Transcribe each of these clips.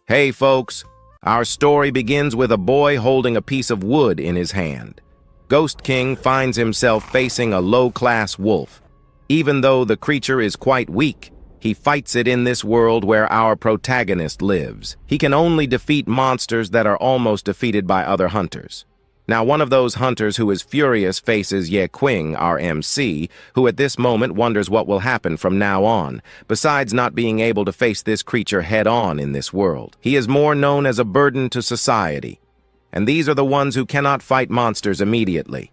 Hey folks, our story begins with a boy holding a piece of wood in his hand. Ghost King finds himself facing a low-class wolf. Even though the creature is quite weak, he fights it in this world where our protagonist lives. He can only defeat monsters that are almost defeated by other hunters. Now, one of those hunters who is furious faces Qing, our MC, who at this moment wonders what will happen from now on, besides not being able to face this creature head-on in this world. He is more known as a burden to society, and these are the ones who cannot fight monsters immediately.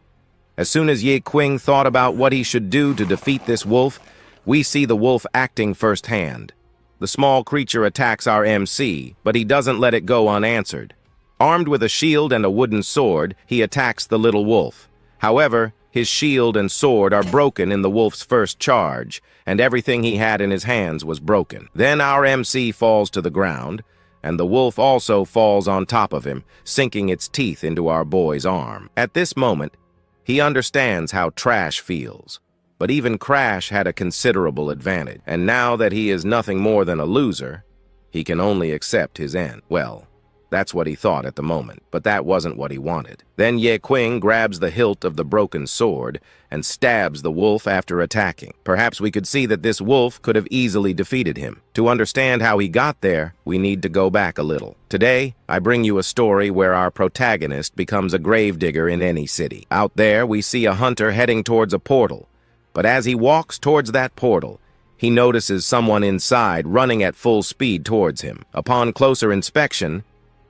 As soon as Qing thought about what he should do to defeat this wolf, we see the wolf acting firsthand. The small creature attacks our MC, but he doesn't let it go unanswered. Armed with a shield and a wooden sword, he attacks the little wolf. However, his shield and sword are broken in the wolf's first charge, and everything he had in his hands was broken. Then our MC falls to the ground, and the wolf also falls on top of him, sinking its teeth into our boy's arm. At this moment, he understands how Trash feels. But even Crash had a considerable advantage, and now that he is nothing more than a loser, he can only accept his end. Well, that's what he thought at the moment, but that wasn't what he wanted. Then Qing grabs the hilt of the broken sword and stabs the wolf after attacking. Perhaps we could see that this wolf could have easily defeated him. To understand how he got there, we need to go back a little. Today, I bring you a story where our protagonist becomes a gravedigger in any city. Out there, we see a hunter heading towards a portal, but as he walks towards that portal, he notices someone inside running at full speed towards him. Upon closer inspection,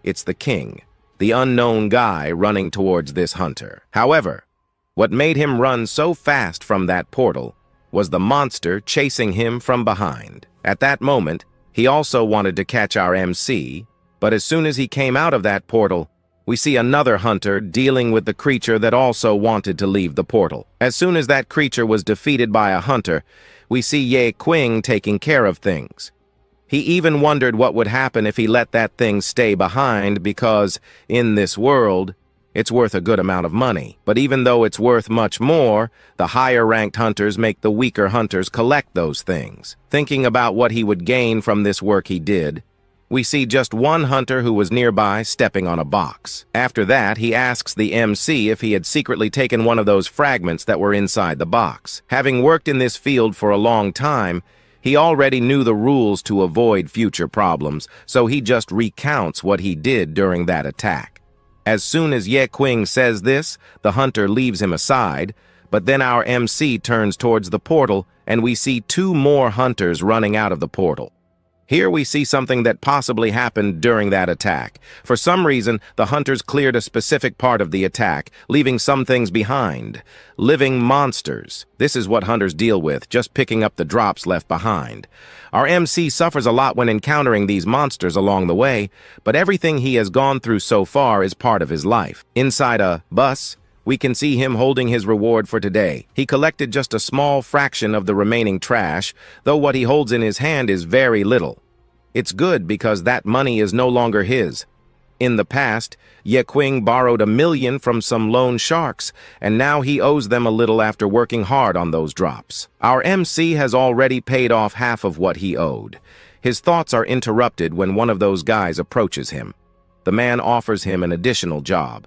it's the king, the unknown guy running towards this hunter. However, what made him run so fast from that portal was the monster chasing him from behind. At that moment, he also wanted to catch our MC, but as soon as he came out of that portal, we see another hunter dealing with the creature that also wanted to leave the portal. As soon as that creature was defeated by a hunter, we see Qing taking care of things. He even wondered what would happen if he let that thing stay behind because, in this world, it's worth a good amount of money. But even though it's worth much more, the higher-ranked hunters make the weaker hunters collect those things. Thinking about what he would gain from this work he did, we see just one hunter who was nearby stepping on a box. After that, he asks the MC if he had secretly taken one of those fragments that were inside the box. Having worked in this field for a long time, he already knew the rules to avoid future problems, so he just recounts what he did during that attack. As soon as Qing says this, the hunter leaves him aside, but then our MC turns towards the portal, and we see two more hunters running out of the portal. Here we see something that possibly happened during that attack. For some reason, the hunters cleared a specific part of the attack, leaving some things behind. Living monsters. This is what hunters deal with, just picking up the drops left behind. Our MC suffers a lot when encountering these monsters along the way, but everything he has gone through so far is part of his life. Inside a bus, we can see him holding his reward for today. He collected just a small fraction of the remaining trash, though what he holds in his hand is very little. It's good because that money is no longer his. In the past, Qing borrowed $1 million from some loan sharks, and now he owes them a little after working hard on those drops. Our MC has already paid off half of what he owed. His thoughts are interrupted when one of those guys approaches him. The man offers him an additional job.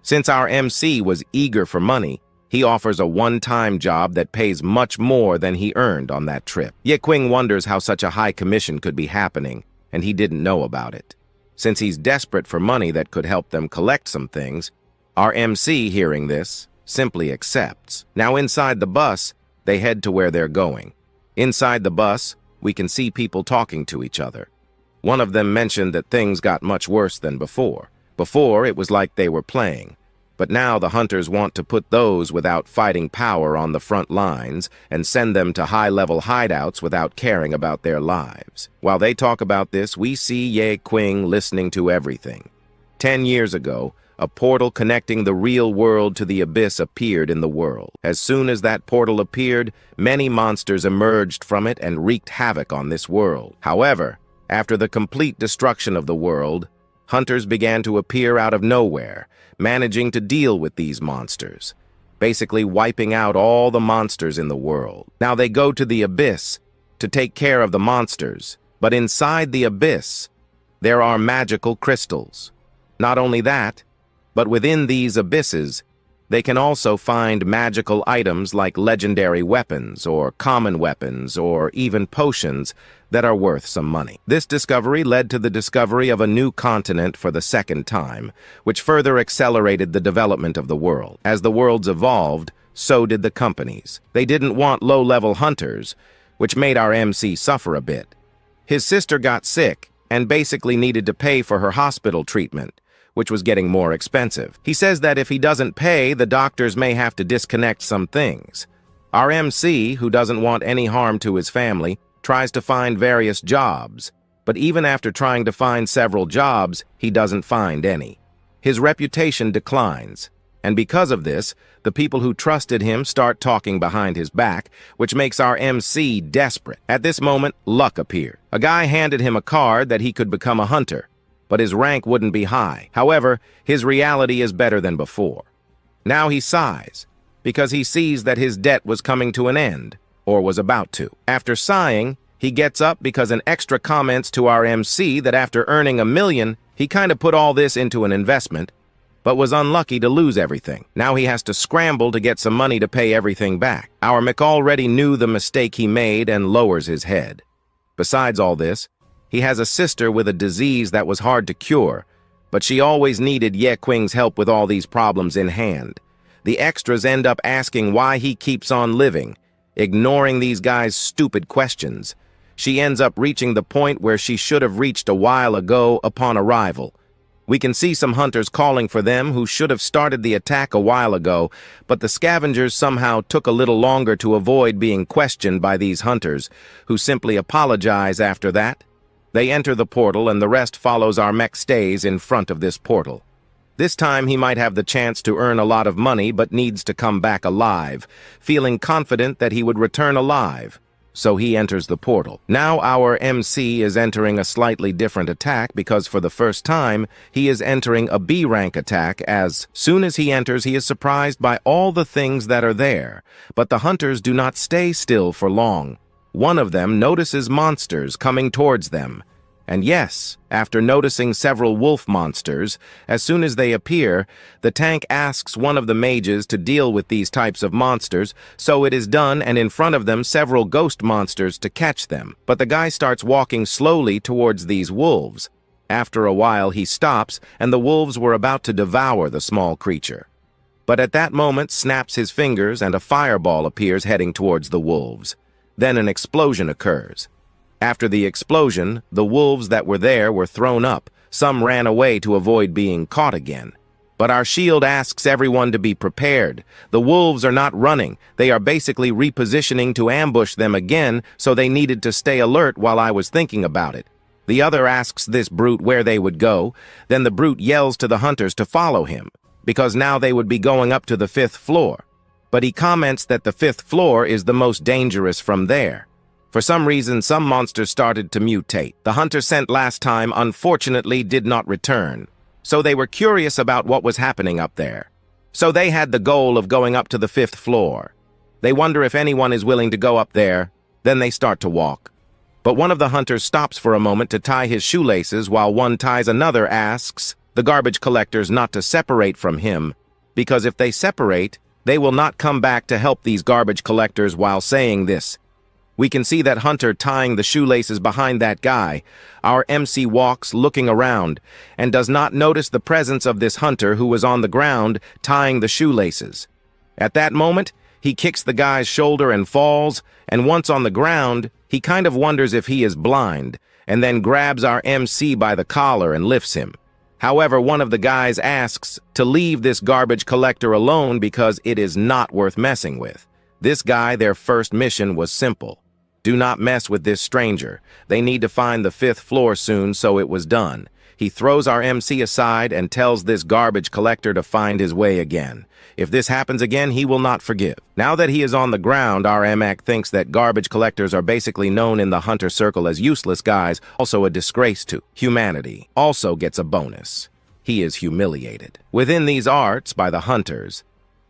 Since our MC was eager for money, he offers a one-time job that pays much more than he earned on that trip. Qing wonders how such a high commission could be happening, and he didn't know about it. Since he's desperate for money that could help them collect some things, our MC, hearing this, simply accepts. Now inside the bus, they head to where they're going. Inside the bus, we can see people talking to each other. One of them mentioned that things got much worse than before. Before, it was like they were playing. But now the hunters want to put those without fighting power on the front lines and send them to high-level hideouts without caring about their lives. While they talk about this, we see Qing listening to everything. 10 years ago, a portal connecting the real world to the abyss appeared in the world. As soon as that portal appeared, many monsters emerged from it and wreaked havoc on this world. However, after the complete destruction of the world, hunters began to appear out of nowhere, managing to deal with these monsters, basically wiping out all the monsters in the world. Now they go to the abyss to take care of the monsters, but inside the abyss, there are magical crystals. Not only that, but within these abysses, they can also find magical items like legendary weapons or common weapons or even potions that are worth some money. This discovery led to the discovery of a new continent for the second time, which further accelerated the development of the world. As the worlds evolved, so did the companies. They didn't want low-level hunters, which made our MC suffer a bit. His sister got sick and basically needed to pay for her hospital treatment, which was getting more expensive. He says that if he doesn't pay, the doctors may have to disconnect some things. Our MC, who doesn't want any harm to his family, tries to find various jobs, but even after trying to find several jobs, he doesn't find any. His reputation declines, and because of this, the people who trusted him start talking behind his back, which makes our MC desperate. At this moment, luck appeared. A guy handed him a card that he could become a hunter, but his rank wouldn't be high. However, his reality is better than before. Now he sighs, because he sees that his debt was coming to an end, or was about to. After sighing, he gets up because an extra comments to our MC that after earning $1 million, he kind of put all this into an investment, but was unlucky to lose everything. Now he has to scramble to get some money to pay everything back. Our Mick already knew the mistake he made and lowers his head. Besides all this, he has a sister with a disease that was hard to cure, but she always needed Ye Qing's help with all these problems in hand. The extras end up asking why he keeps on living, ignoring these guys' stupid questions. She ends up reaching the point where she should have reached a while ago upon arrival. We can see some hunters calling for them who should have started the attack a while ago, but the scavengers somehow took a little longer to avoid being questioned by these hunters, who simply apologize after that. They enter the portal and the rest follows our mech stays in front of this portal. This time he might have the chance to earn a lot of money but needs to come back alive, feeling confident that he would return alive. So he enters the portal. Now our MC is entering a slightly different attack because for the first time he is entering a B rank attack. As soon as he enters, he is surprised by all the things that are there, but the hunters do not stay still for long. One of them notices monsters coming towards them. And yes, after noticing several wolf monsters, as soon as they appear, the tank asks one of the mages to deal with these types of monsters, so it is done, and in front of them several ghost monsters to catch them. But the guy starts walking slowly towards these wolves. After a while he stops, and the wolves were about to devour the small creature. But at that moment snaps his fingers and a fireball appears heading towards the wolves. Then an explosion occurs. After the explosion, the wolves that were there were thrown up. Some ran away to avoid being caught again. But our shield asks everyone to be prepared. The wolves are not running. They are basically repositioning to ambush them again, so they needed to stay alert while I was thinking about it. The other asks this brute where they would go. Then the brute yells to the hunters to follow him, because now they would be going up to the 5th floor. But he comments that the 5th floor is the most dangerous from there. For some reason, some monsters started to mutate. The hunter sent last time, unfortunately, did not return. So they were curious about what was happening up there. So they had the goal of going up to the 5th floor. They wonder if anyone is willing to go up there. Then they start to walk. But one of the hunters stops for a moment to tie his shoelaces while one ties another asks the garbage collectors not to separate from him, because if they separate, they will not come back to help these garbage collectors. While saying this, we can see that hunter tying the shoelaces behind that guy. Our MC walks looking around and does not notice the presence of this hunter who was on the ground tying the shoelaces. At that moment, he kicks the guy's shoulder and falls, and once on the ground, he kind of wonders if he is blind, and then grabs our MC by the collar and lifts him. However, one of the guys asks to leave this garbage collector alone because it is not worth messing with. This guy, their first mission was simple. Do not mess with this stranger. They need to find the 5th floor soon, so it was done. He throws our MC aside and tells this garbage collector to find his way again. If this happens again, he will not forgive. Now that he is on the ground, our MAC thinks that garbage collectors are basically known in the hunter circle as useless guys, also a disgrace to humanity. Also gets a bonus. He is humiliated. Within these arts by the hunters,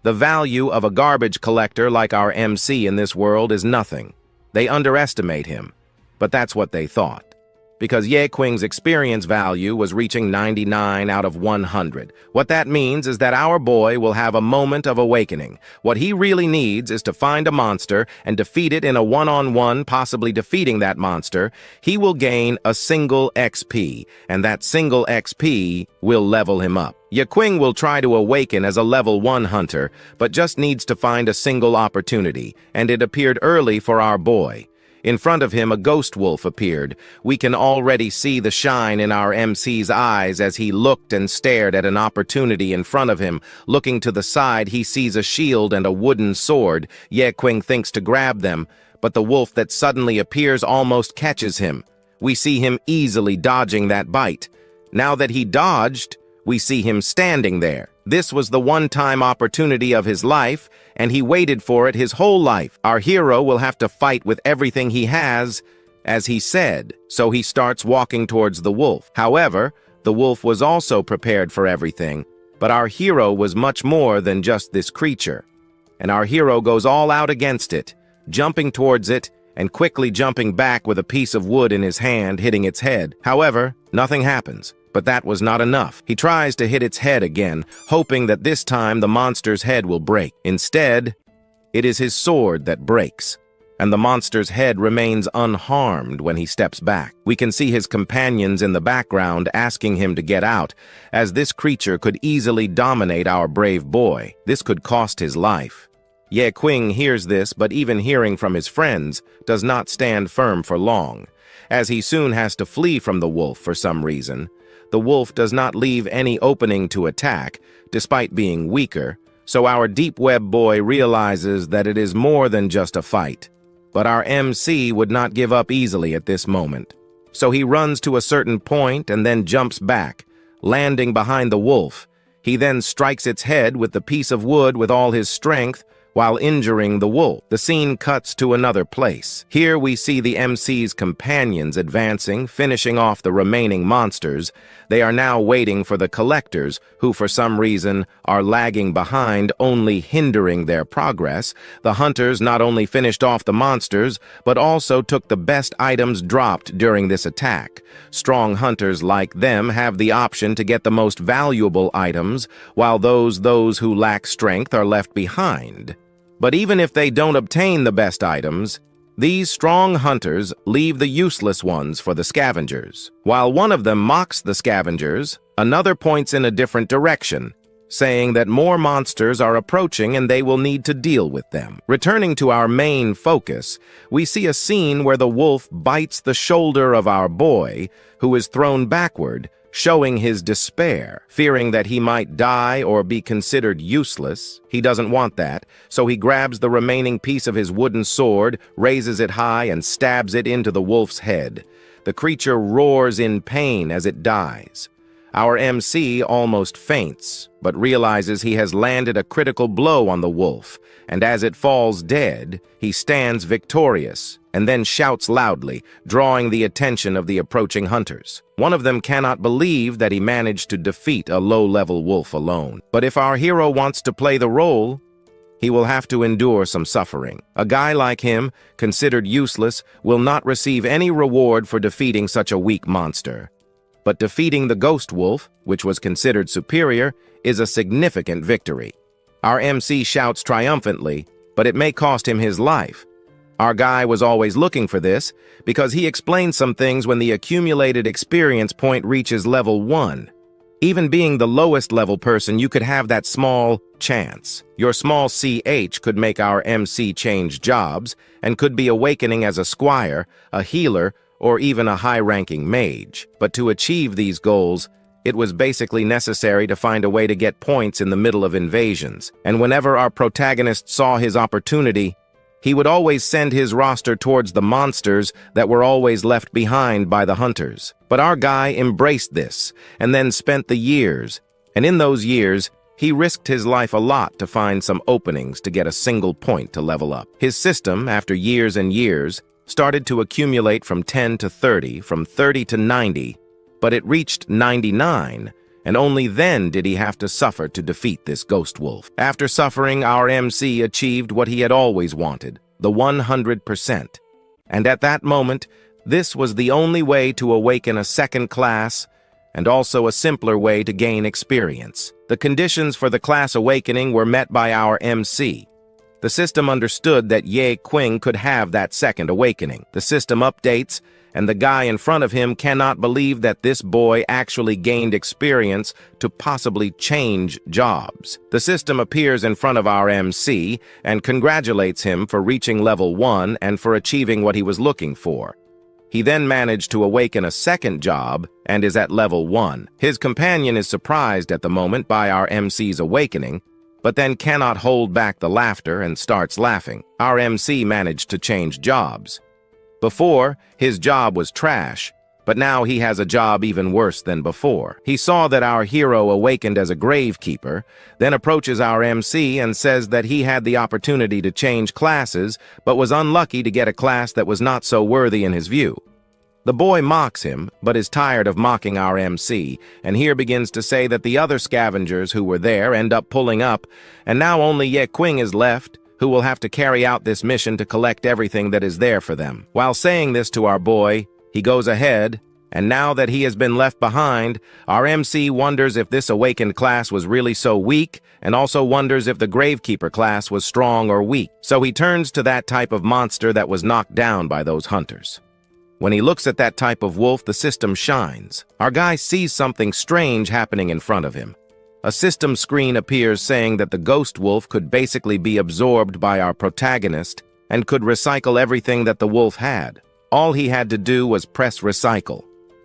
the value of a garbage collector like our MC in this world is nothing. They underestimate him, but that's what they thought. because Qing's experience value was reaching 99 out of 100. What that means is that our boy will have a moment of awakening. What he really needs is to find a monster and defeat it in a one-on-one, possibly defeating that monster. He will gain a single XP, and that single XP will level him up. Qing will try to awaken as a level 1 hunter, but just needs to find a single opportunity, and it appeared early for our boy. In front of him, a ghost wolf appeared. We can already see the shine in our MC's eyes as he looked and stared at an opportunity in front of him. Looking to the side, he sees a shield and a wooden sword. Qing thinks to grab them, but the wolf that suddenly appears almost catches him. We see him easily dodging that bite. Now that he dodged, we see him standing there. This was the one-time opportunity of his life, and he waited for it his whole life. Our hero will have to fight with everything he has, as he said, so he starts walking towards the wolf. However, the wolf was also prepared for everything, but our hero was much more than just this creature. And our hero goes all out against it, jumping towards it, and quickly jumping back with a piece of wood in his hand, hitting its head. However, nothing happens. But that was not enough. He tries to hit its head again, hoping that this time the monster's head will break. Instead, it is his sword that breaks, and the monster's head remains unharmed when he steps back. We can see his companions in the background asking him to get out, as this creature could easily dominate our brave boy. This could cost his life. Qing hears this, but even hearing from his friends, does not stand firm for long, as he soon has to flee from the wolf for some reason. The wolf does not leave any opening to attack, despite being weaker, so our deep web boy realizes that it is more than just a fight. But our MC would not give up easily at this moment. So he runs to a certain point and then jumps back, landing behind the wolf. He then strikes its head with the piece of wood with all his strength, while injuring the wolf. The scene cuts to another place. Here we see the MC's companions advancing, finishing off the remaining monsters. They are now waiting for the collectors, who for some reason are lagging behind, only hindering their progress. The hunters not only finished off the monsters, but also took the best items dropped during this attack. Strong hunters like them have the option to get the most valuable items, while those who lack strength are left behind. But even if they don't obtain the best items, these strong hunters leave the useless ones for the scavengers. While one of them mocks the scavengers, another points in a different direction, saying that more monsters are approaching and they will need to deal with them. Returning to our main focus, we see a scene where the wolf bites the shoulder of our boy, who is thrown backward, showing his despair. Fearing that he might die or be considered useless, he doesn't want that, so he grabs the remaining piece of his wooden sword, raises it high, and stabs it into the wolf's head. The creature roars in pain as it dies. Our MC almost faints, but realizes he has landed a critical blow on the wolf, and as it falls dead, he stands victorious, and then shouts loudly, drawing the attention of the approaching hunters. One of them cannot believe that he managed to defeat a low-level wolf alone. But if our hero wants to play the role, he will have to endure some suffering. A guy like him, considered useless, will not receive any reward for defeating such a weak monster. But defeating the ghost wolf, which was considered superior, is a significant victory. Our MC shouts triumphantly, but it may cost him his life. Our guy was always looking for this, because he explains some things when the accumulated experience point reaches level 1. Even being the lowest level person, you could have that small chance. Your small CH could make our MC change jobs, and could be awakening as a squire, a healer, or even a high-ranking mage. But to achieve these goals, it was basically necessary to find a way to get points in the middle of invasions. And whenever our protagonist saw his opportunity, he would always send his roster towards the monsters that were always left behind by the hunters. But our guy embraced this, and then spent the years. And in those years, he risked his life a lot to find some openings to get a single point to level up. His system, after years and years, started to accumulate from 10 to 30, from 30 to 90, but it reached 99, and only then did he have to suffer to defeat this ghost wolf. After suffering, our MC achieved what he had always wanted, the 100%. And at that moment, This was the only way to awaken a second class, and also a simpler way to gain experience. The conditions for the class awakening were met by our MC. The system understood that Ye Qing could have that second awakening. The system updates, and the guy in front of him cannot believe that this boy actually gained experience to possibly change jobs. The system appears in front of our MC and congratulates him for reaching level 1 and for achieving what he was looking for. He then managed to awaken a second job and is at level 1. His companion is surprised at the moment by our MC's awakening, but then cannot hold back the laughter and starts laughing. Our MC managed to change jobs. Before, his job was trash, but now he has a job even worse than before. He saw that our hero awakened as a gravekeeper, then approaches our MC and says that he had the opportunity to change classes, but was unlucky to get a class that was not so worthy in his view. The boy mocks him, but is tired of mocking our MC, and here begins to say that the other scavengers who were there end up pulling up, and now only Ye Qing is left, who will have to carry out this mission to collect everything that is there for them. While saying this to our boy, he goes ahead, and now that he has been left behind, our MC wonders if this awakened class was really so weak, and also wonders if the Gravekeeper class was strong or weak. So he turns to that type of monster that was knocked down by those hunters. When he looks at that type of wolf, the system shines. Our guy sees something strange happening in front of him. A system screen appears saying that the ghost wolf could basically be absorbed by our protagonist and could recycle everything that the wolf had. All he had to do was press recycle.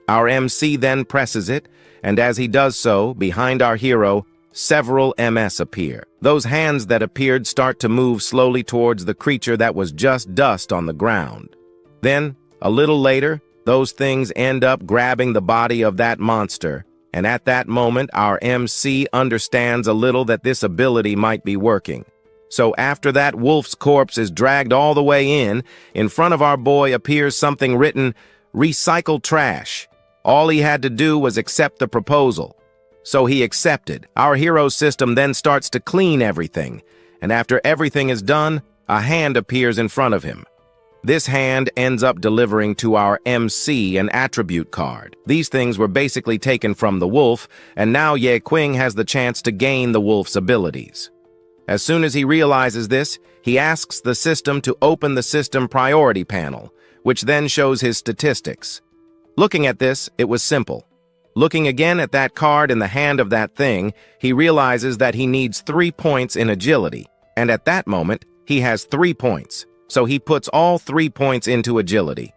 Our MC then presses it, and as he does so, behind our hero, several MS appear. Those hands that appeared start to move slowly towards the creature that was just dust on the ground. Then, a little later, those things end up grabbing the body of that monster, and at that moment, our MC understands a little that this ability might be working. So after that wolf's corpse is dragged all the way in front of our boy appears something written, "Recycle trash." All he had to do was accept the proposal. So he accepted. Our hero's system then starts to clean everything, and after everything is done, a hand appears in front of him. This hand ends up delivering to our MC an attribute card. These things were basically taken from the wolf, and now Ye Qing has the chance to gain the wolf's abilities. As soon as he realizes this, he asks the system to open the system priority panel, which then shows his statistics. Looking at this, it was simple. Looking again at that card in the hand of that thing, he realizes that he needs 3 points in agility, and at that moment, he has 3 points. So he puts all 3 points into agility.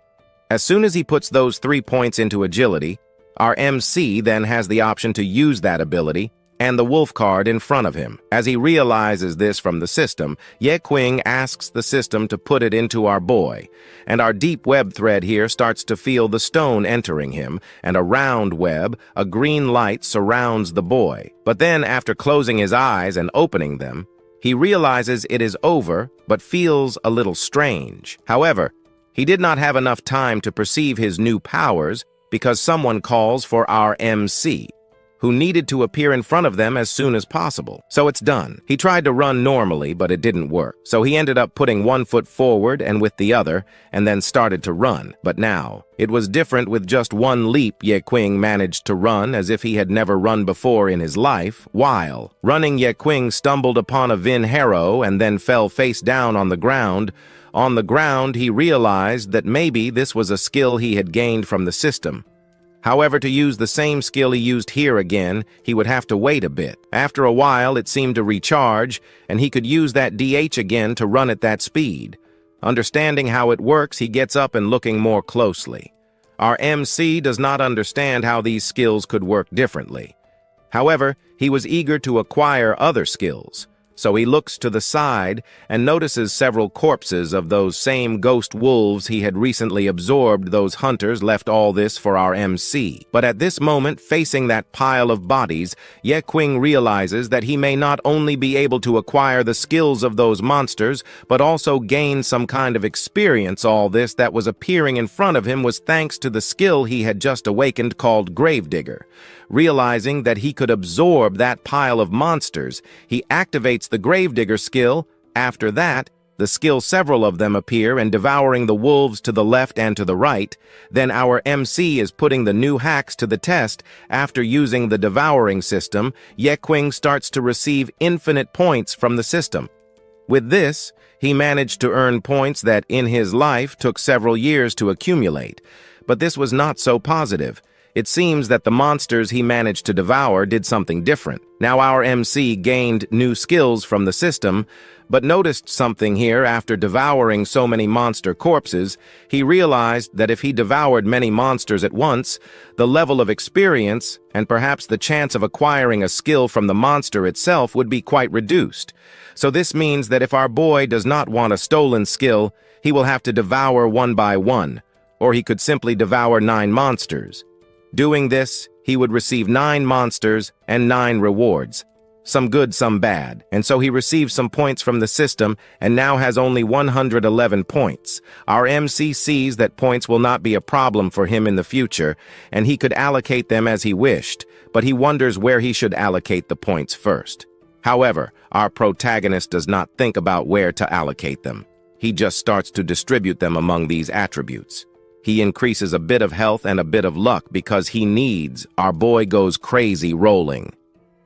As soon as he puts those 3 points into agility, our MC then has the option to use that ability and the wolf card in front of him. As he realizes this from the system, Ye Qing asks the system to put it into our boy, and our deep web thread here starts to feel the stone entering him, and a round web, a green light surrounds the boy. But then, after closing his eyes and opening them, he realizes it is over, but feels a little strange. However, he did not have enough time to perceive his new powers because someone calls for our MC, who needed to appear in front of them as soon as possible. So it's done. He tried to run normally, but it didn't work. So he ended up putting 1 foot forward and with the other, and then started to run. But now, it was different. With just 1 leap, Ye Qing managed to run as if he had never run before in his life. While running, Ye Qing stumbled upon a Vinhero and then fell face down on the ground. On the ground, he realized that maybe this was a skill he had gained from the system. However, to use the same skill he used here again, he would have to wait a bit. After a while, it seemed to recharge, and he could use that DH again to run at that speed. Understanding how it works, he gets up and looking more closely. Our MC does not understand how these skills could work differently. However, he was eager to acquire other skills. So he looks to the side and notices several corpses of those same ghost wolves he had recently absorbed. Those hunters left all this for our MC. But at this moment, facing that pile of bodies, Ye Qing realizes that he may not only be able to acquire the skills of those monsters, but also gain some kind of experience. All this that was appearing in front of him was thanks to the skill he had just awakened called Gravedigger. Realizing that he could absorb that pile of monsters, he activates the Gravedigger skill. After that, The skill several of them appear and devouring the wolves to the left and to the right. Then our MC is putting the new hacks to the test. After using the devouring system, Qing starts to receive infinite points from the system. With this, he managed to earn points that in his life took several years to accumulate. But this was not so positive. It seems that the monsters he managed to devour did something different. Now our MC gained new skills from the system, but noticed something here after devouring so many monster corpses. He realized that if he devoured many monsters at once, the level of experience and perhaps the chance of acquiring a skill from the monster itself would be quite reduced. So this means that if our boy does not want a stolen skill, he will have to devour one by one, or he could simply devour 9 monsters. Doing this, he would receive 9 monsters and 9 rewards. Some good, some bad, and so he received some points from the system and now has only 111 points. Our MC sees that points will not be a problem for him in the future, and he could allocate them as he wished, but he wonders where he should allocate the points first. However, our protagonist does not think about where to allocate them. He just starts to distribute them among these attributes. He increases a bit of health and a bit of luck because he needs. Our boy goes crazy rolling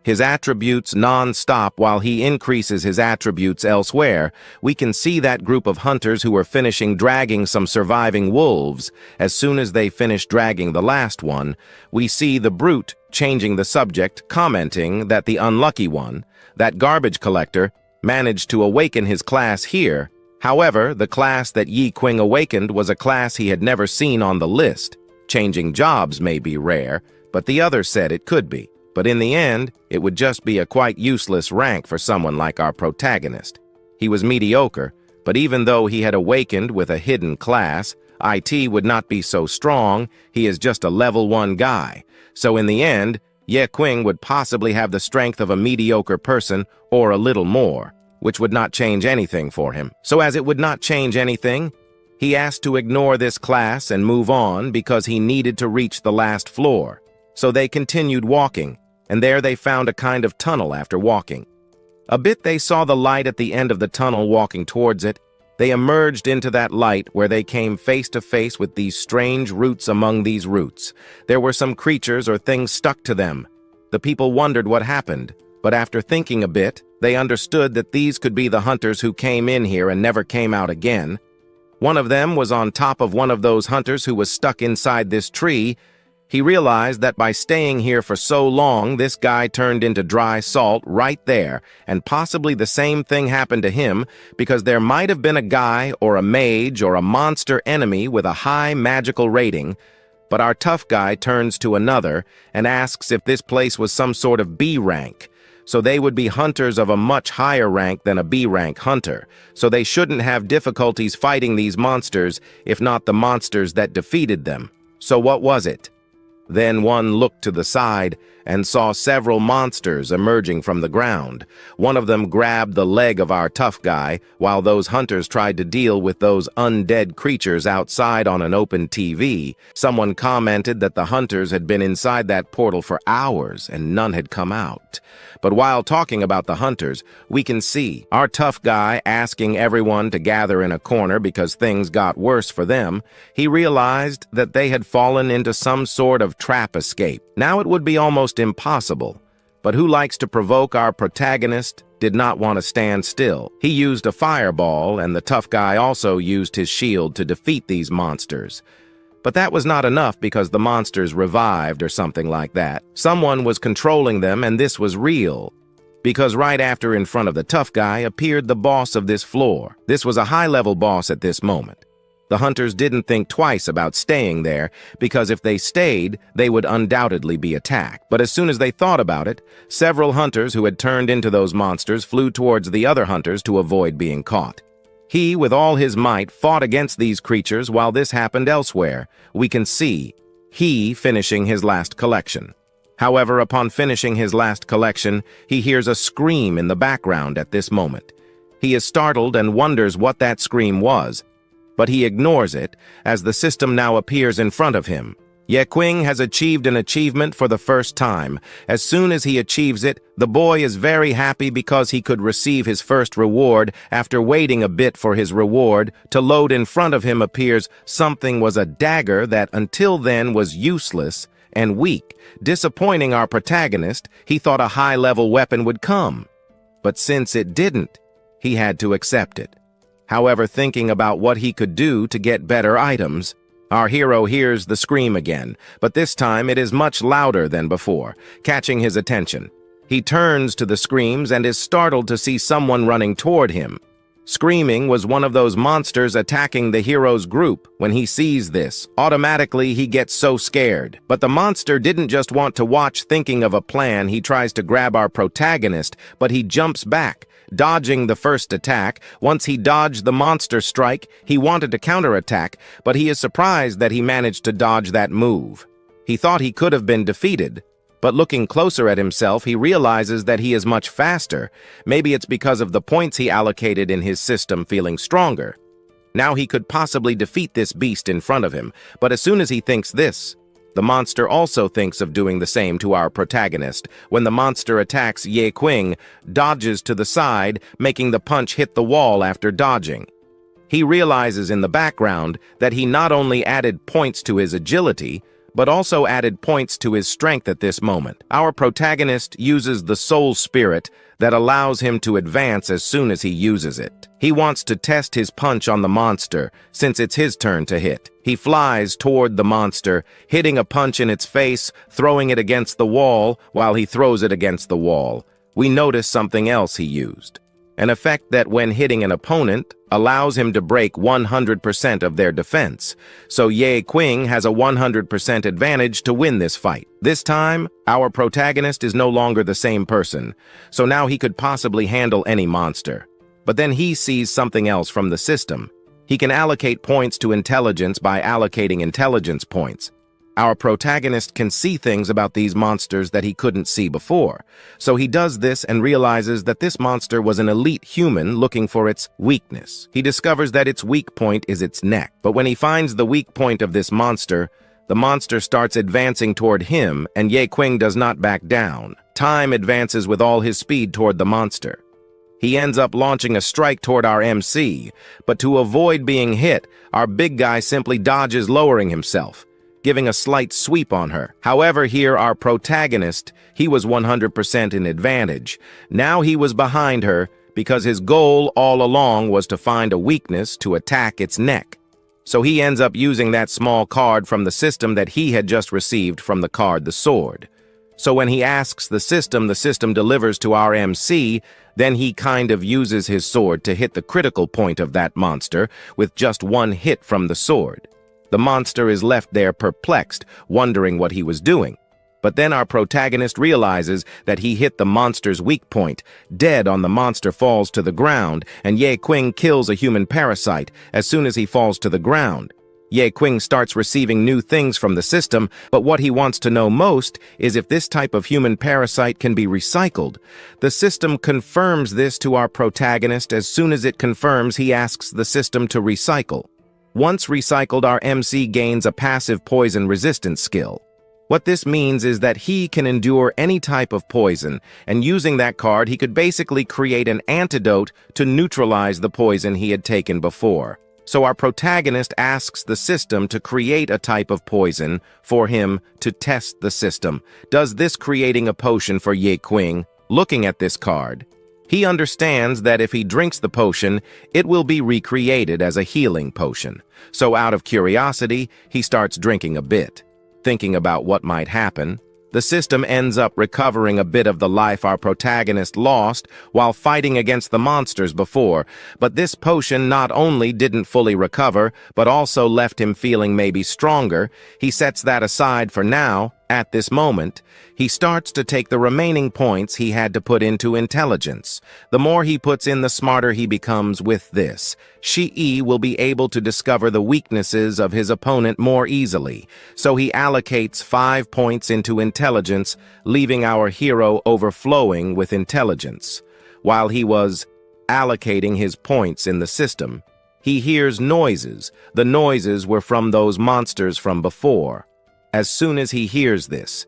his attributes non-stop while he increases his attributes elsewhere. We can see that group of hunters who are finishing dragging some surviving wolves. As soon as they finish dragging the last one, we see the brute changing the subject, commenting that the unlucky one, that garbage collector, managed to awaken his class here. However, the class that Qing awakened was a class he had never seen on the list. Changing jobs may be rare, but the other said it could be. But in the end, it would just be a quite useless rank for someone like our protagonist. He was mediocre, but even though he had awakened with a hidden class, IT would not be so strong. He is just a level 1 guy. So in the end, Qing would possibly have the strength of a mediocre person or a little more, which would not change anything for him. So as it would not change anything, he asked to ignore this class and move on because he needed to reach the last floor. So they continued walking, and there they found a kind of tunnel after walking. A bit they saw the light at the end of the tunnel walking towards it. They emerged into that light where they came face to face with these strange roots among these roots. There were some creatures or things stuck to them. The people wondered what happened, but after thinking a bit, they understood that these could be the hunters who came in here and never came out again. One of them was on top of one of those hunters who was stuck inside this tree. He realized that by staying here for so long, this guy turned into dry salt right there, and possibly the same thing happened to him because there might have been a guy or a mage or a monster enemy with a high magical rating. But our tough guy turns to another and asks if this place was some sort of B rank. So they would be hunters of a much higher rank than a B rank hunter. So they shouldn't have difficulties fighting these monsters, if not the monsters that defeated them. So what was it? Then one looked to the side and saw several monsters emerging from the ground. One of them grabbed the leg of our tough guy, while those hunters tried to deal with those undead creatures outside on an open TV. Someone commented that the hunters had been inside that portal for hours and none had come out. But while talking about the hunters, we can see our tough guy asking everyone to gather in a corner because things got worse for them. He realized that they had fallen into some sort of trap escape. Now it would be almost impossible. But who likes to provoke our protagonist did not want to stand still. He used a fireball, and the tough guy also used his shield to defeat these monsters. But that was not enough because the monsters revived or something like that. Someone was controlling them, and this was real. Because right after in front of the tough guy appeared the boss of this floor. This was a high-level boss at this moment. The hunters didn't think twice about staying there, because if they stayed, they would undoubtedly be attacked. But as soon as they thought about it, several hunters who had turned into those monsters flew towards the other hunters to avoid being caught. He, with all his might, fought against these creatures while this happened elsewhere. We can see he finishing his last collection. However, upon finishing his last collection, he hears a scream in the background at this moment. He is startled and wonders what that scream was, but he ignores it as the system now appears in front of him. Ye Qing has achieved an achievement for the first time. As soon as he achieves it, the boy is very happy because he could receive his first reward. After waiting a bit for his reward to load in front of him appears something was a dagger that until then was useless and weak. Disappointing our protagonist, he thought a high-level weapon would come. But since it didn't, he had to accept it. However, thinking about what he could do to get better items, our hero hears the scream again, but this time it is much louder than before, catching his attention. He turns to the screams and is startled to see someone running toward him. Screaming was one of those monsters attacking the hero's group. When he sees this, automatically he gets so scared. But the monster didn't just want to watch. Thinking of a plan, he tries to grab our protagonist, but he jumps back, dodging the first attack. Once he dodged the monster strike, he wanted to counterattack, but he is surprised that he managed to dodge that move. He thought he could have been defeated, but looking closer at himself, he realizes that he is much faster. Maybe it's because of the points he allocated in his system feeling stronger. Now he could possibly defeat this beast in front of him, but as soon as he thinks this, the monster also thinks of doing the same to our protagonist. When the monster attacks, Ye Qing dodges to the side, making the punch hit the wall after dodging. He realizes in the background that he not only added points to his agility, but also added points to his strength at this moment. Our protagonist uses the soul spirit that allows him to advance as soon as he uses it. He wants to test his punch on the monster, since it's his turn to hit. He flies toward the monster, hitting a punch in its face, throwing it against the wall. While he throws it against the wall, we notice something else he used. An effect that, when hitting an opponent, allows him to break 100% of their defense. So Ye Qing has a 100% advantage to win this fight. This time, our protagonist is no longer the same person, so now he could possibly handle any monster. But then he sees something else from the system. He can allocate points to intelligence by allocating intelligence points. Our protagonist can see things about these monsters that he couldn't see before. So he does this and realizes that this monster was an elite human looking for its weakness. He discovers that its weak point is its neck. But when he finds the weak point of this monster, the monster starts advancing toward him, and Ye Qing does not back down. Time advances with all his speed toward the monster. He ends up launching a strike toward our MC, but to avoid being hit, our big guy simply dodges, lowering himself, giving a slight sweep on her. However, here our protagonist, he was 100% in advantage. Now he was behind her because his goal all along was to find a weakness to attack its neck. So he ends up using that small card from the system that he had just received from the card, the sword. So when he asks the system delivers to our MC, then he kind of uses his sword to hit the critical point of that monster with just one hit from the sword. The monster is left there perplexed, wondering what he was doing. But then our protagonist realizes that he hit the monster's weak point. Dead on, the monster falls to the ground, and Ye Qing kills a human parasite as soon as he falls to the ground. Ye Qing starts receiving new things from the system, but what he wants to know most is if this type of human parasite can be recycled. The system confirms this to our protagonist. As soon as it confirms, he asks the system to recycle. Once recycled, our MC gains a passive poison resistance skill. What this means is that he can endure any type of poison, and using that card, he could basically create an antidote to neutralize the poison he had taken before. So our protagonist asks the system to create a type of poison for him to test the system. Does this creating a potion for Ye Qing? Looking at this card, he understands that if he drinks the potion, it will be recreated as a healing potion. So out of curiosity, he starts drinking a bit. Thinking about what might happen, the system ends up recovering a bit of the life our protagonist lost while fighting against the monsters before. But this potion not only didn't fully recover, but also left him feeling maybe stronger. He sets that aside for now. At this moment, he starts to take the remaining points he had to put into intelligence. The more he puts in, the smarter he becomes with this. Shi will be able to discover the weaknesses of his opponent more easily, so he allocates 5 points into intelligence, leaving our hero overflowing with intelligence. While he was allocating his points in the system, he hears noises. The noises were from those monsters from before. As soon as he hears this,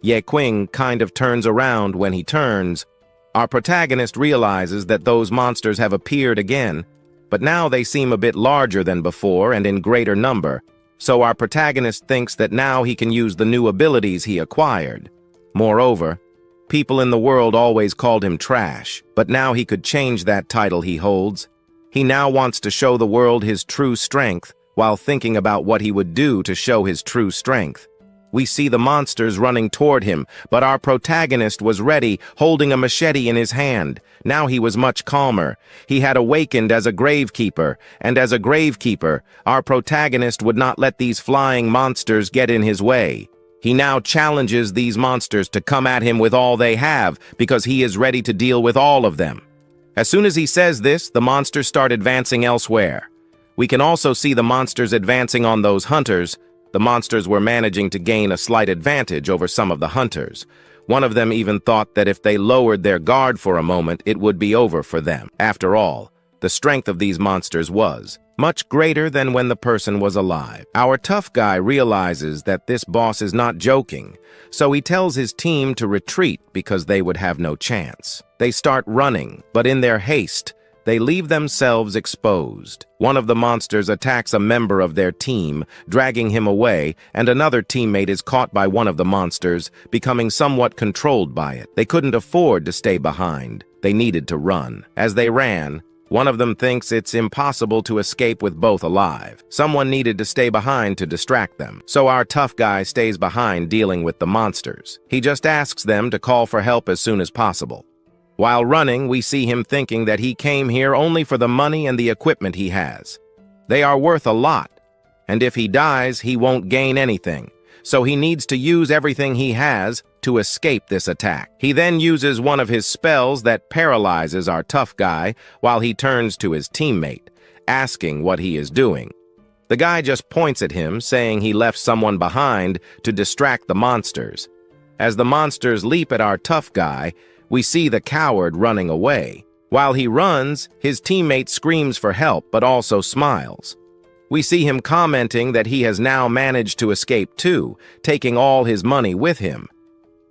Ye Qing kind of turns around. When he turns, our protagonist realizes that those monsters have appeared again, but now they seem a bit larger than before and in greater number, so our protagonist thinks that now he can use the new abilities he acquired. Moreover, people in the world always called him trash, but now he could change that title he holds. He now wants to show the world his true strength while thinking about what he would do to show his true strength. We see the monsters running toward him, but our protagonist was ready, holding a machete in his hand. Now he was much calmer. He had awakened as a gravekeeper, and as a gravekeeper, our protagonist would not let these flying monsters get in his way. He now challenges these monsters to come at him with all they have, because he is ready to deal with all of them. As soon as he says this, the monsters start advancing elsewhere. We can also see the monsters advancing on those hunters. The monsters were managing to gain a slight advantage over some of the hunters. One of them even thought that if they lowered their guard for a moment, it would be over for them. After all, the strength of these monsters was much greater than when the person was alive. Our tough guy realizes that this boss is not joking, so he tells his team to retreat because they would have no chance. They start running, but in their haste, they leave themselves exposed. One of the monsters attacks a member of their team, dragging him away, and another teammate is caught by one of the monsters, becoming somewhat controlled by it. They couldn't afford to stay behind. They needed to run. As they ran, one of them thinks it's impossible to escape with both alive. Someone needed to stay behind to distract them. So our tough guy stays behind dealing with the monsters. He just asks them to call for help as soon as possible. While running, we see him thinking that he came here only for the money and the equipment he has. They are worth a lot, and if he dies, he won't gain anything, so he needs to use everything he has to escape this attack. He then uses one of his spells that paralyzes our tough guy while he turns to his teammate, asking what he is doing. The guy just points at him, saying he left someone behind to distract the monsters. As the monsters leap at our tough guy, we see the coward running away. While he runs, his teammate screams for help but also smiles. We see him commenting that he has now managed to escape too, taking all his money with him.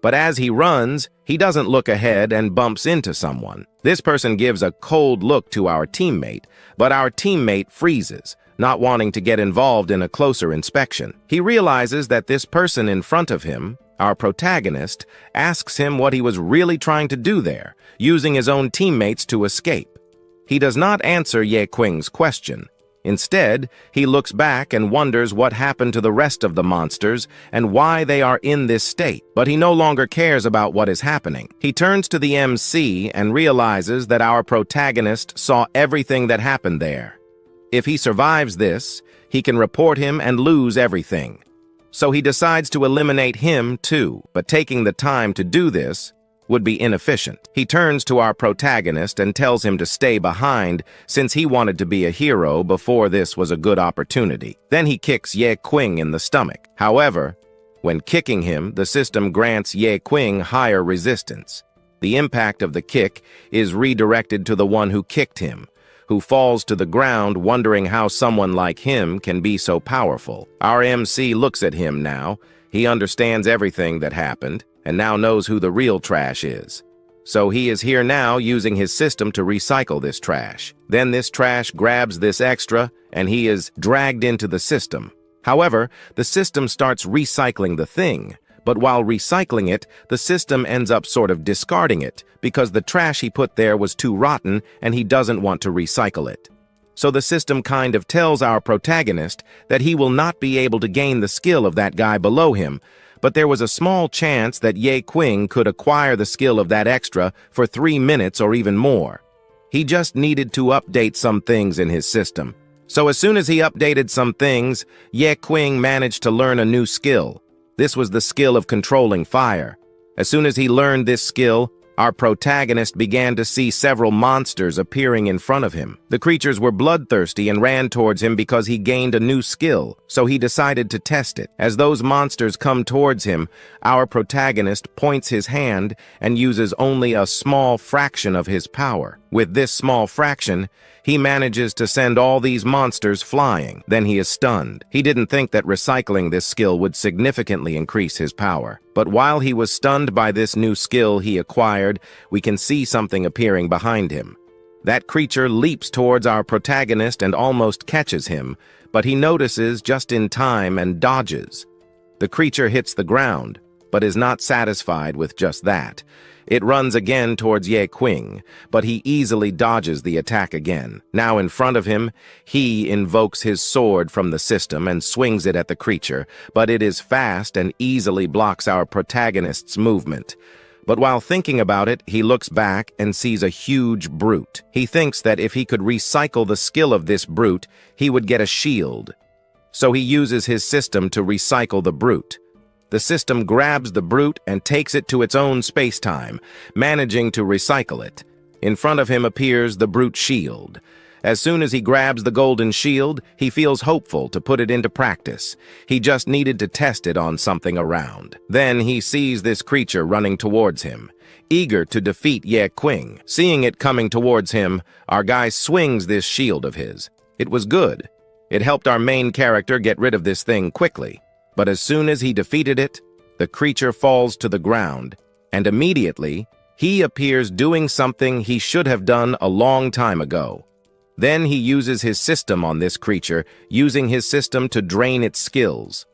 But as he runs, he doesn't look ahead and bumps into someone. This person gives a cold look to our teammate, but our teammate freezes, not wanting to get involved in a closer inspection. He realizes that this person in front of him, our protagonist, asks him what he was really trying to do there, using his own teammates to escape. He does not answer Ye Qing's question. Instead, he looks back and wonders what happened to the rest of the monsters and why they are in this state, but he no longer cares about what is happening. He turns to the MC and realizes that our protagonist saw everything that happened there. If he survives this, he can report him and lose everything. So he decides to eliminate him too, but taking the time to do this would be inefficient. He turns to our protagonist and tells him to stay behind since he wanted to be a hero before this was a good opportunity. Then he kicks Ye Qing in the stomach. However, when kicking him, the system grants Ye Qing higher resistance. The impact of the kick is redirected to the one who kicked him, who falls to the ground wondering how someone like him can be so powerful. Our MC looks at him now. He understands everything that happened and now knows who the real trash is. So he is here now using his system to recycle this trash. Then this trash grabs this extra and he is dragged into the system. However, the system starts recycling the thing. But while recycling it, the system ends up sort of discarding it because the trash he put there was too rotten and he doesn't want to recycle it. So the system kind of tells our protagonist that he will not be able to gain the skill of that guy below him, but there was a small chance that Ye Qing could acquire the skill of that extra for 3 minutes or even more. He just needed to update some things in his system. So as soon as he updated some things, Ye Qing managed to learn a new skill. This was the skill of controlling fire. As soon as he learned this skill, our protagonist began to see several monsters appearing in front of him. The creatures were bloodthirsty and ran towards him because he gained a new skill, so he decided to test it. As those monsters come towards him, our protagonist points his hand and uses only a small fraction of his power. With this small fraction, He manages to send all these monsters flying. Then he is stunned. He didn't think that recycling this skill would significantly increase his power. But while he was stunned by this new skill he acquired, we can see something appearing behind him. That creature leaps towards our protagonist and almost catches him, but he notices just in time and dodges. The creature hits the ground, but is not satisfied with just that. It runs again towards Qing, but he easily dodges the attack again. Now in front of him, he invokes his sword from the system and swings it at the creature, but it is fast and easily blocks our protagonist's movement. But while thinking about it, he looks back and sees a huge brute. He thinks that if he could recycle the skill of this brute, he would get a shield. So he uses his system to recycle the brute. The system grabs the brute and takes it to its own space-time, managing to recycle it. In front of him appears the brute shield. As soon as he grabs the golden shield, he feels hopeful to put it into practice. He just needed to test it on something around. Then he sees this creature running towards him, eager to defeat Qing. Seeing it coming towards him, our guy swings this shield of his. It was good. It helped our main character get rid of this thing quickly. But as soon as he defeated it, the creature falls to the ground, and immediately, he appears doing something he should have done a long time ago. Then he uses his system on this creature, using his system to drain its skills.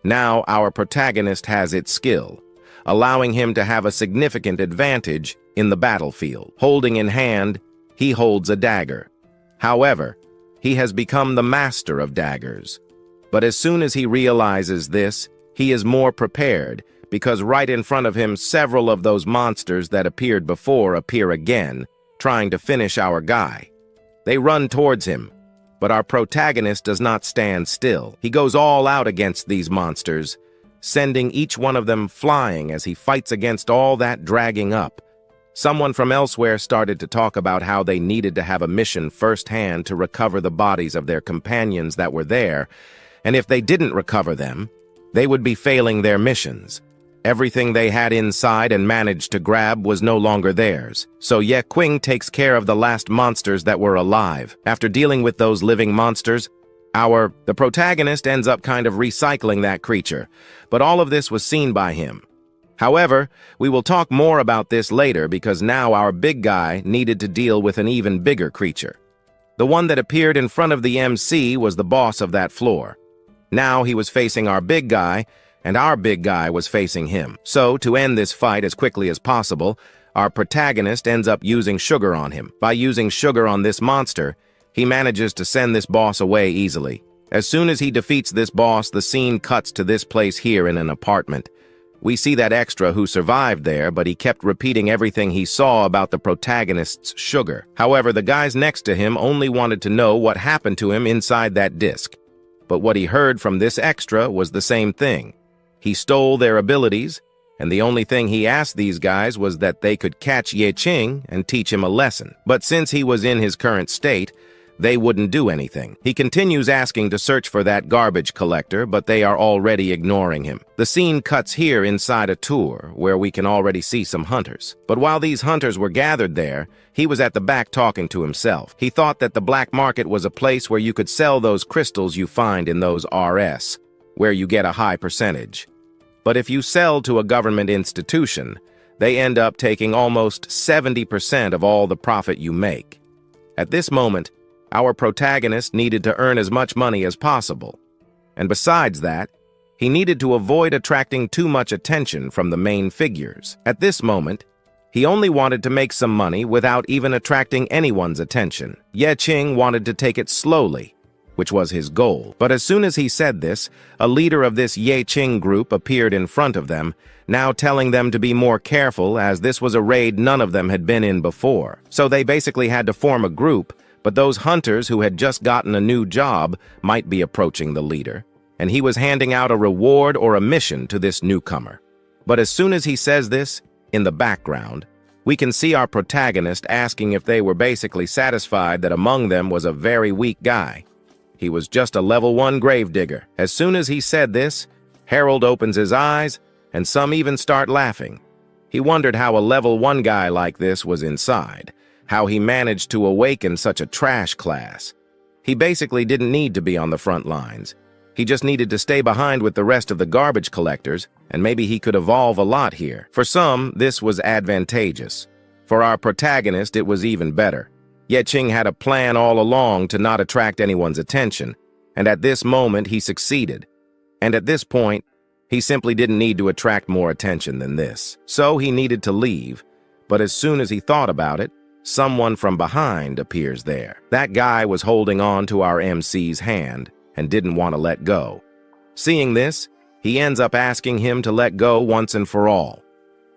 Now our protagonist has its skill, allowing him to have a significant advantage in the battlefield. Holding in hand, he holds a dagger. However, he has become the master of daggers. But as soon as he realizes this, he is more prepared, because right in front of him several of those monsters that appeared before appear again, trying to finish our guy. They run towards him, but our protagonist does not stand still. He goes all out against these monsters, sending each one of them flying as he fights against all that dragging up. Someone from elsewhere started to talk about how they needed to have a mission firsthand to recover the bodies of their companions that were there, and if they didn't recover them, they would be failing their missions. Everything they had inside and managed to grab was no longer theirs. So Qing takes care of the last monsters that were alive. After dealing with those living monsters, the protagonist ends up kind of recycling that creature. But all of this was seen by him. However, we will talk more about this later because now our big guy needed to deal with an even bigger creature. The one that appeared in front of the MC was the boss of that floor. Now he was facing our big guy, and our big guy was facing him. So, to end this fight as quickly as possible, our protagonist ends up using sugar on him. By using sugar on this monster, he manages to send this boss away easily. As soon as he defeats this boss, the scene cuts to this place here in an apartment. We see that extra who survived there, but he kept repeating everything he saw about the protagonist's sugar. However, the guys next to him only wanted to know what happened to him inside that disc. But what he heard from this extra was the same thing. He stole their abilities, and the only thing he asked these guys was that they could catch Qing and teach him a lesson. But since he was in his current state, they wouldn't do anything. He continues asking to search for that garbage collector, but they are already ignoring him. The scene cuts here inside a tour, where we can already see some hunters. But while these hunters were gathered there, he was at the back talking to himself. He thought that the black market was a place where you could sell those crystals you find in those RS, where you get a high percentage. But if you sell to a government institution, they end up taking almost 70% of all the profit you make. At this moment, our protagonist needed to earn as much money as possible. And besides that, he needed to avoid attracting too much attention from the main figures. At this moment, he only wanted to make some money without even attracting anyone's attention. Qing wanted to take it slowly, which was his goal. But as soon as he said this, a leader of this Qing group appeared in front of them, now telling them to be more careful as this was a raid none of them had been in before. So they basically had to form a group, but those hunters who had just gotten a new job might be approaching the leader, and he was handing out a reward or a mission to this newcomer. But as soon as he says this, in the background, we can see our protagonist asking if they were basically satisfied that among them was a very weak guy. He was just a level 1 gravedigger. As soon as he said this, Harold opens his eyes, and some even start laughing. He wondered how a level 1 guy like this was inside. how he managed to awaken such a trash class. He basically didn't need to be on the front lines. He just needed to stay behind with the rest of the garbage collectors, and maybe he could evolve a lot here. For some, this was advantageous. For our protagonist, it was even better. Qing had a plan all along to not attract anyone's attention, and at this moment he succeeded. And at this point, he simply didn't need to attract more attention than this. So he needed to leave, but as soon as he thought about it, someone from behind appears there. That guy was holding on to our MC's hand and didn't want to let go. Seeing this, he ends up asking him to let go once and for all.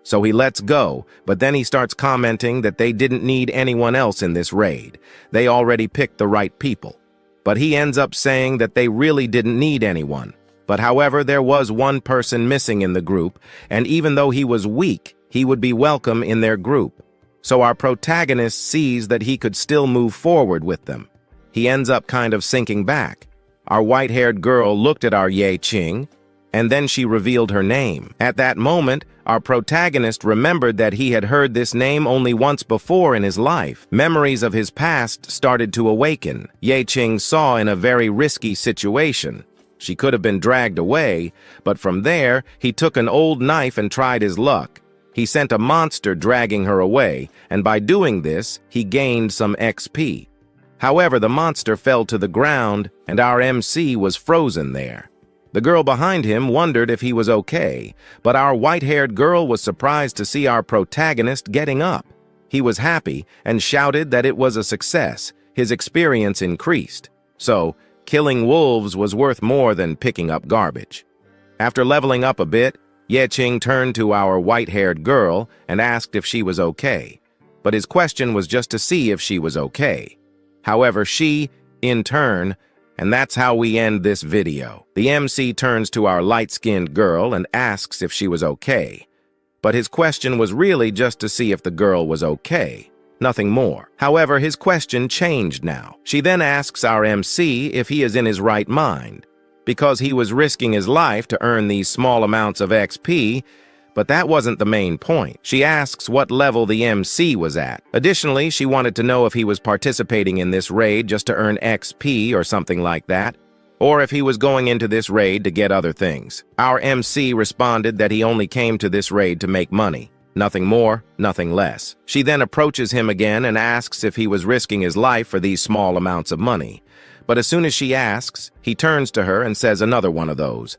So he lets go, but then he starts commenting that they didn't need anyone else in this raid. They already picked the right people. But he ends up saying that they really didn't need anyone. But however, there was one person missing in the group, and even though he was weak, he would be welcome in their group. So our protagonist sees that he could still move forward with them. He ends up kind of sinking back. Our white-haired girl looked at our Qing, and then she revealed her name. At that moment, our protagonist remembered that he had heard this name only once before in his life. Memories of his past started to awaken. Qing saw in a very risky situation. She could have been dragged away, but from there, he took an old knife and tried his luck. He sent a monster dragging her away, and by doing this, he gained some XP. However, the monster fell to the ground, and our MC was frozen there. The girl behind him wondered if he was okay, but our white-haired girl was surprised to see our protagonist getting up. He was happy and shouted that it was a success. His experience increased. So, killing wolves was worth more than picking up garbage. After leveling up a bit, Qing turned to our white-haired girl and asked if she was okay. But his question was just to see if she was okay. However, she, in turn, and that's how we end this video. The MC turns to our light-skinned girl and asks if she was okay. But his question was really just to see if the girl was okay. Nothing more. However, his question changed now. She then asks our MC if he is in his right mind, because he was risking his life to earn these small amounts of XP, but that wasn't the main point. She asks what level the MC was at. Additionally, she wanted to know if he was participating in this raid just to earn XP or something like that, or if he was going into this raid to get other things. Our MC responded that he only came to this raid to make money. Nothing more, nothing less. She then approaches him again and asks if he was risking his life for these small amounts of money. But as soon as she asks, he turns to her and says another one of those.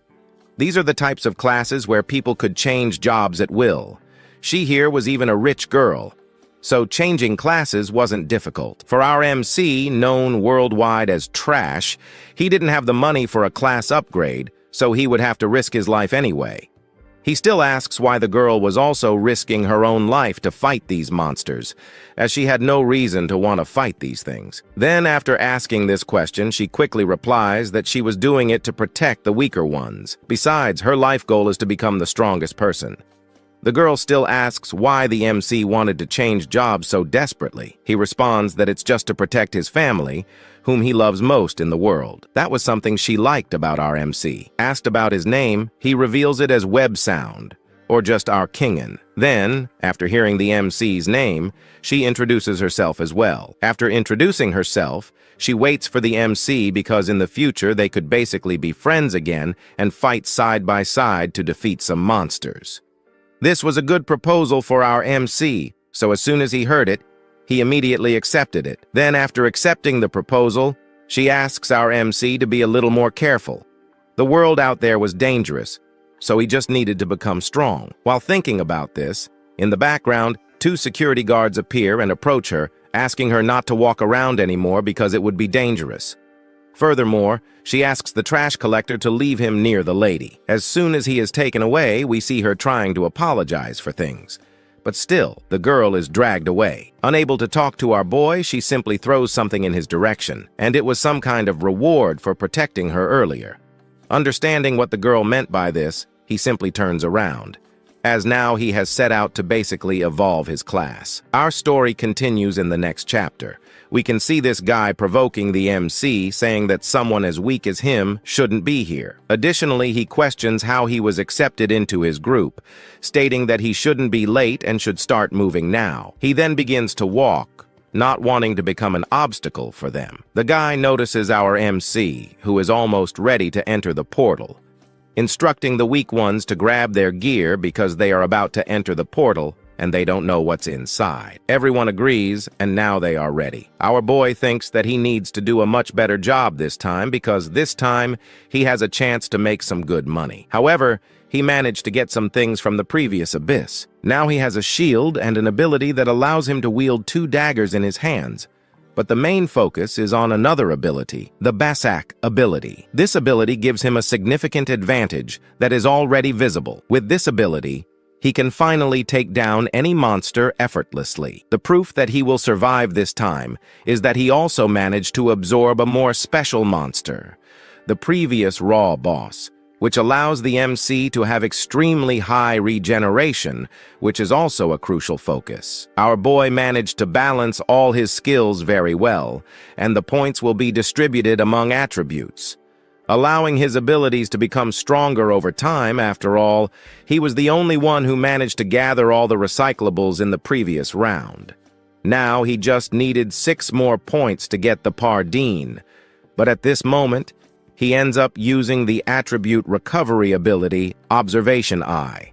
These are the types of classes where people could change jobs at will. She here was even a rich girl, so changing classes wasn't difficult. For our MC, known worldwide as Trash, he didn't have the money for a class upgrade, so he would have to risk his life anyway. He still asks why the girl was also risking her own life to fight these monsters, as she had no reason to want to fight these things. Then, after asking this question, she quickly replies that she was doing it to protect the weaker ones. Besides, her life goal is to become the strongest person. The girl still asks why the MC wanted to change jobs so desperately. He responds that it's just to protect his family, whom he loves most in the world. That was something she liked about our MC. Asked about his name, he reveals it as Web Sound, or just our Kingin. Then, after hearing the MC's name, she introduces herself as well. After introducing herself, she waits for the MC because in the future they could basically be friends again and fight side by side to defeat some monsters. This was a good proposal for our MC, so as soon as he heard it, he immediately accepted it. Then, after accepting the proposal, she asks our MC to be a little more careful. The world out there was dangerous, so he just needed to become strong. While thinking about this, in the background, 2 security guards appear and approach her, asking her not to walk around anymore because it would be dangerous. Furthermore, she asks the trash collector to leave him near the lady. As soon as he is taken away, we see her trying to apologize for things. But still, the girl is dragged away. Unable to talk to our boy, she simply throws something in his direction, and it was some kind of reward for protecting her earlier. Understanding what the girl meant by this, he simply turns around, as now he has set out to basically evolve his class. Our story continues in the next chapter. We can see this guy provoking the MC, saying that someone as weak as him shouldn't be here. Additionally, he questions how he was accepted into his group, stating that he shouldn't be late and should start moving now. He then begins to walk, not wanting to become an obstacle for them. The guy notices our MC, who is almost ready to enter the portal, instructing the weak ones to grab their gear because they are about to enter the portal and they don't know what's inside. Everyone agrees, and now they are ready. Our boy thinks that he needs to do a much better job this time because this time he has a chance to make some good money. However, he managed to get some things from the previous abyss. Now he has a shield and an ability that allows him to wield 2 daggers in his hands. But the main focus is on another ability, the Basak ability. This ability gives him a significant advantage that is already visible. With this ability, he can finally take down any monster effortlessly. The proof that he will survive this time is that he also managed to absorb a more special monster, the previous Raw boss, which allows the MC to have extremely high regeneration, which is also a crucial focus. Our boy managed to balance all his skills very well, and the points will be distributed among attributes, allowing his abilities to become stronger over time. After all, he was the only one who managed to gather all the recyclables in the previous round. Now he just needed 6 more points to get the Pardine, but at this moment, he ends up using the attribute recovery ability, Observation Eye.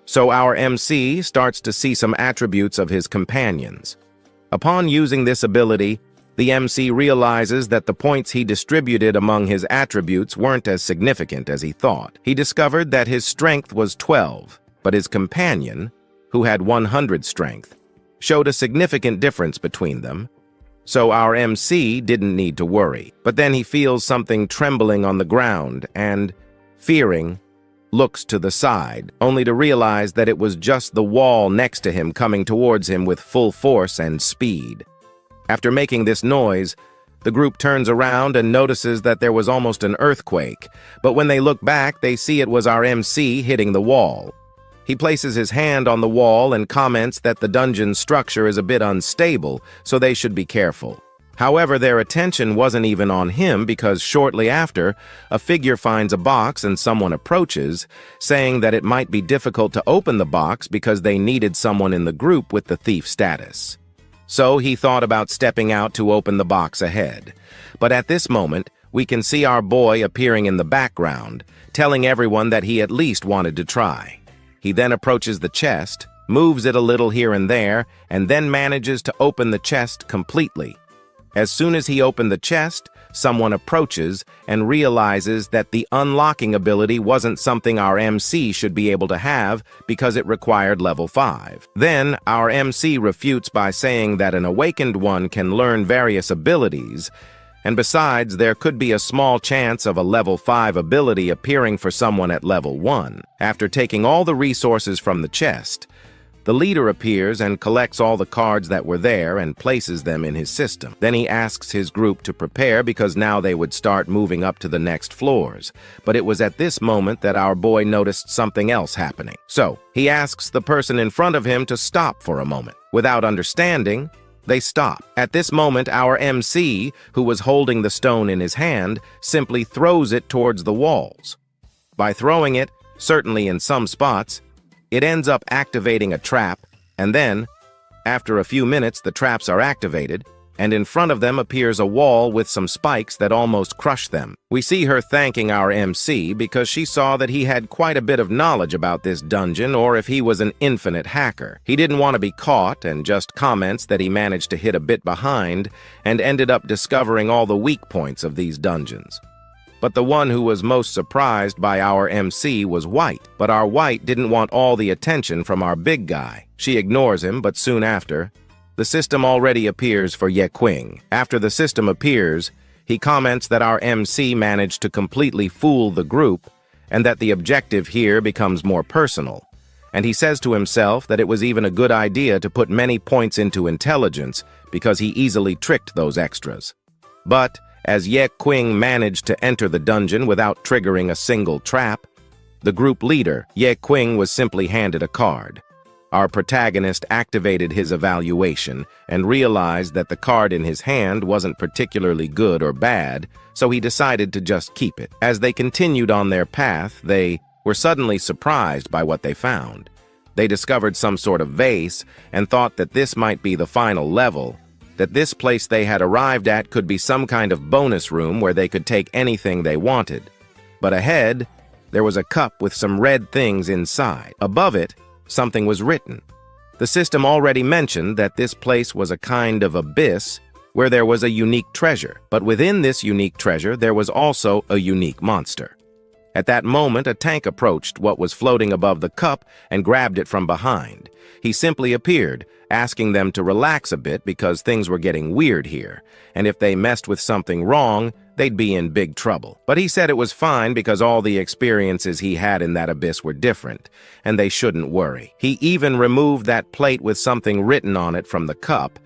So our MC starts to see some attributes of his companions. Upon using this ability, the MC realizes that the points he distributed among his attributes weren't as significant as he thought. He discovered that his strength was 12, but his companion, who had 100 strength, showed a significant difference between them. So our MC didn't need to worry. But then he feels something trembling on the ground and, fearing, looks to the side, only to realize that it was just the wall next to him coming towards him with full force and speed. After making this noise, the group turns around and notices that there was almost an earthquake, but when they look back, they see it was our MC hitting the wall. He places his hand on the wall and comments that the dungeon structure is a bit unstable, so they should be careful. However, their attention wasn't even on him because shortly after, a figure finds a box and someone approaches, saying that it might be difficult to open the box because they needed someone in the group with the thief status. So he thought about stepping out to open the box ahead. But at this moment, we can see our boy appearing in the background, telling everyone that he at least wanted to try. He then approaches the chest, moves it a little here and there, and then manages to open the chest completely. As soon as he opened the chest, someone approaches and realizes that the unlocking ability wasn't something our MC should be able to have because it required level 5. Then, our MC refutes by saying that an awakened one can learn various abilities, and besides, there could be a small chance of a level 5 ability appearing for someone at level 1. After taking all the resources from the chest, the leader appears and collects all the cards that were there and places them in his system. Then he asks his group to prepare because now they would start moving up to the next floors. But it was at this moment that our boy noticed something else happening. So, he asks the person in front of him to stop for a moment. Without understanding, they stop. At this moment, our MC, who was holding the stone in his hand, simply throws it towards the walls. By throwing it, certainly in some spots, it ends up activating a trap, and then, after a few minutes, the traps are activated, and in front of them appears a wall with some spikes that almost crush them. We see her thanking our MC because she saw that he had quite a bit of knowledge about this dungeon, or if he was an infinite hacker. He didn't want to be caught and just comments that he managed to hit a bit behind and ended up discovering all the weak points of these dungeons. But the one who was most surprised by our MC was White. But our White didn't want all the attention from our big guy. She ignores him, but soon after, the system already appears for Qing. After the system appears, he comments that our MC managed to completely fool the group and that the objective here becomes more personal. And he says to himself that it was even a good idea to put many points into intelligence because he easily tricked those extras. But as Qing managed to enter the dungeon without triggering a single trap, the group leader, Qing, was simply handed a card. Our protagonist activated his evaluation and realized that the card in his hand wasn't particularly good or bad, so he decided to just keep it. As they continued on their path, they were suddenly surprised by what they found. They discovered some sort of vase and thought that this might be the final level. that this place they had arrived at could be some kind of bonus room where they could take anything they wanted. But ahead, there was a cup with some red things inside. Above it, something was written. The system already mentioned that this place was a kind of abyss where there was a unique treasure, but within this unique treasure there was also a unique monster. At that moment, a tank approached what was floating above the cup and grabbed it from behind. He simply appeared, asking them to relax a bit because things were getting weird here, and if they messed with something wrong, they'd be in big trouble. But he said it was fine because all the experiences he had in that abyss were different, and they shouldn't worry. He even removed that plate with something written on it from the cup,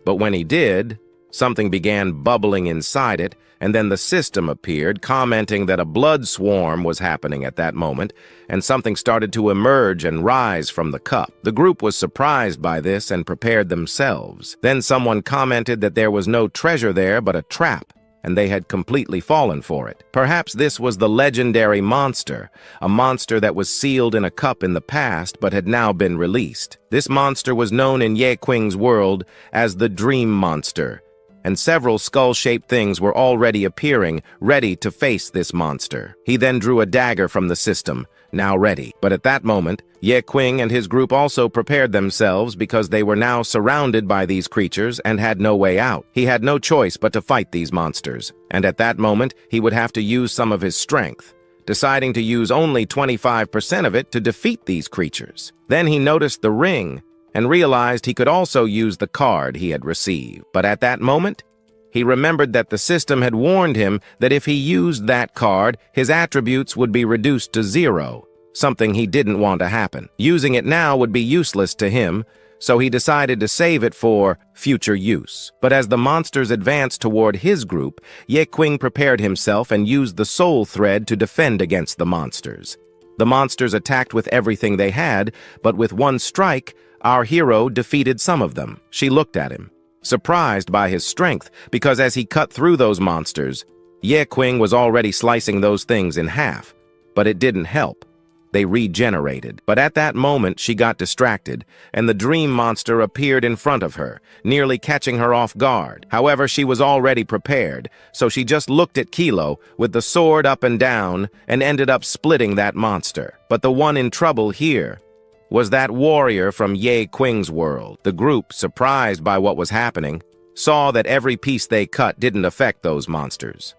but when he did, something began bubbling inside it, and then the system appeared, commenting that a blood swarm was happening at that moment, and something started to emerge and rise from the cup. The group was surprised by this and prepared themselves. Then someone commented that there was no treasure there but a trap, and they had completely fallen for it. Perhaps this was the legendary monster, a monster that was sealed in a cup in the past but had now been released. This monster was known in Ye Qing's world as the Dream Monster, and several skull-shaped things were already appearing, ready to face this monster. He then drew a dagger from the system, now ready. But at that moment, Ye Qing and his group also prepared themselves because they were now surrounded by these creatures and had no way out. He had no choice but to fight these monsters, and at that moment, he would have to use some of his strength, deciding to use only 25% of it to defeat these creatures. Then he noticed the ring, and realized he could also use the card he had received. But at that moment, he remembered that the system had warned him that if he used that card, his attributes would be reduced to 0, something he didn't want to happen. Using it now would be useless to him, so he decided to save it for future use. But as the monsters advanced toward his group, Ye Qing prepared himself and used the soul thread to defend against the monsters. The monsters attacked with everything they had, but with one strike, our hero defeated some of them. She looked at him, surprised by his strength, because as he cut through those monsters, Ye Qing was already slicing those things in half. But it didn't help. They regenerated. But at that moment, she got distracted, and the dream monster appeared in front of her, nearly catching her off guard. However, she was already prepared, so she just looked at Kilo with the sword up and down and ended up splitting that monster. But the one in trouble here was that warrior from Ye Qing's world. The group, surprised by what was happening, saw that every piece they cut didn't affect those monsters.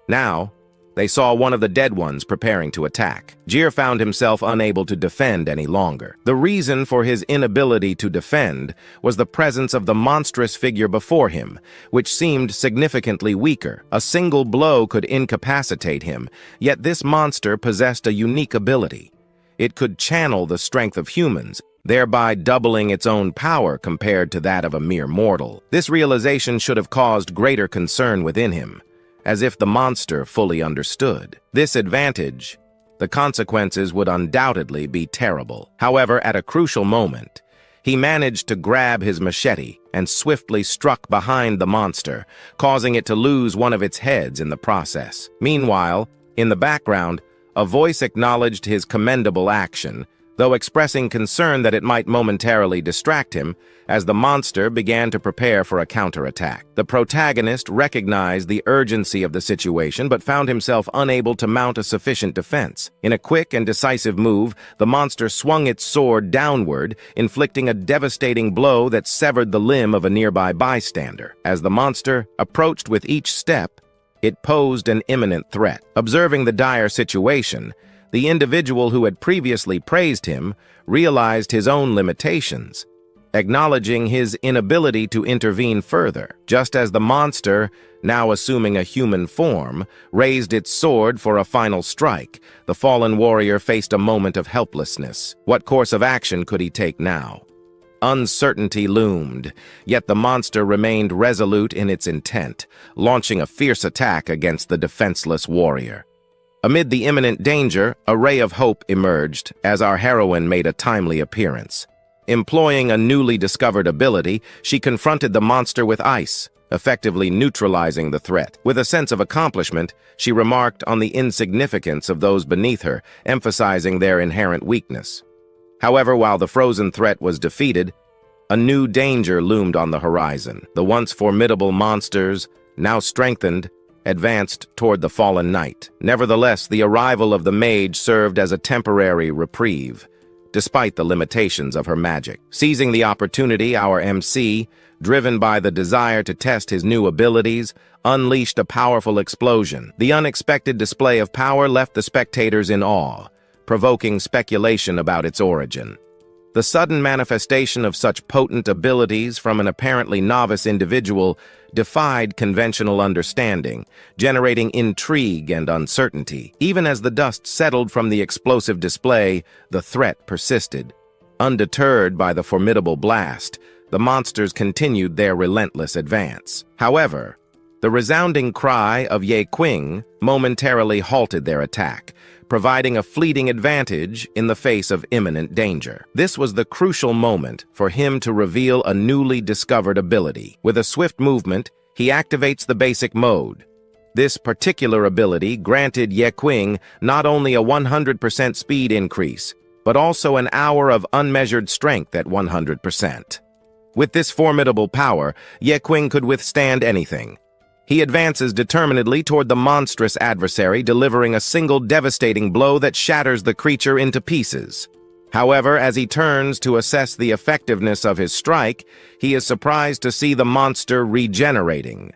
Now, they saw one of the dead ones preparing to attack. Jir found himself unable to defend any longer. The reason for his inability to defend was the presence of the monstrous figure before him, which seemed significantly weaker. A single blow could incapacitate him, yet this monster possessed a unique ability. It could channel the strength of humans, thereby doubling its own power compared to that of a mere mortal. This realization should have caused greater concern within him, as if the monster fully understood this advantage. The consequences would undoubtedly be terrible. However, at a crucial moment, he managed to grab his machete and swiftly struck behind the monster, causing it to lose one of its heads in the process. Meanwhile, in the background, a voice acknowledged his commendable action, though expressing concern that it might momentarily distract him as the monster began to prepare for a counterattack. The protagonist recognized the urgency of the situation but found himself unable to mount a sufficient defense. In a quick and decisive move, the monster swung its sword downward, inflicting a devastating blow that severed the limb of a nearby bystander. As the monster approached with each step, it posed an imminent threat. Observing the dire situation, the individual who had previously praised him realized his own limitations, acknowledging his inability to intervene further. Just as the monster, now assuming a human form, raised its sword for a final strike, the fallen warrior faced a moment of helplessness. What course of action could he take now? Uncertainty loomed, yet the monster remained resolute in its intent, launching a fierce attack against the defenseless warrior. Amid the imminent danger, a ray of hope emerged as our heroine made a timely appearance. Employing a newly discovered ability, she confronted the monster with ice, effectively neutralizing the threat. With a sense of accomplishment, she remarked on the insignificance of those beneath her, emphasizing their inherent weakness. However, while the frozen threat was defeated, A new danger loomed on the horizon. The once formidable monsters, now strengthened, advanced toward the fallen knight. Nevertheless, the arrival of the mage served as a temporary reprieve, despite the limitations of her magic. Seizing the opportunity, our MC, driven by the desire to test his new abilities, unleashed a powerful explosion. The unexpected display of power left the spectators in awe, provoking speculation about its origin. The sudden manifestation of such potent abilities from an apparently novice individual defied conventional understanding, generating intrigue and uncertainty. Even as the dust settled from the explosive display, the threat persisted. Undeterred by the formidable blast, the monsters continued their relentless advance. However, the resounding cry of Ye Qing momentarily halted their attack, providing a fleeting advantage in the face of imminent danger. This was the crucial moment for him to reveal a newly discovered ability. With a swift movement, he activates the basic mode. This particular ability granted Ye Qing not only a 100% speed increase, but also an hour of unmeasured strength at 100%. With this formidable power, Ye Qing could withstand anything. He advances determinedly toward the monstrous adversary, delivering a single devastating blow that shatters the creature into pieces. However, as he turns to assess the effectiveness of his strike, he is surprised to see the monster regenerating.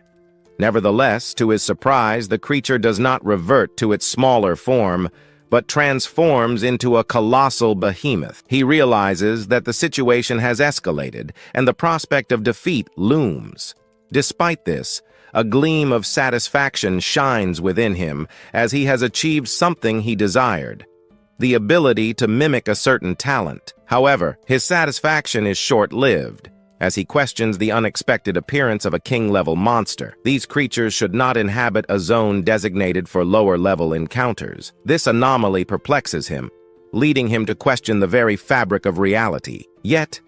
Nevertheless, to his surprise, the creature does not revert to its smaller form, but transforms into a colossal behemoth. He realizes that the situation has escalated, and the prospect of defeat looms. Despite this, a gleam of satisfaction shines within him as he has achieved something he desired, the ability to mimic a certain talent. However, his satisfaction is short-lived, as he questions the unexpected appearance of a king-level monster. These creatures should not inhabit a zone designated for lower-level encounters. This anomaly perplexes him, leading him to question the very fabric of reality. Yet,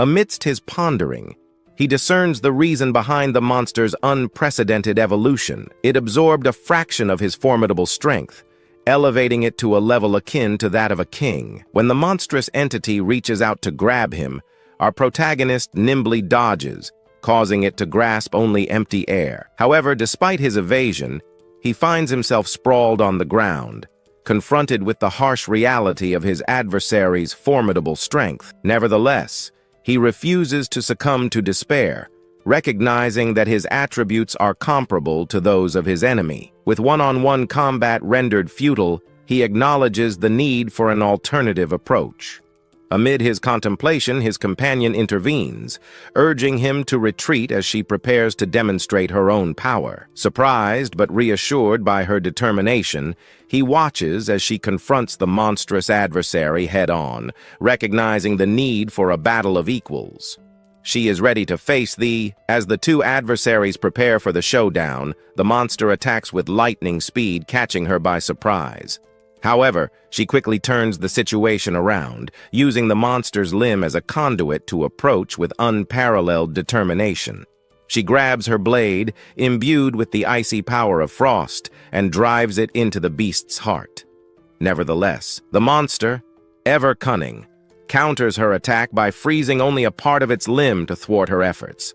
amidst his pondering, he discerns the reason behind the monster's unprecedented evolution. It absorbed a fraction of his formidable strength, elevating it to a level akin to that of a king. When the monstrous entity reaches out to grab him, our protagonist nimbly dodges, causing it to grasp only empty air. However, despite his evasion, he finds himself sprawled on the ground, confronted with the harsh reality of his adversary's formidable strength. Nevertheless, he refuses to succumb to despair, recognizing that his attributes are comparable to those of his enemy. With one-on-one combat rendered futile, he acknowledges the need for an alternative approach. Amid his contemplation, his companion intervenes, urging him to retreat as she prepares to demonstrate her own power. Surprised but reassured by her determination, he watches as she confronts the monstrous adversary head-on, recognizing the need for a battle of equals. She is ready to face As the two adversaries prepare for the showdown, the monster attacks with lightning speed, catching her by surprise. However, she quickly turns the situation around, using the monster's limb as a conduit to approach with unparalleled determination. She grabs her blade, imbued with the icy power of frost, and drives it into the beast's heart. Nevertheless, the monster, ever cunning, counters her attack by freezing only a part of its limb to thwart her efforts.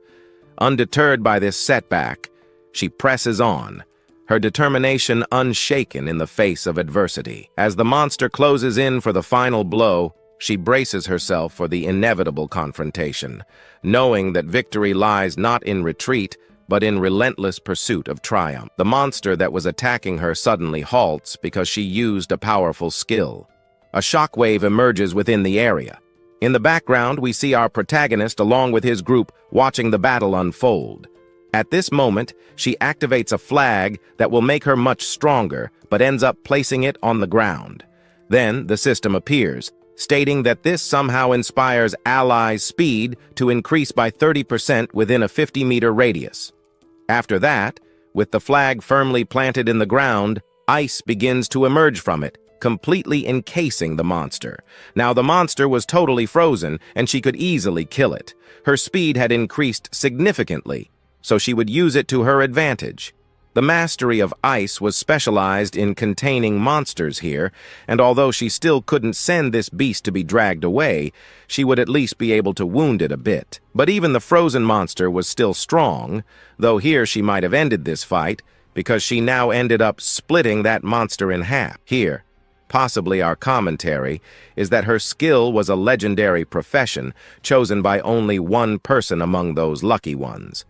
Undeterred by this setback, she presses on, her determination unshaken in the face of adversity. As the monster closes in for the final blow, she braces herself for the inevitable confrontation, knowing that victory lies not in retreat, but in relentless pursuit of triumph. The monster that was attacking her suddenly halts because she used a powerful skill. A shockwave emerges within the area. In the background, we see our protagonist along with his group watching the battle unfold. At this moment, she activates a flag that will make her much stronger, but ends up placing it on the ground. Then, the system appears, stating that this somehow inspires allies' speed to increase by 30% within a 50-meter radius. After that, with the flag firmly planted in the ground, ice begins to emerge from it, completely encasing the monster. Now, the monster was totally frozen, and she could easily kill it. Her speed had increased significantly, so she would use it to her advantage. The mastery of ice was specialized in containing monsters here, and although she still couldn't send this beast to be dragged away, she would at least be able to wound it a bit. But even the frozen monster was still strong, though here she might have ended this fight, because she now ended up splitting that monster in half. Here, possibly our commentary, is that her skill was a legendary profession chosen by only one person among those lucky ones.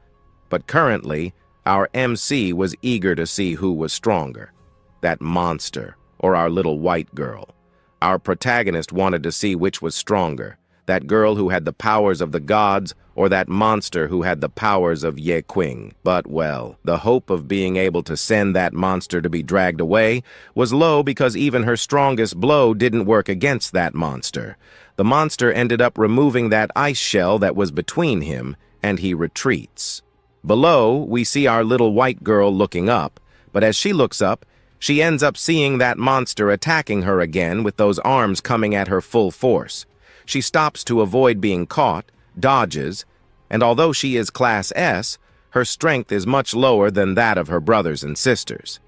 But currently, our MC was eager to see who was stronger, that monster or our little white girl. Our protagonist wanted to see which was stronger, that girl who had the powers of the gods or that monster who had the powers of Qing. But, well, the hope of being able to send that monster to be dragged away was low because even her strongest blow didn't work against that monster. The monster ended up removing that ice shell that was between him, and he retreats. Below, we see our little white girl looking up, but as she looks up, she ends up seeing that monster attacking her again with those arms coming at her full force. She stops to avoid being caught, dodges, and although she is Class S, her strength is much lower than that of her brothers and sisters.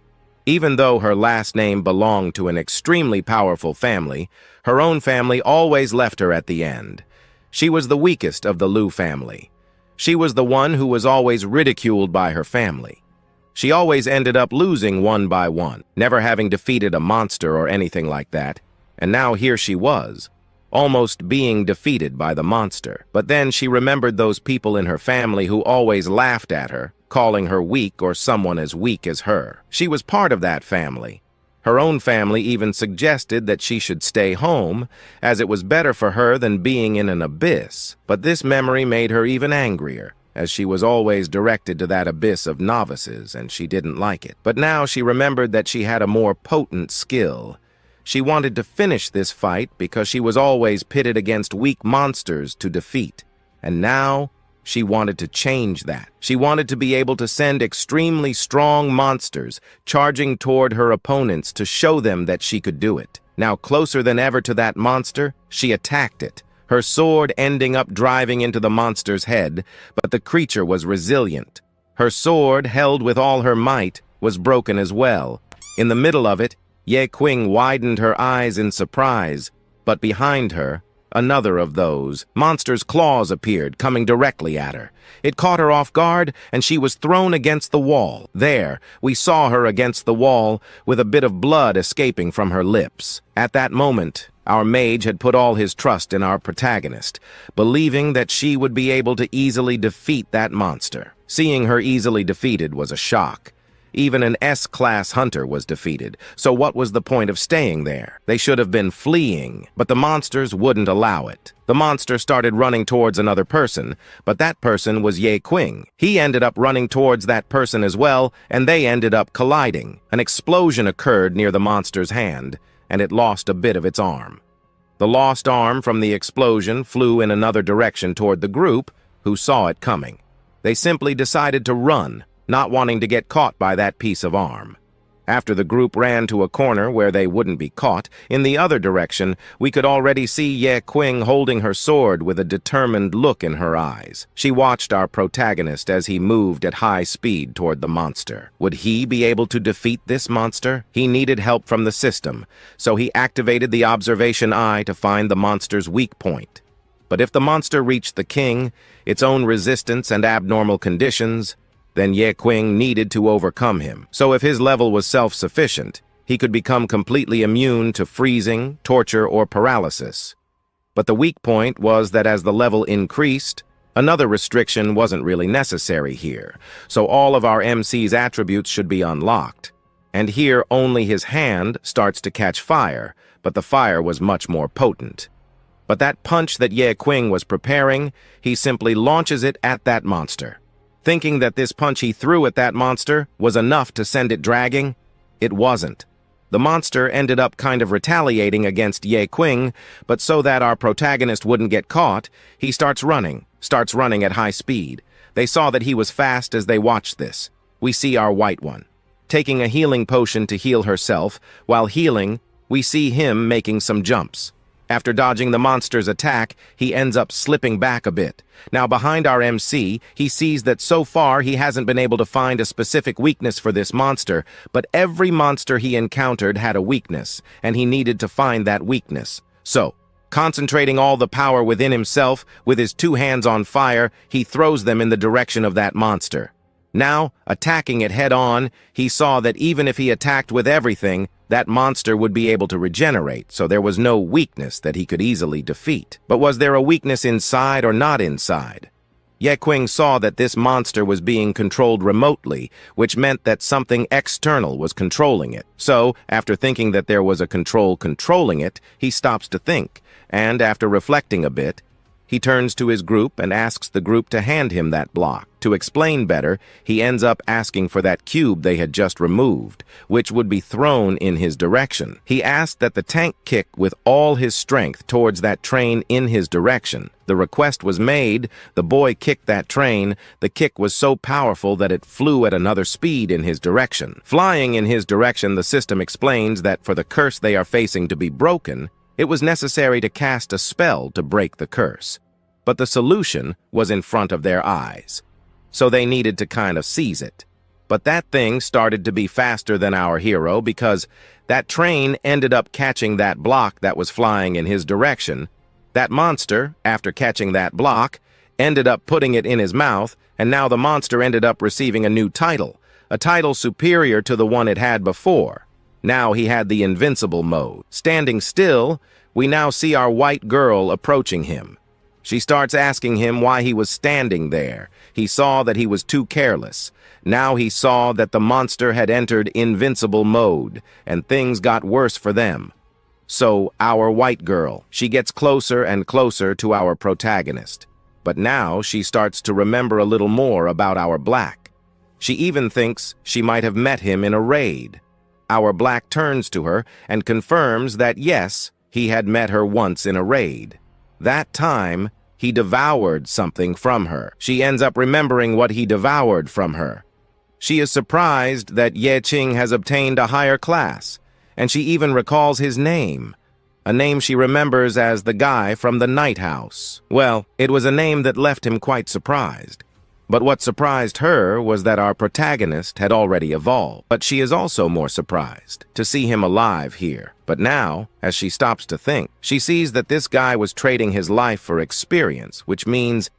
Even though her last name belonged to an extremely powerful family, her own family always left her at the end. She was the weakest of the Liu family. She was the one who was always ridiculed by her family. She always ended up losing one by one, never having defeated a monster or anything like that, and now here she was, almost being defeated by the monster. But then she remembered those people in her family who always laughed at her, calling her weak or someone as weak as her. She was part of that family. Her own family even suggested that she should stay home, as it was better for her than being in an abyss. But this memory made her even angrier, as she was always directed to that abyss of novices, and she didn't like it. But now she remembered that she had a more potent skill. She wanted to finish this fight because she was always pitted against weak monsters to defeat. And now, she wanted to change that. She wanted to be able to send extremely strong monsters charging toward her opponents to show them that she could do it. Now closer than ever to that monster, she attacked it, her sword ending up driving into the monster's head, but the creature was resilient. Her sword, held with all her might, was broken as well. In the middle of it, Qing widened her eyes in surprise, but behind her, another of those monster's claws appeared, coming directly at her. It caught her off guard, and she was thrown against the wall. There, we saw her against the wall, with a bit of blood escaping from her lips. At that moment, our mage had put all his trust in our protagonist, believing that she would be able to easily defeat that monster. Seeing her easily defeated was a shock. Even an S-class hunter was defeated, so what was the point of staying there? They should have been fleeing, but the monsters wouldn't allow it. The monster started running towards another person, but that person was Qing. He ended up running towards that person as well, and they ended up colliding. An explosion occurred near the monster's hand, and it lost a bit of its arm. The lost arm from the explosion flew in another direction toward the group, who saw it coming. They simply decided to run, not wanting to get caught by that piece of arm. After the group ran to a corner where they wouldn't be caught, in the other direction, we could already see Qing holding her sword with a determined look in her eyes. She watched our protagonist as he moved at high speed toward the monster. Would he be able to defeat this monster? He needed help from the system, so he activated the observation eye to find the monster's weak point. But if the monster reached the king, its own resistance and abnormal conditions, then Qing needed to overcome him. So if his level was self-sufficient, he could become completely immune to freezing, torture, or paralysis. But the weak point was that as the level increased, another restriction wasn't really necessary here, so all of our MC's attributes should be unlocked. And here only his hand starts to catch fire, but the fire was much more potent. But that punch that Qing was preparing, he simply launches it at that monster. Thinking that this punch he threw at that monster was enough to send it dragging, it wasn't. The monster ended up kind of retaliating against Qing, but so that our protagonist wouldn't get caught, he starts running at high speed. They saw that he was fast as they watched this. We see our white one taking a healing potion to heal herself. While healing, we see him making some jumps. After dodging the monster's attack, he ends up slipping back a bit. Now behind our MC, he sees that so far he hasn't been able to find a specific weakness for this monster, but every monster he encountered had a weakness, and he needed to find that weakness. So, concentrating all the power within himself, with his two hands on fire, he throws them in the direction of that monster. Now, attacking it head-on, he saw that even if he attacked with everything, that monster would be able to regenerate, so there was no weakness that he could easily defeat. But was there a weakness inside or not inside? Qing saw that this monster was being controlled remotely, which meant that something external was controlling it. So, after thinking that there was a control controlling it, he stops to think, and after reflecting a bit, he turns to his group and asks the group to hand him that block. To explain better, he ends up asking for that cube they had just removed, which would be thrown in his direction. He asked that the tank kick with all his strength towards that train in his direction. The request was made, the boy kicked that train. The kick was so powerful that it flew at another speed in his direction. Flying in his direction, the system explains that for the curse they are facing to be broken, it was necessary to cast a spell to break the curse. But the solution was in front of their eyes, so they needed to kind of seize it. But that thing started to be faster than our hero because that train ended up catching that block that was flying in his direction. That monster, after catching that block, ended up putting it in his mouth, and now the monster ended up receiving a new title, a title superior to the one it had before. Now he had the invincible mode. Standing still, we now see our white girl approaching him. She starts asking him why he was standing there. He saw that he was too careless. Now he saw that the monster had entered invincible mode, and things got worse for them. So, our white girl, she gets closer and closer to our protagonist. But now she starts to remember a little more about our black. She even thinks she might have met him in a raid. Our black turns to her and confirms that yes, he had met her once in a raid. That time, he devoured something from her. She ends up remembering what he devoured from her. She is surprised that Qing has obtained a higher class, and she even recalls his name, a name she remembers as the guy from the night house. Well, it was a name that left him quite surprised. But what surprised her was that our protagonist had already evolved. But she is also more surprised to see him alive here. But now, as she stops to think, she sees that this guy was trading his life for experience, which means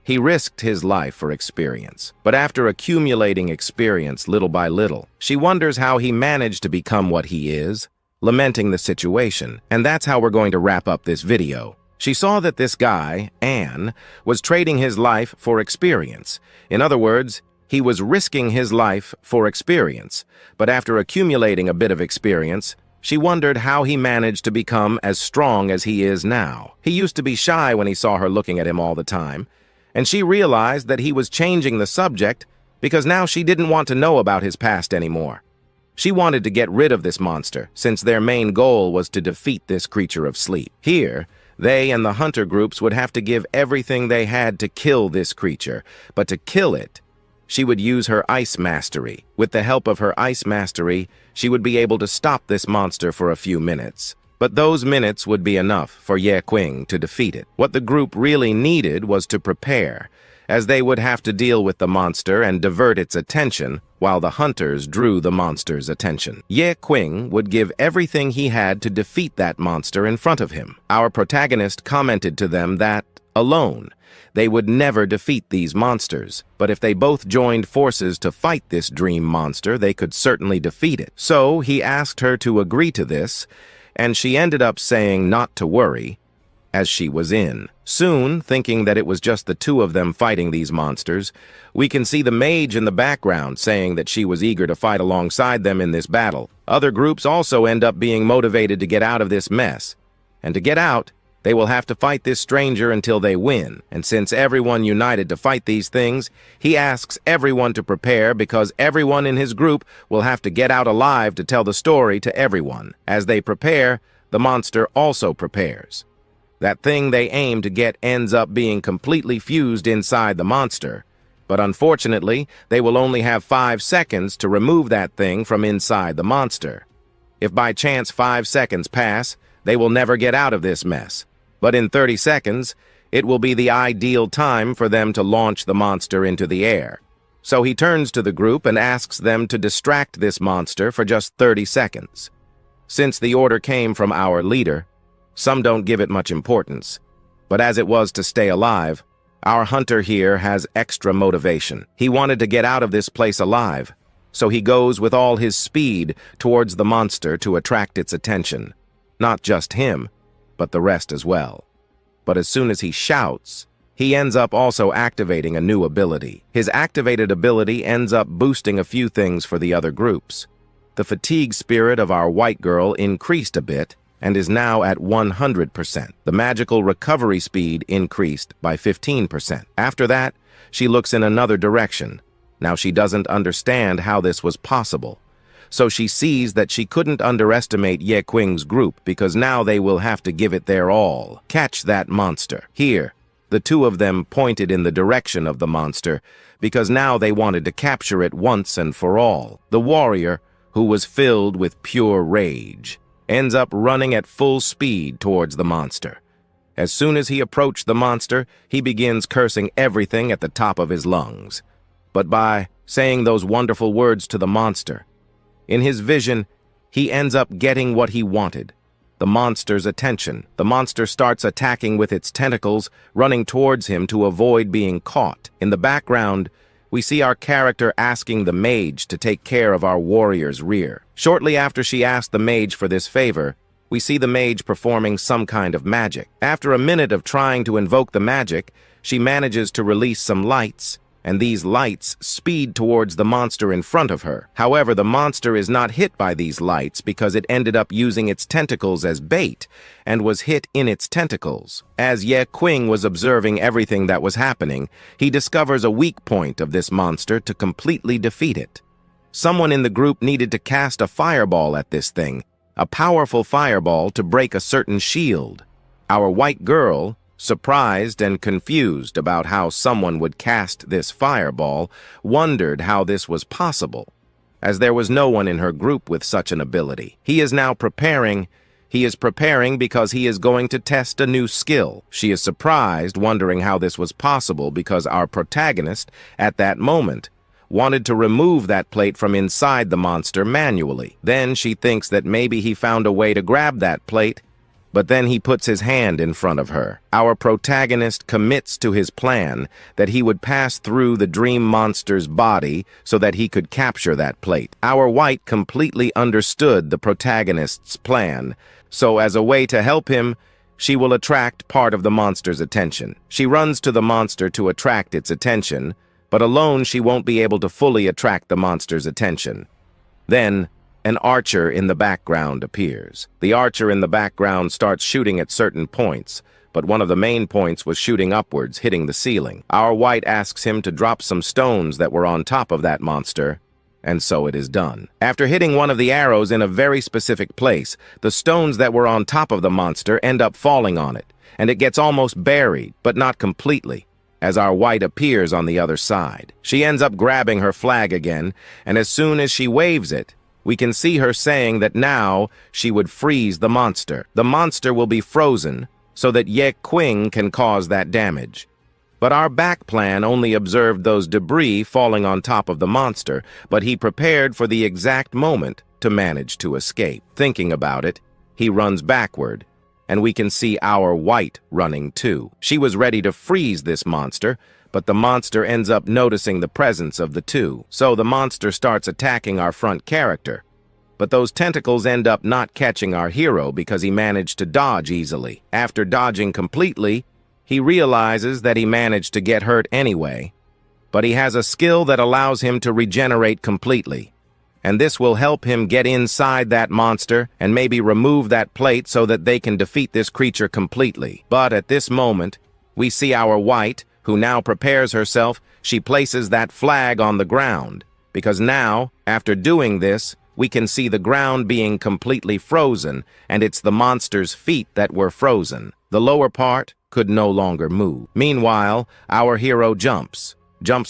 he risked his life for experience. But after accumulating experience little by little, she wonders how he managed to become what he is, lamenting the situation. And that's how we're going to wrap up this video. She saw that this guy, Anne, was trading his life for experience. In other words, he was risking his life for experience. But after accumulating a bit of experience, she wondered how he managed to become as strong as he is now. He used to be shy when he saw her looking at him all the time, and she realized that he was changing the subject because now she didn't want to know about his past anymore. She wanted to get rid of this monster, since their main goal was to defeat this creature of sleep. Here, they and the hunter groups would have to give everything they had to kill this creature, but to kill it, she would use her ice mastery. With the help of her ice mastery, she would be able to stop this monster for a few minutes. But those minutes would be enough for Qing to defeat it. What the group really needed was to prepare, as they would have to deal with the monster and divert its attention while the hunters drew the monster's attention. Qing would give everything he had to defeat that monster in front of him. Our protagonist commented to them that, alone, they would never defeat these monsters, but if they both joined forces to fight this dream monster, they could certainly defeat it. So he asked her to agree to this, and she ended up saying not to worry, as she was in. Soon, thinking that it was just the two of them fighting these monsters, we can see the mage in the background saying that she was eager to fight alongside them in this battle. Other groups also end up being motivated to get out of this mess. And to get out, they will have to fight this stranger until they win. And since everyone united to fight these things, he asks everyone to prepare because everyone in his group will have to get out alive to tell the story to everyone. As they prepare, the monster also prepares. That thing they aim to get ends up being completely fused inside the monster. But unfortunately, they will only have 5 seconds to remove that thing from inside the monster. If by chance 5 seconds pass, They will never get out of this mess. But in 30 seconds, it will be the ideal time for them to launch the monster into the air. So he turns to the group and asks them to distract this monster for just 30 seconds. Since the order came from our leader, some don't give it much importance. But as it was to stay alive, our hunter here has extra motivation. He wanted to get out of this place alive, so he goes with all his speed towards the monster to attract its attention. Not just him, but the rest as well. But as soon as he shouts, he ends up also activating a new ability. His activated ability ends up boosting a few things for the other groups. The fatigue spirit of our white girl increased a bit and is now at 100%. The magical recovery speed increased by 15%. After that, she looks in another direction. Now she doesn't understand how this was possible. So she sees that she couldn't underestimate Ye Qing's group because now they will have to give it their all. Catch that monster. Here, the two of them pointed in the direction of the monster because now they wanted to capture it once and for all. The warrior, who was filled with pure rage, ends up running at full speed towards the monster. As soon as he approached the monster, he begins cursing everything at the top of his lungs. But by saying those wonderful words to the monster, in his vision, he ends up getting what he wanted, the monster's attention. The monster starts attacking with its tentacles, running towards him to avoid being caught. In the background, we see our character asking the mage to take care of our warrior's rear. Shortly after she asked the mage for this favor, we see the mage performing some kind of magic. After a minute of trying to invoke the magic, she manages to release some lights, and these lights speed towards the monster in front of her. However, the monster is not hit by these lights because it ended up using its tentacles as bait and was hit in its tentacles. As Ye Qing was observing everything that was happening, he discovers a weak point of this monster to completely defeat it. Someone in the group needed to cast a fireball at this thing, a powerful fireball to break a certain shield. Our white girl, surprised and confused about how someone would cast this fireball, wondered how this was possible, as there was no one in her group with such an ability. He is now preparing. He is preparing because he is going to test a new skill. She is surprised, wondering how this was possible because our protagonist, at that moment, wanted to remove that plate from inside the monster manually. Then she thinks that maybe he found a way to grab that plate, but then he puts his hand in front of her. Our protagonist commits to his plan that he would pass through the dream monster's body so that he could capture that plate. Our white completely understood the protagonist's plan, so as a way to help him, she will attract part of the monster's attention. She runs to the monster to attract its attention, but alone she won't be able to fully attract the monster's attention. Then, an archer in the background appears. The archer in the background starts shooting at certain points, but one of the main points was shooting upwards, hitting the ceiling. Our white asks him to drop some stones that were on top of that monster, and so it is done. After hitting one of the arrows in a very specific place, the stones that were on top of the monster end up falling on it, and it gets almost buried, but not completely, as our white appears on the other side. She ends up grabbing her flag again, and as soon as she waves it, we can see her saying that now she would freeze the monster. The monster will be frozen so that Ye Qing can cause that damage. But our back plan only observed those debris falling on top of the monster, but he prepared for the exact moment to manage to escape. Thinking about it, he runs backward, and we can see our white running too. She was ready to freeze this monster, but the monster ends up noticing the presence of the two. So the monster starts attacking our front character. But those tentacles end up not catching our hero because he managed to dodge easily. After dodging completely, he realizes that he managed to get hurt anyway. But he has a skill that allows him to regenerate completely. And this will help him get inside that monster and maybe remove that plate so that they can defeat this creature completely. But at this moment, we see our white, who now prepares herself. She places that flag on the ground, because now, after doing this, we can see the ground being completely frozen, and it's the monster's feet that were frozen. The lower part could no longer move. Meanwhile, our hero jumps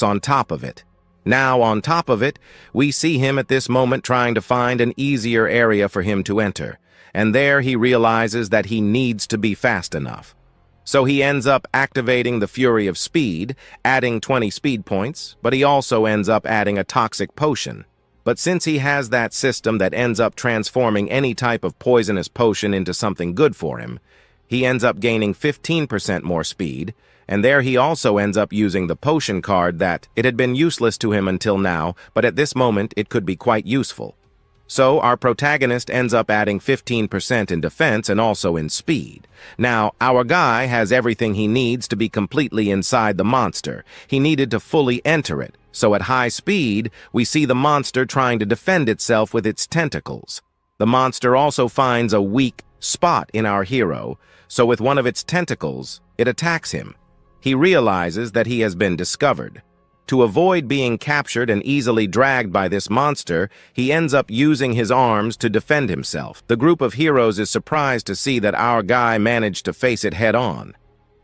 on top of it. Now, on top of it, we see him at this moment trying to find an easier area for him to enter. and there he realizes that he needs to be fast enough. So he ends up activating the Fury of Speed, adding 20 speed points, but he also ends up adding a toxic potion. But since he has that system that ends up transforming any type of poisonous potion into something good for him, he ends up gaining 15% more speed, and there he also ends up using the potion card that it had been useless to him until now, but at this moment it could be quite useful. So our protagonist ends up adding 15% in defense and also in speed. Now, our guy has everything he needs to be completely inside the monster. He needed to fully enter it. So at high speed, we see the monster trying to defend itself with its tentacles. The monster also finds a weak spot in our hero, so with one of its tentacles, it attacks him. He realizes that he has been discovered. To avoid being captured and easily dragged by this monster, he ends up using his arms to defend himself. The group of heroes is surprised to see that our guy managed to face it head-on.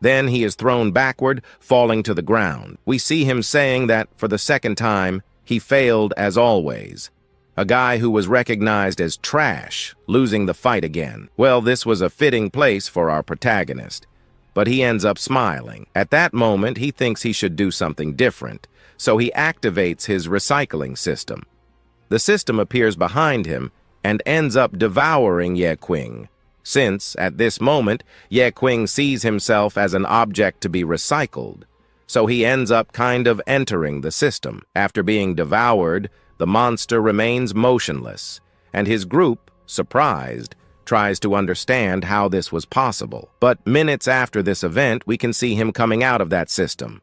Then he is thrown backward, falling to the ground. We see him saying that, for the second time, he failed as always. A guy who was recognized as trash, losing the fight again. Well, this was a fitting place for our protagonist. But he ends up smiling. At that moment, he thinks he should do something different. So he activates his recycling system. The system appears behind him and ends up devouring Qing. Since, at this moment, Qing sees himself as an object to be recycled. So he ends up kind of entering the system. After being devoured, the monster remains motionless, and his group, surprised, tries to understand how this was possible. But minutes after this event, we can see him coming out of that system.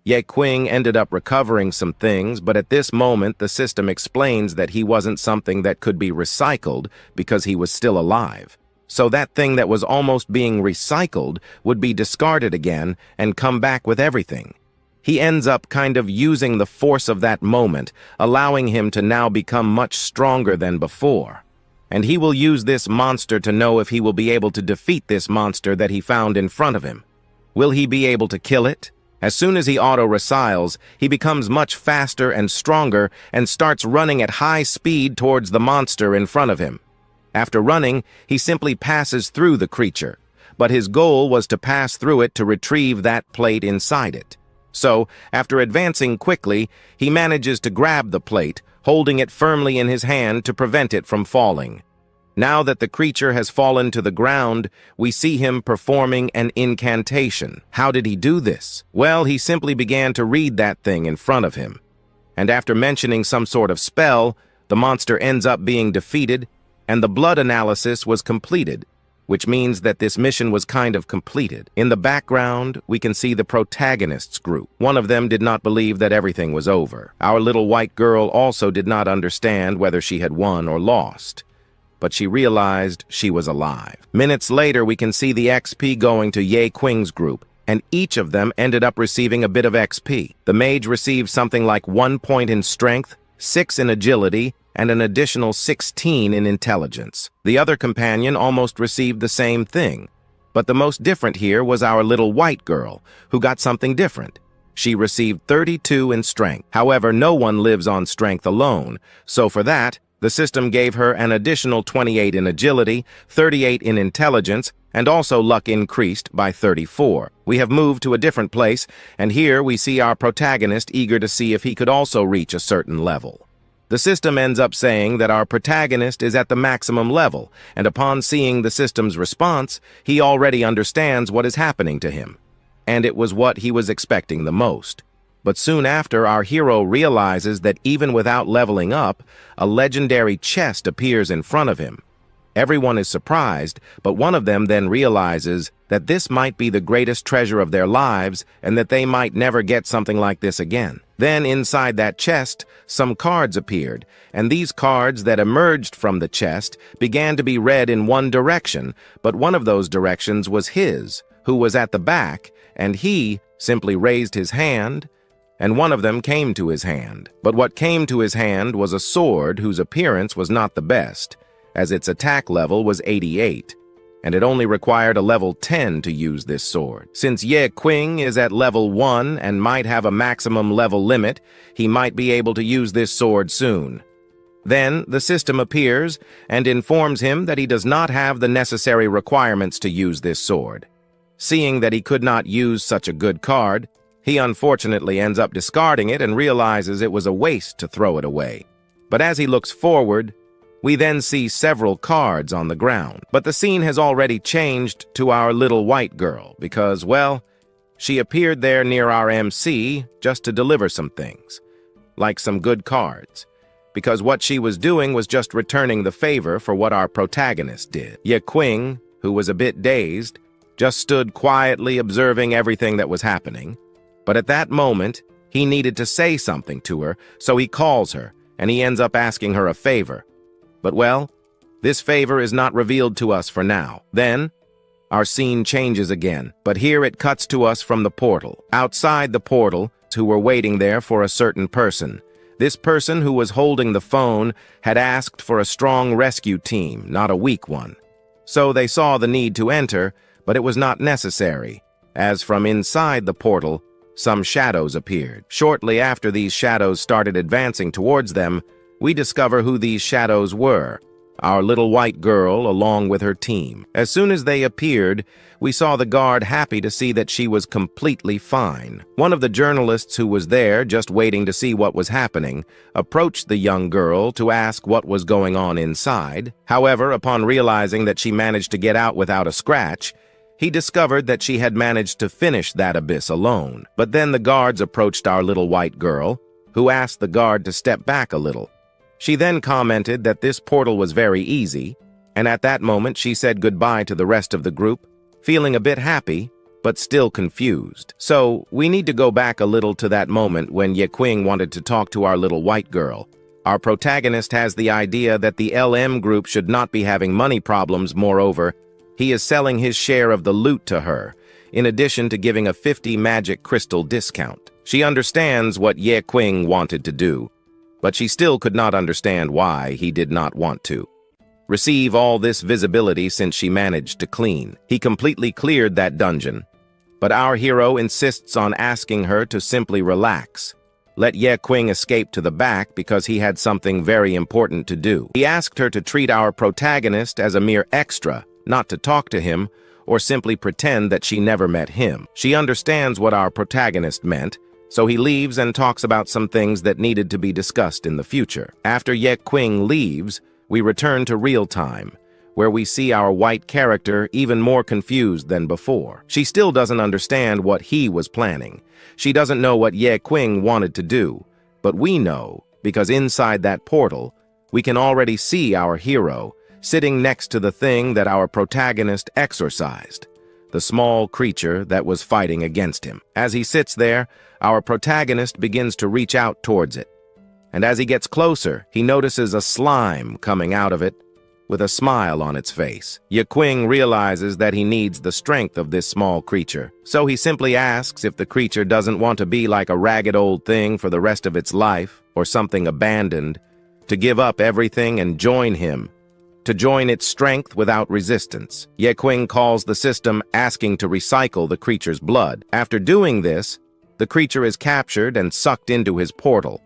Qing ended up recovering some things, but at this moment the system explains that he wasn't something that could be recycled because he was still alive. So that thing that was almost being recycled would be discarded again and come back with everything. He ends up kind of using the force of that moment, allowing him to now become much stronger than before. And he will use this monster to know if he will be able to defeat this monster that he found in front of him. Will he be able to kill it? As soon as he auto-recycles, he becomes much faster and stronger and starts running at high speed towards the monster in front of him. After running, he simply passes through the creature, but his goal was to pass through it to retrieve that plate inside it. So, after advancing quickly, he manages to grab the plate, holding it firmly in his hand to prevent it from falling. Now that the creature has fallen to the ground, we see him performing an incantation. How did he do this? Well, he simply began to read that thing in front of him. And after mentioning some sort of spell, the monster ends up being defeated, and the blood analysis was completed, which means that this mission was kind of completed. In the background, we can see the protagonist's group. One of them did not believe that everything was over. Our little white girl also did not understand whether she had won or lost, but she realized she was alive. Minutes later, we can see the XP going to Qing's group, and each of them ended up receiving a bit of XP. The mage received something like 1 point in strength, 6 in agility, and an additional 16 in intelligence. The other companion almost received the same thing, but the most different here was our little white girl, who got something different. She received 32 in strength. However, no one lives on strength alone, so for that, the system gave her an additional 28 in agility, 38 in intelligence, and also luck increased by 34. We have moved to a different place, and here we see our protagonist eager to see if he could also reach a certain level. The system ends up saying that our protagonist is at the maximum level, and upon seeing the system's response, he already understands what is happening to him. And it was what he was expecting the most. But soon after, our hero realizes that even without leveling up, a legendary chest appears in front of him. Everyone is surprised, but one of them then realizes that this might be the greatest treasure of their lives and that they might never get something like this again. Then inside that chest, some cards appeared, and these cards that emerged from the chest began to be read in one direction, but one of those directions was his, who was at the back, and he simply raised his hand, and one of them came to his hand. But what came to his hand was a sword whose appearance was not the best, as its attack level was 88, and it only required a level 10 to use this sword. Since Qing is at level 1 and might have a maximum level limit, he might be able to use this sword soon. Then the system appears and informs him that he does not have the necessary requirements to use this sword. Seeing that he could not use such a good card, he unfortunately ends up discarding it and realizes it was a waste to throw it away. But as he looks forward, we then see several cards on the ground. But the scene has already changed to our little white girl because, well, she appeared there near our MC just to deliver some things, like some good cards, because what she was doing was just returning the favor for what our protagonist did. Qing, who was a bit dazed, just stood quietly observing everything that was happening. But at that moment, he needed to say something to her, so he calls her, and he ends up asking her a favor. But well, this favor is not revealed to us for now. Then, our scene changes again, but here it cuts to us from the portal. Outside the portal, who were waiting there for a certain person. This person who was holding the phone had asked for a strong rescue team, not a weak one. So they saw the need to enter, but it was not necessary, as from inside the portal, some shadows appeared. Shortly after these shadows started advancing towards them, we discover who these shadows were. Our little white girl along with her team. As soon as they appeared, we saw the guard happy to see that she was completely fine. One of the journalists who was there, just waiting to see what was happening, approached the young girl to ask what was going on inside. However, upon realizing that she managed to get out without a scratch, he discovered that she had managed to finish that abyss alone. But then the guards approached our little white girl, who asked the guard to step back a little. She then commented that this portal was very easy, and at that moment she said goodbye to the rest of the group, feeling a bit happy, but still confused. So, we need to go back a little to that moment when Qing wanted to talk to our little white girl. Our protagonist has the idea that the LM group should not be having money problems. Moreover, he is selling his share of the loot to her, in addition to giving a 50 magic crystal discount. She understands what Qing wanted to do, but she still could not understand why he did not want to receive all this visibility since she managed to clean. He completely cleared that dungeon, but our hero insists on asking her to simply relax. Let Qing escape to the back because he had something very important to do. He asked her to treat our protagonist as a mere extra, not to talk to him, or simply pretend that she never met him. She understands what our protagonist meant, so he leaves and talks about some things that needed to be discussed in the future. After Qing leaves, we return to real time, where we see our white character even more confused than before. She still doesn't understand what he was planning. She doesn't know what Qing wanted to do, but we know, because inside that portal, we can already see our hero sitting next to the thing that our protagonist exorcised, the small creature that was fighting against him. As he sits there, our protagonist begins to reach out towards it. And as he gets closer, he notices a slime coming out of it with a smile on its face. Qing realizes that he needs the strength of this small creature, so he simply asks if the creature doesn't want to be like a ragged old thing for the rest of its life, or something abandoned, to give up everything and join him, to join its strength without resistance. Qing calls the system, asking to recycle the creature's blood. After doing this, the creature is captured and sucked into his portal.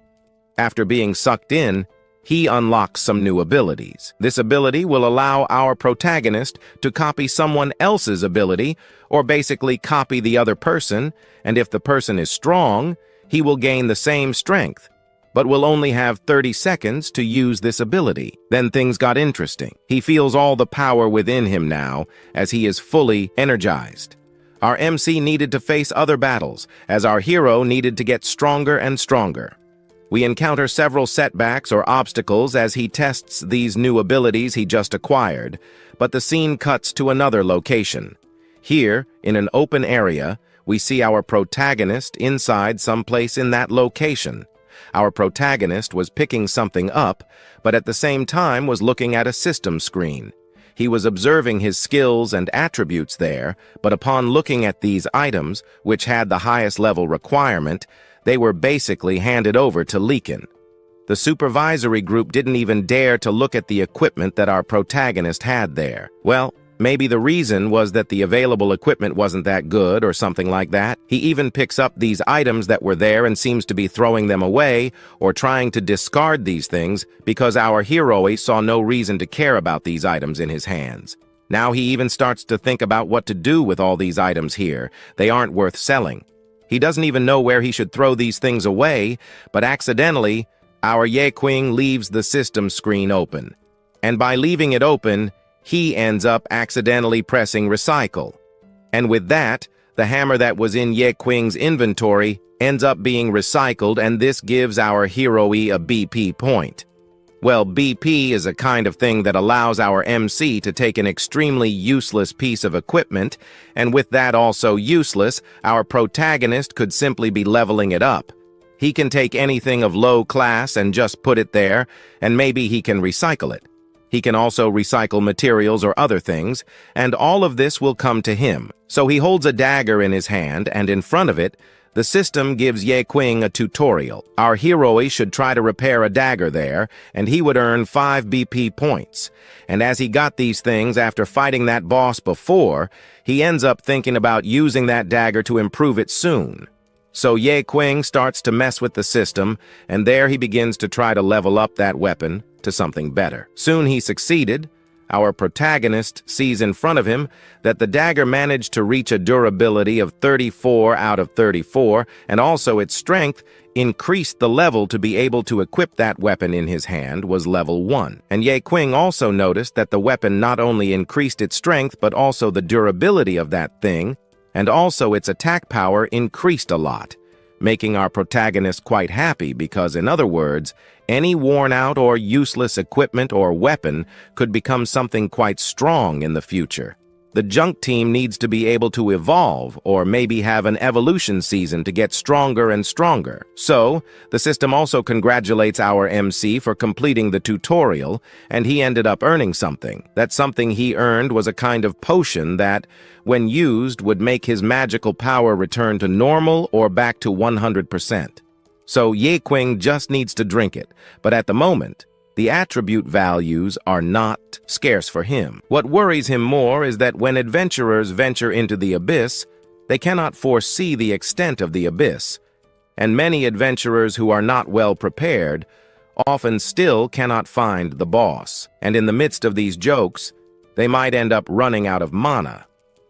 After being sucked in, he unlocks some new abilities. This ability will allow our protagonist to copy someone else's ability, or basically copy the other person, and if the person is strong, he will gain the same strength, but will only have 30 seconds to use this ability. Then things got interesting. He feels all the power within him now, as he is fully energized. Our MC needed to face other battles, as our hero needed to get stronger and stronger. We encounter several setbacks or obstacles as he tests these new abilities he just acquired, but the scene cuts to another location. Here, in an open area, we see our protagonist inside someplace in that location. Our protagonist was picking something up, but at the same time was looking at a system screen. He was observing his skills and attributes there, but upon looking at these items, which had the highest level requirement, they were basically handed over to Leakin. The supervisory group didn't even dare to look at the equipment that our protagonist had there. Well, Maybe the reason was that the available equipment wasn't that good or something like that. He even picks up these items that were there and seems to be throwing them away or trying to discard these things because our hero saw no reason to care about these items in his hands. Now he even starts to think about what to do with all these items here. They aren't worth selling. He doesn't even know where he should throw these things away, but accidentally, our Qing leaves the system screen open. And by leaving it open, he ends up accidentally pressing recycle. And with that, the hammer that was in Qing's inventory ends up being recycled, and this gives our hero a BP point. Well, BP is a kind of thing that allows our MC to take an extremely useless piece of equipment, and with that also useless, our protagonist could simply be leveling it up. He can take anything of low class and just put it there, and maybe he can recycle it. He can also recycle materials or other things, and all of this will come to him. So he holds a dagger in his hand, and in front of it, the system gives Qing a tutorial. Our hero should try to repair a dagger there, and he would earn 5 BP points. And as he got these things after fighting that boss before, he ends up thinking about using that dagger to improve it soon. So Qing starts to mess with the system, and there he begins to try to level up that weapon to something better. Soon he succeeded. Our protagonist sees in front of him that the dagger managed to reach a durability of 34 out of 34, and also its strength increased the level to be able to equip that weapon in his hand was level 1. And Qing also noticed that the weapon not only increased its strength but also the durability of that thing, and also its attack power increased a lot, making our protagonist quite happy because, in other words, any worn-out or useless equipment or weapon could become something quite strong in the future. The junk team needs to be able to evolve or maybe have an evolution season to get stronger and stronger. So, the system also congratulates our MC for completing the tutorial, and he ended up earning something. That something he earned was a kind of potion that, when used, would make his magical power return to normal or back to 100%. So Qing just needs to drink it, but at the moment, the attribute values are not scarce for him. What worries him more is that when adventurers venture into the abyss, they cannot foresee the extent of the abyss, and many adventurers who are not well prepared often still cannot find the boss. And in the midst of these jokes, they might end up running out of mana,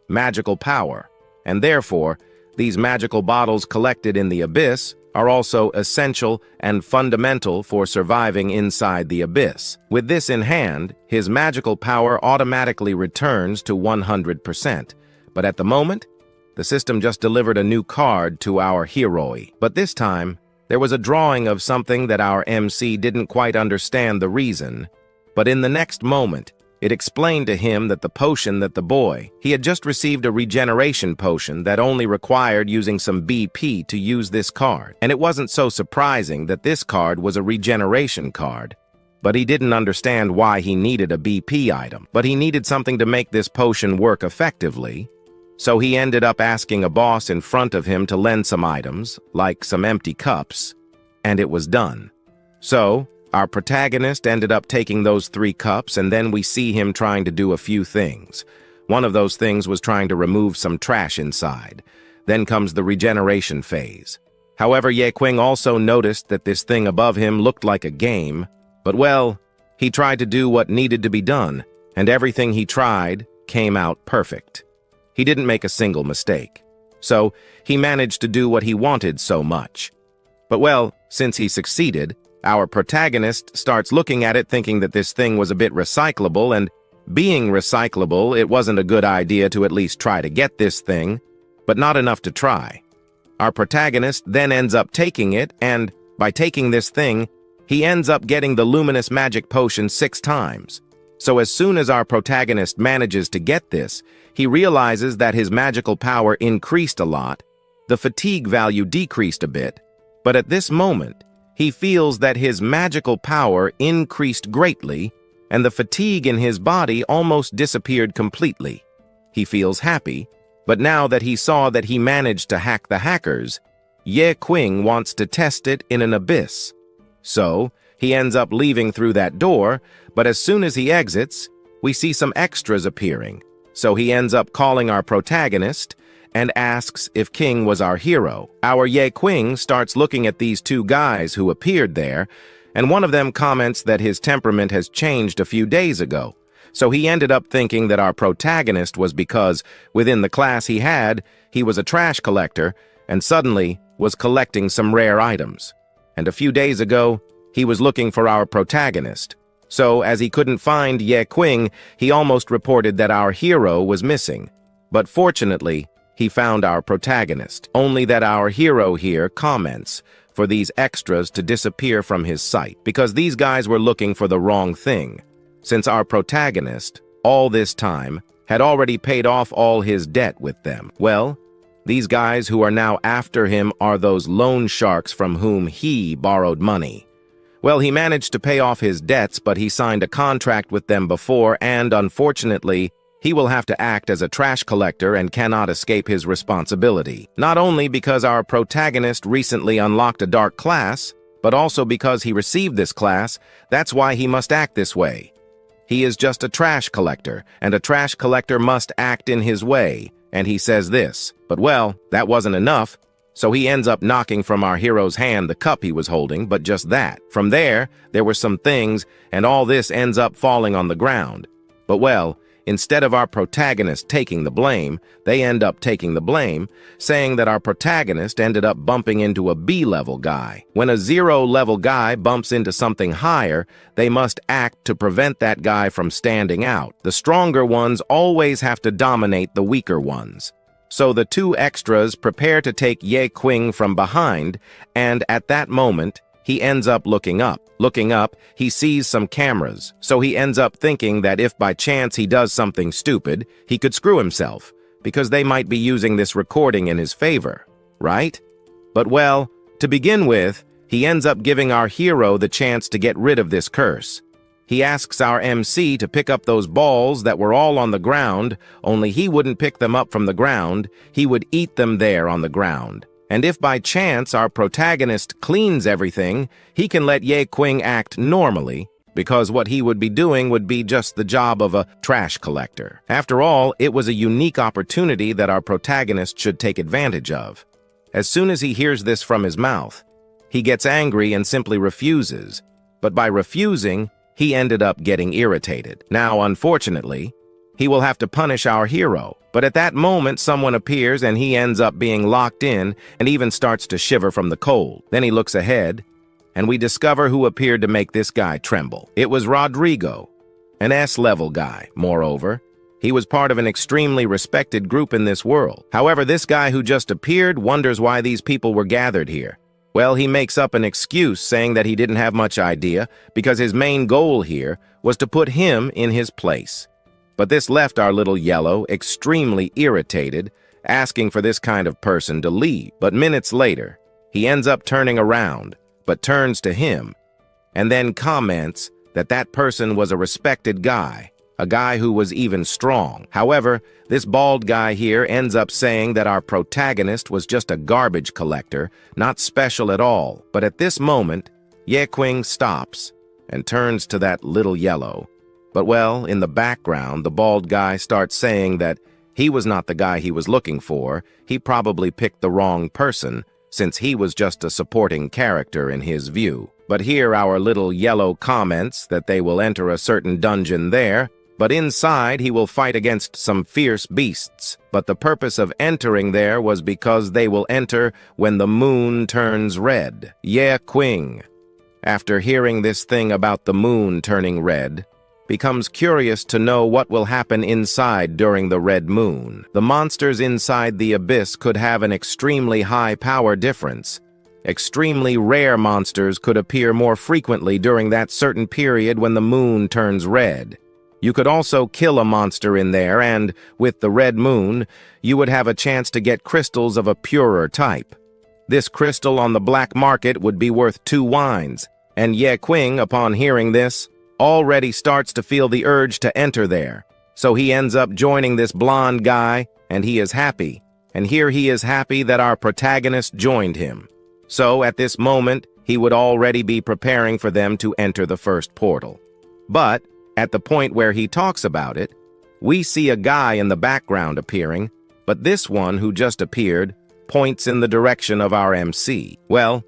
magical power, and therefore, these magical bottles collected in the abyss are also essential and fundamental for surviving inside the abyss. With this in hand, his magical power automatically returns to 100%. But at the moment, the system just delivered a new card to our hero. But this time, there was a drawing of something that our MC didn't quite understand the reason. But in the next moment, it explained to him that the potion that he had just received a regeneration potion that only required using some BP to use this card. And it wasn't so surprising that this card was a regeneration card. But he didn't understand why he needed a BP item. But he needed something to make this potion work effectively. So he ended up asking a boss in front of him to lend some items, like some empty cups, and it was done. So, our protagonist ended up taking those 3 cups, and then we see him trying to do a few things. One of those things was trying to remove some trash inside. Then comes the regeneration phase. However, Qing also noticed that this thing above him looked like a game, but well, he tried to do what needed to be done, and everything he tried came out perfect. He didn't make a single mistake. So, he managed to do what he wanted so much. But well, since he succeeded, our protagonist starts looking at it thinking that this thing was a bit recyclable, and being recyclable, it wasn't a good idea to at least try to get this thing, but not enough to try. Our protagonist then ends up taking it, and by taking this thing, he ends up getting the luminous magic potion 6 times. So as soon as our protagonist manages to get this, he realizes that his magical power increased a lot, the fatigue value decreased a bit, but at this moment, he feels that his magical power increased greatly, and the fatigue in his body almost disappeared completely. He feels happy, but now that he saw that he managed to hack the hackers, Qing wants to test it in an abyss. So, he ends up leaving through that door, but as soon as he exits, we see some extras appearing. So he ends up calling our protagonist and asks if Qing was our hero. Our Ye Qing starts looking at these two guys who appeared there, and one of them comments that his temperament has changed a few days ago. So he ended up thinking that our protagonist was because, within the class he was a trash collector, and suddenly was collecting some rare items. And a few days ago, he was looking for our protagonist. So, as he couldn't find Ye Qing, he almost reported that our hero was missing. But fortunately, he found our protagonist, only that our hero here comments for these extras to disappear from his sight, because these guys were looking for the wrong thing, since our protagonist, all this time, had already paid off all his debt with them. Well, these guys who are now after him are those loan sharks from whom he borrowed money. Well, he managed to pay off his debts, but he signed a contract with them before, and unfortunately, he will have to act as a trash collector and cannot escape his responsibility. Not only because our protagonist recently unlocked a dark class, but also because he received this class. That's why he must act this way. He is just a trash collector, and a trash collector must act in his way, and he says this. But well, that wasn't enough, so he ends up knocking from our hero's hand the cup he was holding, but just that. From there were some things, and all this ends up falling on the ground. But well, instead of our protagonist taking the blame, they end up taking the blame, saying that our protagonist ended up bumping into a B-level guy. When a zero-level guy bumps into something higher, they must act to prevent that guy from standing out. The stronger ones always have to dominate the weaker ones. So the two extras prepare to take Ye Qing from behind, and at that moment, he ends up looking up. Looking up, he sees some cameras, so he ends up thinking that if by chance he does something stupid, he could screw himself, because they might be using this recording in his favor, right? But well, to begin with, he ends up giving our hero the chance to get rid of this curse. He asks our MC to pick up those balls that were all on the ground, only he wouldn't pick them up from the ground, he would eat them there on the ground. And if by chance our protagonist cleans everything, he can let Ye Qing act normally, because what he would be doing would be just the job of a trash collector. After all, it was a unique opportunity that our protagonist should take advantage of. As soon as he hears this from his mouth, he gets angry and simply refuses. But by refusing, he ended up getting irritated. Now, unfortunately, he will have to punish our hero. But at that moment, someone appears and he ends up being locked in and even starts to shiver from the cold. Then he looks ahead, and we discover who appeared to make this guy tremble. It was Rodrigo, an S-level guy. Moreover, he was part of an extremely respected group in this world. However, this guy who just appeared wonders why these people were gathered here. Well, he makes up an excuse saying that he didn't have much idea because his main goal here was to put him in his place. But this left our little Yellow extremely irritated, asking for this kind of person to leave. But minutes later, he ends up turning around, but turns to him, and then comments that that person was a respected guy, a guy who was even strong. However, this bald guy here ends up saying that our protagonist was just a garbage collector, not special at all. But at this moment, Ye Qing stops and turns to that little Yellow. But well, in the background, the bald guy starts saying that he was not the guy he was looking for. He probably picked the wrong person, since he was just a supporting character in his view. But here our little Yellow comments that they will enter a certain dungeon there, but inside he will fight against some fierce beasts. But the purpose of entering there was because they will enter when the moon turns red. Ye Qing, after hearing this thing about the moon turning red, becomes curious to know what will happen inside during the red moon. The monsters inside the abyss could have an extremely high power difference. Extremely rare monsters could appear more frequently during that certain period when the moon turns red. You could also kill a monster in there, and, with the red moon, you would have a chance to get crystals of a purer type. This crystal on the black market would be worth 2 wines, and Ye Qing, upon hearing this, already starts to feel the urge to enter there. So he ends up joining this blonde guy, and he is happy. And here he is happy that our protagonist joined him. So at this moment, he would already be preparing for them to enter the first portal. But at the point where he talks about it, we see a guy in the background appearing, but this one who just appeared points in the direction of our MC. Well,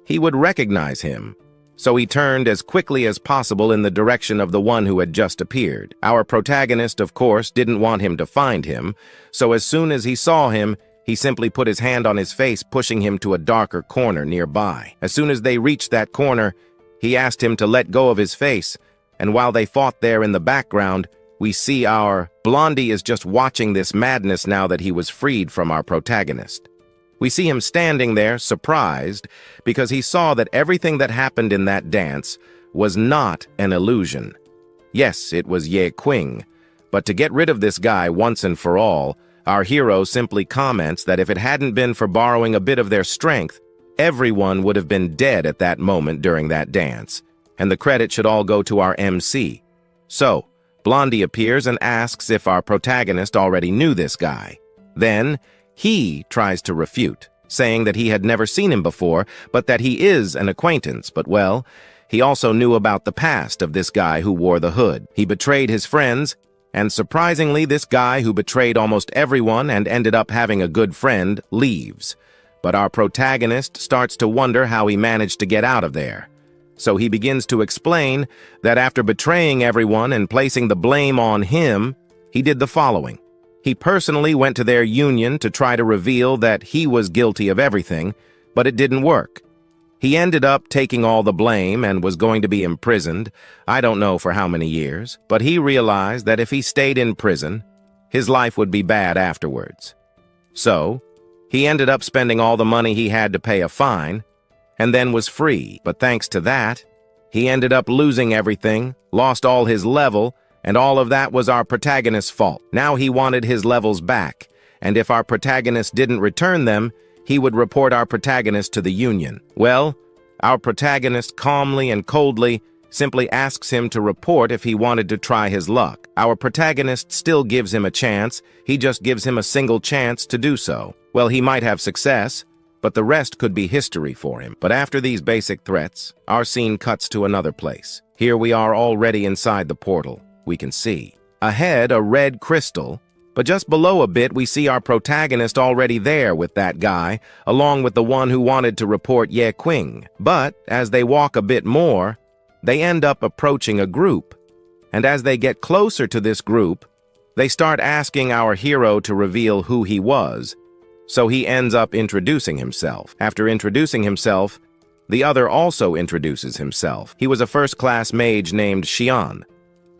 he would recognize him, so he turned as quickly as possible in the direction of the one who had just appeared. Our protagonist, of course, didn't want him to find him, so as soon as he saw him, he simply put his hand on his face, pushing him to a darker corner nearby. As soon as they reached that corner, he asked him to let go of his face, and while they fought there in the background, we see our Blondie is just watching this madness now that he was freed from our protagonist. We see him standing there, surprised, because he saw that everything that happened in that dance was not an illusion. Yes, it was Ye Qing, but to get rid of this guy once and for all, our hero simply comments that if it hadn't been for borrowing a bit of their strength, everyone would have been dead at that moment during that dance, and the credit should all go to our MC. So, Blondie appears and asks if our protagonist already knew this guy. Then, he tries to refute, saying that he had never seen him before, but that he is an acquaintance. But well, he also knew about the past of this guy who wore the hood. He betrayed his friends, and surprisingly, this guy who betrayed almost everyone and ended up having a good friend leaves. But our protagonist starts to wonder how he managed to get out of there. So he begins to explain that after betraying everyone and placing the blame on him, he did the following. He personally went to their union to try to reveal that he was guilty of everything, but it didn't work. He ended up taking all the blame and was going to be imprisoned, I don't know for how many years, but he realized that if he stayed in prison, his life would be bad afterwards. So, he ended up spending all the money he had to pay a fine, and then was free. But thanks to that, he ended up losing everything, lost all his level, and all of that was our protagonist's fault. Now he wanted his levels back, and if our protagonist didn't return them, he would report our protagonist to the union. Well, our protagonist calmly and coldly simply asks him to report if he wanted to try his luck. Our protagonist still gives him a chance, he just gives him a single chance to do so. Well, he might have success, but the rest could be history for him. But after these basic threats, our scene cuts to another place. Here we are already inside the portal. We can see ahead a red crystal, but just below a bit we see our protagonist already there with that guy, along with the one who wanted to report Ye Qing. But as they walk a bit more, they end up approaching a group, and as they get closer to this group, they start asking our hero to reveal who he was, so he ends up introducing himself. After introducing himself, the other also introduces himself. He was a first-class mage named Xian.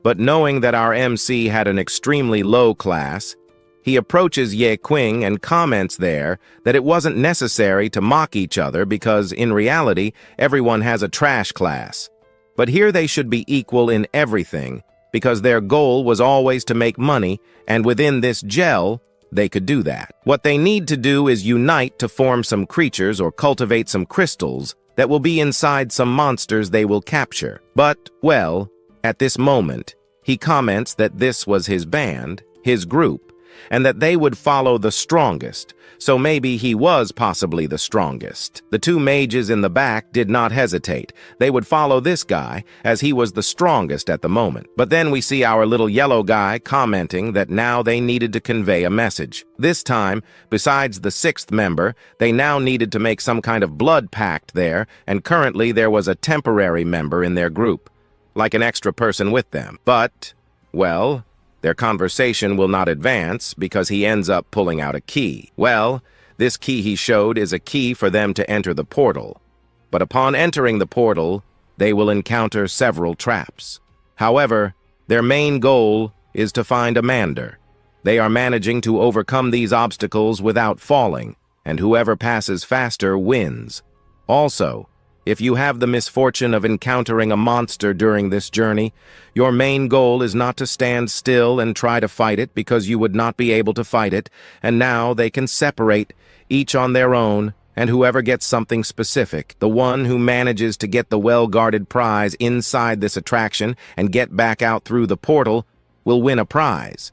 But knowing that our MC had an extremely low class, he approaches Ye Qing and comments there that it wasn't necessary to mock each other because, in reality, everyone has a trash class. But here they should be equal in everything because their goal was always to make money, and within this gel, they could do that. What they need to do is unite to form some creatures or cultivate some crystals that will be inside some monsters they will capture. But, well, at this moment, he comments that this was his band, his group, and that they would follow the strongest, so maybe he was possibly the strongest. The two mages in the back did not hesitate. They would follow this guy, as he was the strongest at the moment. But then we see our little yellow guy commenting that now they needed to convey a message. This time, besides the sixth member, they now needed to make some kind of blood pact there, and currently there was a temporary member in their group, like an extra person with them. But, well, their conversation will not advance because he ends up pulling out a key. Well, this key he showed is a key for them to enter the portal. But upon entering the portal, they will encounter several traps. However, their main goal is to find a Mander. They are managing to overcome these obstacles without falling, and whoever passes faster wins. Also, if you have the misfortune of encountering a monster during this journey, your main goal is not to stand still and try to fight it because you would not be able to fight it, and now they can separate, each on their own, and whoever gets something specific, the one who manages to get the well-guarded prize inside this attraction and get back out through the portal, will win a prize.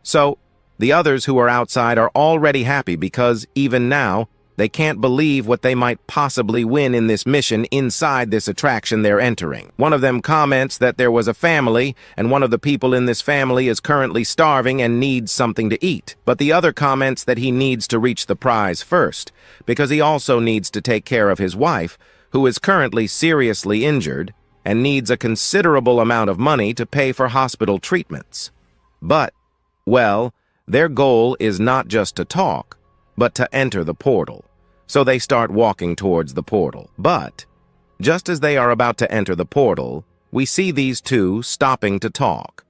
So, the others who are outside are already happy because, even now, They can't believe what they might possibly win in this mission inside this attraction they're entering. One of them comments that there was a family, and one of the people in this family is currently starving and needs something to eat. But the other comments that he needs to reach the prize first, because he also needs to take care of his wife, who is currently seriously injured and needs a considerable amount of money to pay for hospital treatments. But, well, their goal is not just to talk, but to enter the portal. So they start walking towards the portal. But, just as they are about to enter the portal, we see these two stopping to talk.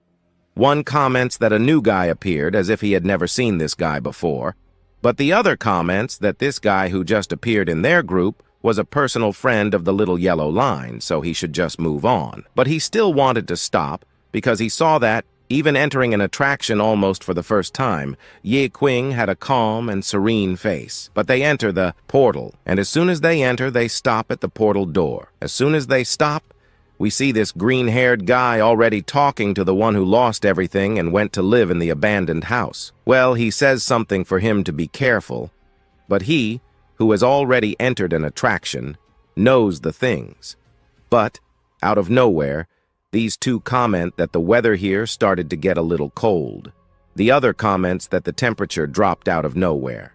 One comments that a new guy appeared as if he had never seen this guy before, but the other comments that this guy who just appeared in their group was a personal friend of the little yellow line, so he should just move on. But he still wanted to stop because he saw that, even entering an attraction almost for the first time, Qing had a calm and serene face. But they enter the portal, and as soon as they enter, they stop at the portal door. As soon as they stop, we see this green-haired guy already talking to the one who lost everything and went to live in the abandoned house. Well, he says something for him to be careful, but he, who has already entered an attraction, knows the things. But, out of nowhere, these two comment that the weather here started to get a little cold. The other comments that the temperature dropped out of nowhere.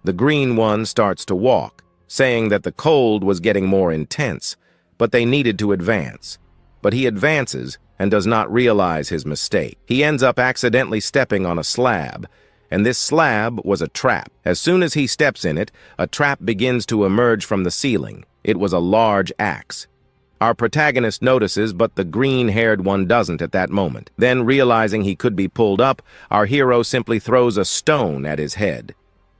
The green one starts to walk, saying that the cold was getting more intense, but they needed to advance. But he advances and does not realize his mistake. He ends up accidentally stepping on a slab, and this slab was a trap. As soon as he steps in it, a trap begins to emerge from the ceiling. It was a large axe. Our protagonist notices, but the green-haired one doesn't at that moment. Then, realizing he could be pulled up, our hero simply throws a stone at his head.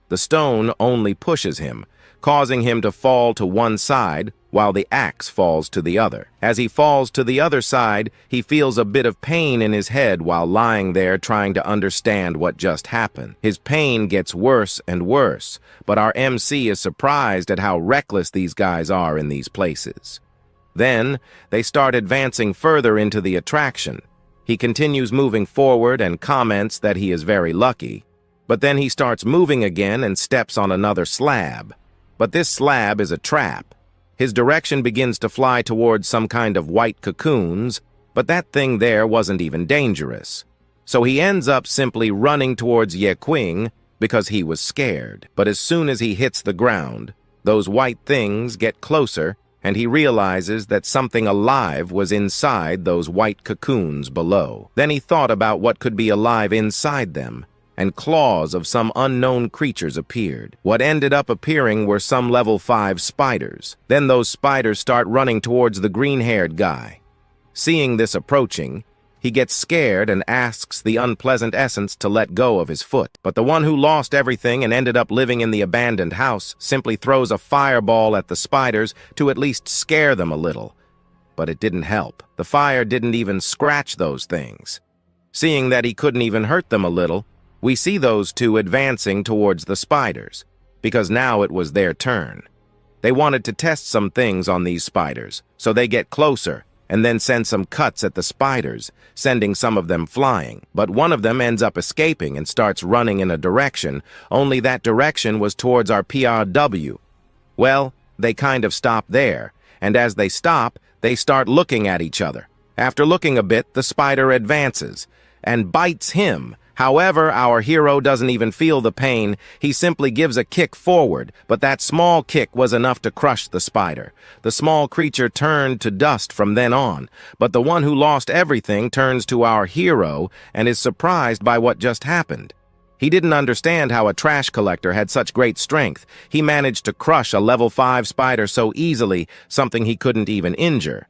The stone only pushes him, causing him to fall to one side, while the axe falls to the other. As he falls to the other side, he feels a bit of pain in his head while lying there trying to understand what just happened. His pain gets worse and worse, but our MC is surprised at how reckless these guys are in these places. Then, they start advancing further into the attraction. He continues moving forward and comments that he is very lucky, but then he starts moving again and steps on another slab. But this slab is a trap. His direction begins to fly towards some kind of white cocoons, but that thing there wasn't even dangerous. So he ends up simply running towards Qing because he was scared. But as soon as he hits the ground, those white things get closer, and he realizes that something alive was inside those white cocoons below. Then he thought about what could be alive inside them, and claws of some unknown creatures appeared. What ended up appearing were some level 5 spiders. Then those spiders start running towards the green-haired guy. Seeing this approaching, he gets scared and asks the unpleasant essence to let go of his foot. But the one who lost everything and ended up living in the abandoned house simply throws a fireball at the spiders to at least scare them a little. But it didn't help. The fire didn't even scratch those things. Seeing that he couldn't even hurt them a little, we see those two advancing towards the spiders, because now it was their turn. They wanted to test some things on these spiders, so they get closer and then send some cuts at the spiders, sending some of them flying. But one of them ends up escaping and starts running in a direction, only that direction was towards our PRW. Well, they kind of stop there, and as they stop, they start looking at each other. After looking a bit, the spider advances and bites him. However, our hero doesn't even feel the pain. He simply gives a kick forward, but that small kick was enough to crush the spider. The small creature turned to dust from then on, but the one who lost everything turns to our hero and is surprised by what just happened. He didn't understand how a trash collector had such great strength. He managed to crush a level 5 spider so easily, something he couldn't even injure.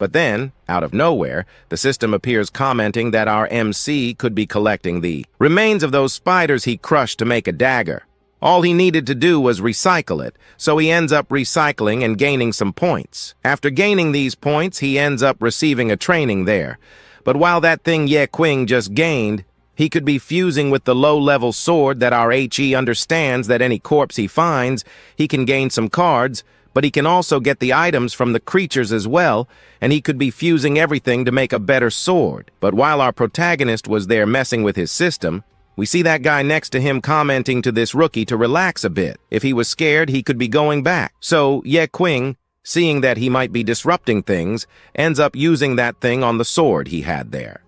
But then, out of nowhere, the system appears commenting that our MC could be collecting the remains of those spiders he crushed to make a dagger. All he needed to do was recycle it, so he ends up recycling and gaining some points. After gaining these points, he ends up receiving a training there. But while that thing Qing just gained, he could be fusing with the low-level sword that our HE understands that any corpse he finds, he can gain some cards, but he can also get the items from the creatures as well, and he could be fusing everything to make a better sword. But while our protagonist was there messing with his system, We see that guy next to him commenting to this rookie to relax a bit. If he was scared, he could be going back. So Qing, seeing that he might be disrupting things, ends up using that thing on the sword he had there.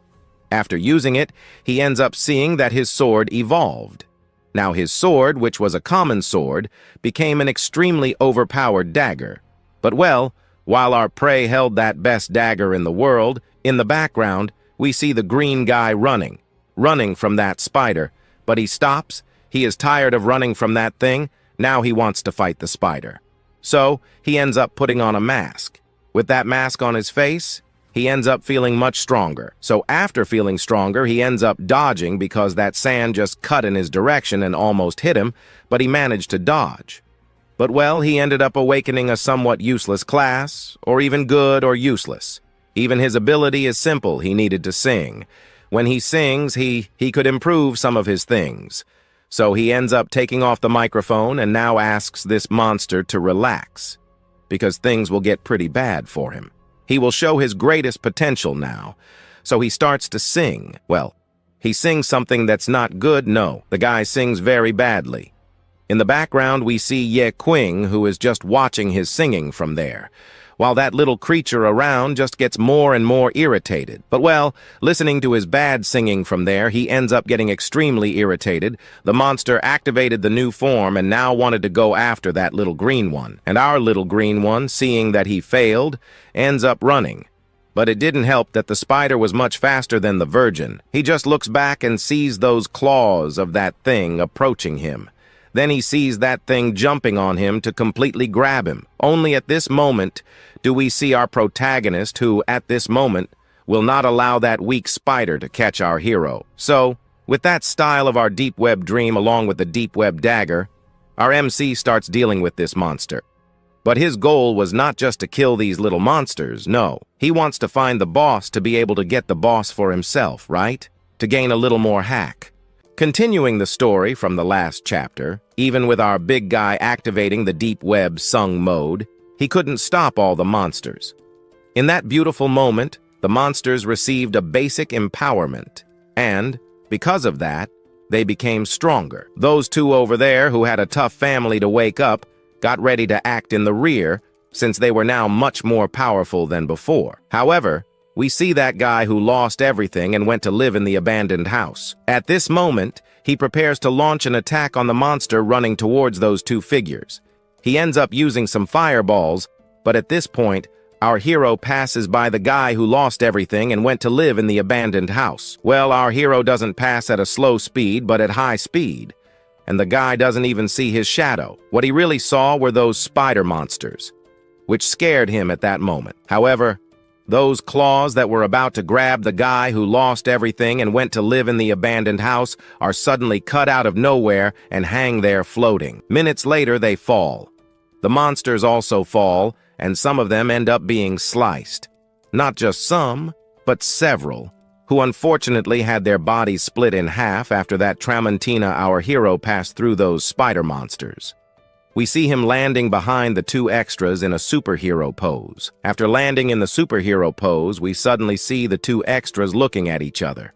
After using it, he ends up seeing that his sword evolved. Now his sword, which was a common sword, became an extremely overpowered dagger. But well, while our prey held that best dagger in the world, in the background, we see the green guy running from that spider. But he stops. He is tired of running from that thing. Now he wants to fight the spider. So he ends up putting on a mask. With that mask on his face, he ends up feeling much stronger. So after feeling stronger, he ends up dodging because that sand just cut in his direction and almost hit him, but he managed to dodge. But well, he ended up awakening a somewhat useless class, or even good or useless. Even his ability is simple. He needed to sing. When he sings, he could improve some of his things. So he ends up taking off the microphone and now asks this monster to relax, because things will get pretty bad for him. He will show his greatest potential now. So he starts to sing. Well, he sings something that's not good. No, the guy sings very badly. In the background, we see Qing, who is just watching his singing from there, while that little creature around just gets more and more irritated. But well, listening to his bad singing from there, he ends up getting extremely irritated. The monster activated the new form and now wanted to go after that little green one. And our little green one, seeing that he failed, ends up running. But it didn't help that the spider was much faster than the virgin. He just looks back and sees those claws of that thing approaching him. Then he sees that thing jumping on him to completely grab him. Only at this moment do we see our protagonist who, at this moment, will not allow that weak spider to catch our hero. So, with that style of our deep web dream along with the deep web dagger, our MC starts dealing with this monster. But his goal was not just to kill these little monsters, no. He wants to find the boss to be able to get the boss for himself, right? To gain a little more hack. Continuing the story from the last chapter, even with our big guy activating the deep web sung mode, he couldn't stop all the monsters. In that beautiful moment, the monsters received a basic empowerment, and, because of that, they became stronger. Those two over there who had a tough family to wake up got ready to act in the rear, since they were now much more powerful than before. However, we see that guy who lost everything and went to live in the abandoned house. At this moment, he prepares to launch an attack on the monster running towards those two figures. He ends up using some fireballs, but at this point, our hero passes by the guy who lost everything and went to live in the abandoned house. Well, our hero doesn't pass at a slow speed, but at high speed. And the guy doesn't even see his shadow. What he really saw were those spider monsters, which scared him at that moment. However, those claws that were about to grab the guy who lost everything and went to live in the abandoned house are suddenly cut out of nowhere and hang there floating. Minutes later, they fall. The monsters also fall, and some of them end up being sliced. Not just some, but several, who unfortunately had their bodies split in half after that Tramontina, our hero, passed through those spider monsters. We see him landing behind the two extras in a superhero pose. After landing in the superhero pose, we suddenly see the two extras looking at each other.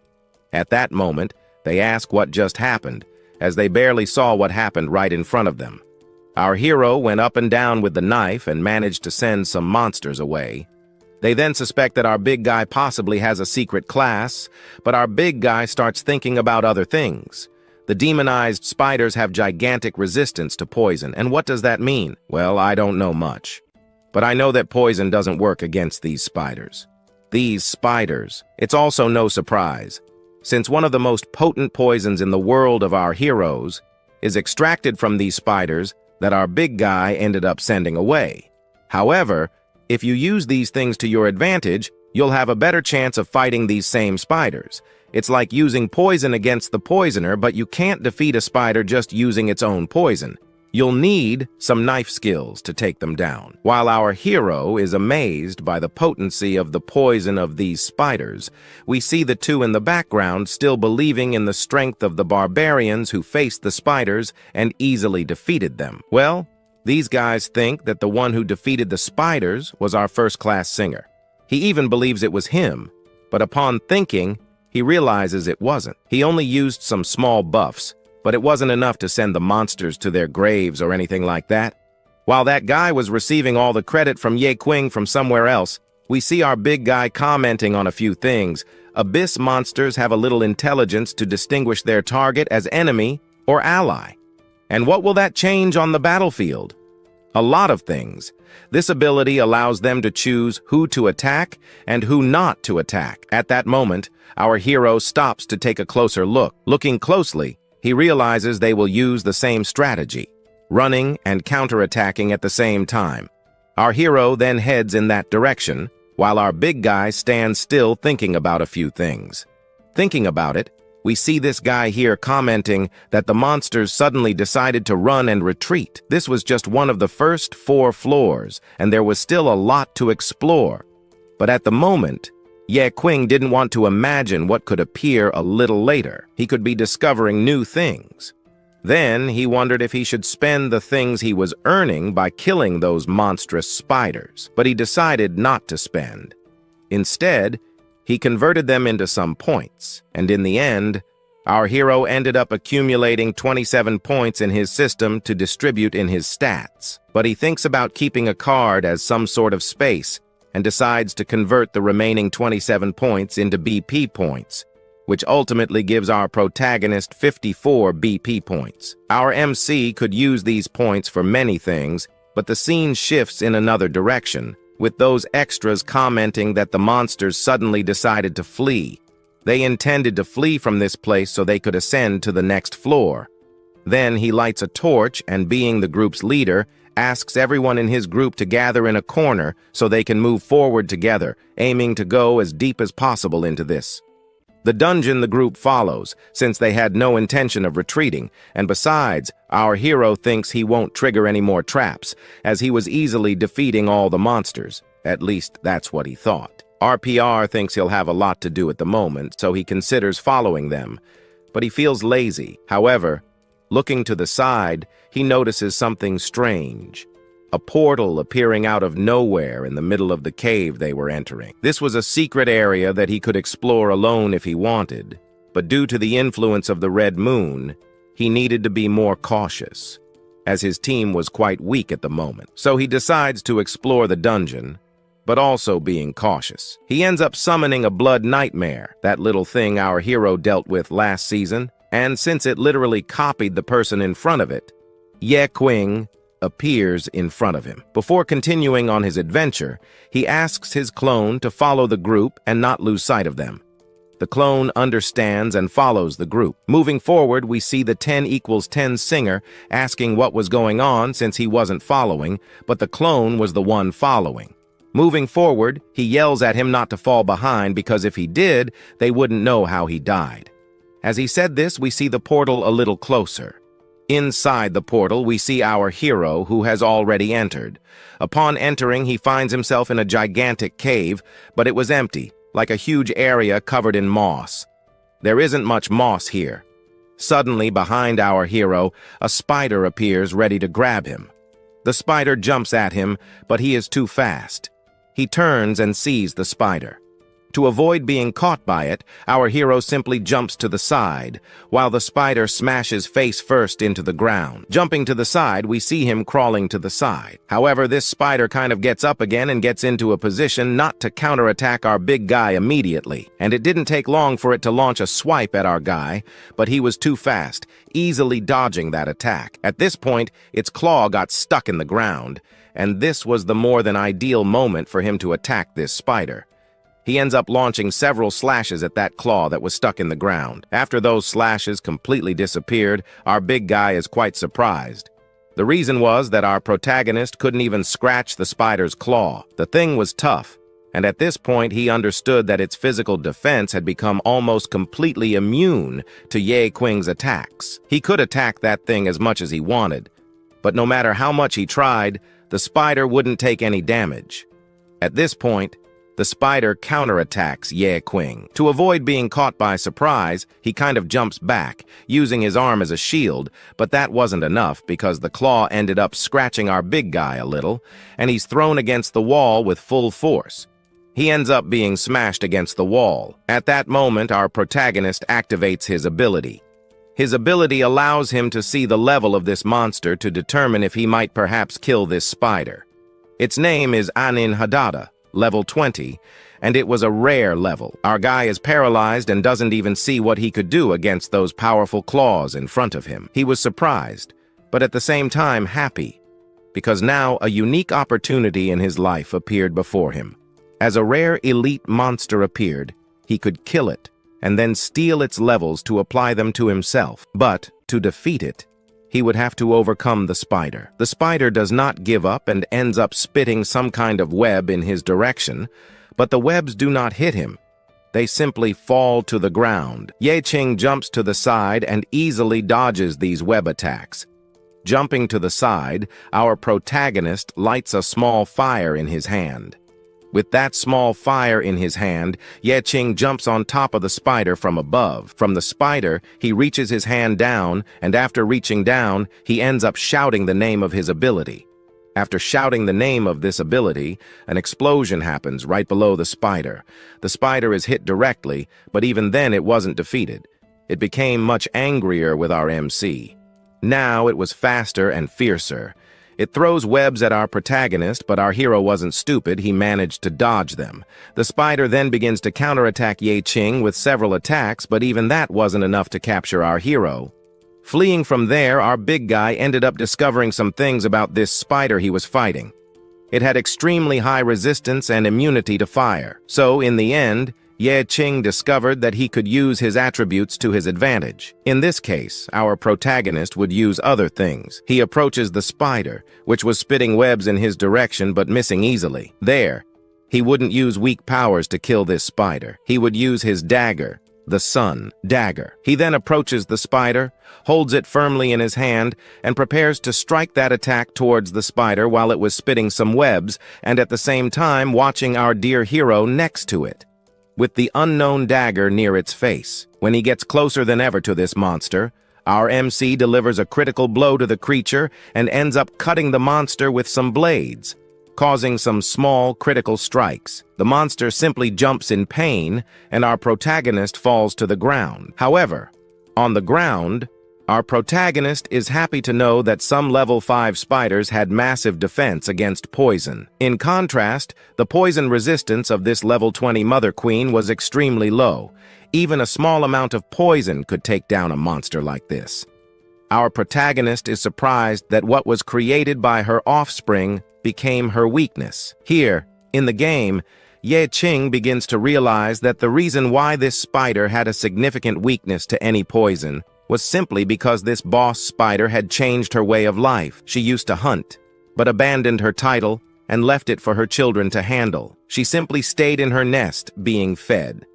At that moment, they ask what just happened, as they barely saw what happened right in front of them. Our hero went up and down with the knife and managed to send some monsters away. They then suspect that our big guy possibly has a secret class, but our big guy starts thinking about other things. The demonized spiders have gigantic resistance to poison, and what does that mean? Well, I don't know much. But I know that poison doesn't work against these spiders. These spiders, it's also no surprise, since one of the most potent poisons in the world of our heroes is extracted from these spiders that our big guy ended up sending away. However, if you use these things to your advantage, you'll have a better chance of fighting these same spiders. It's like using poison against the poisoner, but you can't defeat a spider just using its own poison. You'll need some knife skills to take them down. While our hero is amazed by the potency of the poison of these spiders, we see the two in the background still believing in the strength of the barbarians who faced the spiders and easily defeated them. Well, these guys think that the one who defeated the spiders was our first-class singer. He even believes it was him, but upon thinking, he realizes it wasn't. He only used some small buffs, but it wasn't enough to send the monsters to their graves or anything like that. While that guy was receiving all the credit from Ye Qing from somewhere else, we see our big guy commenting on a few things. Abyss monsters have a little intelligence to distinguish their target as enemy or ally. And what will that change on the battlefield? A lot of things. This ability allows them to choose who to attack and who not to attack. At that moment, our hero stops to take a closer look. Looking closely, he realizes they will use the same strategy, running and counterattacking at the same time. Our hero then heads in that direction, while our big guy stands still thinking about a few things. Thinking about it, we see this guy here commenting that the monsters suddenly decided to run and retreat. This was just one of the first 4 floors, and there was still a lot to explore. But at the moment, Ye Qing didn't want to imagine what could appear a little later. He could be discovering new things. Then he wondered if he should spend the things he was earning by killing those monstrous spiders, but he decided not to spend. Instead, he converted them into some points, and in the end, our hero ended up accumulating 27 points in his system to distribute in his stats. But he thinks about keeping a card as some sort of space and decides to convert the remaining 27 points into BP points, which ultimately gives our protagonist 54 BP points. Our MC could use these points for many things, but the scene shifts in another direction, with those extras commenting that the monsters suddenly decided to flee. They intended to flee from this place so they could ascend to the next floor. Then he lights a torch and, being the group's leader, asks everyone in his group to gather in a corner so they can move forward together, aiming to go as deep as possible into this. The dungeon the group follows, since they had no intention of retreating, and besides, our hero thinks he won't trigger any more traps, as he was easily defeating all the monsters. At least, that's what he thought. RPR thinks he'll have a lot to do at the moment, so he considers following them, but he feels lazy. However, looking to the side, he notices something strange. A portal appearing out of nowhere in the middle of the cave they were entering. This was a secret area that he could explore alone if he wanted, but due to the influence of the red moon, he needed to be more cautious, as his team was quite weak at the moment. So he decides to explore the dungeon, but also being cautious. He ends up summoning a blood nightmare, that little thing our hero dealt with last season, and since it literally copied the person in front of it, Ye Qing appears in front of him. Before continuing on his adventure, he asks his clone to follow the group and not lose sight of them. The clone understands and follows the group. Moving forward, we see the 10 equals 10 singer asking what was going on since he wasn't following, but the clone was the one following. Moving forward, he yells at him not to fall behind because if he did, they wouldn't know how he died. As he said this, we see the portal a little closer. Inside the portal, we see our hero, who has already entered. Upon entering, he finds himself in a gigantic cave, but it was empty, like a huge area covered in moss. There isn't much moss here. Suddenly, behind our hero, a spider appears ready to grab him. The spider jumps at him, but he is too fast. He turns and sees the spider. To avoid being caught by it, our hero simply jumps to the side, while the spider smashes face first into the ground. Jumping to the side, we see him crawling to the side. However, this spider kind of gets up again and gets into a position not to counterattack our big guy immediately. And it didn't take long for it to launch a swipe at our guy, but he was too fast, easily dodging that attack. At this point, its claw got stuck in the ground, and this was the more than ideal moment for him to attack this spider. He ends up launching several slashes at that claw that was stuck in the ground. After those slashes completely disappeared, our big guy is quite surprised. The reason was that our protagonist couldn't even scratch the spider's claw. The thing was tough, and at this point he understood that its physical defense had become almost completely immune to Ye Qing's attacks. He could attack that thing as much as he wanted, but no matter how much he tried, the spider wouldn't take any damage. At this point, the spider counterattacks Ye Qing. To avoid being caught by surprise, he kind of jumps back, using his arm as a shield, but that wasn't enough because the claw ended up scratching our big guy a little, and he's thrown against the wall with full force. He ends up being smashed against the wall. At that moment, our protagonist activates his ability. His ability allows him to see the level of this monster to determine if he might perhaps kill this spider. Its name is Anin Hadada, level 20, and it was a rare level. Our guy is paralyzed and doesn't even see what he could do against those powerful claws in front of him. He was surprised, but at the same time happy, because now a unique opportunity in his life appeared before him. As a rare elite monster appeared, he could kill it and then steal its levels to apply them to himself. But to defeat it, he would have to overcome the spider. The spider does not give up and ends up spitting some kind of web in his direction, but the webs do not hit him. They simply fall to the ground. Ye Qing jumps to the side and easily dodges these web attacks. Jumping to the side, our protagonist lights a small fire in his hand. With that small fire in his hand, Ye Qing jumps on top of the spider from above. From the spider, he reaches his hand down, and after reaching down, he ends up shouting the name of his ability. After shouting the name of this ability, an explosion happens right below the spider. The spider is hit directly, but even then it wasn't defeated. It became much angrier with our MC. Now it was faster and fiercer. It throws webs at our protagonist, but our hero wasn't stupid. He managed to dodge them. The spider then begins to counterattack Ye Qing with several attacks, but even that wasn't enough to capture our hero. Fleeing from there, our big guy ended up discovering some things about this spider he was fighting. It had extremely high resistance and immunity to fire. So, in the end, Ye Qing discovered that he could use his attributes to his advantage. In this case, our protagonist would use other things. He approaches the spider, which was spitting webs in his direction but missing easily. There, he wouldn't use weak powers to kill this spider. He would use his dagger, the sun dagger. He then approaches the spider, holds it firmly in his hand, and prepares to strike that attack towards the spider while it was spitting some webs, and at the same time watching our dear hero next to it, with the unknown dagger near its face. When he gets closer than ever to this monster, our MC delivers a critical blow to the creature and ends up cutting the monster with some blades, causing some small critical strikes. The monster simply jumps in pain, and our protagonist falls to the ground. However, on the ground, our protagonist is happy to know that some level 5 spiders had massive defense against poison. In contrast, the poison resistance of this level 20 Mother Queen was extremely low. Even a small amount of poison could take down a monster like this. Our protagonist is surprised that what was created by her offspring became her weakness. Here, in the game, Ye Qing begins to realize that the reason why this spider had a significant weakness to any poison was simply because this boss spider had changed her way of life. She used to hunt, but abandoned her title and left it for her children to handle. She simply stayed in her nest, being fed.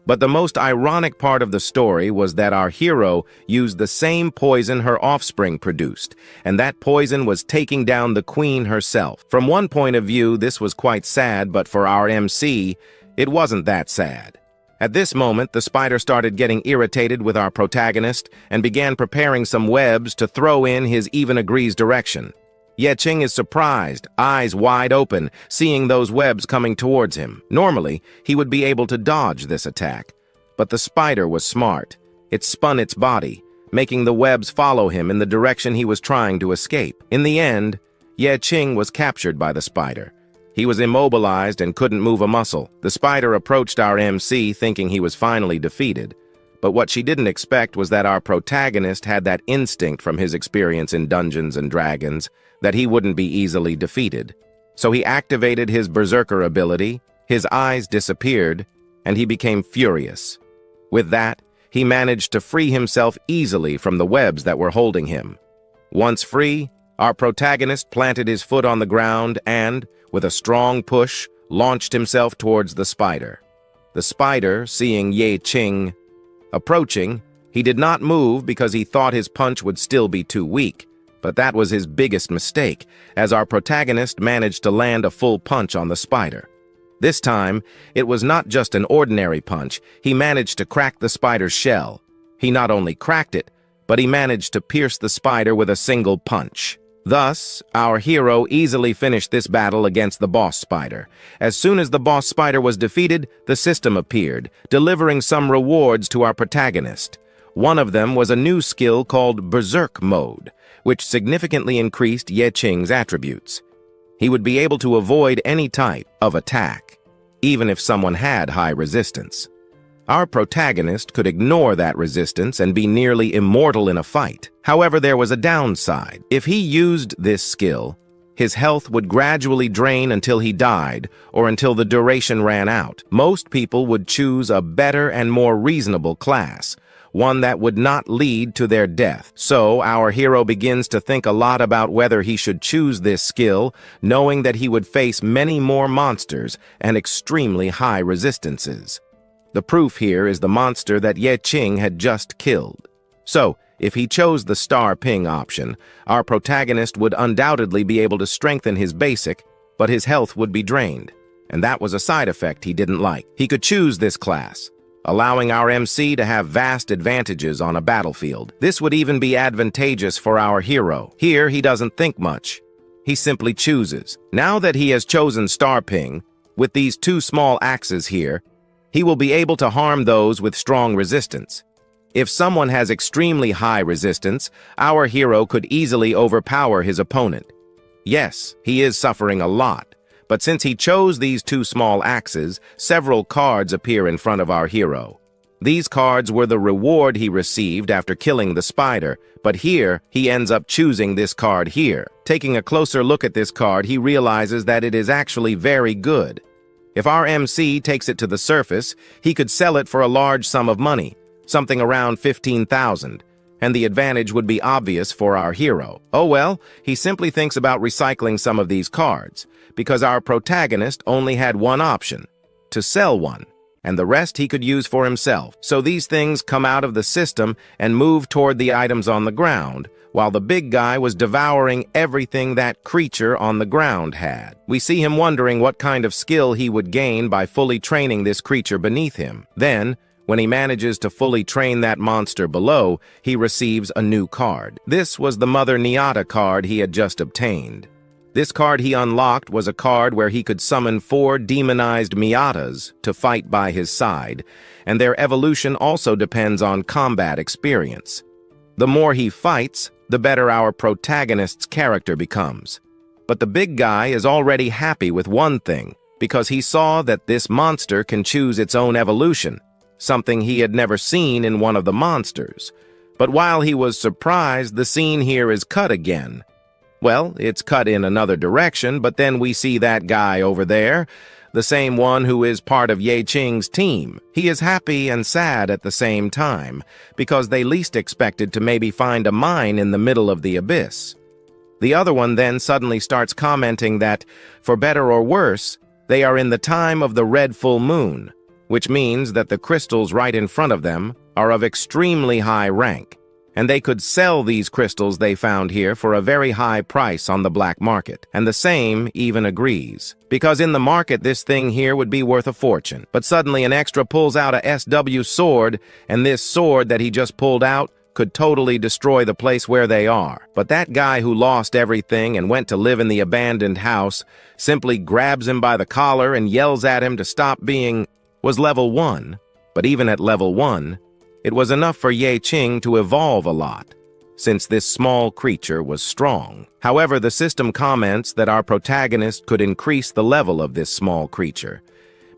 But the most ironic part of the story was that our hero used the same poison her offspring produced, and that poison was taking down the queen herself. From one point of view, this was quite sad, but for our MC, it wasn't that sad. At this moment, the spider started getting irritated with our protagonist and began preparing some webs to throw in his even agrees direction. Ye Qing is surprised, eyes wide open, seeing those webs coming towards him. Normally, he would be able to dodge this attack, but the spider was smart. It spun its body, making the webs follow him in the direction he was trying to escape. In the end, Ye Qing was captured by the spider. He was immobilized and couldn't move a muscle. The spider approached our MC thinking he was finally defeated. But what she didn't expect was that our protagonist had that instinct from his experience in Dungeons and Dragons that he wouldn't be easily defeated. So he activated his berserker ability, his eyes disappeared, and he became furious. With that, he managed to free himself easily from the webs that were holding him. Once free, our protagonist planted his foot on the ground and, with a strong push, launched himself towards the spider. The spider, seeing Ye Qing approaching, he did not move because he thought his punch would still be too weak, but that was his biggest mistake, as our protagonist managed to land a full punch on the spider. This time, it was not just an ordinary punch. He managed to crack the spider's shell. He not only cracked it, but he managed to pierce the spider with a single punch. Thus, our hero easily finished this battle against the boss spider. As soon as the boss spider was defeated, the system appeared, delivering some rewards to our protagonist. One of them was a new skill called Berserk Mode, which significantly increased Ye Qing's attributes. He would be able to avoid any type of attack, even if someone had high resistance. Our protagonist could ignore that resistance and be nearly immortal in a fight. However, there was a downside. If he used this skill, his health would gradually drain until he died or until the duration ran out. Most people would choose a better and more reasonable class, one that would not lead to their death. So our hero begins to think a lot about whether he should choose this skill, knowing that he would face many more monsters and extremely high resistances. The proof here is the monster that Ye Qing had just killed. So, if he chose the star ping option, our protagonist would undoubtedly be able to strengthen his basic, but his health would be drained. And that was a side effect he didn't like. He could choose this class, allowing our MC to have vast advantages on a battlefield. This would even be advantageous for our hero. Here, he doesn't think much. He simply chooses. Now that he has chosen star ping, with these two small axes here, he will be able to harm those with strong resistance. If someone has extremely high resistance, our hero could easily overpower his opponent. Yes, he is suffering a lot, but since he chose these two small axes, several cards appear in front of our hero. These cards were the reward he received after killing the spider, but here he ends up choosing this card here. Taking a closer look at this card, he realizes that it is actually very good. If our MC takes it to the surface, he could sell it for a large sum of money, something around 15,000, and the advantage would be obvious for our hero. Oh well, he simply thinks about recycling some of these cards, because our protagonist only had one option, to sell one, and the rest he could use for himself. So these things come out of the system and move toward the items on the ground, while the big guy was devouring everything that creature on the ground had. We see him wondering what kind of skill he would gain by fully training this creature beneath him. Then, when he manages to fully train that monster below, he receives a new card. This was the Mother Nyata card he had just obtained. This card he unlocked was a card where he could summon 4 demonized Miatas to fight by his side, and their evolution also depends on combat experience. The more he fights, the better our protagonist's character becomes. But the big guy is already happy with one thing, because he saw that this monster can choose its own evolution, something he had never seen in one of the monsters. But while he was surprised, the scene here is cut again. Well, it's cut in another direction, but then we see that guy over there, the same one who is part of Ye Qing's team. He is happy and sad at the same time, because they least expected to maybe find a mine in the middle of the abyss. The other one then suddenly starts commenting that, for better or worse, they are in the time of the red full moon, which means that the crystals right in front of them are of extremely high rank, and they could sell these crystals they found here for a very high price on the black market. And the same even agrees, because in the market this thing here would be worth a fortune. But suddenly an extra pulls out a SW sword, and this sword that he just pulled out could totally destroy the place where they are. But that guy who lost everything and went to live in the abandoned house simply grabs him by the collar and yells at him to stop being... was level 1. But even at level 1, it was enough for Ye Qing to evolve a lot, since this small creature was strong. However, the system comments that our protagonist could increase the level of this small creature,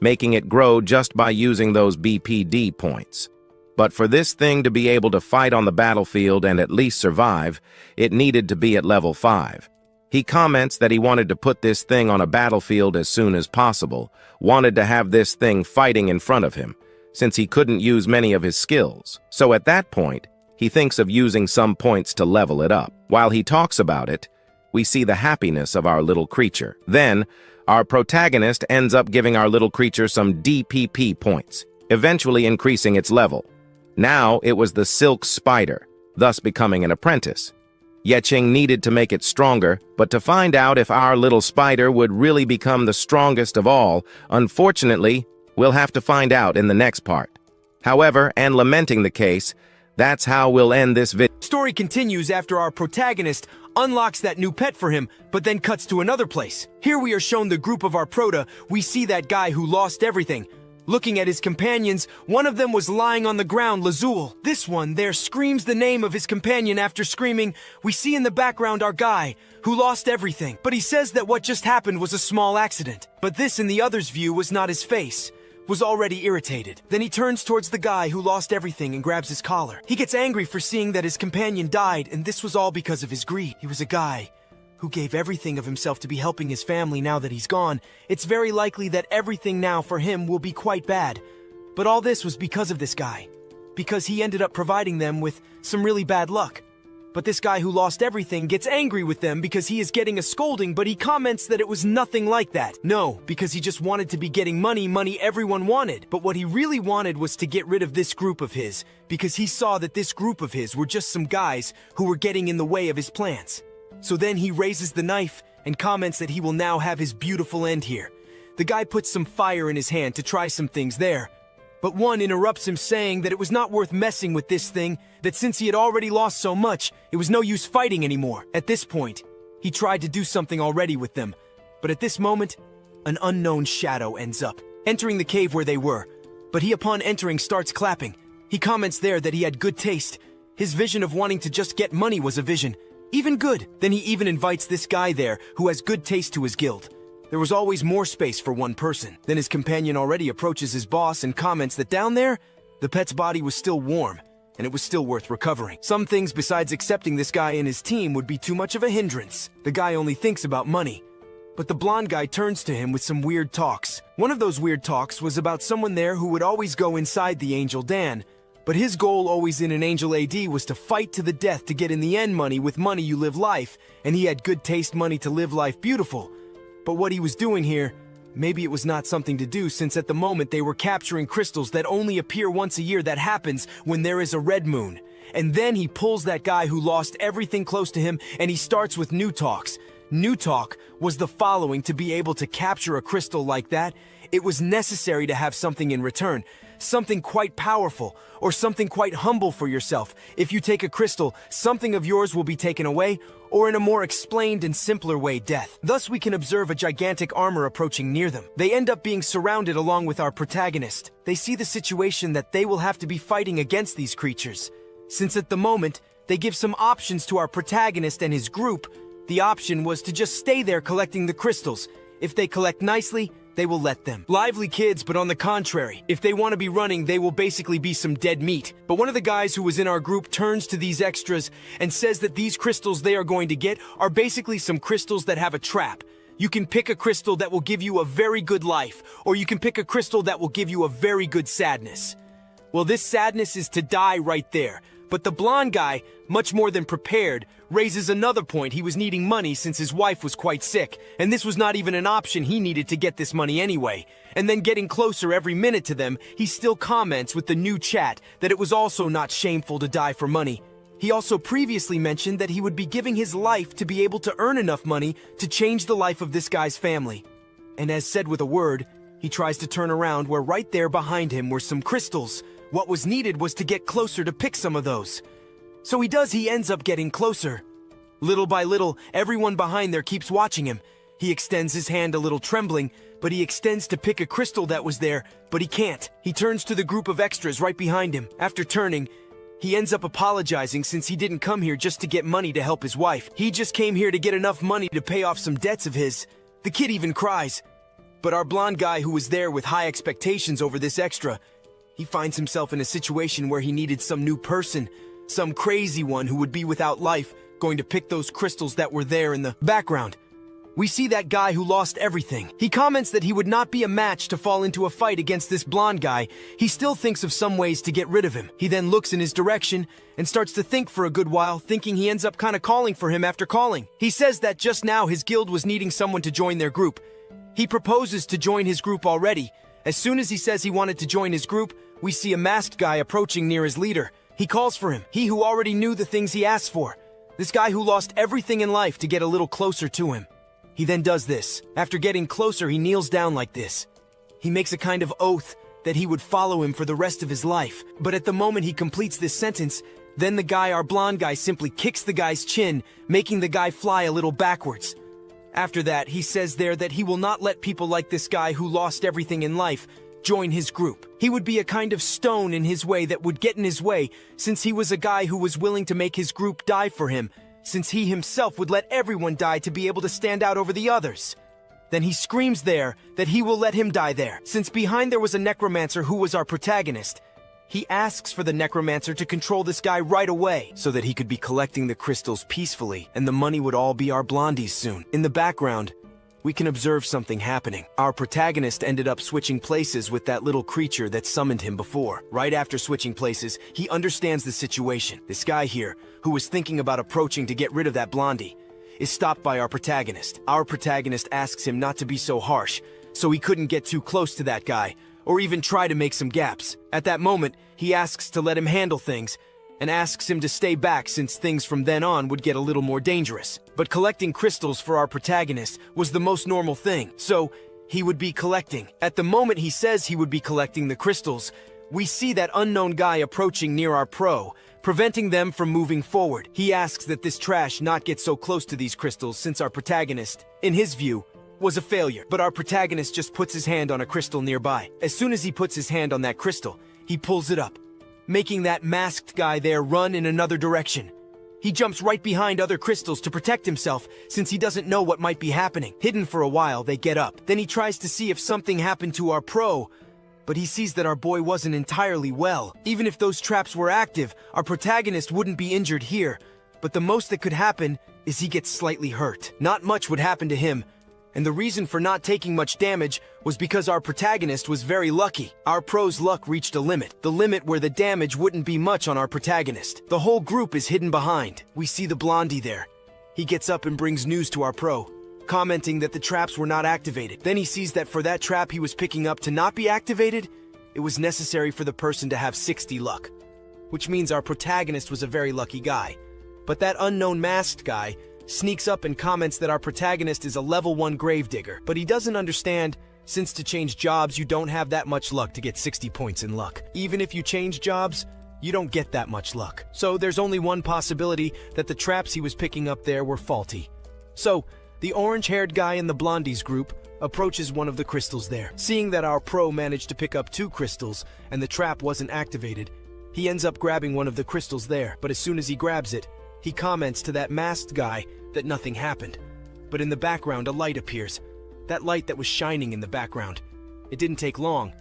making it grow just by using those BPD points. But for this thing to be able to fight on the battlefield and at least survive, it needed to be at level 5. He comments that he wanted to put this thing on a battlefield as soon as possible, wanted to have this thing fighting in front of him, since he couldn't use many of his skills. So at that point, he thinks of using some points to level it up. While he talks about it, we see the happiness of our little creature. Then, our protagonist ends up giving our little creature some DPP points, eventually increasing its level. Now it was the silk spider, thus becoming an apprentice. Ye Qing needed to make it stronger, but to find out if our little spider would really become the strongest of all, unfortunately, we'll have to find out in the next part. However, and lamenting the case, That's how we'll end this video. Story continues after our protagonist unlocks that new pet for him, but then cuts to another place. Here we are shown the group of our prota. We see that guy who lost everything. Looking at his companions, one of them was lying on the ground, Lazul. This one there screams the name of his companion. After screaming, we see in the background our guy, who lost everything. But he says that what just happened was a small accident. But this, in the other's view, was not his face. Was already irritated. Then he turns towards the guy who lost everything and grabs his collar. He gets angry for seeing that his companion died, and this was all because of his greed. He was a guy who gave everything of himself to be helping his family. Now that he's gone, it's very likely that everything now for him will be quite bad. But all this was because of this guy. Because he ended up providing them with some really bad luck. But this guy who lost everything gets angry with them because he is getting a scolding, but he comments that it was nothing like that. No, because he just wanted to be getting money everyone wanted. But what he really wanted was to get rid of this group of his, because he saw that this group of his were just some guys who were getting in the way of his plans. So then he raises the knife and comments that he will now have his beautiful end here. The guy puts some fire in his hand to try some things there. But one interrupts him, saying that it was not worth messing with this thing, that since he had already lost so much, it was no use fighting anymore. At this point, he tried to do something already with them. But at this moment, an unknown shadow ends up entering the cave where they were. But he, upon entering, starts clapping. He comments there that he had good taste. His vision of wanting to just get money was a vision. Even good. Then he even invites this guy there who has good taste to his guild. There was always more space for one person. Then his companion already approaches his boss and comments that down there, the pet's body was still warm, and it was still worth recovering. Some things besides accepting this guy in his team would be too much of a hindrance. The guy only thinks about money. But the blonde guy turns to him with some weird talks. One of those weird talks was about someone there who would always go inside the Angel Dan. But his goal always in an Angel AD was to fight to the death to get in the end money. With money you live life, and he had good taste money to live life beautiful. But what he was doing here, maybe it was not something to do, since at the moment they were capturing crystals that only appear once a year. That happens when there is a red moon. And then he pulls that guy who lost everything close to him, and he starts with new talks. New talk was the following: to be able to capture a crystal like that, it was necessary to have something in return. Something quite powerful, or something quite humble for yourself. If you take a crystal, something of yours will be taken away, or in a more explained and simpler way, death. Thus we can observe a gigantic armor approaching near them. They end up being surrounded along with our protagonist. They see the situation that they will have to be fighting against these creatures. Since at the moment, they give some options to our protagonist and his group. The option was to just stay there collecting the crystals. If they collect nicely, they will let them. Lively kids, but on the contrary, if they want to be running, they will basically be some dead meat. But one of the guys who was in our group turns to these extras and says that these crystals they are going to get are basically some crystals that have a trap. You can pick a crystal that will give you a very good life, or you can pick a crystal that will give you a very good sadness. Well, this sadness is to die right there. But the blonde guy, much more than prepared, raises another point. He was needing money since his wife was quite sick, and this was not even an option. He needed to get this money anyway. And then getting closer every minute to them, he still comments with the new chat that it was also not shameful to die for money. He also previously mentioned that he would be giving his life to be able to earn enough money to change the life of this guy's family. And as said with a word, he tries to turn around where right there behind him were some crystals. What was needed was to get closer to pick some of those. So he does. He ends up getting closer. Little by little, everyone behind there keeps watching him. He extends his hand a little trembling, but he extends to pick a crystal that was there, but he can't. He turns to the group of extras right behind him. After turning, he ends up apologizing since he didn't come here just to get money to help his wife. He just came here to get enough money to pay off some debts of his. The kid even cries. But our blonde guy who was there with high expectations over this extra, he finds himself in a situation where he needed some new person, some crazy one who would be without life, going to pick those crystals that were there in the background. We see that guy who lost everything. He comments that he would not be a match to fall into a fight against this blonde guy. He still thinks of some ways to get rid of him. He then looks in his direction and starts to think for a good while, thinking he ends up kind of calling for him after calling. He says that just now his guild was needing someone to join their group. He proposes to join his group already. As soon as he says he wanted to join his group, we see a masked guy approaching near his leader. He calls for him, he who already knew the things he asked for. This guy who lost everything in life to get a little closer to him. He then does this. After getting closer, he kneels down like this. He makes a kind of oath, that he would follow him for the rest of his life. But at the moment he completes this sentence, then the guy, our blonde guy, simply kicks the guy's chin, making the guy fly a little backwards. After that, he says there that he will not let people like this guy who lost everything in life join his group. He would be a kind of stone in his way that would get in his way, since he was a guy who was willing to make his group die for him, since he himself would let everyone die to be able to stand out over the others. Then he screams there that he will let him die there. Since behind there was a necromancer who was our protagonist, he asks for the necromancer to control this guy right away, so that he could be collecting the crystals peacefully, and the money would all be our blondie's soon. In the background, we can observe something happening. Our protagonist ended up switching places with that little creature that summoned him before. Right after switching places, he understands the situation. This guy here, who was thinking about approaching to get rid of that blondie, is stopped by our protagonist. Our protagonist asks him not to be so harsh, so he couldn't get too close to that guy, or even try to make some gaps. At that moment, he asks to let him handle things, and asks him to stay back since things from then on would get a little more dangerous. But collecting crystals for our protagonist was the most normal thing, so he would be collecting. At the moment he says he would be collecting the crystals, we see that unknown guy approaching near our pro, preventing them from moving forward. He asks that this trash not get so close to these crystals since our protagonist, in his view, was a failure. But our protagonist just puts his hand on a crystal nearby. As soon as he puts his hand on that crystal, he pulls it up, making that masked guy there run in another direction. He jumps right behind other crystals to protect himself since he doesn't know what might be happening. Hidden for a while, they get up. Then he tries to see if something happened to our pro, but he sees that our boy wasn't entirely well. Even if those traps were active, our protagonist wouldn't be injured here, but the most that could happen is he gets slightly hurt. Not much would happen to him, and the reason for not taking much damage was because our protagonist was very lucky. Our pro's luck reached a limit, the limit where the damage wouldn't be much on our protagonist. The whole group is hidden behind. We see the blondie there. He gets up and brings news to our pro, commenting that the traps were not activated. Then he sees that for that trap he was picking up to not be activated, it was necessary for the person to have 60 luck, which means our protagonist was a very lucky guy. But that unknown masked guy sneaks up and comments that our protagonist is a level 1 gravedigger, but he doesn't understand since to change jobs you don't have that much luck to get 60 points in luck. Even if you change jobs, you don't get that much luck. So there's only one possibility that the traps he was picking up there were faulty. So the orange-haired guy in the blondie's group approaches one of the crystals there. Seeing that our pro managed to pick up 2 crystals and the trap wasn't activated, he ends up grabbing one of the crystals there, but as soon as he grabs it, he comments to that masked guy that nothing happened. But in the background, a light appears. That light that was shining in the background. It didn't take long.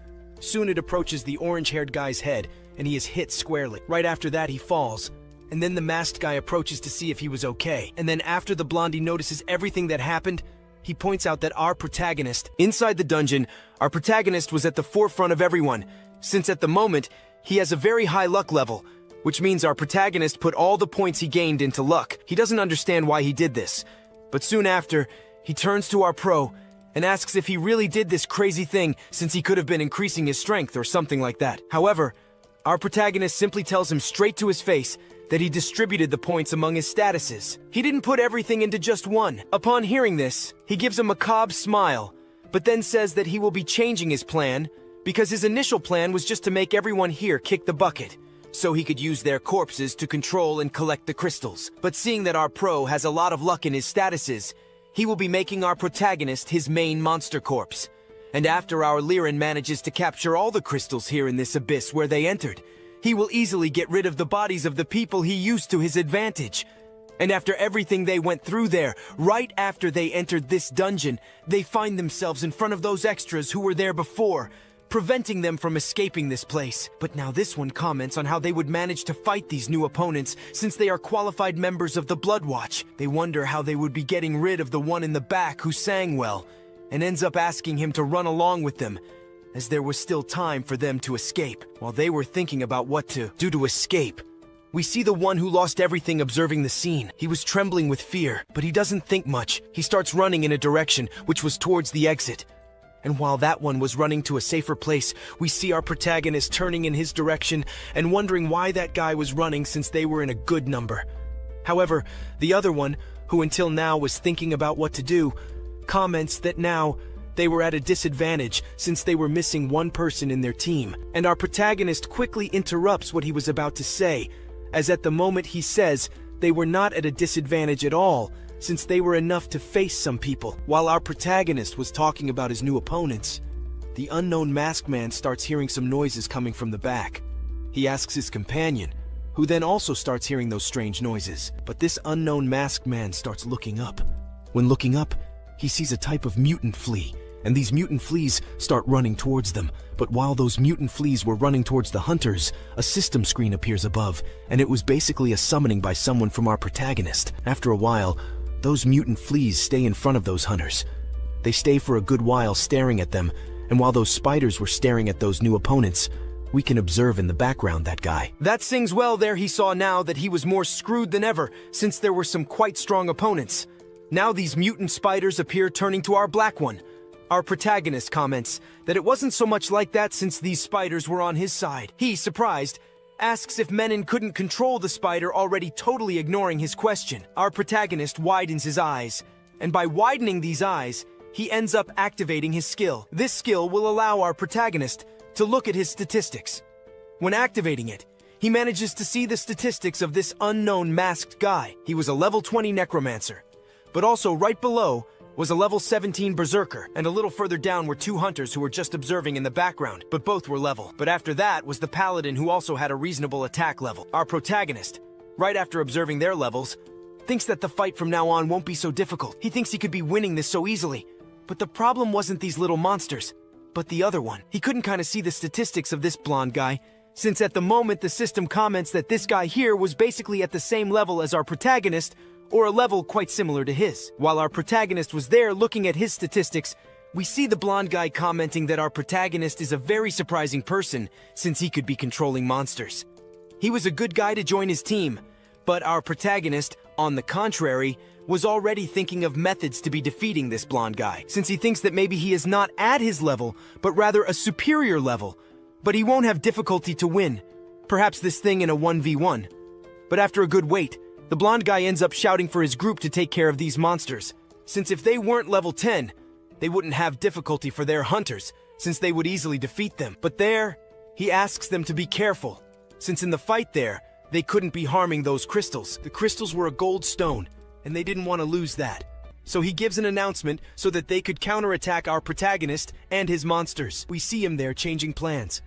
Soon it approaches the orange-haired guy's head, and he is hit squarely. Right after that, he falls. And then the masked guy approaches to see if he was okay. And then after the blondie notices everything that happened, he points out that our protagonist, inside the dungeon, our protagonist was at the forefront of everyone, since at the moment, he has a very high luck level, which means our protagonist put all the points he gained into luck. He doesn't understand why he did this, but soon after, he turns to our pro and asks if he really did this crazy thing since he could have been increasing his strength or something like that. However, our protagonist simply tells him straight to his face that he distributed the points among his statuses. He didn't put everything into just one. Upon hearing this, he gives a macabre smile, but then says that he will be changing his plan because his initial plan was just to make everyone here kick the bucket, so he could use their corpses to control and collect the crystals. But seeing that our pro has a lot of luck in his statuses, he will be making our protagonist his main monster corpse. And after our Liren manages to capture all the crystals here in this abyss where they entered, he will easily get rid of the bodies of the people he used to his advantage. And after everything they went through there, right after they entered this dungeon, they find themselves in front of those extras who were there before, preventing them from escaping this place. But now this one comments on how they would manage to fight these new opponents since they are qualified members of the Blood Watch. They wonder how they would be getting rid of the one in the back who sang well, and ends up asking him to run along with them, as there was still time for them to escape. While they were thinking about what to do to escape, we see the one who lost everything observing the scene. He was trembling with fear, but he doesn't think much. He starts running in a direction which was towards the exit. And while that one was running to a safer place, we see our protagonist turning in his direction and wondering why that guy was running since they were in a good number. However, the other one, who until now was thinking about what to do, comments that now They were at a disadvantage since they were missing one person in their team, and our protagonist quickly interrupts what he was about to say, as at the moment he says they were not at a disadvantage at all, since they were enough to face some people. While our protagonist was talking about his new opponents, the unknown masked man starts hearing some noises coming from the back. He asks his companion, who then also starts hearing those strange noises. But this unknown masked man starts looking up. When looking up, he sees a type of mutant flea, and these mutant fleas start running towards them. But while those mutant fleas were running towards the hunters, a system screen appears above, and it was basically a summoning by someone from our protagonist. After a while, those mutant fleas stay in front of those hunters. They stay for a good while staring at them, and while those spiders were staring at those new opponents, we can observe in the background that guy. That sings well there. He saw now that he was more screwed than ever, since there were some quite strong opponents. Now these mutant spiders appear, turning to our black one. Our protagonist comments that it wasn't so much like that since these spiders were on his side. He, surprised, asks if Menon couldn't control the spider, already totally ignoring his question. Our protagonist widens his eyes, and by widening these eyes, he ends up activating his skill. This skill will allow our protagonist to look at his statistics. When activating it, he manages to see the statistics of this unknown masked guy. He was a level 20 Necromancer, but also right below was a level 17 Berserker, and a little further down were two hunters who were just observing in the background, but both were level. But after that was the Paladin, who also had a reasonable attack level. Our protagonist, right after observing their levels, thinks that the fight from now on won't be so difficult. He thinks he could be winning this so easily. But the problem wasn't these little monsters, but the other one. He couldn't kind of see the statistics of this blonde guy, since at the moment the system comments that this guy here was basically at the same level as our protagonist, or a level quite similar to his. While our protagonist was there looking at his statistics, we see the blonde guy commenting that our protagonist is a very surprising person, since he could be controlling monsters. He was a good guy to join his team, but our protagonist, on the contrary, was already thinking of methods to be defeating this blonde guy, since he thinks that maybe he is not at his level, but rather a superior level. But he won't have difficulty to win. Perhaps this thing in a 1v1. But after a good wait, the blonde guy ends up shouting for his group to take care of these monsters, since if they weren't level 10, they wouldn't have difficulty for their hunters, since they would easily defeat them. But there, he asks them to be careful, since in the fight there, they couldn't be harming those crystals. The crystals were a gold stone, and they didn't want to lose that. So he gives an announcement so that they could counterattack our protagonist and his monsters. We see him there changing plans.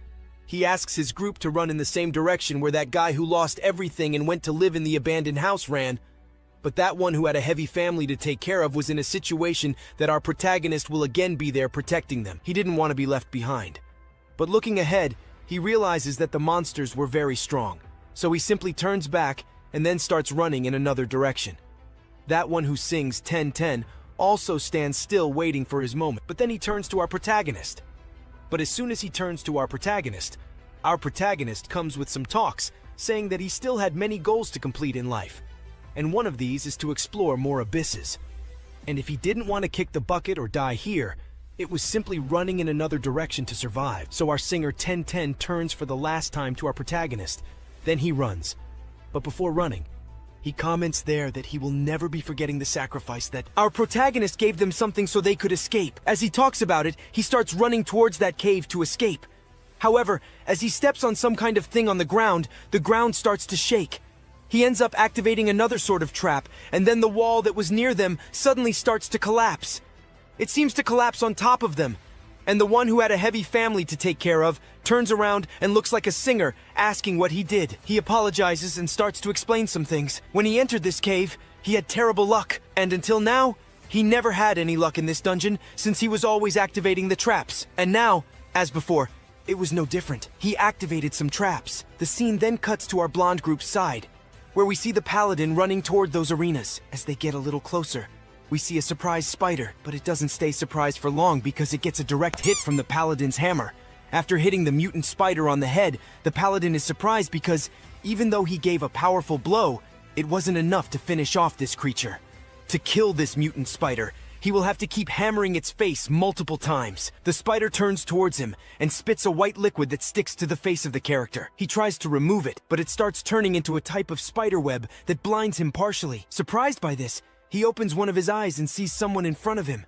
He asks his group to run in the same direction where that guy who lost everything and went to live in the abandoned house ran. But that one who had a heavy family to take care of was in a situation that our protagonist will again be there protecting them. He didn't want to be left behind. But looking ahead, he realizes that the monsters were very strong. So he simply turns back and then starts running in another direction. That one who sings 10-10 also stands still waiting for his moment, but then he turns to our protagonist. But as soon as he turns to our protagonist comes with some talks, saying that he still had many goals to complete in life, and one of these is to explore more abysses. And if he didn't want to kick the bucket or die here, it was simply running in another direction to survive. So our singer 10-10 turns for the last time to our protagonist, then he runs. But before running, he comments there that he will never be forgetting the sacrifice that our protagonist gave them, something so they could escape. As he talks about it, he starts running towards that cave to escape. However, as he steps on some kind of thing on the ground starts to shake. He ends up activating another sort of trap, and then the wall that was near them suddenly starts to collapse. It seems to collapse on top of them, and the one who had a heavy family to take care of turns around and looks like a singer, asking what he did. He apologizes and starts to explain some things. When he entered this cave, he had terrible luck, and until now, he never had any luck in this dungeon since he was always activating the traps. And now, as before, it was no different. He activated some traps. The scene then cuts to our blonde group's side, where we see the Paladin running toward those arenas. As they get a little closer, we see a surprise spider, but it doesn't stay surprised for long because it gets a direct hit from the Paladin's hammer. After hitting the mutant spider on the head, the Paladin is surprised because, even though he gave a powerful blow, it wasn't enough to finish off this creature. To kill this mutant spider, he will have to keep hammering its face multiple times. The spider turns towards him and spits a white liquid that sticks to the face of the character. He tries to remove it, but it starts turning into a type of spider web that blinds him partially. Surprised by this, he opens one of his eyes and sees someone in front of him.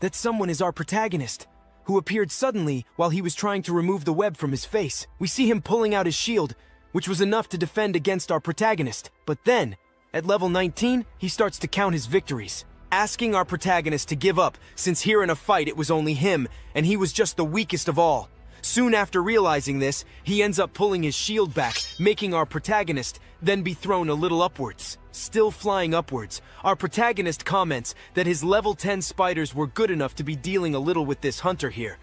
that someone is our protagonist, who appeared suddenly while he was trying to remove the web from his face. We see him pulling out his shield, which was enough to defend against our protagonist. But then, at level 19, he starts to count his victories, asking our protagonist to give up, since here in a fight it was only him, and he was just the weakest of all. Soon after realizing this, he ends up pulling his shield back, making our protagonist then be thrown a little upwards. Still flying upwards, our protagonist comments that his level 10 spiders were good enough to be dealing a little with this hunter here.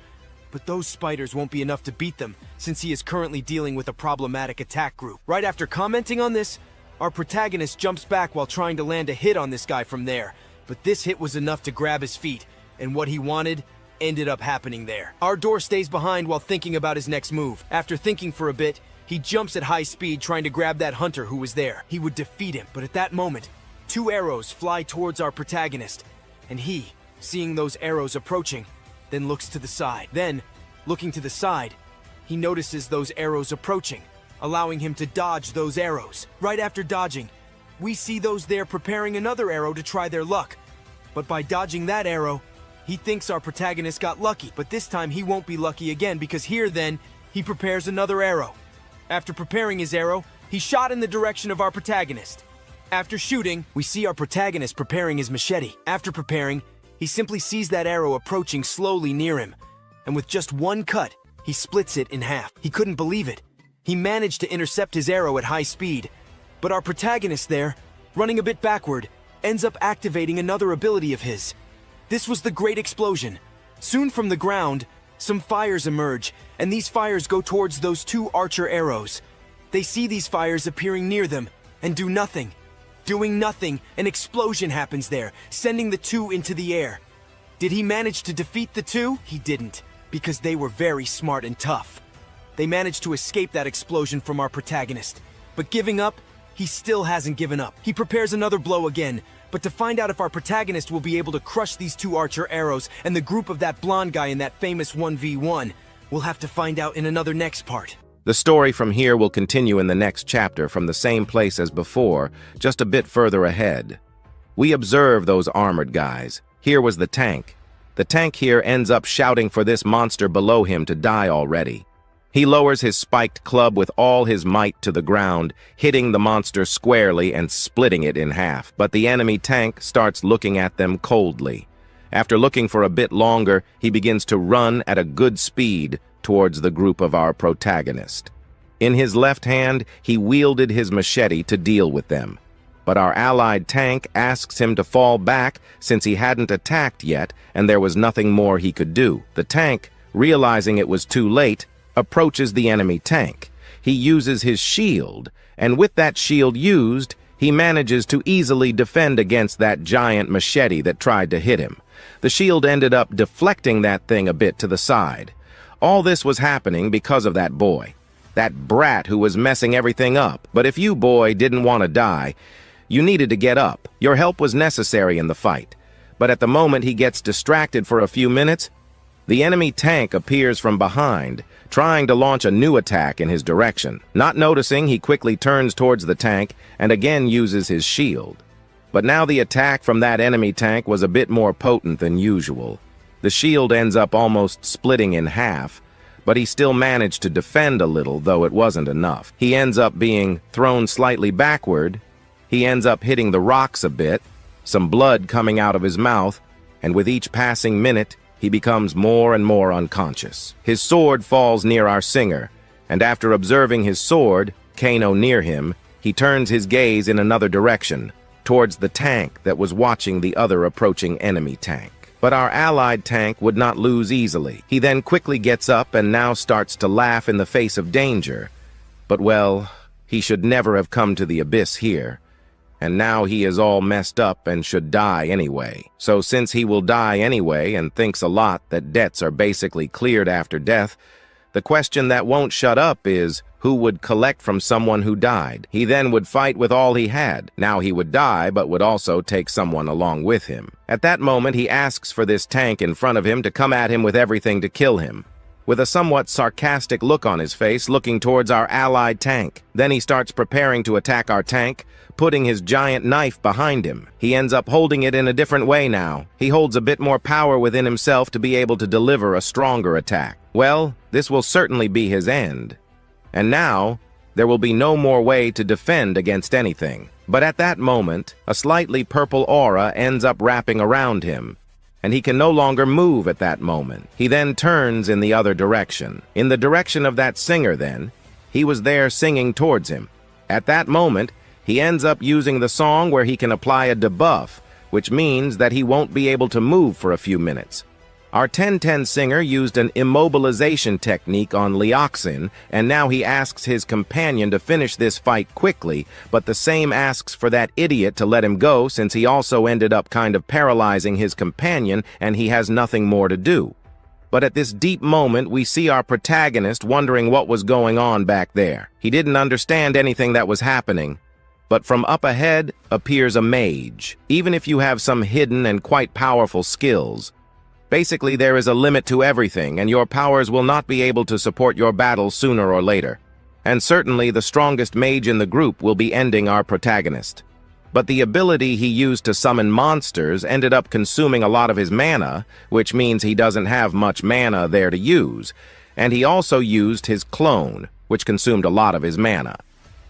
But those spiders won't be enough to beat them, since he is currently dealing with a problematic attack group. Right after commenting on this, our protagonist jumps back while trying to land a hit on this guy from there. But this hit was enough to grab his feet, and what he wanted ended up happening there. Our door stays behind while thinking about his next move. After thinking for a bit, he jumps at high speed trying to grab that hunter who was there. He would defeat him, but at that moment, 2 arrows fly towards our protagonist, and he, seeing those arrows approaching, then looks to the side. Then, looking to the side, he notices those arrows approaching, allowing him to dodge those arrows. Right after dodging, we see those there preparing another arrow to try their luck. But by dodging that arrow, he thinks our protagonist got lucky, but this time he won't be lucky again, because here then, he prepares another arrow. After preparing his arrow, he shot in the direction of our protagonist. After shooting, we see our protagonist preparing his machete. After preparing, he simply sees that arrow approaching slowly near him, and with just one cut, he splits it in half. He couldn't believe it. He managed to intercept his arrow at high speed, but our protagonist there, running a bit backward, ends up activating another ability of his. This was the Great Explosion. Soon from the ground, some fires emerge, and these fires go towards those 2 archer arrows. They see these fires appearing near them, and do nothing. Doing nothing, an explosion happens there, sending the 2 into the air. Did he manage to defeat the 2? He didn't, because they were very smart and tough. They managed to escape that explosion from our protagonist, but giving up, he still hasn't given up. He prepares another blow again, but to find out if our protagonist will be able to crush these 2 archer arrows and the group of that blonde guy in that famous 1v1, we'll have to find out in another next part. The story from here will continue in the next chapter from the same place as before, just a bit further ahead. We observe those armored guys. Here was the tank. The tank here ends up shouting for this monster below him to die already. He lowers his spiked club with all his might to the ground, hitting the monster squarely and splitting it in half. But the enemy tank starts looking at them coldly. After looking for a bit longer, he begins to run at a good speed towards the group of our protagonist. In his left hand, he wielded his machete to deal with them. But our allied tank asks him to fall back since he hadn't attacked yet and there was nothing more he could do. The tank, realizing it was too late, approaches the enemy tank. He uses his shield, and with that shield used, he manages to easily defend against that giant machete that tried to hit him. The shield ended up deflecting that thing a bit to the side. All this was happening because of that boy, that brat who was messing everything up. But if you, boy, didn't want to die, you needed to get up. Your help was necessary in the fight. But at the moment he gets distracted for a few minutes, the enemy tank appears from behind, trying to launch a new attack in his direction. Not noticing, he quickly turns towards the tank and again uses his shield. But now the attack from that enemy tank was a bit more potent than usual. The shield ends up almost splitting in half, but he still managed to defend a little, though it wasn't enough. He ends up being thrown slightly backward. He ends up hitting the rocks a bit, some blood coming out of his mouth, and with each passing minute, he becomes more and more unconscious. His sword falls near our singer, and after observing his sword, Kano near him, he turns his gaze in another direction, towards the tank that was watching the other approaching enemy tank. But our allied tank would not lose easily. He then quickly gets up and now starts to laugh in the face of danger. But well, he should never have come to the abyss here. And now he is all messed up and should die anyway. So since he will die anyway and thinks a lot that debts are basically cleared after death, the question that won't shut up is, who would collect from someone who died? He then would fight with all he had. Now he would die, but would also take someone along with him. At that moment, he asks for this tank in front of him to come at him with everything to kill him. with a somewhat sarcastic look on his face, looking towards our allied tank. Then he starts preparing to attack our tank, putting his giant knife behind him. He ends up holding it in a different way now. He holds a bit more power within himself to be able to deliver a stronger attack. Well, this will certainly be his end. And now, there will be no more way to defend against anything. But at that moment, a slightly purple aura ends up wrapping around him, and he can no longer move at that moment. He then turns in the other direction. In the direction of that singer then, he was there singing towards him. At that moment, he ends up using the song where he can apply a debuff, which means that he won't be able to move for a few minutes. Our 1010 singer used an immobilization technique on Liaxin, and now he asks his companion to finish this fight quickly, but the same asks for that idiot to let him go since he also ended up kind of paralyzing his companion and he has nothing more to do. But at this deep moment, we see our protagonist wondering what was going on back there. He didn't understand anything that was happening. But from up ahead appears a mage. Even if you have some hidden and quite powerful skills, basically there is a limit to everything, and your powers will not be able to support your battle sooner or later. And certainly the strongest mage in the group will be ending our protagonist. But the ability he used to summon monsters ended up consuming a lot of his mana, which means he doesn't have much mana there to use. And he also used his clone, which consumed a lot of his mana.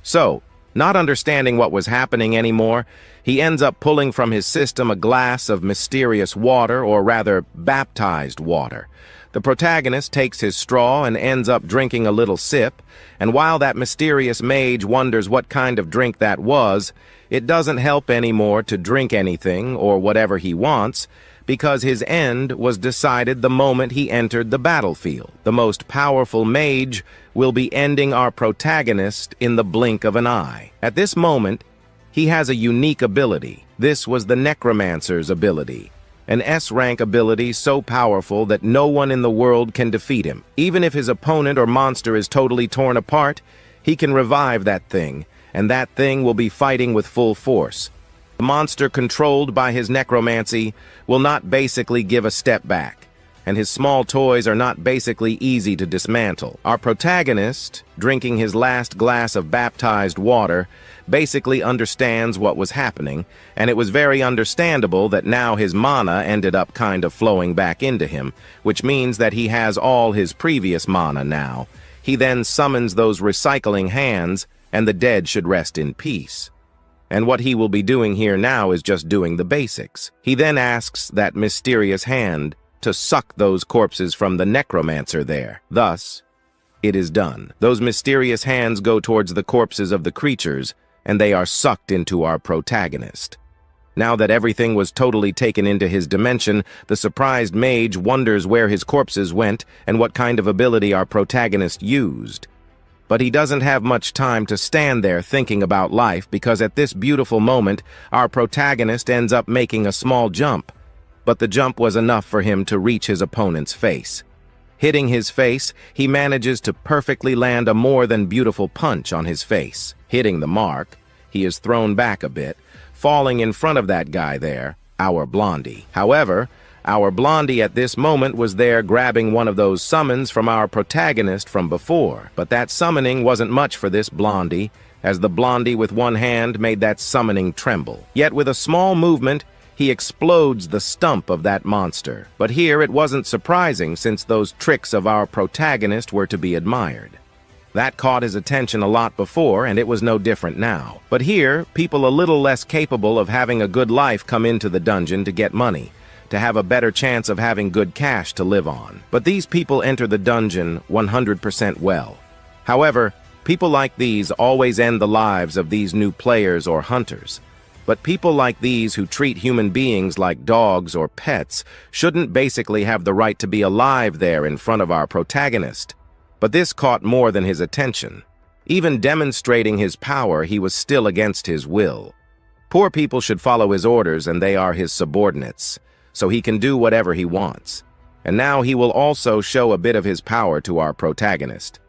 So, not understanding what was happening anymore, he ends up pulling from his system a glass of mysterious water, or rather, baptized water. The protagonist takes his straw and ends up drinking a little sip, and while that mysterious mage wonders what kind of drink that was, it doesn't help anymore to drink anything or whatever he wants, because his end was decided the moment he entered the battlefield. The most powerful mage will be ending our protagonist in the blink of an eye. At this moment, he has a unique ability. This was the Necromancer's ability, an S-rank ability so powerful that no one in the world can defeat him. Even if his opponent or monster is totally torn apart, he can revive that thing, and that thing will be fighting with full force. The monster controlled by his necromancy will not basically give a step back, and his small toys are not basically easy to dismantle. Our protagonist, drinking his last glass of baptized water, basically understands what was happening, and it was very understandable that now his mana ended up kind of flowing back into him, which means that he has all his previous mana now. He then summons those recycling hands, and the dead should rest in peace. And what he will be doing here now is just doing the basics. He then asks that mysterious hand to suck those corpses from the necromancer there. Thus, it is done. Those mysterious hands go towards the corpses of the creatures, and they are sucked into our protagonist. Now that everything was totally taken into his dimension, the surprised mage wonders where his corpses went and what kind of ability our protagonist used. But he doesn't have much time to stand there thinking about life, because at this beautiful moment, our protagonist ends up making a small jump. But the jump was enough for him to reach his opponent's face. Hitting his face, he manages to perfectly land a more than beautiful punch on his face. Hitting the mark, he is thrown back a bit, falling in front of that guy there, our Blondie. However, our Blondie at this moment was there grabbing one of those summons from our protagonist from before. But that summoning wasn't much for this Blondie, as the Blondie with one hand made that summoning tremble. Yet with a small movement, he explodes the stump of that monster. But here it wasn't surprising, since those tricks of our protagonist were to be admired. That caught his attention a lot before, and it was no different now. But here, people a little less capable of having a good life come into the dungeon to get money, to have a better chance of having good cash to live on. But these people enter the dungeon 100% well. However, people like these always end the lives of these new players or hunters. But people like these who treat human beings like dogs or pets shouldn't basically have the right to be alive there in front of our protagonist. But this caught more than his attention. Even demonstrating his power, he was still against his will. Poor people should follow his orders, and they are his subordinates, so he can do whatever he wants. And now he will also show a bit of his power to our protagonist.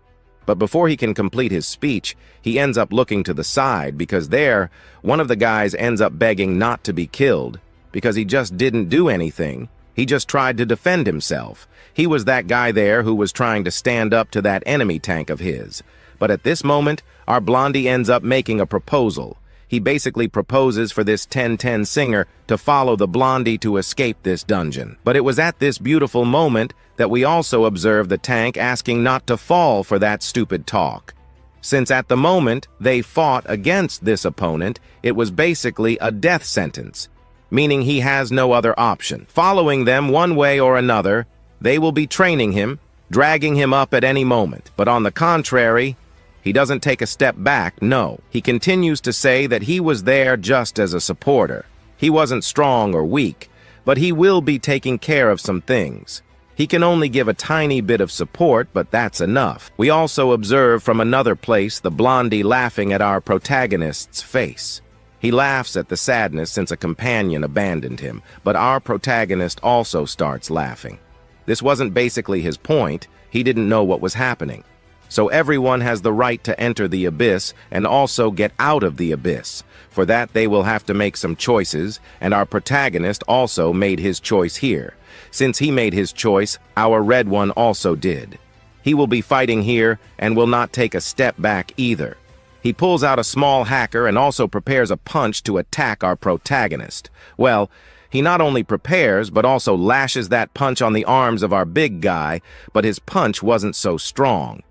But before he can complete his speech, he ends up looking to the side, because there, one of the guys ends up begging not to be killed, because he just didn't do anything. He just tried to defend himself. He was that guy there who was trying to stand up to that enemy tank of his. But at this moment, our blondie ends up making a proposal. He basically proposes for this 10-10 singer to follow the blondie to escape this dungeon. But it was at this beautiful moment that we also observed the tank asking not to fall for that stupid talk. Since at the moment they fought against this opponent, it was basically a death sentence, meaning he has no other option. Following them one way or another, they will be training him, dragging him up at any moment. But on the contrary, he doesn't take a step back, no. He continues to say that he was there just as a supporter. He wasn't strong or weak, but he will be taking care of some things. He can only give a tiny bit of support, but that's enough. We also observe from another place the blondie laughing at our protagonist's face. He laughs at the sadness since a companion abandoned him, but our protagonist also starts laughing. This wasn't basically his point. He didn't know what was happening. So everyone has the right to enter the abyss and also get out of the abyss. For that, they will have to make some choices, and our protagonist also made his choice here. Since he made his choice, our red one also did. He will be fighting here and will not take a step back either. He pulls out a small hacker and also prepares a punch to attack our protagonist. Well, he not only prepares, but also lashes that punch on the arms of our big guy, but his punch wasn't so strong.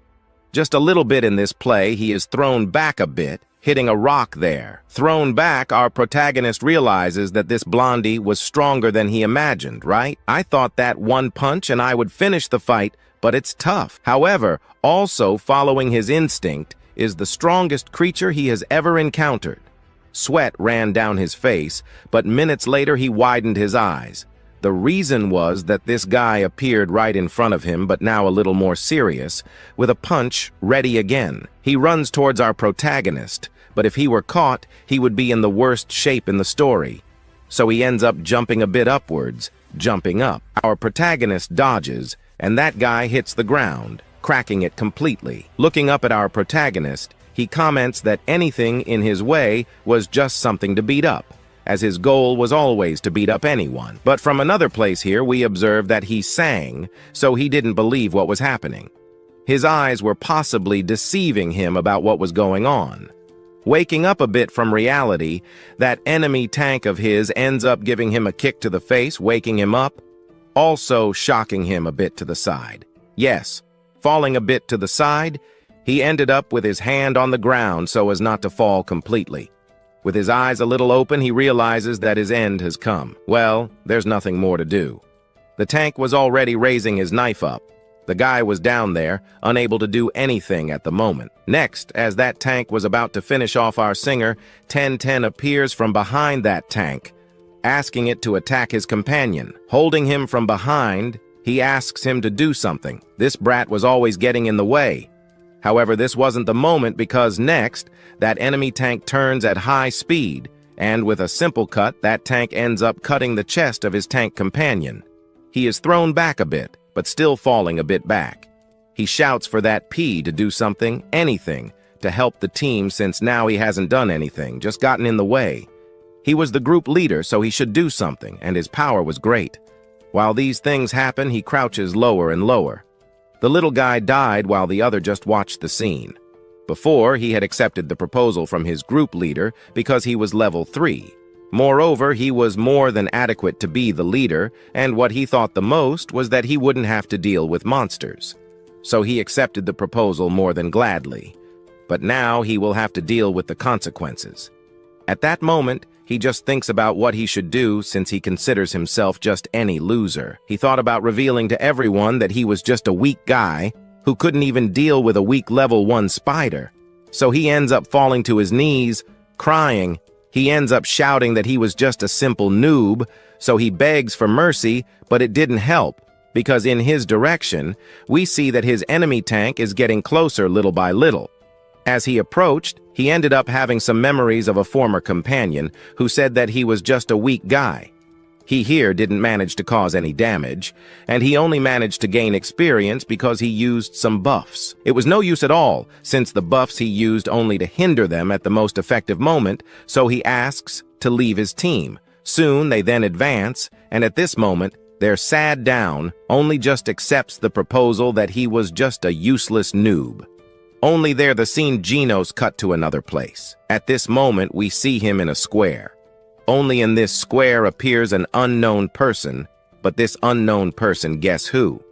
Just a little bit in this play, he is thrown back a bit, hitting a rock there. Thrown back, our protagonist realizes that this blondie was stronger than he imagined, right? I thought that one punch and I would finish the fight, but it's tough. However, also following his instinct is the strongest creature he has ever encountered. Sweat ran down his face, but minutes later he widened his eyes. The reason was that this guy appeared right in front of him, but now a little more serious, with a punch ready again. He runs towards our protagonist, but if he were caught, he would be in the worst shape in the story. So he ends up jumping a bit upwards, jumping up. Our protagonist dodges, and that guy hits the ground, cracking it completely. Looking up at our protagonist, he comments that anything in his way was just something to beat up, as his goal was always to beat up anyone. But from another place here, we observe that he sang, so he didn't believe what was happening. His eyes were possibly deceiving him about what was going on. Waking up a bit from reality, that enemy tank of his ends up giving him a kick to the face, waking him up, also shocking him a bit to the side. Yes, falling a bit to the side, he ended up with his hand on the ground so as not to fall completely. With his eyes a little open, he realizes that his end has come. Well, there's nothing more to do. The tank was already raising his knife up. The guy was down there, unable to do anything at the moment. Next, as that tank was about to finish off our singer, 10-10 appears from behind that tank, asking it to attack his companion. Holding him from behind, he asks him to do something. This brat was always getting in the way. However, this wasn't the moment because next, that enemy tank turns at high speed, and with a simple cut, that tank ends up cutting the chest of his tank companion. He is thrown back a bit, but still falling a bit back. He shouts for that P to do something, anything, to help the team since now he hasn't done anything, just gotten in the way. He was the group leader, so he should do something, and his power was great. While these things happen, he crouches lower and lower. The little guy died while the other just watched the scene. Before, he had accepted the proposal from his group leader because he was level 3. Moreover, he was more than adequate to be the leader, and what he thought the most was that he wouldn't have to deal with monsters. So he accepted the proposal more than gladly. But now he will have to deal with the consequences. At that moment, he just thinks about what he should do since he considers himself just any loser. He thought about revealing to everyone that he was just a weak guy who couldn't even deal with a weak level 1 spider. So he ends up falling to his knees, crying. He ends up shouting that he was just a simple noob, so he begs for mercy, but it didn't help, because in his direction, we see that his enemy tank is getting closer little by little. As he approached, he ended up having some memories of a former companion who said that he was just a weak guy. He here didn't manage to cause any damage, and he only managed to gain experience because he used some buffs. It was no use at all, since the buffs he used only to hinder them at the most effective moment, so he asks to leave his team. Soon they then advance, and at this moment, They're sad down, only just accepts the proposal that he was just a useless noob. Only there the scene Genos cut to another place. At this moment we see him in a square. Only in this square appears an unknown person, but this unknown person, guess who?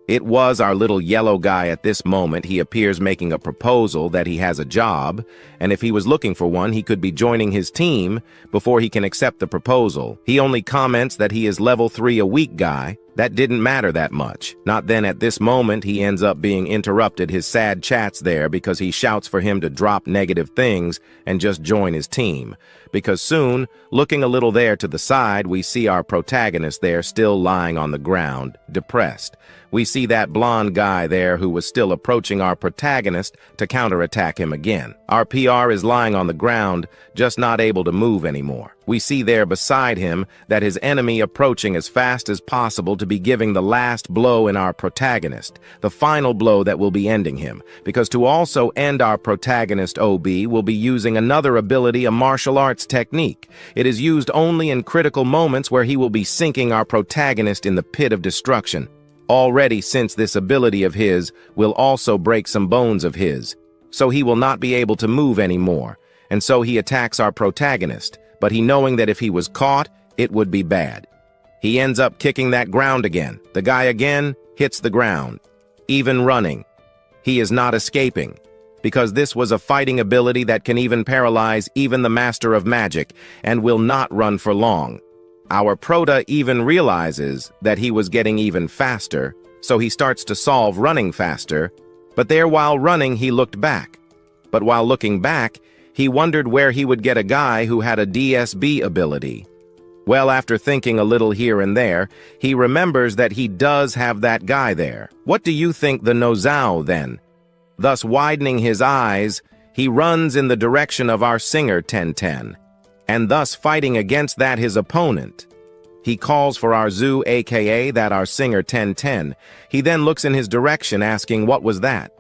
It was our little yellow guy. At this moment he appears making a proposal that he has a job, and if he was looking for one he could be joining his team before he can accept the proposal. He only comments that he is level 3 a weak guy. That didn't matter that much. Not then. At this moment he ends up being interrupted his sad chats there because he shouts for him to drop negative things and just join his team. Because soon, looking a little there to the side, we see our protagonist there still lying on the ground, depressed. We see that blonde guy there who was still approaching our protagonist to counterattack him again. Our PR is lying on the ground, just not able to move anymore. We see there beside him that his enemy approaching as fast as possible to be giving the last blow in our protagonist, the final blow that will be ending him, because to also end our protagonist OB will be using another ability, a martial arts technique. It is used only in critical moments where he will be sinking our protagonist in the pit of destruction. Already, since this ability of his will also break some bones of his, so he will not be able to move anymore, and so he attacks our protagonist, but he knowing that if he was caught, it would be bad. He ends up kicking that ground again. The guy again hits the ground, even running. He is not escaping, because this was a fighting ability that can even paralyze even the master of magic, and will not run for long. Our prota even realizes that he was getting even faster, so he starts to solve running faster, but there while running he looked back. But while looking back, he wondered where he would get a guy who had a DSB ability. Well, after thinking a little here and there, he remembers that he does have that guy there. What do you think the Nozao then? Thus widening his eyes, he runs in the direction of our singer 1010. And thus fighting against that his opponent. He calls for our Zoo, aka that our singer 1010. He then looks in his direction asking what was that.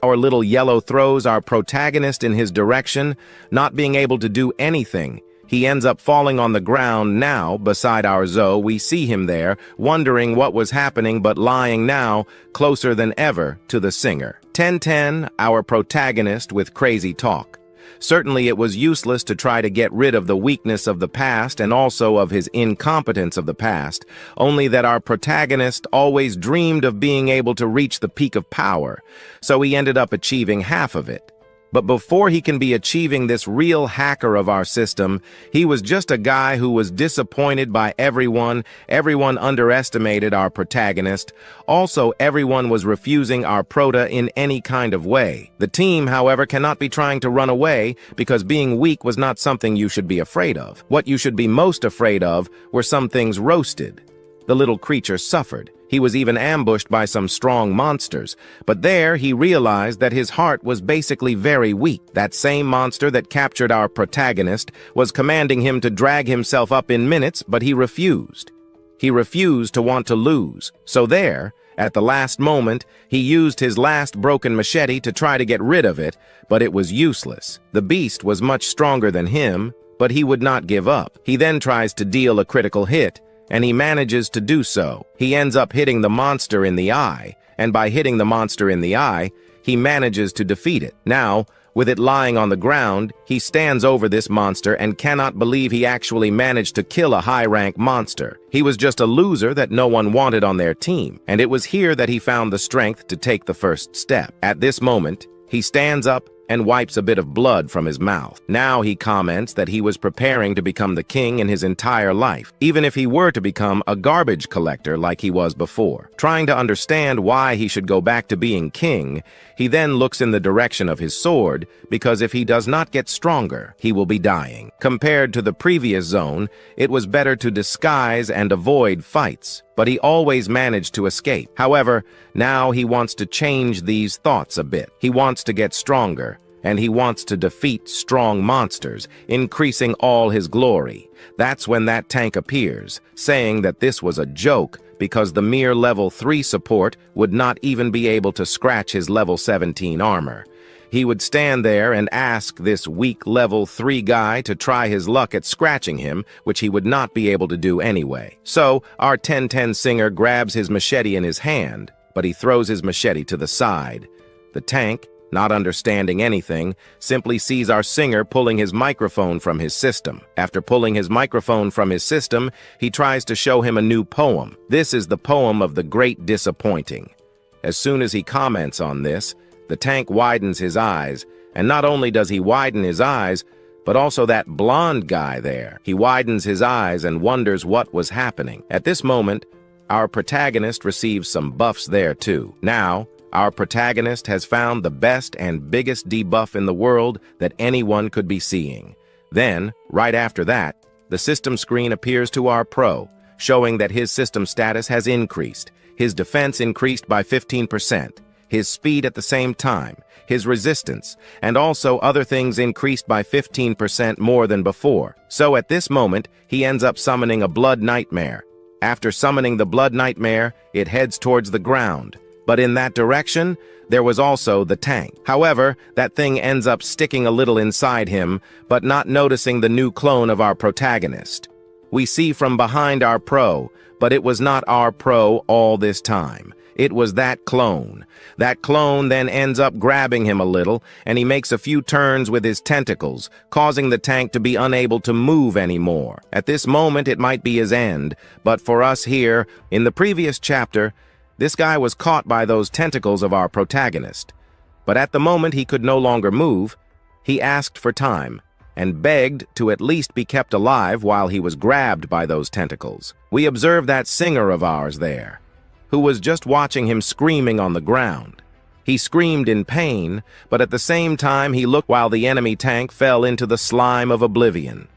Our little yellow throws our protagonist in his direction, not being able to do anything. He ends up falling on the ground now beside our Zoe. We see him there, wondering what was happening but lying now closer than ever to the singer. 1010, our protagonist with crazy talk. Certainly it was useless to try to get rid of the weakness of the past and also of his incompetence of the past, only that our protagonist always dreamed of being able to reach the peak of power, so he ended up achieving half of it. But before he can be achieving this real hacker of our system, he was just a guy who was disappointed by everyone. Everyone underestimated our protagonist. Also, everyone was refusing our prota in any kind of way. The team, however, cannot be trying to run away because being weak was not something you should be afraid of. What you should be most afraid of were some things roasted. The little creature suffered. He was even ambushed by some strong monsters, but there he realized that his heart was basically very weak. That same monster that captured our protagonist was commanding him to drag himself up in minutes, but he refused. He refused to want to lose. So there, at the last moment, he used his last broken machete to try to get rid of it, but it was useless. The beast was much stronger than him, but he would not give up. He then tries to deal a critical hit, and he manages to do so. He ends up hitting the monster in the eye, and by hitting the monster in the eye, he manages to defeat it. Now, with it lying on the ground, he stands over this monster and cannot believe he actually managed to kill a high-rank monster. He was just a loser that no one wanted on their team, and it was here that he found the strength to take the first step. At this moment, he stands up and wipes a bit of blood from his mouth. Now he comments that he was preparing to become the king in his entire life, even if he were to become a garbage collector like he was before. Trying to understand why he should go back to being king, he then looks in the direction of his sword, because if he does not get stronger, he will be dying. Compared to the previous zone, it was better to disguise and avoid fights, but he always managed to escape. However, now he wants to change these thoughts a bit. He wants to get stronger, and he wants to defeat strong monsters, increasing all his glory. That's when that tank appears, saying that this was a joke because the mere level 3 support would not even be able to scratch his level 17 armor. He would stand there and ask this weak level 3 guy to try his luck at scratching him, which he would not be able to do anyway. So, our 10-10 singer grabs his machete in his hand, but he throws his machete to the side. The tank, not understanding anything, simply sees our singer pulling his microphone from his system. After pulling his microphone from his system, he tries to show him a new poem. This is the poem of the Great Disappointing. As soon as he comments on this, the tank widens his eyes, and not only does he widen his eyes, but also that blonde guy there. He widens his eyes and wonders what was happening. At this moment, our protagonist receives some buffs there too. Now, our protagonist has found the best and biggest debuff in the world that anyone could be seeing. Then, right after that, the system screen appears to our pro, showing that his system status has increased. His defense increased by 15%, his speed at the same time, his resistance, and also other things increased by 15% more than before. So at this moment, he ends up summoning a Blood Nightmare. After summoning the Blood Nightmare, it heads towards the ground. But in that direction, there was also the tank. However, that thing ends up sticking a little inside him, but not noticing the new clone of our protagonist. We see from behind our pro, but it was not our pro all this time. It was that clone. That clone then ends up grabbing him a little, and he makes a few turns with his tentacles, causing the tank to be unable to move anymore. At this moment, it might be his end, but for us here, in the previous chapter, this guy was caught by those tentacles of our protagonist. But at the moment he could no longer move, he asked for time, and begged to at least be kept alive while he was grabbed by those tentacles. We observed that singer of ours there, who was just watching him screaming on the ground. He screamed in pain, but at the same time he looked while the enemy tank fell into the slime of oblivion.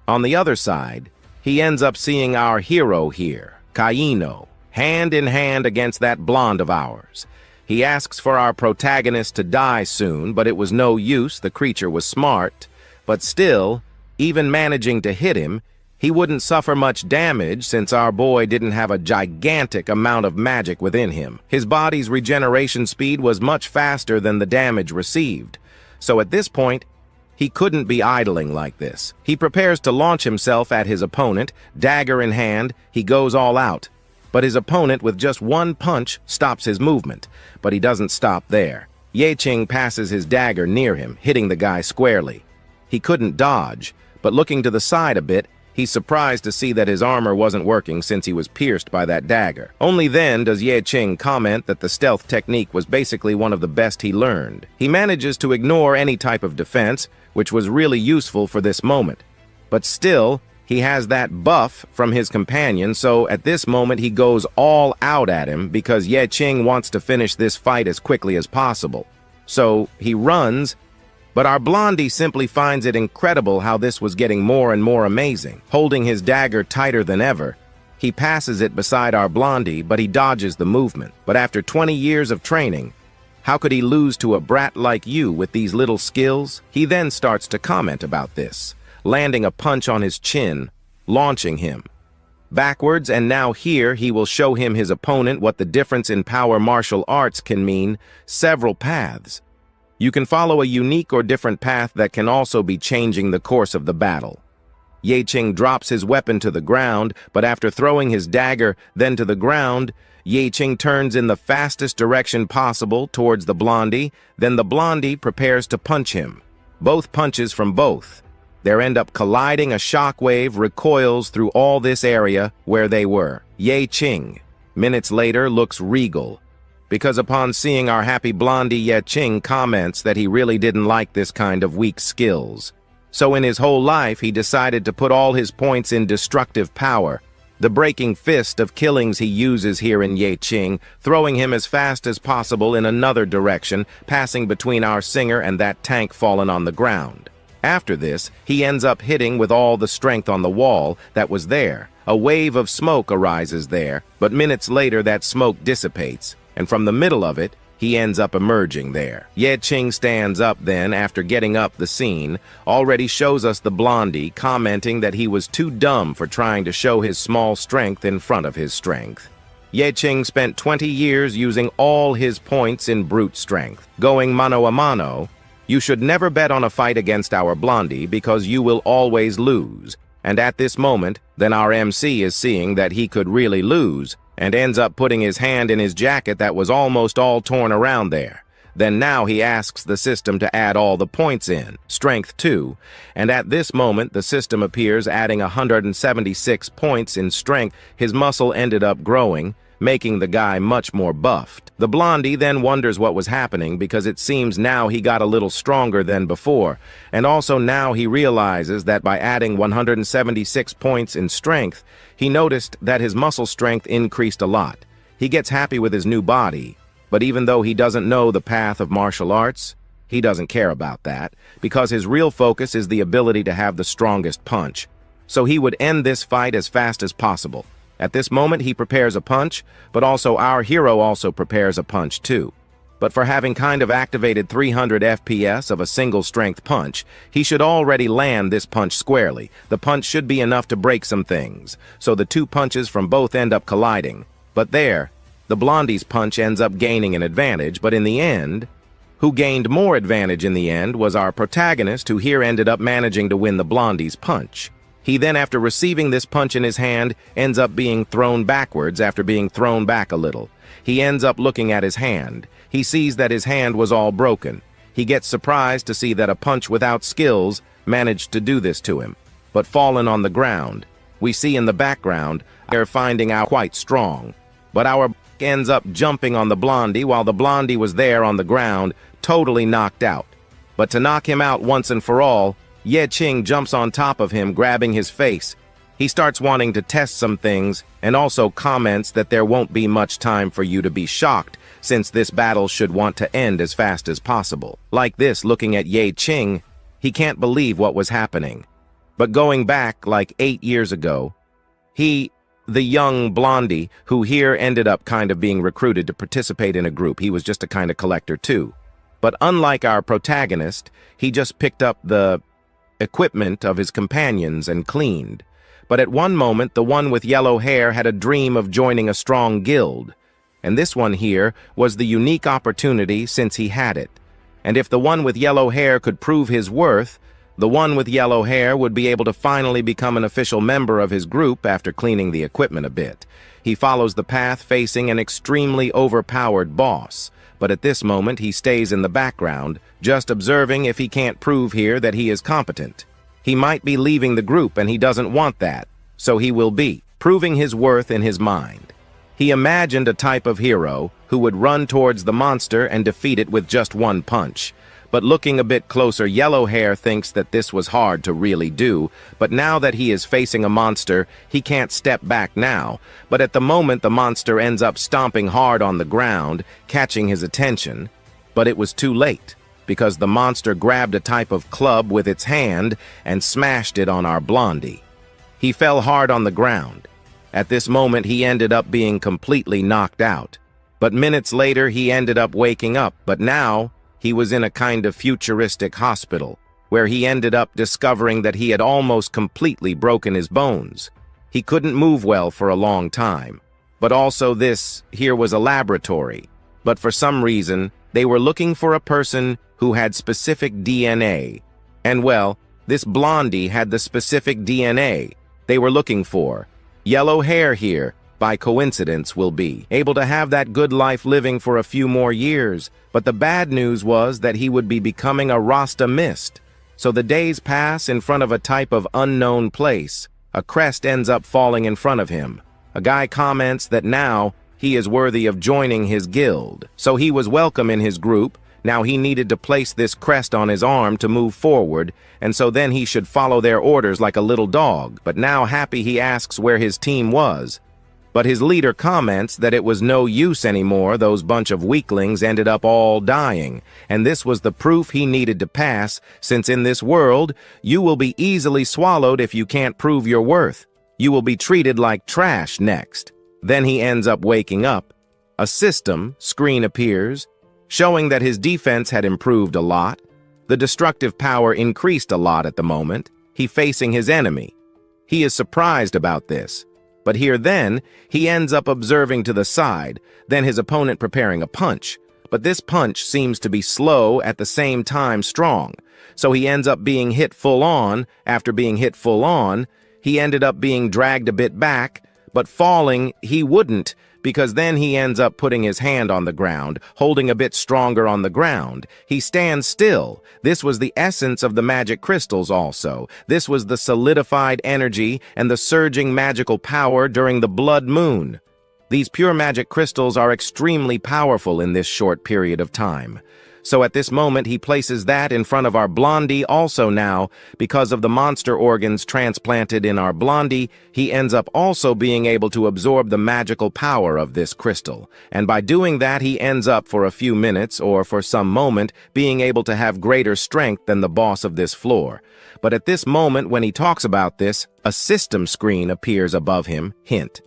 On the other side, he ends up seeing our hero here, Kaino, hand in hand against that blonde of ours. He asks for our protagonist to die soon, but it was no use, the creature was smart. But still, even managing to hit him, he wouldn't suffer much damage since our boy didn't have a gigantic amount of magic within him. His body's regeneration speed was much faster than the damage received. So at this point, he couldn't be idling like this. He prepares to launch himself at his opponent, dagger in hand, he goes all out. But his opponent, with just one punch, stops his movement. But he doesn't stop there. Qing passes his dagger near him, hitting the guy squarely. He couldn't dodge, but looking to the side a bit, he's surprised to see that his armor wasn't working since he was pierced by that dagger. Only then does Qing comment that the stealth technique was basically one of the best he learned. He manages to ignore any type of defense, which was really useful for this moment. But still, he has that buff from his companion, so at this moment he goes all out at him because Qing wants to finish this fight as quickly as possible. So he runs, but our blondie simply finds it incredible how this was getting more and more amazing. Holding his dagger tighter than ever, he passes it beside our blondie, but he dodges the movement. But after 20 years of training, how could he lose to a brat like you with these little skills? He then starts to comment about this, landing a punch on his chin, launching him backwards, and now here he will show him his opponent what the difference in power martial arts can mean. Several paths. You can follow a unique or different path that can also be changing the course of the battle. Qing drops his weapon to the ground, but after throwing his dagger then to the ground, Qing turns in the fastest direction possible towards the blondie, then the blondie prepares to punch him. Both punches from both. There end up colliding, a shockwave recoils through all this area where they were. Qing, minutes later, looks regal, because upon seeing our happy blondie, Qing comments that he really didn't like this kind of weak skills. So in his whole life, he decided to put all his points in destructive power. The breaking fist of killings he uses here in Qing, throwing him as fast as possible in another direction, passing between our singer and that tank fallen on the ground. After this, he ends up hitting with all the strength on the wall that was there. A wave of smoke arises there, but minutes later that smoke dissipates, and from the middle of it, he ends up emerging there. Qing stands up then after getting up the scene, already shows us the blondie, commenting that he was too dumb for trying to show his small strength in front of his strength. Qing spent 20 years using all his points in brute strength, going mano a mano, You should never bet on a fight against our Blondie because you will always lose. And at this moment, then our MC is seeing that he could really lose and ends up putting his hand in his jacket that was almost all torn around there. Then now he asks the system to add all the points in, strength 2, and at this moment the system appears adding 176 points in strength. His muscle ended up growing, making the guy much more buffed. The Blondie then wonders what was happening because it seems now he got a little stronger than before, and also now he realizes that by adding 176 points in strength, he noticed that his muscle strength increased a lot. He gets happy with his new body, but even though he doesn't know the path of martial arts, he doesn't care about that, because his real focus is the ability to have the strongest punch. So he would end this fight as fast as possible. At this moment, he prepares a punch, but also our hero also prepares a punch too. But for having kind of activated 300 FPS of a single strength punch, he should already land this punch squarely. The punch should be enough to break some things, so the two punches from both end up colliding. But there, the Blondie's punch ends up gaining an advantage, but in the end, who gained more advantage in the end was our protagonist, who here ended up managing to win the Blondie's punch. He then, after receiving this punch in his hand, ends up being thrown backwards after being thrown back a little. He ends up looking at his hand. He sees that his hand was all broken. He gets surprised to see that a punch without skills managed to do this to him. But fallen on the ground, we see in the background, they're finding out quite strong. But our ends up jumping on the Blondie while the Blondie was there on the ground, totally knocked out. But to knock him out once and for all, Qing jumps on top of him, grabbing his face. He starts wanting to test some things and also comments that there won't be much time for you to be shocked, since this battle should want to end as fast as possible. Like this, looking at Qing, he can't believe what was happening. But going back like 8 years ago, the young Blondie, who here ended up kind of being recruited to participate in a group. He was just a kind of collector too. But unlike our protagonist, he just picked up the equipment of his companions and cleaned. But at one moment, the one with yellow hair had a dream of joining a strong guild. And this one here was the unique opportunity since he had it. And if the one with yellow hair could prove his worth, the one with yellow hair would be able to finally become an official member of his group after cleaning the equipment a bit. He follows the path facing an extremely overpowered boss, but at this moment he stays in the background, just observing if he can't prove here that he is competent. He might be leaving the group and he doesn't want that, so he will be proving his worth in his mind. He imagined a type of hero who would run towards the monster and defeat it with just one punch. But looking a bit closer, Yellow Hair thinks that this was hard to really do, but now that he is facing a monster, he can't step back now. But at the moment, the monster ends up stomping hard on the ground, catching his attention. But it was too late, because the monster grabbed a type of club with its hand and smashed it on our Blondie. He fell hard on the ground. At this moment, he ended up being completely knocked out. But minutes later, he ended up waking up, but now he was in a kind of futuristic hospital, where he ended up discovering that he had almost completely broken his bones. He couldn't move well for a long time. But also this here was a laboratory. But for some reason, they were looking for a person who had specific DNA. And well, this Blondie had the specific DNA they were looking for. Yellow Hair here, by coincidence, will be able to have that good life living for a few more years. But the bad news was that he would be becoming a Rasta mist. So the days pass in front of a type of unknown place. A crest ends up falling in front of him. A guy comments that now he is worthy of joining his guild. So he was welcome in his group. Now he needed to place this crest on his arm to move forward, and so then he should follow their orders like a little dog. But now happy he asks where his team was. But his leader comments that it was no use anymore. Those bunch of weaklings ended up all dying, and this was the proof he needed to pass, since in this world, you will be easily swallowed if you can't prove your worth. You will be treated like trash next. Then he ends up waking up. A system screen appears, showing that his defense had improved a lot. The destructive power increased a lot at the moment. He facing his enemy. He is surprised about this. But here then, he ends up observing to the side, then his opponent preparing a punch. but this punch seems to be slow at the same time strong. So he ends up being hit full on. After being hit full on, he ended up being dragged a bit back, but falling he wouldn't, because then he ends up putting his hand on the ground, holding a bit stronger on the ground. He stands still. This was the essence of the magic crystals also. This was the solidified energy and the surging magical power during the blood moon. These pure magic crystals are extremely powerful in this short period of time. So at this moment he places that in front of our Blondie also now. Because of the monster organs transplanted in our Blondie, he ends up also being able to absorb the magical power of this crystal. And by doing that he ends up for a few minutes or for some moment being able to have greater strength than the boss of this floor. But at this moment when he talks about this, a system screen appears above him. Hint.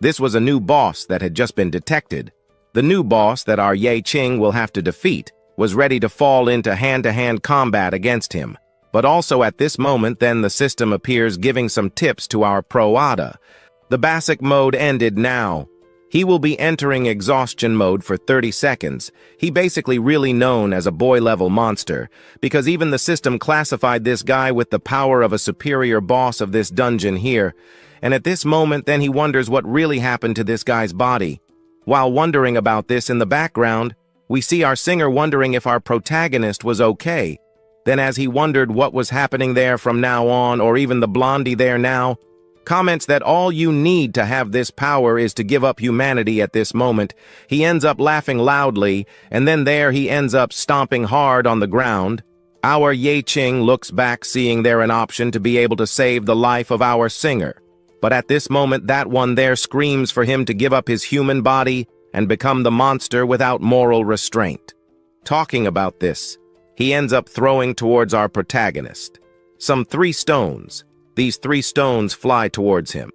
This was a new boss that had just been detected. The new boss that our Qing will have to defeat was ready to fall into hand-to-hand combat against him. But also at this moment then the system appears giving some tips to our Pro Ada. The basic mode ended now. He will be entering exhaustion mode for 30 seconds. He basically really known as a boy-level monster, because even the system classified this guy with the power of a superior boss of this dungeon here. And at this moment then he wonders what really happened to this guy's body. While wondering about this in the background, we see our singer wondering if our protagonist was okay. Then as he wondered what was happening there from now on, or even the Blondie there now, comments that all you need to have this power is to give up humanity at this moment. He ends up laughing loudly, and then there he ends up stomping hard on the ground. Our Qing looks back, seeing there an option to be able to save the life of our singer. But at this moment that one there screams for him to give up his human body and become the monster without moral restraint. Talking about this, he ends up throwing towards our protagonist some 3 stones. These 3 stones fly towards him.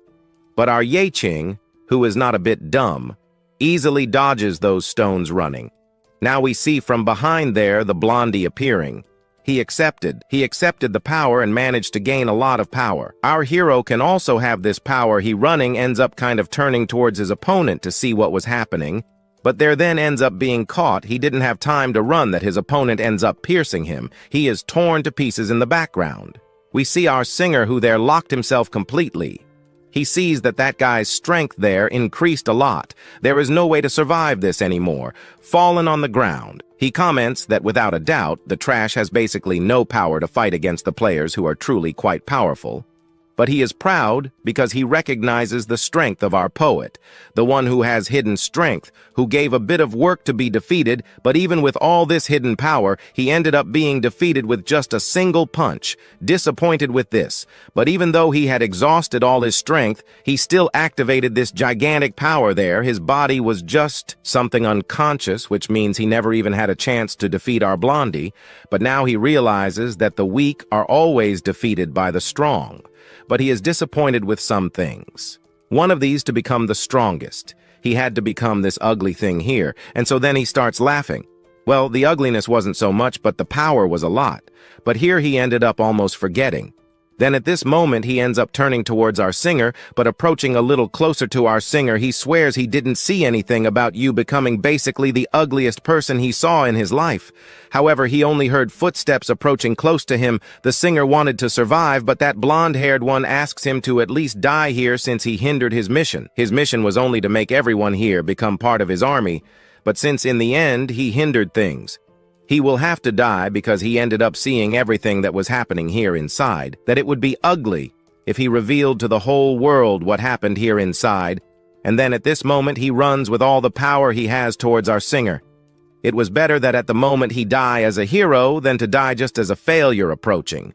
But our Qing, who is not a bit dumb, easily dodges those stones running. Now we see from behind there the Blondie appearing. He accepted the power and managed to gain a lot of power. Our hero can also have this power. He running ends up kind of turning towards his opponent to see what was happening, but there then ends up being caught. He didn't have time to run that his opponent ends up piercing him. He is torn to pieces in the background. We see our singer who there locked himself completely. He sees that that guy's strength there increased a lot. There is no way to survive this anymore. Fallen on the ground. He comments that without a doubt, the trash has basically no power to fight against the players who are truly quite powerful. But he is proud because he recognizes the strength of our poet, the one who has hidden strength, who gave a bit of work to be defeated, but even with all this hidden power, he ended up being defeated with just a single punch. Disappointed with this, but even though he had exhausted all his strength, he still activated this gigantic power there. His body was just something unconscious, which means he never even had a chance to defeat our Blondie, but now he realizes that the weak are always defeated by the strong. But he is disappointed with some things. One of these to become the strongest. He had to become this ugly thing here, and so then he starts laughing. Well, the ugliness wasn't so much, but the power was a lot. But here he ended up almost forgetting. Then at this moment he ends up turning towards our singer, but approaching a little closer to our singer, he swears he didn't see anything about you becoming basically the ugliest person he saw in his life. However, he only heard footsteps approaching close to him. The singer wanted to survive, but that blonde-haired one asks him to at least die here since he hindered his mission. His mission was only to make everyone here become part of his army, but since in the end he hindered things, he will have to die because he ended up seeing everything that was happening here inside, that it would be ugly if he revealed to the whole world what happened here inside, and then at this moment he runs with all the power he has towards our singer. It was better that at the moment he die as a hero than to die just as a failure approaching.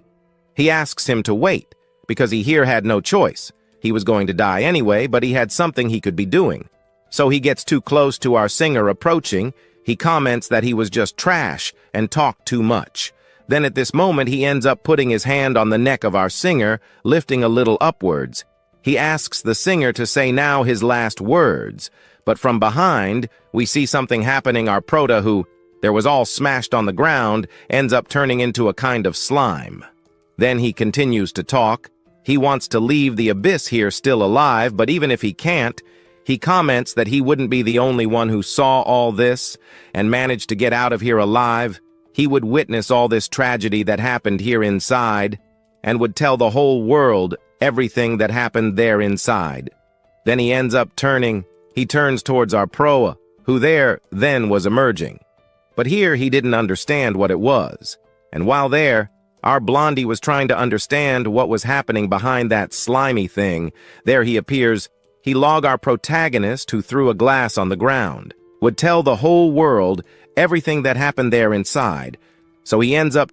He asks him to wait, because he here had no choice. He was going to die anyway, but he had something he could be doing. So he gets too close to our singer approaching. He comments that he was just trash and talked too much. Then at this moment he ends up putting his hand on the neck of our singer, lifting a little upwards. He asks the singer to say now his last words, but from behind we see something happening. Our prota, who there was all smashed on the ground, ends up turning into a kind of slime. Then he continues to talk. He wants to leave the abyss here still alive, but even if he can't, He comments that he wouldn't be the only one who saw all this and managed to get out of here alive. He would witness all this tragedy that happened here inside and would tell the whole world everything that happened there inside. Then he ends up he turns towards our proa, who there then was emerging. But here he didn't understand what it was. And while there, our blondie was trying to understand what was happening behind that slimy thing. There he appears. He log our protagonist, who threw a glass on the ground, would tell the whole world everything that happened there inside. So he ends up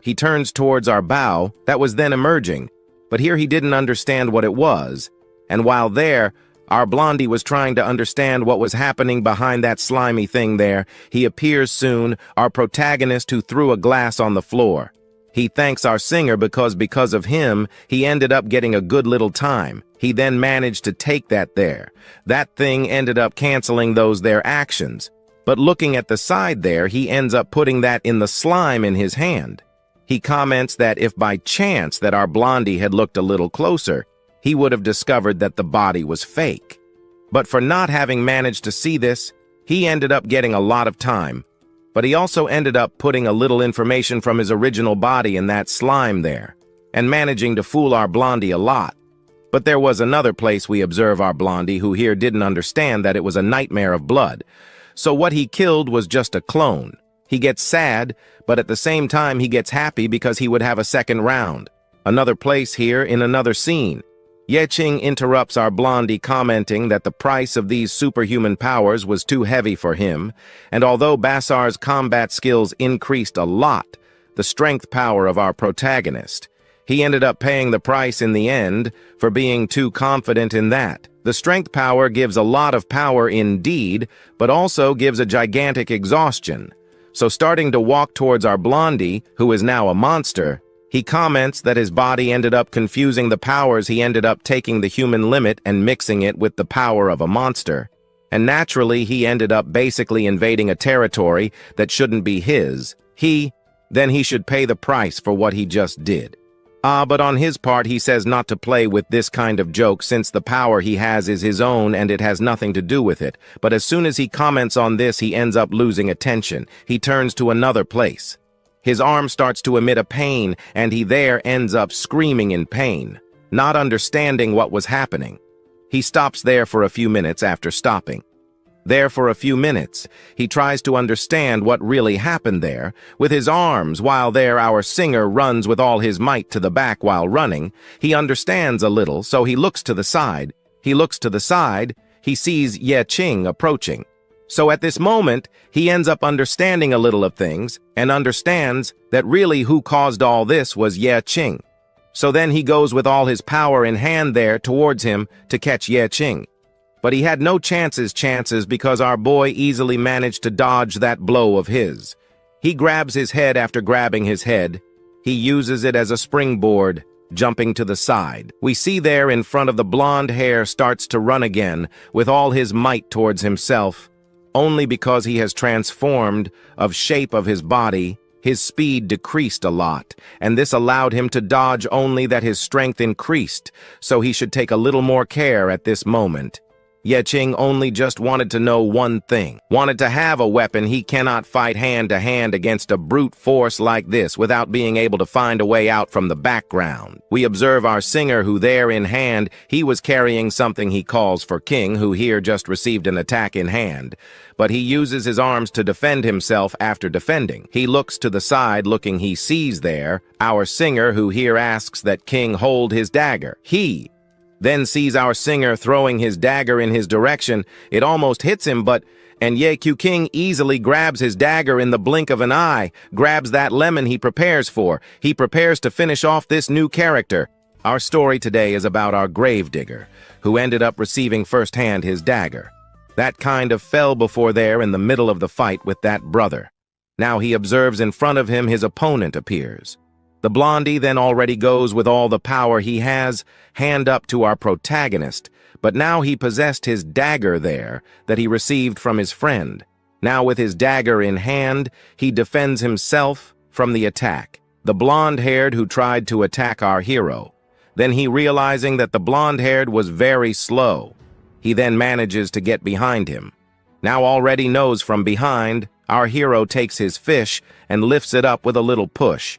he turns towards our bow that was then emerging. But here he didn't understand what it was. And while there, our blondie was trying to understand what was happening behind that slimy thing there. He appears soon, our protagonist who threw a glass on the floor. He thanks our singer because of him, he ended up getting a good little time. He then managed to take that there. That thing ended up canceling those their actions. But looking at the side there, he ends up putting that in the slime in his hand. He comments that if by chance that our blondie had looked a little closer, he would have discovered that the body was fake. But for not having managed to see this, he ended up getting a lot of time. But he also ended up putting a little information from his original body in that slime there, and managing to fool our blondie a lot. But there was another place we observe our blondie who here didn't understand that it was a nightmare of blood. So what he killed was just a clone. He gets sad, but at the same time he gets happy because he would have a second round. Another place here in another scene. Qing interrupts our blondie, commenting that the price of these superhuman powers was too heavy for him, and although Basar's combat skills increased a lot, the strength power of our protagonist, he ended up paying the price in the end for being too confident in that. The strength power gives a lot of power indeed, but also gives a gigantic exhaustion. So starting to walk towards our blondie, who is now a monster, he comments that his body ended up confusing the powers. He ended up taking the human limit and mixing it with the power of a monster. And naturally, he ended up basically invading a territory that shouldn't be his. Then he should pay the price for what he just did. But on his part, he says not to play with this kind of joke since the power he has is his own and it has nothing to do with it. But as soon as he comments on this, he ends up losing attention. He turns to another place. His arm starts to emit a pain, and he there ends up screaming in pain, not understanding what was happening. He stops there for a few minutes after stopping. There for a few minutes, he tries to understand what really happened there with his arms, while there our singer runs with all his might to the back while running. He understands a little, so he looks to the side. He looks to the side, he sees Qing approaching. So at this moment, he ends up understanding a little of things and understands that really who caused all this was Qing. So then he goes with all his power in hand there towards him to catch Qing. But he had no chances because our boy easily managed to dodge that blow of his. He grabs his head after grabbing his head. He uses it as a springboard, jumping to the side. We see there in front of the blonde hair starts to run again with all his might towards himself. Only because he has transformed of shape of his body, his speed decreased a lot, and this allowed him to dodge only that his strength increased, so he should take a little more care at this moment. Qing only just wanted to know one thing, wanted to have a weapon. He cannot fight hand to hand against a brute force like this without being able to find a way out from the background. We observe our singer who there in hand, he was carrying something he calls for Qing, who here just received an attack in hand. But he uses his arms to defend himself after defending. He looks to the side looking, he sees there our singer who here asks that Qing hold his dagger. He then sees our singer throwing his dagger in his direction. It almost hits him, and Qing easily grabs his dagger in the blink of an eye, grabs that lemon he prepares for. He prepares to finish off this new character. Our story today is about our gravedigger, who ended up receiving firsthand his dagger. That kind of fell before there in the middle of the fight with that brother. Now he observes in front of him his opponent appears. The blondie then already goes with all the power he has, hand up to our protagonist, but now he possessed his dagger there that he received from his friend. Now with his dagger in hand, he defends himself from the attack. The blonde-haired who tried to attack our hero. Then he realizing that the blonde-haired was very slow. He then manages to get behind him. Now already knows from behind, our hero takes his fish and lifts it up with a little push.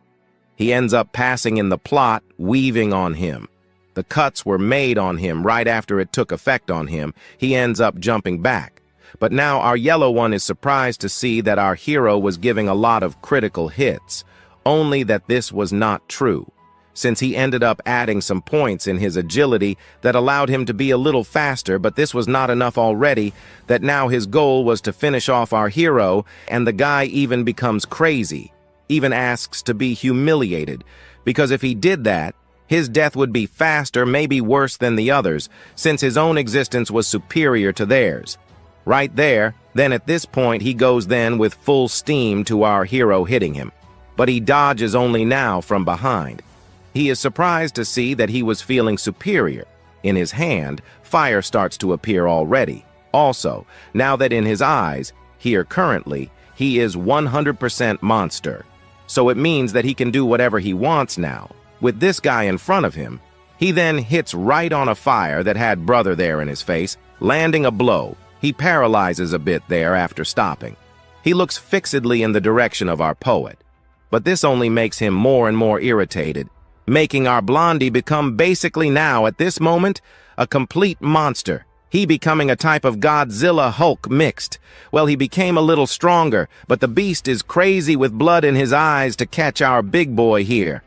He ends up passing in the plot, weaving on him. The cuts were made on him right after it took effect on him. He ends up jumping back. But now our yellow one is surprised to see that our hero was giving a lot of critical hits, only that this was not true, since he ended up adding some points in his agility that allowed him to be a little faster, but this was not enough already, that now his goal was to finish off our hero, and the guy even becomes crazy, even asks to be humiliated, because if he did that, his death would be faster, maybe worse than the others, since his own existence was superior to theirs. Right there, then at this point he goes then with full steam to our hero hitting him. But he dodges only now from behind. He is surprised to see that he was feeling superior. In his hand, fire starts to appear already. Also, now that in his eyes, here currently, he is 100% monster. So it means that he can do whatever he wants now. With this guy in front of him, he then hits right on a fire that had brother there in his face, landing a blow. He paralyzes a bit there after stopping. He looks fixedly in the direction of our poet. But this only makes him more and more irritated, making our blondie become basically now, at this moment, a complete monster. He becoming a type of Godzilla Hulk mixed. Well, he became a little stronger, but the beast is crazy with blood in his eyes to catch our big boy here.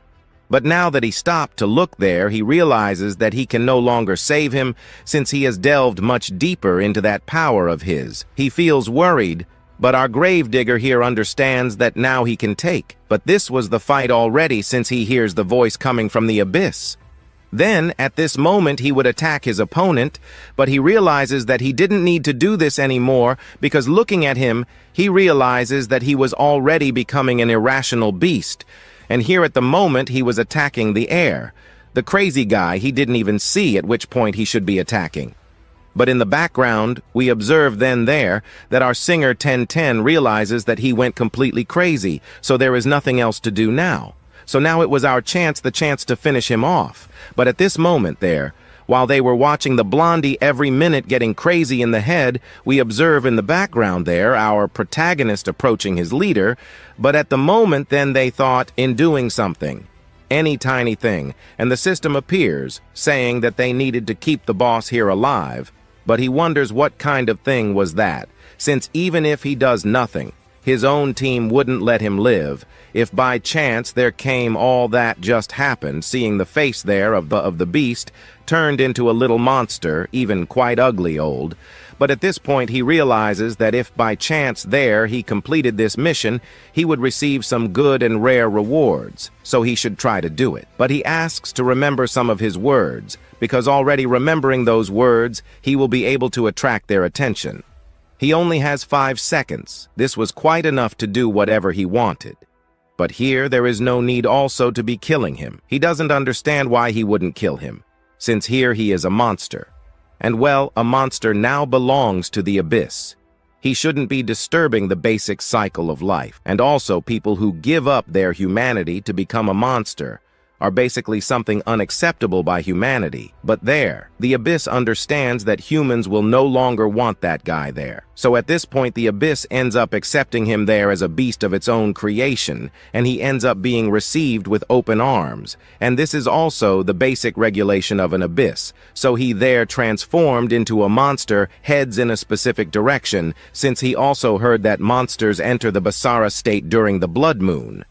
But now that he stopped to look there, he realizes that he can no longer save him since he has delved much deeper into that power of his. He feels worried, but our gravedigger here understands that now he can take. But this was the fight already since he hears the voice coming from the abyss. Then, at this moment, he would attack his opponent, but he realizes that he didn't need to do this anymore because looking at him, he realizes that he was already becoming an irrational beast. And here at the moment he was attacking the air. The crazy guy he didn't even see at which point he should be attacking. But in the background, we observe then there that our singer 1010 realizes that he went completely crazy, so there is nothing else to do now. So now it was our chance, the chance to finish him off. But at this moment there, while they were watching the blondie every minute getting crazy in the head, we observe in the background there our protagonist approaching his leader, but at the moment then they thought in doing something, any tiny thing, and the system appears, saying that they needed to keep the boss here alive, but he wonders what kind of thing was that, since even if he does nothing, his own team wouldn't let him live. If by chance there came all that just happened, seeing the face there of the beast turned into a little monster, even quite ugly old. But at this point he realizes that if by chance there he completed this mission, he would receive some good and rare rewards, so he should try to do it. But he asks to remember some of his words, because already remembering those words, he will be able to attract their attention. He only has 5 seconds. This was quite enough to do whatever he wanted. But here there is no need also to be killing him. He doesn't understand why he wouldn't kill him, since here he is a monster. And well, a monster now belongs to the abyss. He shouldn't be disturbing the basic cycle of life. And also people who give up their humanity to become a monster are basically something unacceptable by humanity. But there, the abyss understands that humans will no longer want that guy there. So at this point, the abyss ends up accepting him there as a beast of its own creation, and he ends up being received with open arms. And this is also the basic regulation of an abyss. So he there transformed into a monster, heads in a specific direction, since he also heard that monsters enter the Basara state during the blood moon.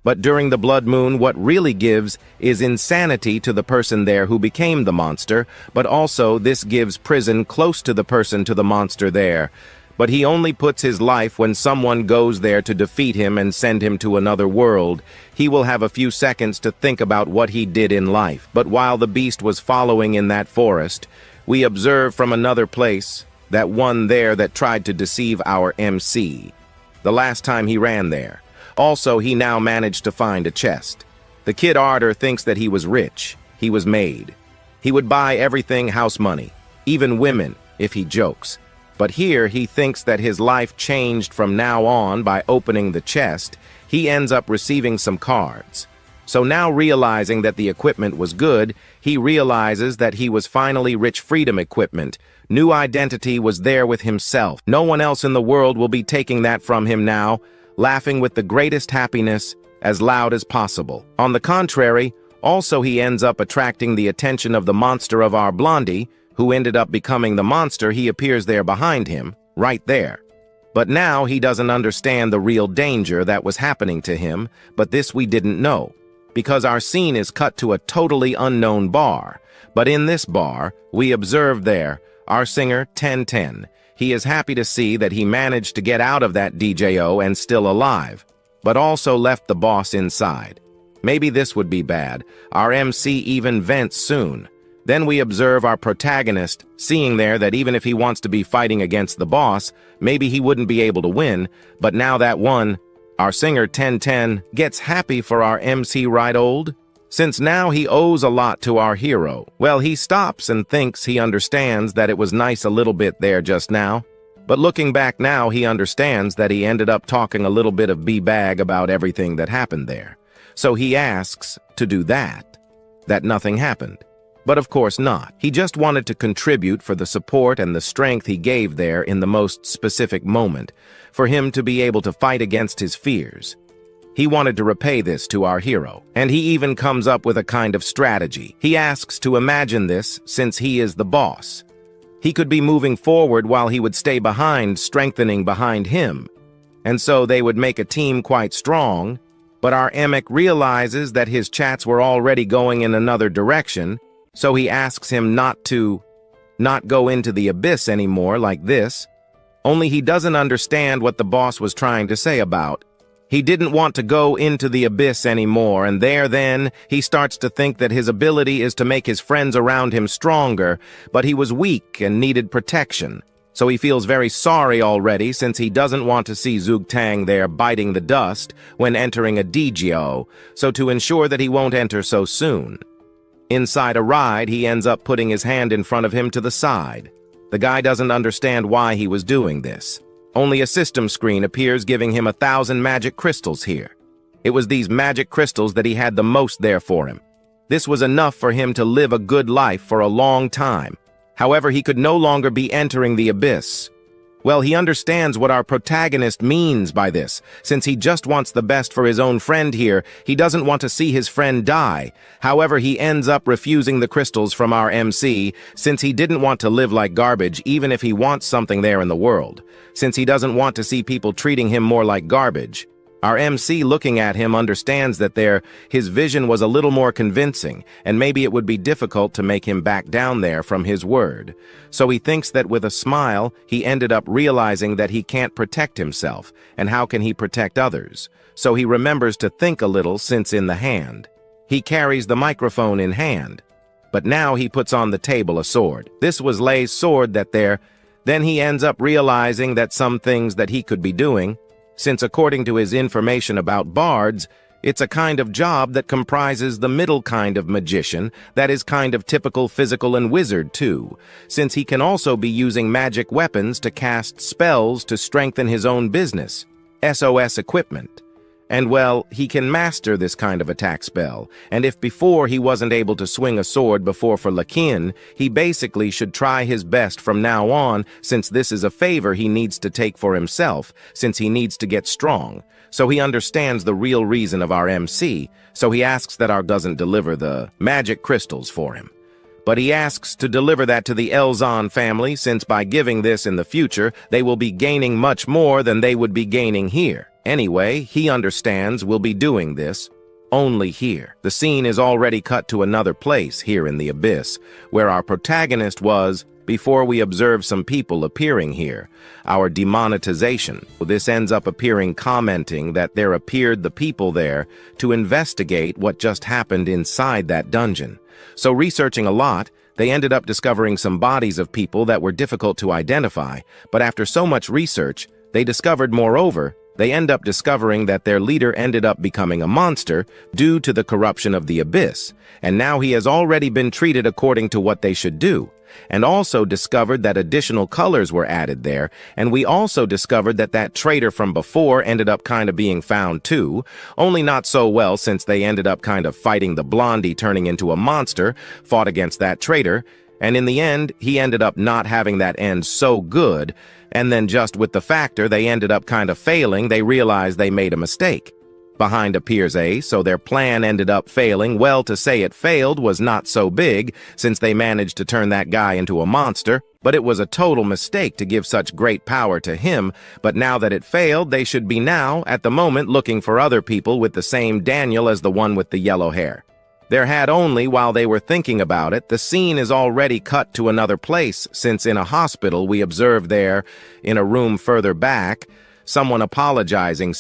But during the blood moon, what really gives is insanity to the person there who became the monster, but also this gives prison close to the person to the monster there. But he only puts his life when someone goes there to defeat him and send him to another world. He will have a few seconds to think about what he did in life. But while the beast was following in that forest, we observe from another place that one there that tried to deceive our MC. The last time he ran there. Also, he now managed to find a chest. The kid Ardor thinks that he was rich. He was made. He would buy everything house money, even women, if he jokes. But here he thinks that his life changed from now on by opening the chest. He ends up receiving some cards. So now realizing that the equipment was good, he realizes that he was finally rich freedom equipment. New identity was there with himself. No one else in the world will be taking that from him now, laughing with the greatest happiness, as loud as possible. On the contrary, also he ends up attracting the attention of the monster of our Blondie, who ended up becoming the monster. He appears there behind him, right there. But now he doesn't understand the real danger that was happening to him, but this we didn't know, because our scene is cut to a totally unknown bar. But in this bar, we observe there, our singer, 1010. He is happy to see that he managed to get out of that DJO and still alive, but also left the boss inside. Maybe this would be bad. Our MC even vents soon. Then we observe our protagonist, seeing there that even if he wants to be fighting against the boss, maybe he wouldn't be able to win, but now that one, our singer 1010, gets happy for our MC, right old? Since now he owes a lot to our hero. Well, he stops and thinks he understands that it was nice a little bit there just now. But looking back now, he understands that he ended up talking a little bit of b-bag about everything that happened there. So he asks to do that nothing happened. But of course not. He just wanted to contribute for the support and the strength he gave there in the most specific moment, for him to be able to fight against his fears. He wanted to repay this to our hero, and he even comes up with a kind of strategy. He asks to imagine this since he is the boss. He could be moving forward while he would stay behind, strengthening behind him. And so they would make a team quite strong, but our Emic realizes that his chats were already going in another direction, so he asks him not go into the abyss anymore like this. Only he doesn't understand what the boss was trying to say about. He didn't want to go into the abyss anymore, and then he starts to think that his ability is to make his friends around him stronger, but he was weak and needed protection. So he feels very sorry already since he doesn't want to see Zhuge Tang there biting the dust when entering a DGO, so to ensure that he won't enter so soon. Inside a ride, he ends up putting his hand in front of him to the side. The guy doesn't understand why he was doing this. Only a system screen appears giving him 1,000 magic crystals here. It was these magic crystals that he had the most there for him. This was enough for him to live a good life for a long time. However, he could no longer be entering the abyss. Well, he understands what our protagonist means by this. Since he just wants the best for his own friend here, he doesn't want to see his friend die. However, he ends up refusing the crystals from our MC, since he didn't want to live like garbage even if he wants something there in the world. Since he doesn't want to see people treating him more like garbage. Our MC, looking at him, understands that his vision was a little more convincing, and maybe it would be difficult to make him back down there from his word. So he thinks that with a smile, he ended up realizing that he can't protect himself, and how can he protect others? So he remembers to think a little since in the hand. He carries the microphone in hand. But now he puts on the table a sword. This was Lei's sword Then he ends up realizing that some things that he could be doing, since according to his information about bards, it's a kind of job that comprises the middle kind of magician, that is kind of typical physical and wizard too, since he can also be using magic weapons to cast spells to strengthen his own business, SOS equipment. And well, he can master this kind of attack spell, and if before he wasn't able to swing a sword before for Lakin, he basically should try his best from now on, since this is a favor he needs to take for himself, since he needs to get strong. So he understands the real reason of our MC, so he asks that our doesn't deliver the magic crystals for him. But he asks to deliver that to the Elzon family, since by giving this in the future, they will be gaining much more than they would be gaining here. Anyway, he understands we'll be doing this only here. The scene is already cut to another place here in the abyss, where our protagonist was before we observe some people appearing here. Our demonetization. This ends up appearing commenting that there appeared the people there to investigate what just happened inside that dungeon. So researching a lot, they ended up discovering some bodies of people that were difficult to identify, but after so much research, they discovered moreover, they end up discovering that their leader ended up becoming a monster due to the corruption of the abyss, and now he has already been treated according to what they should do. and also discovered that additional colors were added there, and we also discovered that that traitor from before ended up kind of being found too, only not so well since they ended up kind of fighting the blondie turning into a monster, fought against that traitor, and in the end, he ended up not having that end so good, and then just with the factor they ended up kind of failing, they realized they made a mistake. Behind appears A, so their plan ended up failing. Well, to say it failed was not so big, since they managed to turn that guy into a monster, but it was a total mistake to give such great power to him. But now that it failed, they should be now, at the moment, looking for other people with the same Daniel as the one with the yellow hair. There had only, while they were thinking about it, the scene is already cut to another place, since in a hospital we observed there, in a room further back, someone apologizing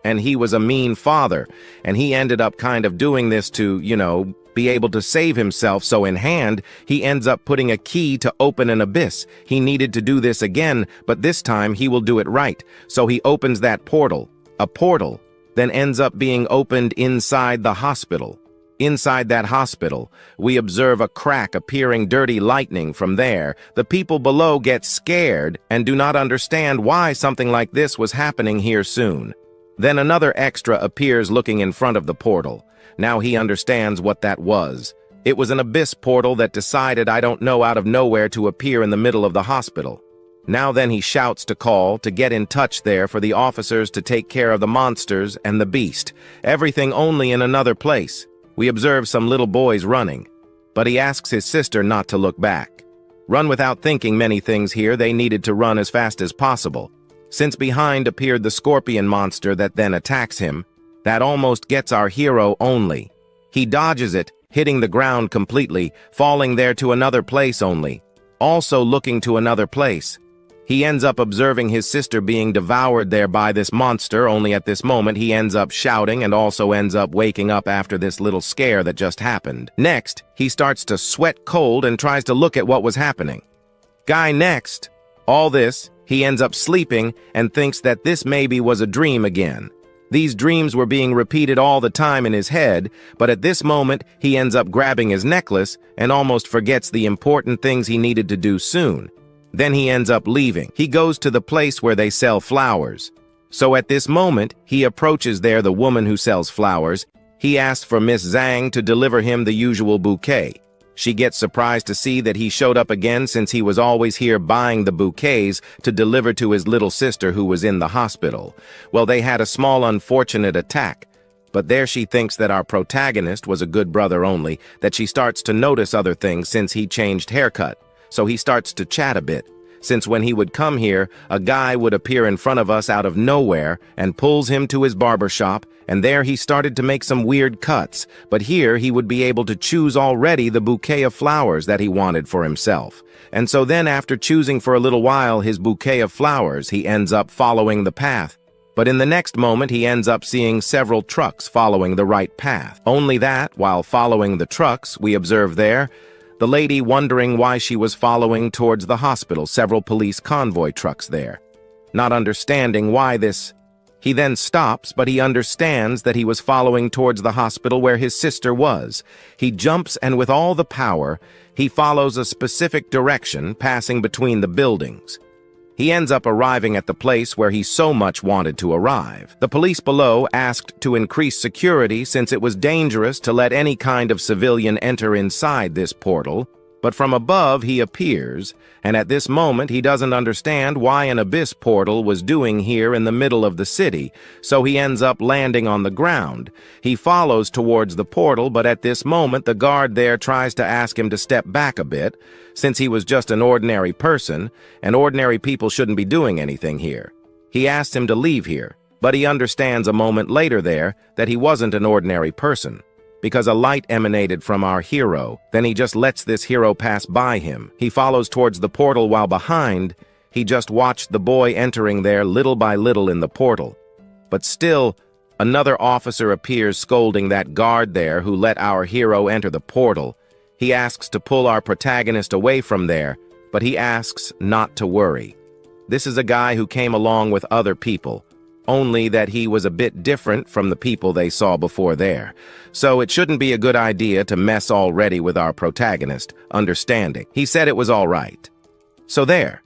and he was a mean father, and he ended up kind of doing this to, be able to save himself, so in hand, he ends up putting a key to open an abyss. He needed to do this again, but this time he will do it right. So he opens that portal. A portal then ends up being opened inside the hospital. Inside that hospital, we observe a crack appearing dirty lightning from there. The people below get scared and do not understand why something like this was happening here soon. Then another extra appears looking in front of the portal. Now he understands what that was. It was an abyss portal that decided I don't know out of nowhere to appear in the middle of the hospital. Now then he shouts to call to get in touch there for the officers to take care of the monsters and the beast. Everything only in another place. We observe some little boys running, but he asks his sister not to look back. Run without thinking many things here, they needed to run as fast as possible. Since behind appeared the scorpion monster that then attacks him, that almost gets our hero only. He dodges it, hitting the ground completely, falling there to another place only, also looking to another place. He ends up observing his sister being devoured there by this monster, only at this moment he ends up shouting and also ends up waking up after this little scare that just happened. Next, he starts to sweat cold and tries to look at what was happening. Guy next. All this, he ends up sleeping and thinks that this maybe was a dream again. These dreams were being repeated all the time in his head, but at this moment he ends up grabbing his necklace and almost forgets the important things he needed to do soon. Then he ends up leaving. He goes to the place where they sell flowers. So at this moment, he approaches there the woman who sells flowers. He asks for Miss Zhang to deliver him the usual bouquet. She gets surprised to see that he showed up again since he was always here buying the bouquets to deliver to his little sister who was in the hospital. Well, they had a small unfortunate attack. But there she thinks that our protagonist was a good brother only, that she starts to notice other things since he changed haircut. So he starts to chat a bit, since when he would come here, a guy would appear in front of us out of nowhere and pulls him to his barber shop, and there he started to make some weird cuts, but here he would be able to choose already the bouquet of flowers that he wanted for himself. And so then after choosing for a little while his bouquet of flowers, he ends up following the path. But in the next moment he ends up seeing several trucks following the right path. Only that, while following the trucks, we observe there, the lady wondering why she was following towards the hospital, several police convoy trucks there. Not understanding why this, he then stops, but he understands that he was following towards the hospital where his sister was. He jumps and with all the power, he follows a specific direction, passing between the buildings. He ends up arriving at the place where he so much wanted to arrive. The police below asked to increase security since it was dangerous to let any kind of civilian enter inside this portal, but from above he appears, and at this moment he doesn't understand why an abyss portal was doing here in the middle of the city, so he ends up landing on the ground. He follows towards the portal, but at this moment the guard there tries to ask him to step back a bit, since he was just an ordinary person, and ordinary people shouldn't be doing anything here. He asks him to leave here, but he understands a moment later there that he wasn't an ordinary person, because a light emanated from our hero. Then he just lets this hero pass by him. He follows towards the portal while behind, he just watched the boy entering there little by little in the portal. But still, another officer appears scolding that guard there who let our hero enter the portal. He asks to pull our protagonist away from there, but he asks not to worry. This is a guy who came along with other people. only that he was a bit different from the people they saw before there. So it shouldn't be a good idea to mess already with our protagonist, understanding. He said it was all right. So there.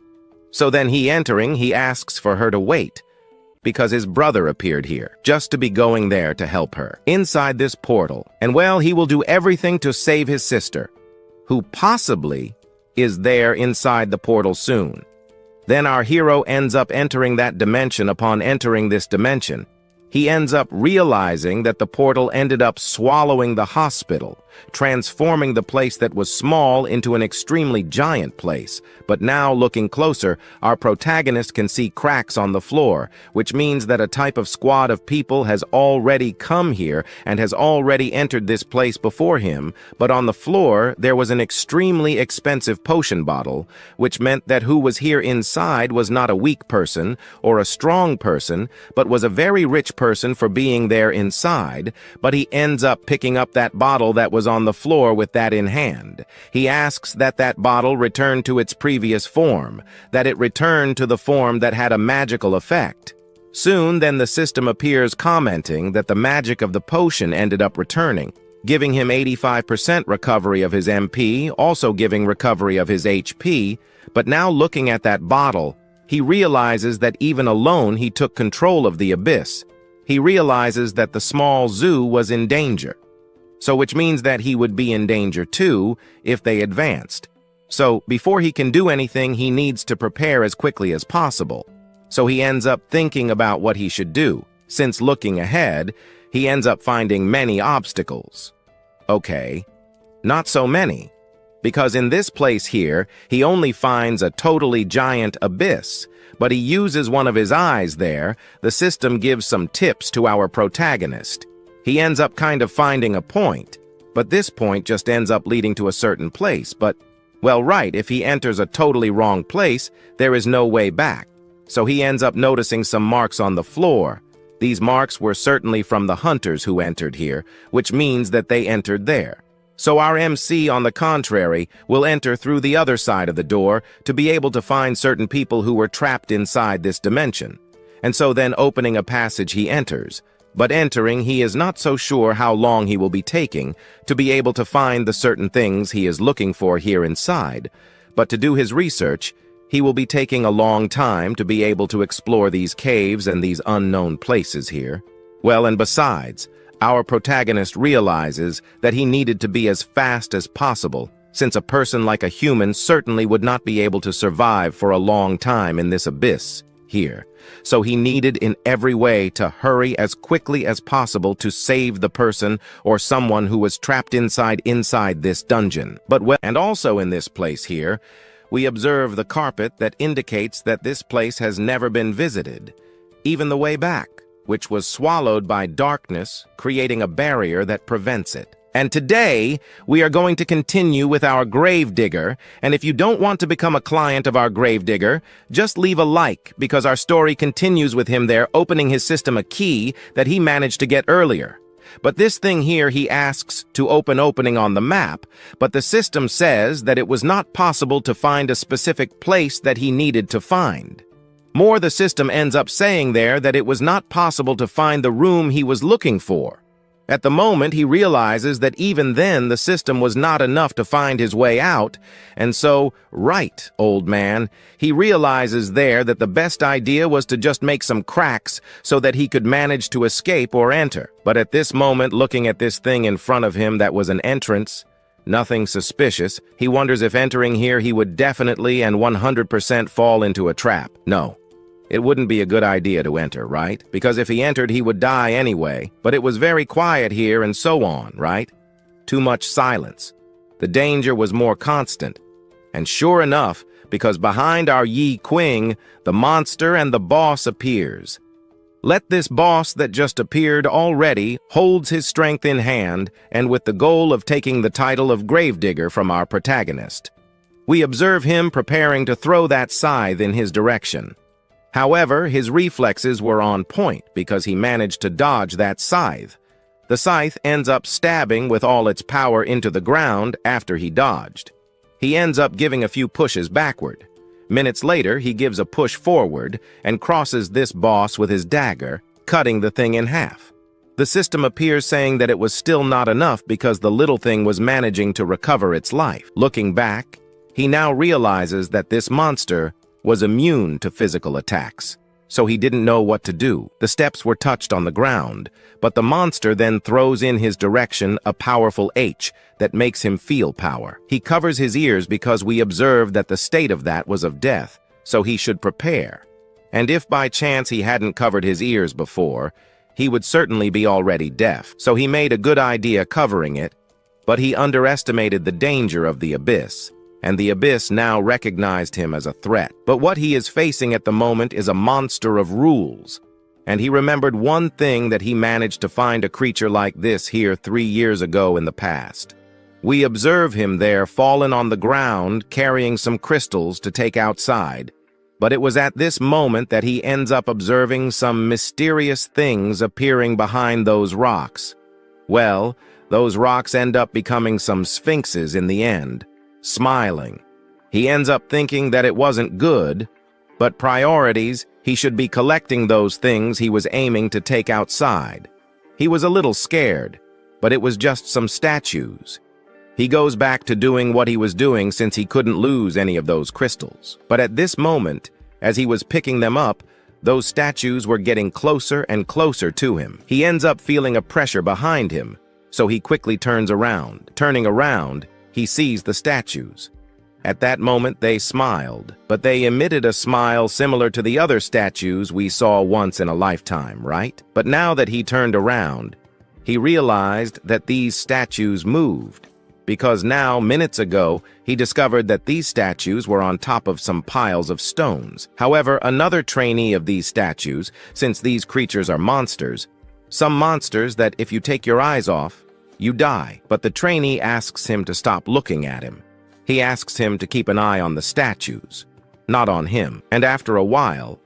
So then he entering, he asks for her to wait, because his brother appeared here, just to be going there to help her, inside this portal. And well, he will do everything to save his sister, who possibly is there inside the portal soon. Then our hero ends up entering that dimension. Upon entering this dimension, he ends up realizing that the portal ended up swallowing the hospital, transforming the place that was small into an extremely giant place. But now, looking closer, our protagonist can see cracks on the floor, which means that a type of squad of people has already come here and has already entered this place before him. But on the floor, there was an extremely expensive potion bottle, which meant that who was here inside was not a weak person or a strong person, but was a very rich person for being there inside. But he ends up picking up that bottle that was on the floor with that in hand. He asks that that bottle return to its previous form, that it return to the form that had a magical effect. Soon then the system appears commenting that the magic of the potion ended up returning, giving him 85% recovery of his MP, also giving recovery of his HP. But now looking at that bottle, he realizes that even alone he took control of the abyss. He realizes that the small zoo was in danger. So which means that he would be in danger too if they advanced. So before he can do anything, he needs to prepare as quickly as possible. So he ends up thinking about what he should do. Since looking ahead, he ends up finding many obstacles. Okay, not so many. Because in this place here, he only finds a totally giant abyss. But he uses one of his eyes there. The system gives some tips to our protagonist. He ends up kind of finding a point, but this point just ends up leading to a certain place. But, well, right, if he enters a totally wrong place, there is no way back. So he ends up noticing some marks on the floor. These marks were certainly from the hunters who entered here, which means that they entered there. So our MC, on the contrary, will enter through the other side of the door to be able to find certain people who were trapped inside this dimension. And so then opening a passage he enters. But entering, he is not so sure how long he will be taking to be able to find the certain things he is looking for here inside. But to do his research, he will be taking a long time to be able to explore these caves and these unknown places here. Well, and besides, our protagonist realizes that he needed to be as fast as possible, since a person like a human certainly would not be able to survive for a long time in this abyss here. So he needed in every way to hurry as quickly as possible to save the person or someone who was trapped inside this dungeon. And also in this place here, we observe the carpet that indicates that this place has never been visited, even the way back, which was swallowed by darkness, creating a barrier that prevents it. And today, we are going to continue with our gravedigger, and if you don't want to become a client of our gravedigger, just leave a like, because our story continues with him there opening his system a key that he managed to get earlier. But this thing here he asks to opening on the map, but the system says that it was not possible to find a specific place that he needed to find. More, the system ends up saying there that it was not possible to find the room he was looking for. At the moment, he realizes that even then the system was not enough to find his way out, and so, right, old man, he realizes there that the best idea was to just make some cracks so that he could manage to escape or enter. But at this moment, looking at this thing in front of him that was an entrance, nothing suspicious, he wonders if entering here he would definitely and 100% fall into a trap. No. It wouldn't be a good idea to enter, right? Because if he entered, he would die anyway. But it was very quiet here and so on, right? Too much silence. The danger was more constant. And sure enough, because behind our Qing, the monster and the boss appears. Let this boss that just appeared already holds his strength in hand and with the goal of taking the title of Gravedigger from our protagonist. We observe him preparing to throw that scythe in his direction. However, his reflexes were on point because he managed to dodge that scythe. The scythe ends up stabbing with all its power into the ground after he dodged. He ends up giving a few pushes backward, Minutes later, he gives a push forward and crosses this boss with his dagger, cutting the thing in half. The system appears saying that it was still not enough because the little thing was managing to recover its life. Looking back, he now realizes that this monster was immune to physical attacks, so he didn't know what to do. The steps were touched on the ground, but the monster then throws in his direction a powerful H that makes him feel power. He covers his ears because we observed that the state of that was of death, so he should prepare. And if by chance he hadn't covered his ears before, he would certainly be already deaf, so he made a good idea covering it, but he underestimated the danger of the abyss, and the abyss now recognized him as a threat. But what he is facing at the moment is a monster of rules, and he remembered one thing that he managed to find a creature like this here 3 years ago in the past. We observe him there fallen on the ground carrying some crystals to take outside. But it was at this moment that he ends up observing some mysterious things appearing behind those rocks. Well, those rocks end up becoming some sphinxes in the end, smiling. He ends up thinking that it wasn't good, but priorities, he should be collecting those things he was aiming to take outside. He was a little scared, but it was just some statues. He goes back to doing what he was doing since he couldn't lose any of those crystals. But at this moment, as he was picking them up, those statues were getting closer and closer to him. He ends up feeling a pressure behind him, so he quickly turns around. Turning around, he sees the statues. At that moment, they smiled, but they emitted a smile similar to the other statues we saw once in a lifetime, right? But now that he turned around, he realized that these statues moved, because now, minutes ago, he discovered that these statues were on top of some piles of stones. However, another trainee of these statues, since these creatures are monsters, some monsters that if you take your eyes off, you die. But the trainee asks him to stop looking at him. He asks him to keep an eye on the statues, not on him. And after a while,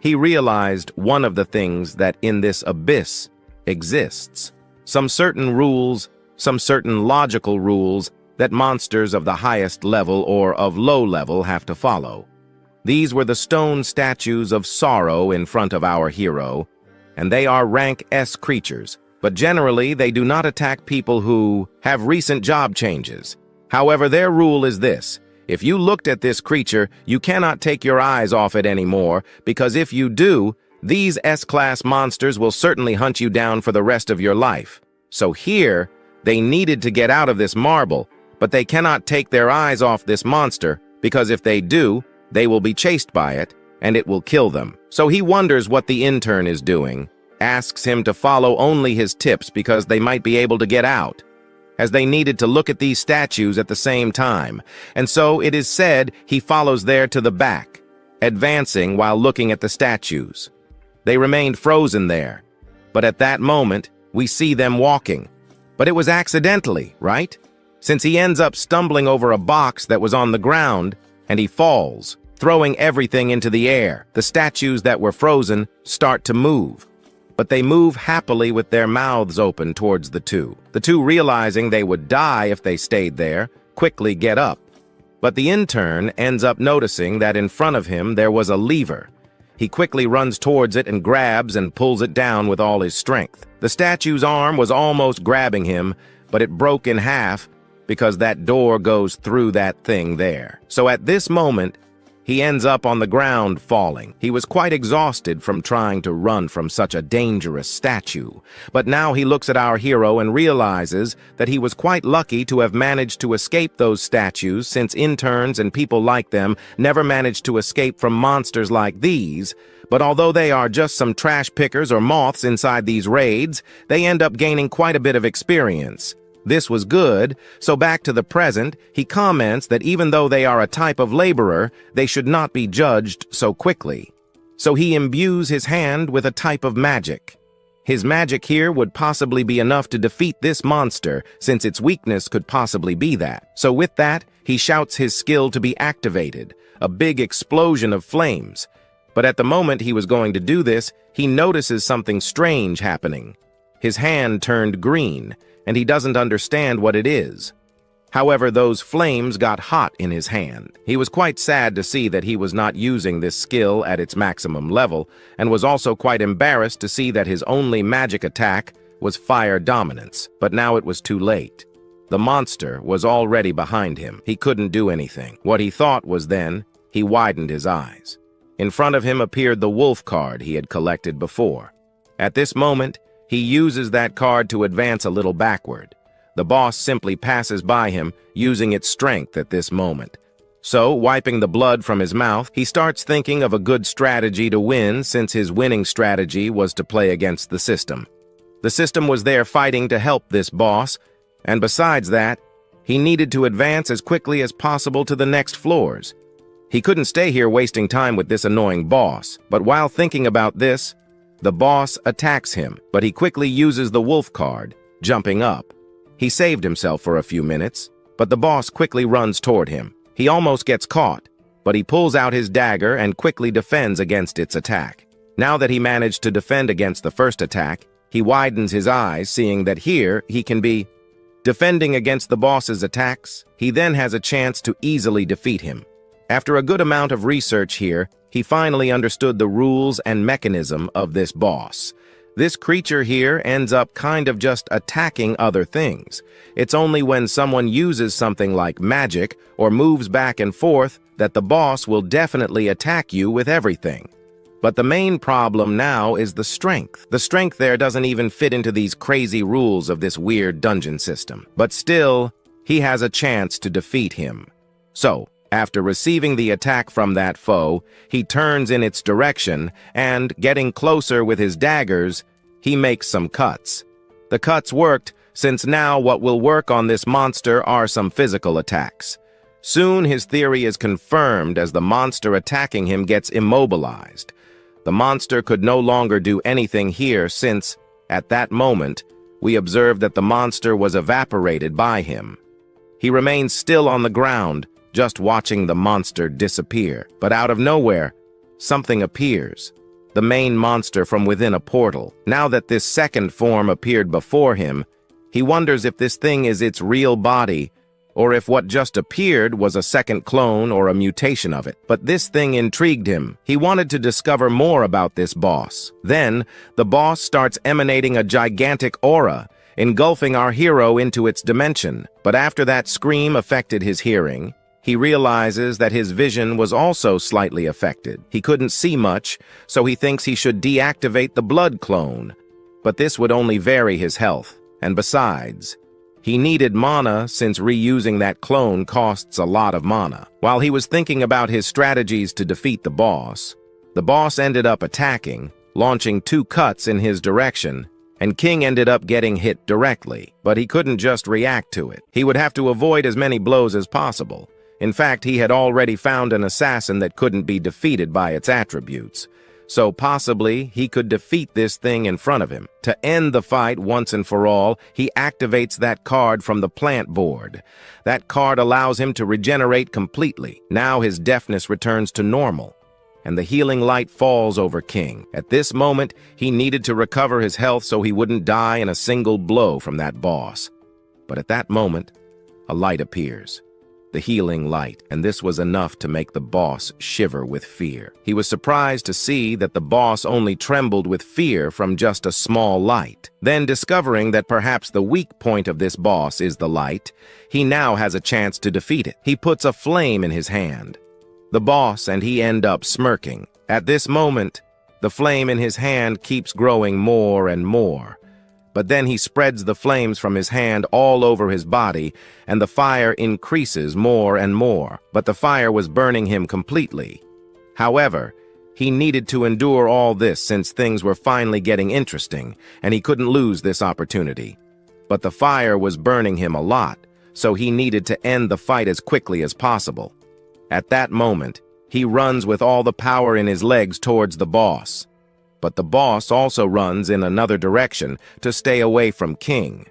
he realized one of the things that in this abyss exists. Some certain rules, some certain logical rules that monsters of the highest level or of low level have to follow. These were the stone statues of sorrow in front of our hero, and they are rank S creatures, but generally they do not attack people who have recent job changes. However, their rule is this: if you looked at this creature, you cannot take your eyes off it anymore, because if you do, these S-class monsters will certainly hunt you down for the rest of your life. So here, they needed to get out of this marble, but they cannot take their eyes off this monster, because if they do, they will be chased by it, and it will kill them. So he wonders what the intern is doing, asks him to follow only his tips because they might be able to get out, as they needed to look at these statues at the same time, and so it is said he follows there to the back, advancing while looking at the statues. They remained frozen there, but at that moment, we see them walking. But it was accidentally, right? Since he ends up stumbling over a box that was on the ground, and he falls, throwing everything into the air. The statues that were frozen start to move, but they move happily with their mouths open towards the two. The two, realizing they would die if they stayed there, quickly get up. But the intern ends up noticing that in front of him there was a lever. He quickly runs towards it and grabs and pulls it down with all his strength. The statue's arm was almost grabbing him, but it broke in half because that door goes through that thing there. So at this moment, he ends up on the ground falling. He was quite exhausted from trying to run from such a dangerous statue. But now he looks at our hero and realizes that he was quite lucky to have managed to escape those statues, since interns and people like them never managed to escape from monsters like these. But although they are just some trash pickers or moths inside these raids, they end up gaining quite a bit of experience. This was good, so back to the present, he comments that even though they are a type of laborer, they should not be judged so quickly. So he imbues his hand with a type of magic. His magic here would possibly be enough to defeat this monster, since its weakness could possibly be that. So with that, he shouts his skill to be activated, a big explosion of flames. But at the moment he was going to do this, he notices something strange happening. His hand turned green, and he doesn't understand what it is. However, those flames got hot in his hand. He was quite sad to see that he was not using this skill at its maximum level, and was also quite embarrassed to see that his only magic attack was fire dominance, but now it was too late. The monster was already behind him. He couldn't do anything. What he thought was then, he widened his eyes. In front of him appeared the wolf card he had collected before. At this moment, he uses that card to advance a little backward. The boss simply passes by him, using its strength at this moment. So, wiping the blood from his mouth, he starts thinking of a good strategy to win, since his winning strategy was to play against the system. The system was there fighting to help this boss, and besides that, he needed to advance as quickly as possible to the next floors. He couldn't stay here wasting time with this annoying boss, but while thinking about this, the boss attacks him, but he quickly uses the wolf card, jumping up. He saved himself for a few minutes, but the boss quickly runs toward him. He almost gets caught, but he pulls out his dagger and quickly defends against its attack. Now that he managed to defend against the first attack, he widens his eyes, seeing that here he can be defending against the boss's attacks. He then has a chance to easily defeat him. After a good amount of research here, he finally understood the rules and mechanism of this boss. This creature here ends up kind of just attacking other things. It's only when someone uses something like magic or moves back and forth that the boss will definitely attack you with everything. But the main problem now is the strength. The strength there doesn't even fit into these crazy rules of this weird dungeon system. But still, he has a chance to defeat him. So, after receiving the attack from that foe, he turns in its direction and, getting closer with his daggers, he makes some cuts. The cuts worked, since now what will work on this monster are some physical attacks. Soon his theory is confirmed as the monster attacking him gets immobilized. The monster could no longer do anything here since, at that moment, we observed that the monster was evaporated by him. He remains still on the ground, just watching the monster disappear. But out of nowhere, something appears. The main monster from within a portal. Now that this second form appeared before him, he wonders if this thing is its real body, or if what just appeared was a second clone or a mutation of it. But this thing intrigued him. He wanted to discover more about this boss. Then, the boss starts emanating a gigantic aura, engulfing our hero into its dimension. But after that scream affected his hearing, he realizes that his vision was also slightly affected. He couldn't see much, so he thinks he should deactivate the blood clone. But this would only vary his health, and besides, he needed mana since reusing that clone costs a lot of mana. While he was thinking about his strategies to defeat the boss ended up attacking, launching 2 cuts in his direction, and Qing ended up getting hit directly. But he couldn't just react to it. He would have to avoid as many blows as possible. In fact, he had already found an assassin that couldn't be defeated by its attributes. So possibly, he could defeat this thing in front of him. To end the fight once and for all, he activates that card from the plant board. That card allows him to regenerate completely. Now his deafness returns to normal, and the healing light falls over Qing. At this moment, he needed to recover his health so he wouldn't die in a single blow from that boss. But at that moment, a light appears. The healing light, and this was enough to make the boss shiver with fear. He was surprised to see that the boss only trembled with fear from just a small light. Then, discovering that perhaps the weak point of this boss is the light, he now has a chance to defeat it. He puts a flame in his hand. The boss and he end up smirking. At this moment, the flame in his hand keeps growing more and more. But then he spreads the flames from his hand all over his body, and the fire increases more and more. But the fire was burning him completely. However, he needed to endure all this since things were finally getting interesting, and he couldn't lose this opportunity. But the fire was burning him a lot, so he needed to end the fight as quickly as possible. At that moment, he runs with all the power in his legs towards the boss. But the boss also runs in another direction to stay away from Qing.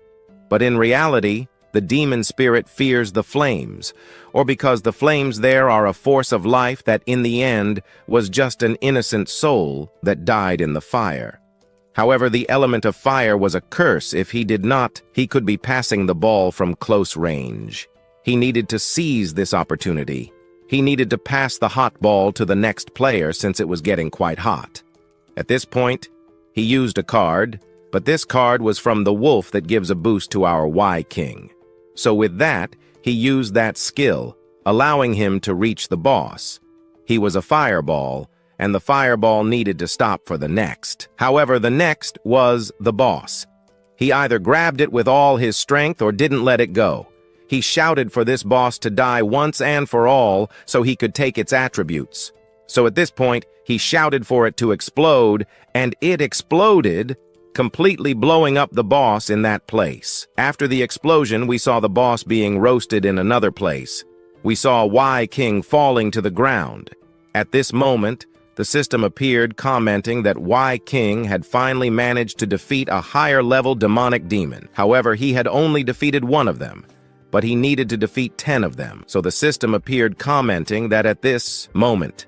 But in reality, the demon spirit fears the flames, or because the flames there are a force of life that in the end was just an innocent soul that died in the fire. However, the element of fire was a curse. If he did not, he could be passing the ball from close range. He needed to seize this opportunity. He needed to pass the hot ball to the next player since it was getting quite hot. At this point, he used a card, but this card was from the wolf that gives a boost to our Y-King. So with that, he used that skill, allowing him to reach the boss. He was a fireball, and the fireball needed to stop for the next. However, the next was the boss. He either grabbed it with all his strength or didn't let it go. He shouted for this boss to die once and for all so he could take its attributes. So at this point, he shouted for it to explode, and it exploded, completely blowing up the boss in that place. After the explosion, we saw the boss being roasted in another place. We saw Y-King falling to the ground. At this moment, the system appeared commenting that Y-King had finally managed to defeat a higher-level demonic demon. However, he had only defeated one of them, but he needed to defeat 10 of them. So the system appeared commenting that at this moment,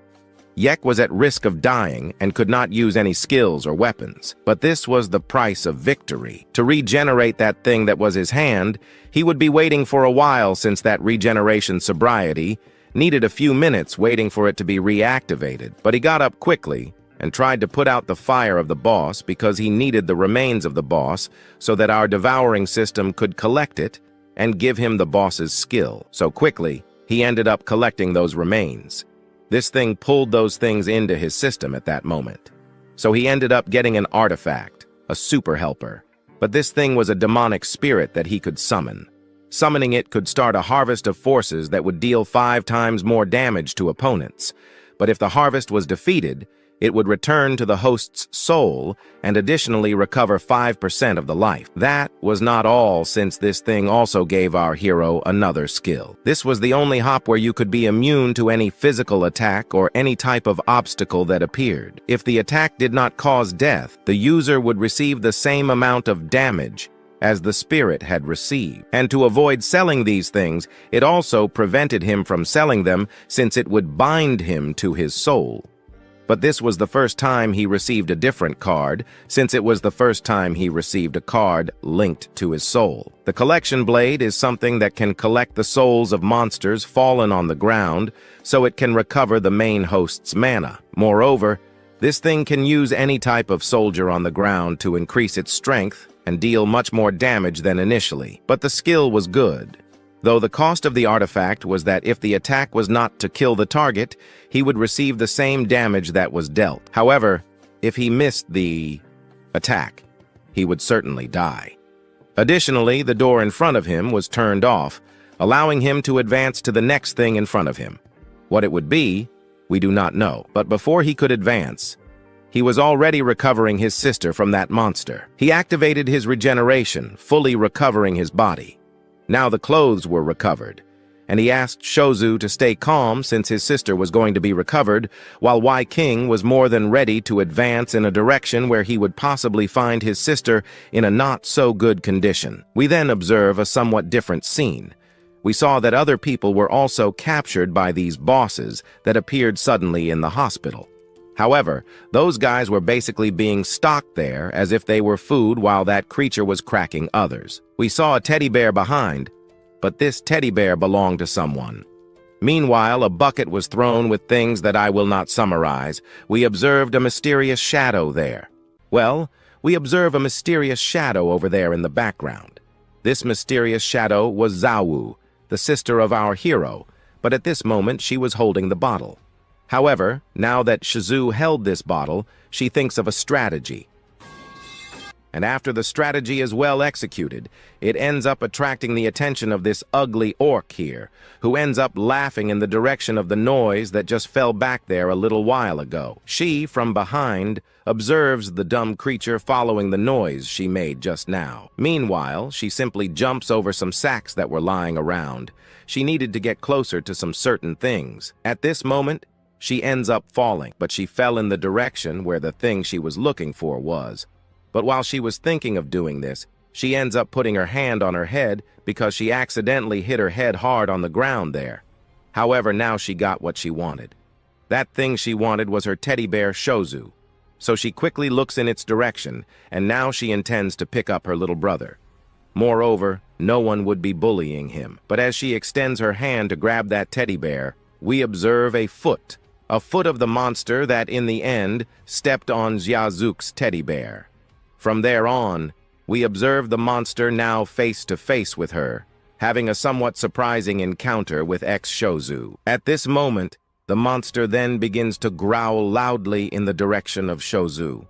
Yek was at risk of dying and could not use any skills or weapons. But this was the price of victory. To regenerate that thing that was his hand, he would be waiting for a while since that regeneration sobriety needed a few minutes waiting for it to be reactivated. But he got up quickly and tried to put out the fire of the boss because he needed the remains of the boss so that our devouring system could collect it and give him the boss's skill. So quickly, he ended up collecting those remains. This thing pulled those things into his system at that moment. So he ended up getting an artifact, a super helper. But this thing was a demonic spirit that he could summon. Summoning it could start a harvest of forces that would deal 5 times more damage to opponents. But if the harvest was defeated, it would return to the host's soul and additionally recover 5% of the life. That was not all, since this thing also gave our hero another skill. This was the only hop where you could be immune to any physical attack or any type of obstacle that appeared. If the attack did not cause death, the user would receive the same amount of damage as the spirit had received. And to avoid selling these things, it also prevented him from selling them since it would bind him to his soul. But this was the first time he received a different card, since it was the first time he received a card linked to his soul. The collection blade is something that can collect the souls of monsters fallen on the ground, so it can recover the main host's mana. Moreover, this thing can use any type of soldier on the ground to increase its strength and deal much more damage than initially. But the skill was good, though the cost of the artifact was that if the attack was not to kill the target, he would receive the same damage that was dealt. However, if he missed the attack, he would certainly die. Additionally, the door in front of him was turned off, allowing him to advance to the next thing in front of him. What it would be, we do not know, but before he could advance, he was already recovering his sister from that monster. He activated his regeneration, fully recovering his body. Now the clothes were recovered, and he asked Shozu to stay calm since his sister was going to be recovered, while Y-King was more than ready to advance in a direction where he would possibly find his sister in a not-so-good condition. We then observe a somewhat different scene. We saw that other people were also captured by these bosses that appeared suddenly in the hospital. However, those guys were basically being stocked there as if they were food while that creature was cracking others. We saw a teddy bear behind, but this teddy bear belonged to someone. Meanwhile, a bucket was thrown with things that I will not summarize. We observed a mysterious shadow there. Well, we observe a mysterious shadow over there in the background. This mysterious shadow was Zawu, the sister of our hero, but at this moment she was holding the bottle. However, now that Shizu held this bottle, she thinks of a strategy. And after the strategy is well executed, it ends up attracting the attention of this ugly orc here, who ends up laughing in the direction of the noise that just fell back there a little while ago. She, from behind, observes the dumb creature following the noise she made just now. Meanwhile, she simply jumps over some sacks that were lying around. She needed to get closer to some certain things. At this moment, she ends up falling, but she fell in the direction where the thing she was looking for was. But while she was thinking of doing this, she ends up putting her hand on her head because she accidentally hit her head hard on the ground there. However, now she got what she wanted. That thing she wanted was her teddy bear Shozu. So she quickly looks in its direction, and now she intends to pick up her little brother. Moreover, no one would be bullying him. But as she extends her hand to grab that teddy bear, we observe a foot of the monster that, in the end, stepped on Xiaozuk's teddy bear. From there on, we observe the monster now face to face with her, having a somewhat surprising encounter with ex-Shozu. At this moment, the monster then begins to growl loudly in the direction of Shozu.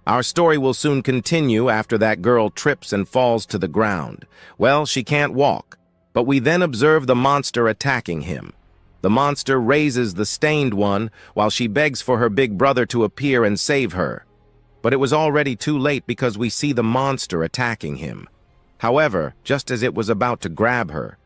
Our story will soon continue after that girl trips and falls to the ground. Well, she can't walk, but we then observe the monster attacking him. The monster raises the stained one while she begs for her big brother to appear and save her. But it was already too late because we see the monster attacking him. However, just as it was about to grab her,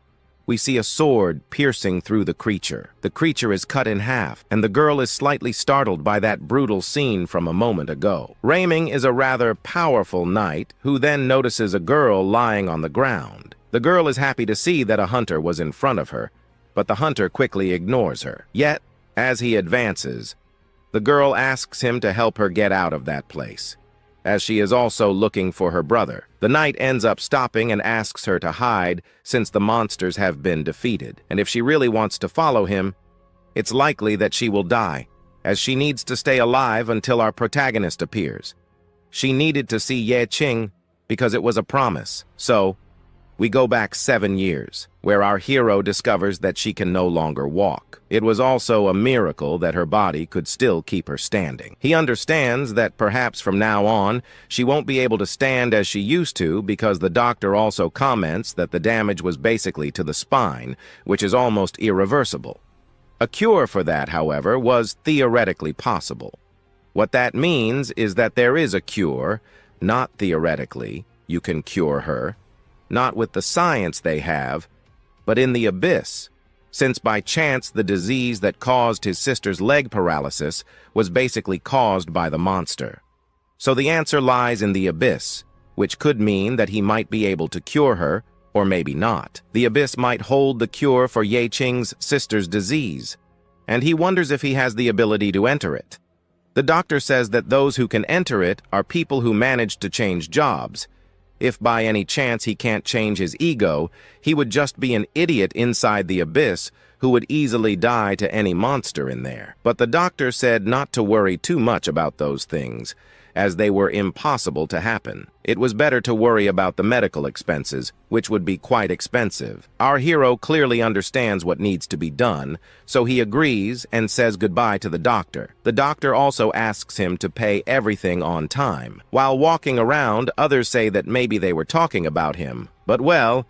we see a sword piercing through the creature. The creature is cut in half, and the girl is slightly startled by that brutal scene from a moment ago. Raiming is a rather powerful knight who then notices a girl lying on the ground. The girl is happy to see that a hunter was in front of her, but the hunter quickly ignores her. Yet, as he advances, the girl asks him to help her get out of that place, as she is also looking for her brother. The knight ends up stopping and asks her to hide since the monsters have been defeated, and if she really wants to follow him, it's likely that she will die, as she needs to stay alive until our protagonist appears. She needed to see Ye Qing because it was a promise, so we go back 7 years, where our hero discovers that she can no longer walk. It was also a miracle that her body could still keep her standing. He understands that perhaps from now on, she won't be able to stand as she used to because the doctor also comments that the damage was basically to the spine, which is almost irreversible. A cure for that, however, was theoretically possible. What that means is that there is a cure, not theoretically, you can cure her, not with the science they have, but in the abyss, since by chance the disease that caused his sister's leg paralysis was basically caused by the monster. So the answer lies in the abyss, which could mean that he might be able to cure her, or maybe not. The abyss might hold the cure for Ye Qing's sister's disease, and he wonders if he has the ability to enter it. The doctor says that those who can enter it are people who manage to change jobs. If by any chance he can't change his ego, he would just be an idiot inside the abyss who would easily die to any monster in there. But the doctor said not to worry too much about those things, as they were impossible to happen. It was better to worry about the medical expenses, which would be quite expensive. Our hero clearly understands what needs to be done, so he agrees and says goodbye to the doctor. The doctor also asks him to pay everything on time. While walking around, others say that maybe they were talking about him, but well,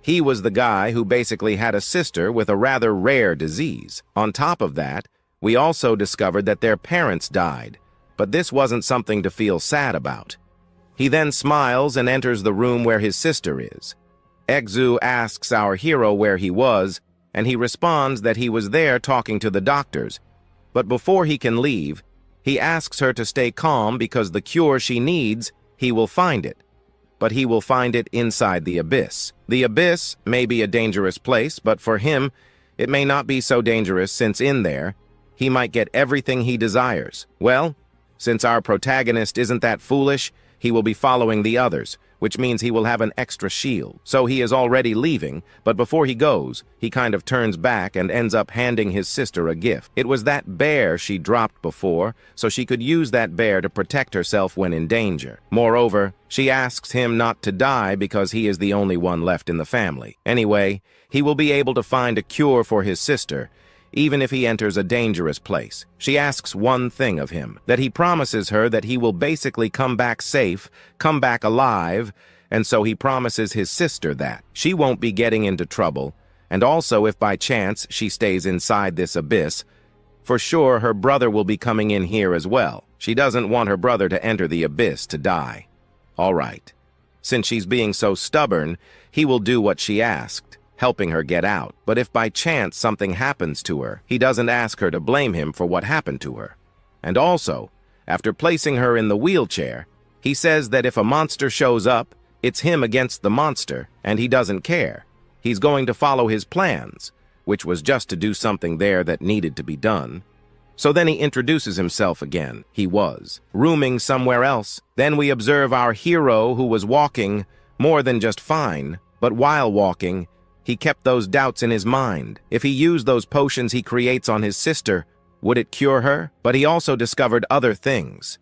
he was the guy who basically had a sister with a rather rare disease. On top of that, we also discovered that their parents died, but this wasn't something to feel sad about. He then smiles and enters the room where his sister is. Exu asks our hero where he was, and he responds that he was there talking to the doctors. But before he can leave, he asks her to stay calm because the cure she needs, he will find it. But he will find it inside the abyss. The abyss may be a dangerous place, but for him, it may not be so dangerous since in there, he might get everything he desires. Well, since our protagonist isn't that foolish, he will be following the others, which means he will have an extra shield. So he is already leaving, but before he goes, he kind of turns back and ends up handing his sister a gift. It was that bear she dropped before, so she could use that bear to protect herself when in danger. Moreover, she asks him not to die because he is the only one left in the family. Anyway, he will be able to find a cure for his sister, even if he enters a dangerous place. She asks one thing of him, that he promises her that he will basically come back safe, come back alive, and so he promises his sister that she won't be getting into trouble, and also if by chance she stays inside this abyss, for sure her brother will be coming in here as well. She doesn't want her brother to enter the abyss to die. All right. Since she's being so stubborn, he will do what she asked, helping her get out. But if by chance something happens to her, he doesn't ask her to blame him for what happened to her. And also, after placing her in the wheelchair, he says that if a monster shows up, it's him against the monster, and he doesn't care. He's going to follow his plans, which was just to do something there that needed to be done. So then he introduces himself again. He was rooming somewhere else. Then we observe our hero who was walking more than just fine, But while walking, he kept those doubts in his mind. If he used those potions he creates on his sister, would it cure her? But he also discovered other things.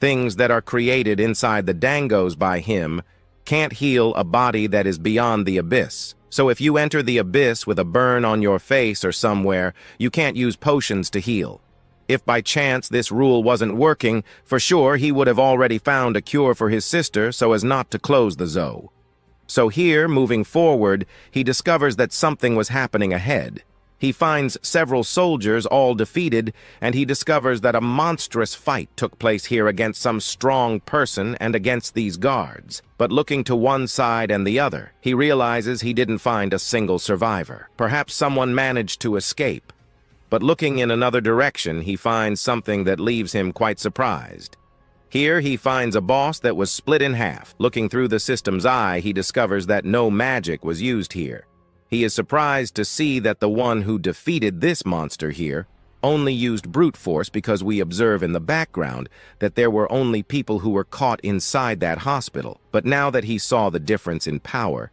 Things that are created inside the dangos by him can't heal a body that is beyond the abyss. So if you enter the abyss with a burn on your face or somewhere, you can't use potions to heal. If by chance this rule wasn't working, for sure he would have already found a cure for his sister so as not to close the zoo. So here, moving forward, he discovers that something was happening ahead. He finds several soldiers all defeated, and he discovers that a monstrous fight took place here against some strong person and against these guards. But looking to one side and the other, he realizes he didn't find a single survivor. Perhaps someone managed to escape. But looking in another direction, he finds something that leaves him quite surprised. Here he finds a boss that was split in half. Looking through the system's eye, he discovers that no magic was used here. He is surprised to see that the one who defeated this monster here only used brute force, because we observe in the background that there were only people who were caught inside that hospital. But now that he saw the difference in power,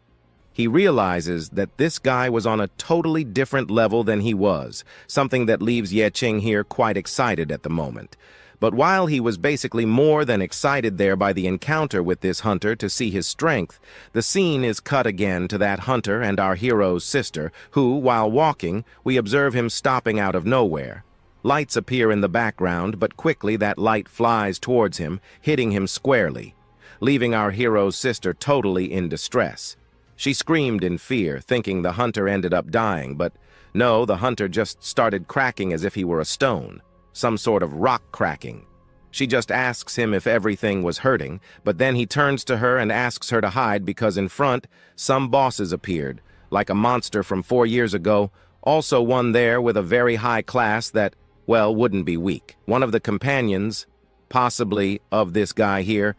he realizes that this guy was on a totally different level than he was, something that leaves Ye Qing here quite excited at the moment. But while he was basically more than excited there by the encounter with this hunter to see his strength, the scene is cut again to that hunter and our hero's sister, who, while walking, we observe him stopping out of nowhere. Lights appear in the background, but quickly that light flies towards him, hitting him squarely, leaving our hero's sister totally in distress. She screamed in fear, thinking the hunter ended up dying, but no, the hunter just started cracking as if he were a stone. Some sort of rock cracking. She just asks him if everything was hurting, but then he turns to her and asks her to hide because in front, some bosses appeared, like a monster from 4 years ago, also one there with a very high class that, well, wouldn't be weak. One of the companions, possibly of this guy here,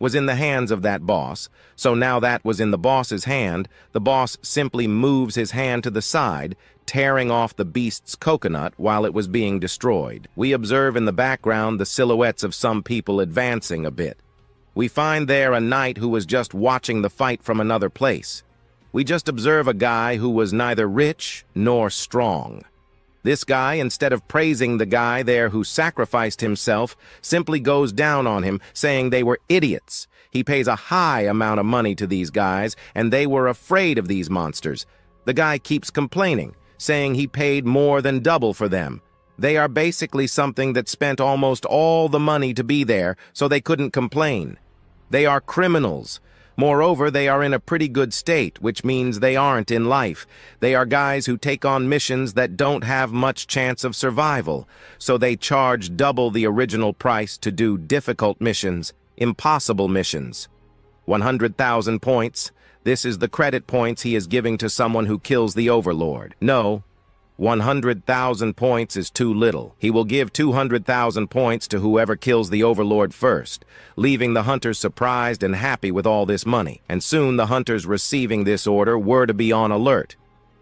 was in the hands of that boss, so now that was in the boss's hand, the boss simply moves his hand to the side, tearing off the beast's coconut while it was being destroyed. We observe in the background the silhouettes of some people advancing a bit. We find there a knight who was just watching the fight from another place. We just observe a guy who was neither rich nor strong. This guy, instead of praising the guy there who sacrificed himself, simply goes down on him, saying they were idiots. He pays a high amount of money to these guys, and they were afraid of these monsters. The guy keeps complaining, saying he paid more than double for them. They are basically something that spent almost all the money to be there, so they couldn't complain. They are criminals. Moreover, they are in a pretty good state, which means they aren't in life. They are guys who take on missions that don't have much chance of survival, so they charge double the original price to do difficult missions, impossible missions. 100,000 points. This is the credit points he is giving to someone who kills the Overlord. No, 100,000 points is too little. He will give 200,000 points to whoever kills the Overlord first, leaving the hunters surprised and happy with all this money. And soon the hunters receiving this order were to be on alert.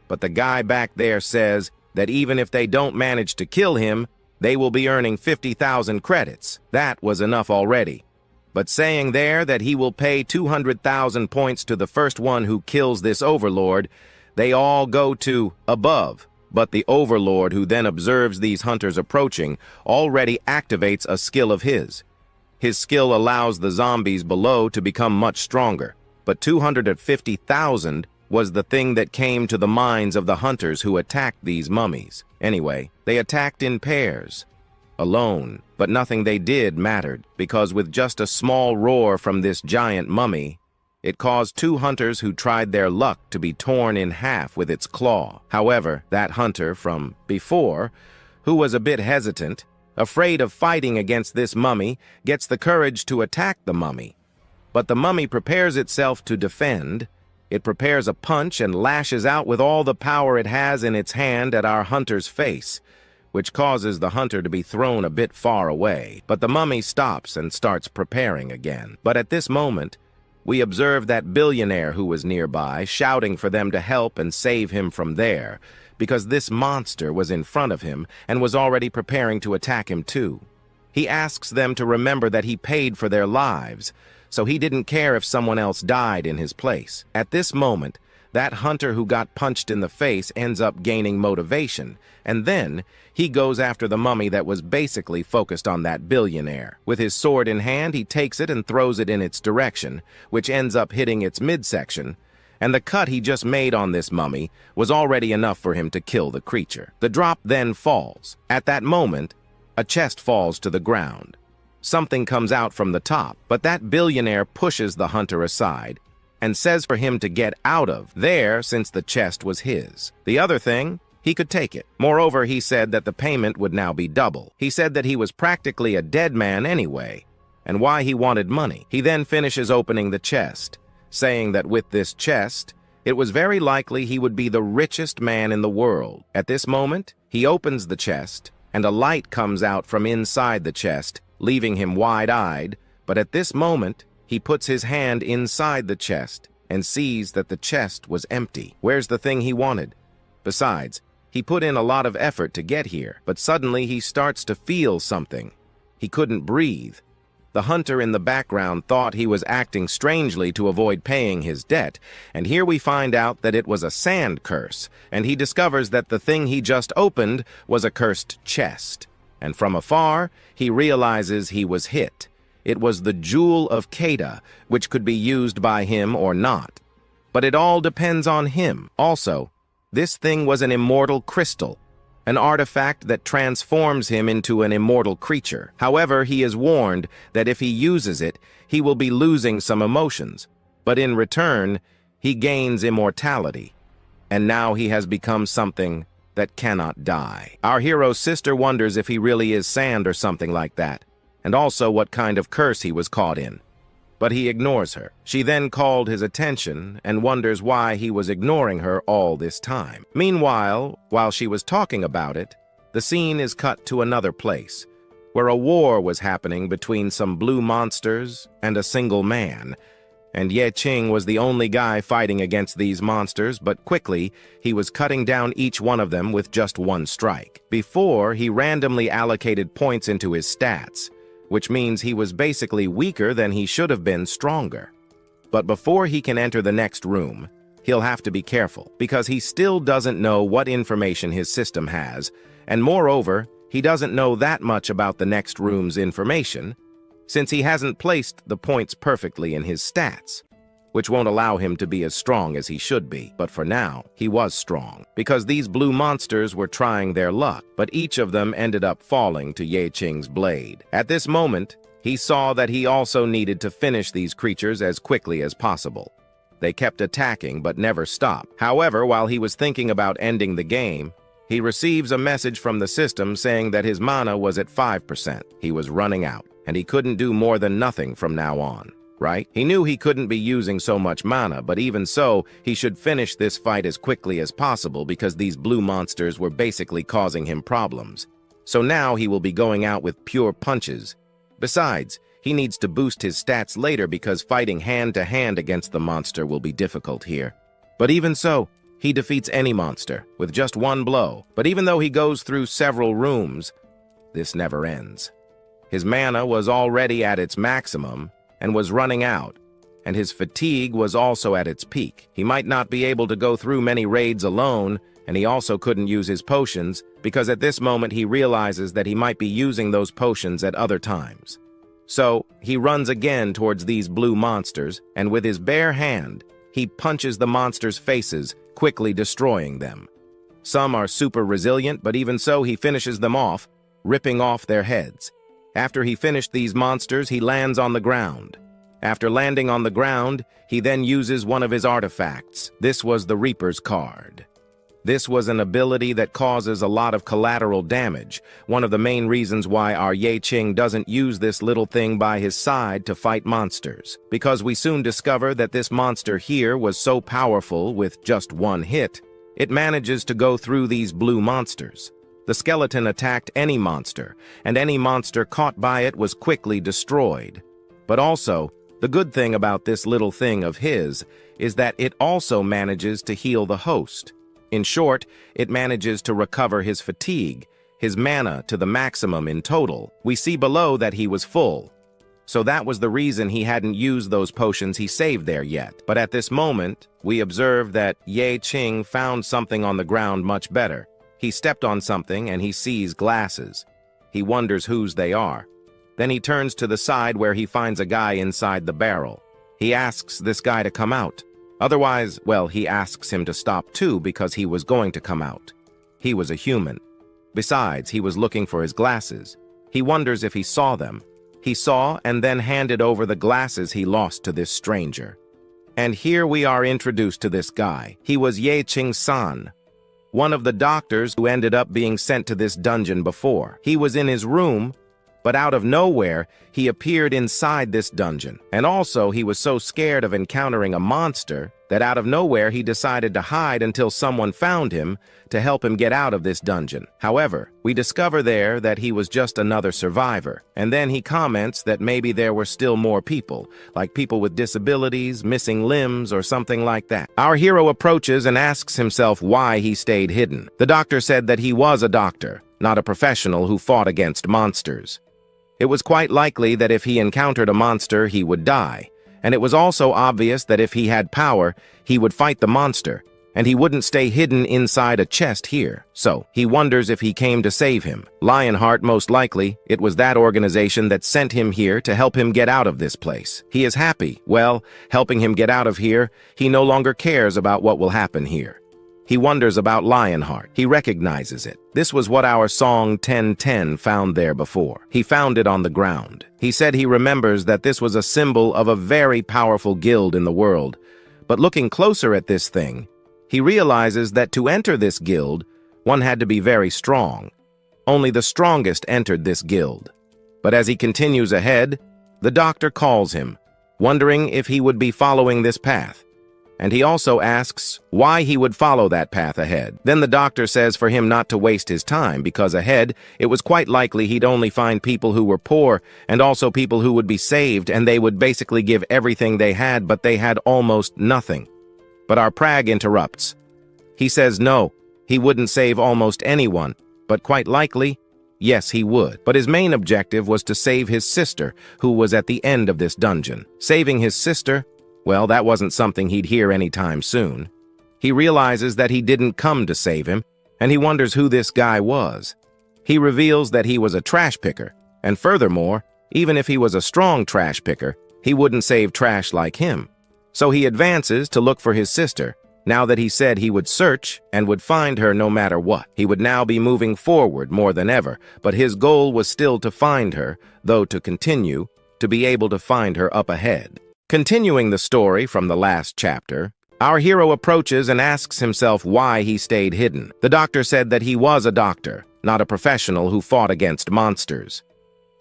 But the guy back there says that even if they don't manage to kill him, they will be earning 50,000 credits. That was enough already. But saying there that he will pay 200,000 points to the first one who kills this Overlord, they all go to above. But the Overlord, who then observes these hunters approaching, already activates a skill of his. His skill allows the zombies below to become much stronger, but 250,000 was the thing that came to the minds of the hunters who attacked these mummies. Anyway, they attacked in pairs, alone, but nothing they did mattered, because with just a small roar from this giant mummy, it caused 2 hunters who tried their luck to be torn in half with its claw. However, that hunter from before, who was a bit hesitant, afraid of fighting against this mummy, gets the courage to attack the mummy. But the mummy prepares itself to defend. It prepares a punch and lashes out with all the power it has in its hand at our hunter's face, which causes the hunter to be thrown a bit far away. But the mummy stops and starts preparing again. But at this moment, we observe that billionaire who was nearby, shouting for them to help and save him from there, because this monster was in front of him and was already preparing to attack him too. He asks them to remember that he paid for their lives, so he didn't care if someone else died in his place. At this moment, that hunter who got punched in the face ends up gaining motivation, and then he goes after the mummy that was basically focused on that billionaire. With his sword in hand, he takes it and throws it in its direction, which ends up hitting its midsection, and the cut he just made on this mummy was already enough for him to kill the creature. The drop then falls. At that moment, a chest falls to the ground. Something comes out from the top, but that billionaire pushes the hunter aside and says for him to get out of there since the chest was his. The other thing, he could take it. Moreover, he said that the payment would now be double. He said that he was practically a dead man anyway, and why he wanted money. He then finishes opening the chest, saying that with this chest, it was very likely he would be the richest man in the world. At this moment, he opens the chest, and a light comes out from inside the chest, leaving him wide-eyed, but at this moment, he puts his hand inside the chest and sees that the chest was empty. Where's the thing he wanted? Besides, he put in a lot of effort to get here, but suddenly he starts to feel something. He couldn't breathe. The hunter in the background thought he was acting strangely to avoid paying his debt, and here we find out that it was a sand curse, and he discovers that the thing he just opened was a cursed chest. And from afar, he realizes he was hit. It was the Jewel of Keda, which could be used by him or not. But it all depends on him. Also, this thing was an immortal crystal, an artifact that transforms him into an immortal creature. However, he is warned that if he uses it, he will be losing some emotions. But in return, he gains immortality. And now he has become something that cannot die. Our hero's sister wonders if he really is sand or something like that, and also what kind of curse he was caught in. But he ignores her. She then called his attention and wonders why he was ignoring her all this time. Meanwhile, while she was talking about it, the scene is cut to another place, where a war was happening between some blue monsters and a single man, and Ye Qing was the only guy fighting against these monsters, but quickly he was cutting down each one of them with just one strike. Before, he randomly allocated points into his stats, which means he was basically weaker than he should have been stronger. But before he can enter the next room, he'll have to be careful, because he still doesn't know what information his system has, and moreover, he doesn't know that much about the next room's information, since he hasn't placed the points perfectly in his stats, which won't allow him to be as strong as he should be. But for now, he was strong, because these blue monsters were trying their luck, but each of them ended up falling to Ye Qing's blade. At this moment, he saw that he also needed to finish these creatures as quickly as possible. They kept attacking but never stopped. However, while he was thinking about ending the game, he receives a message from the system saying that his mana was at 5%. He was running out, and he couldn't do more than nothing from now on. Right? He knew he couldn't be using so much mana, but even so, he should finish this fight as quickly as possible because these blue monsters were basically causing him problems. So now he will be going out with pure punches. Besides, he needs to boost his stats later because fighting hand-to-hand against the monster will be difficult here. But even so, he defeats any monster with just one blow. But even though he goes through several rooms, this never ends. His mana was already at its maximum, and was running out, and his fatigue was also at its peak. He might not be able to go through many raids alone, and he also couldn't use his potions, because at this moment he realizes that he might be using those potions at other times. So, he runs again towards these blue monsters, and with his bare hand, he punches the monsters' faces, quickly destroying them. Some are super resilient, but even so he finishes them off, ripping off their heads. After he finished these monsters, he lands on the ground. After landing on the ground, he then uses one of his artifacts. This was the Reaper's card. This was an ability that causes a lot of collateral damage, one of the main reasons why our Ye Qing doesn't use this little thing by his side to fight monsters, because we soon discover that this monster here was so powerful with just one hit, it manages to go through these blue monsters. The skeleton attacked any monster, and any monster caught by it was quickly destroyed. But also, the good thing about this little thing of his is that it also manages to heal the host. In short, it manages to recover his fatigue, his mana to the maximum in total. We see below that he was full. so that was the reason he hadn't used those potions he saved there yet. But at this moment, we observe that Qing found something on the ground much better. He stepped on something and he sees glasses. He wonders whose they are. Then he turns to the side where he finds a guy inside the barrel. He asks this guy to come out. Otherwise, well, he asks him to stop too because he was going to come out. He was a human. Besides, he was looking for his glasses. He wonders if he saw them. He saw and then handed over the glasses he lost to this stranger. And here we are introduced to this guy. He was Qing-san, one of the doctors who ended up being sent to this dungeon before. He was in his room, but out of nowhere, he appeared inside this dungeon. And also, he was so scared of encountering a monster that out of nowhere he decided to hide until someone found him to help him get out of this dungeon. However, we discover there that he was just another survivor. And then he comments that maybe there were still more people, like people with disabilities, missing limbs, or something like that. Our hero approaches and asks himself why he stayed hidden. The doctor said that he was a doctor, not a professional who fought against monsters. It was quite likely that if he encountered a monster, he would die. And it was also obvious that if he had power, he would fight the monster, and he wouldn't stay hidden inside a chest here. So, he wonders if he came to save him. Lionheart, most likely, it was that organization that sent him here to help him get out of this place. He is happy. Well, helping him get out of here, he no longer cares about what will happen here. He wonders about Lionheart. He recognizes it. This was what our song 1010 found there before. He found it on the ground. He said he remembers that this was a symbol of a very powerful guild in the world. But looking closer at this thing, he realizes that to enter this guild, one had to be very strong. Only the strongest entered this guild. But as he continues ahead, the doctor calls him, wondering if he would be following this path. And he also asks why he would follow that path ahead. Then the doctor says for him not to waste his time because ahead, it was quite likely he'd only find people who were poor and also people who would be saved and they would basically give everything they had, but they had almost nothing. But our Prag interrupts. He says no, he wouldn't save almost anyone, but quite likely, yes, he would. But his main objective was to save his sister, who was at the end of this dungeon. Saving his sister, well, that wasn't something he'd hear anytime soon. He realizes that he didn't come to save him, and he wonders who this guy was. He reveals that he was a trash picker, and furthermore, even if he was a strong trash picker, he wouldn't save trash like him. So he advances to look for his sister, now that he said he would search and would find her no matter what. He would now be moving forward more than ever, but his goal was still to find her, though to continue, to be able to find her up ahead. Continuing the story from the last chapter, our hero approaches and asks himself why he stayed hidden. The doctor said that he was a doctor, not a professional who fought against monsters.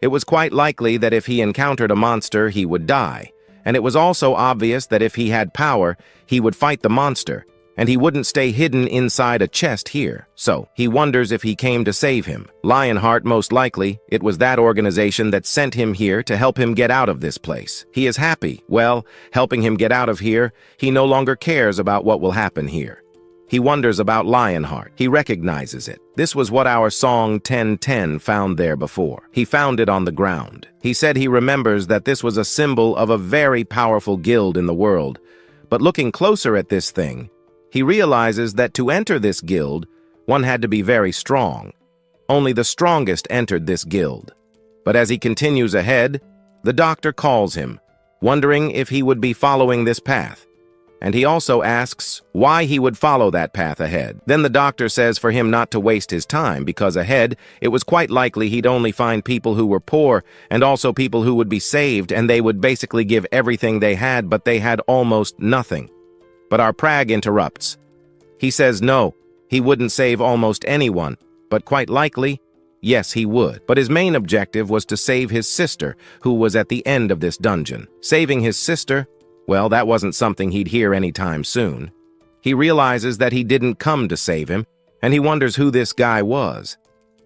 It was quite likely that if he encountered a monster, he would die. And it was also obvious that if he had power, he would fight the monster, and he wouldn't stay hidden inside a chest here. So, he wonders if he came to save him. Lionheart, most likely, it was that organization that sent him here to help him get out of this place. He is happy. Well, helping him get out of here, he no longer cares about what will happen here. He wonders about Lionheart. He recognizes it. This was what our song 1010 found there before. He found it on the ground. He said he remembers that this was a symbol of a very powerful guild in the world. But looking closer at this thing, he realizes that to enter this guild, one had to be very strong. Only the strongest entered this guild. But as he continues ahead, the doctor calls him, wondering if he would be following this path. And he also asks why he would follow that path ahead. Then the doctor says for him not to waste his time because ahead, it was quite likely he'd only find people who were poor and also people who would be saved and they would basically give everything they had, but they had almost nothing. But our Prag interrupts. He says no, he wouldn't save almost anyone, but quite likely, yes, he would. But his main objective was to save his sister, who was at the end of this dungeon. Saving his sister, well, that wasn't something he'd hear anytime soon. He realizes that he didn't come to save him, and he wonders who this guy was.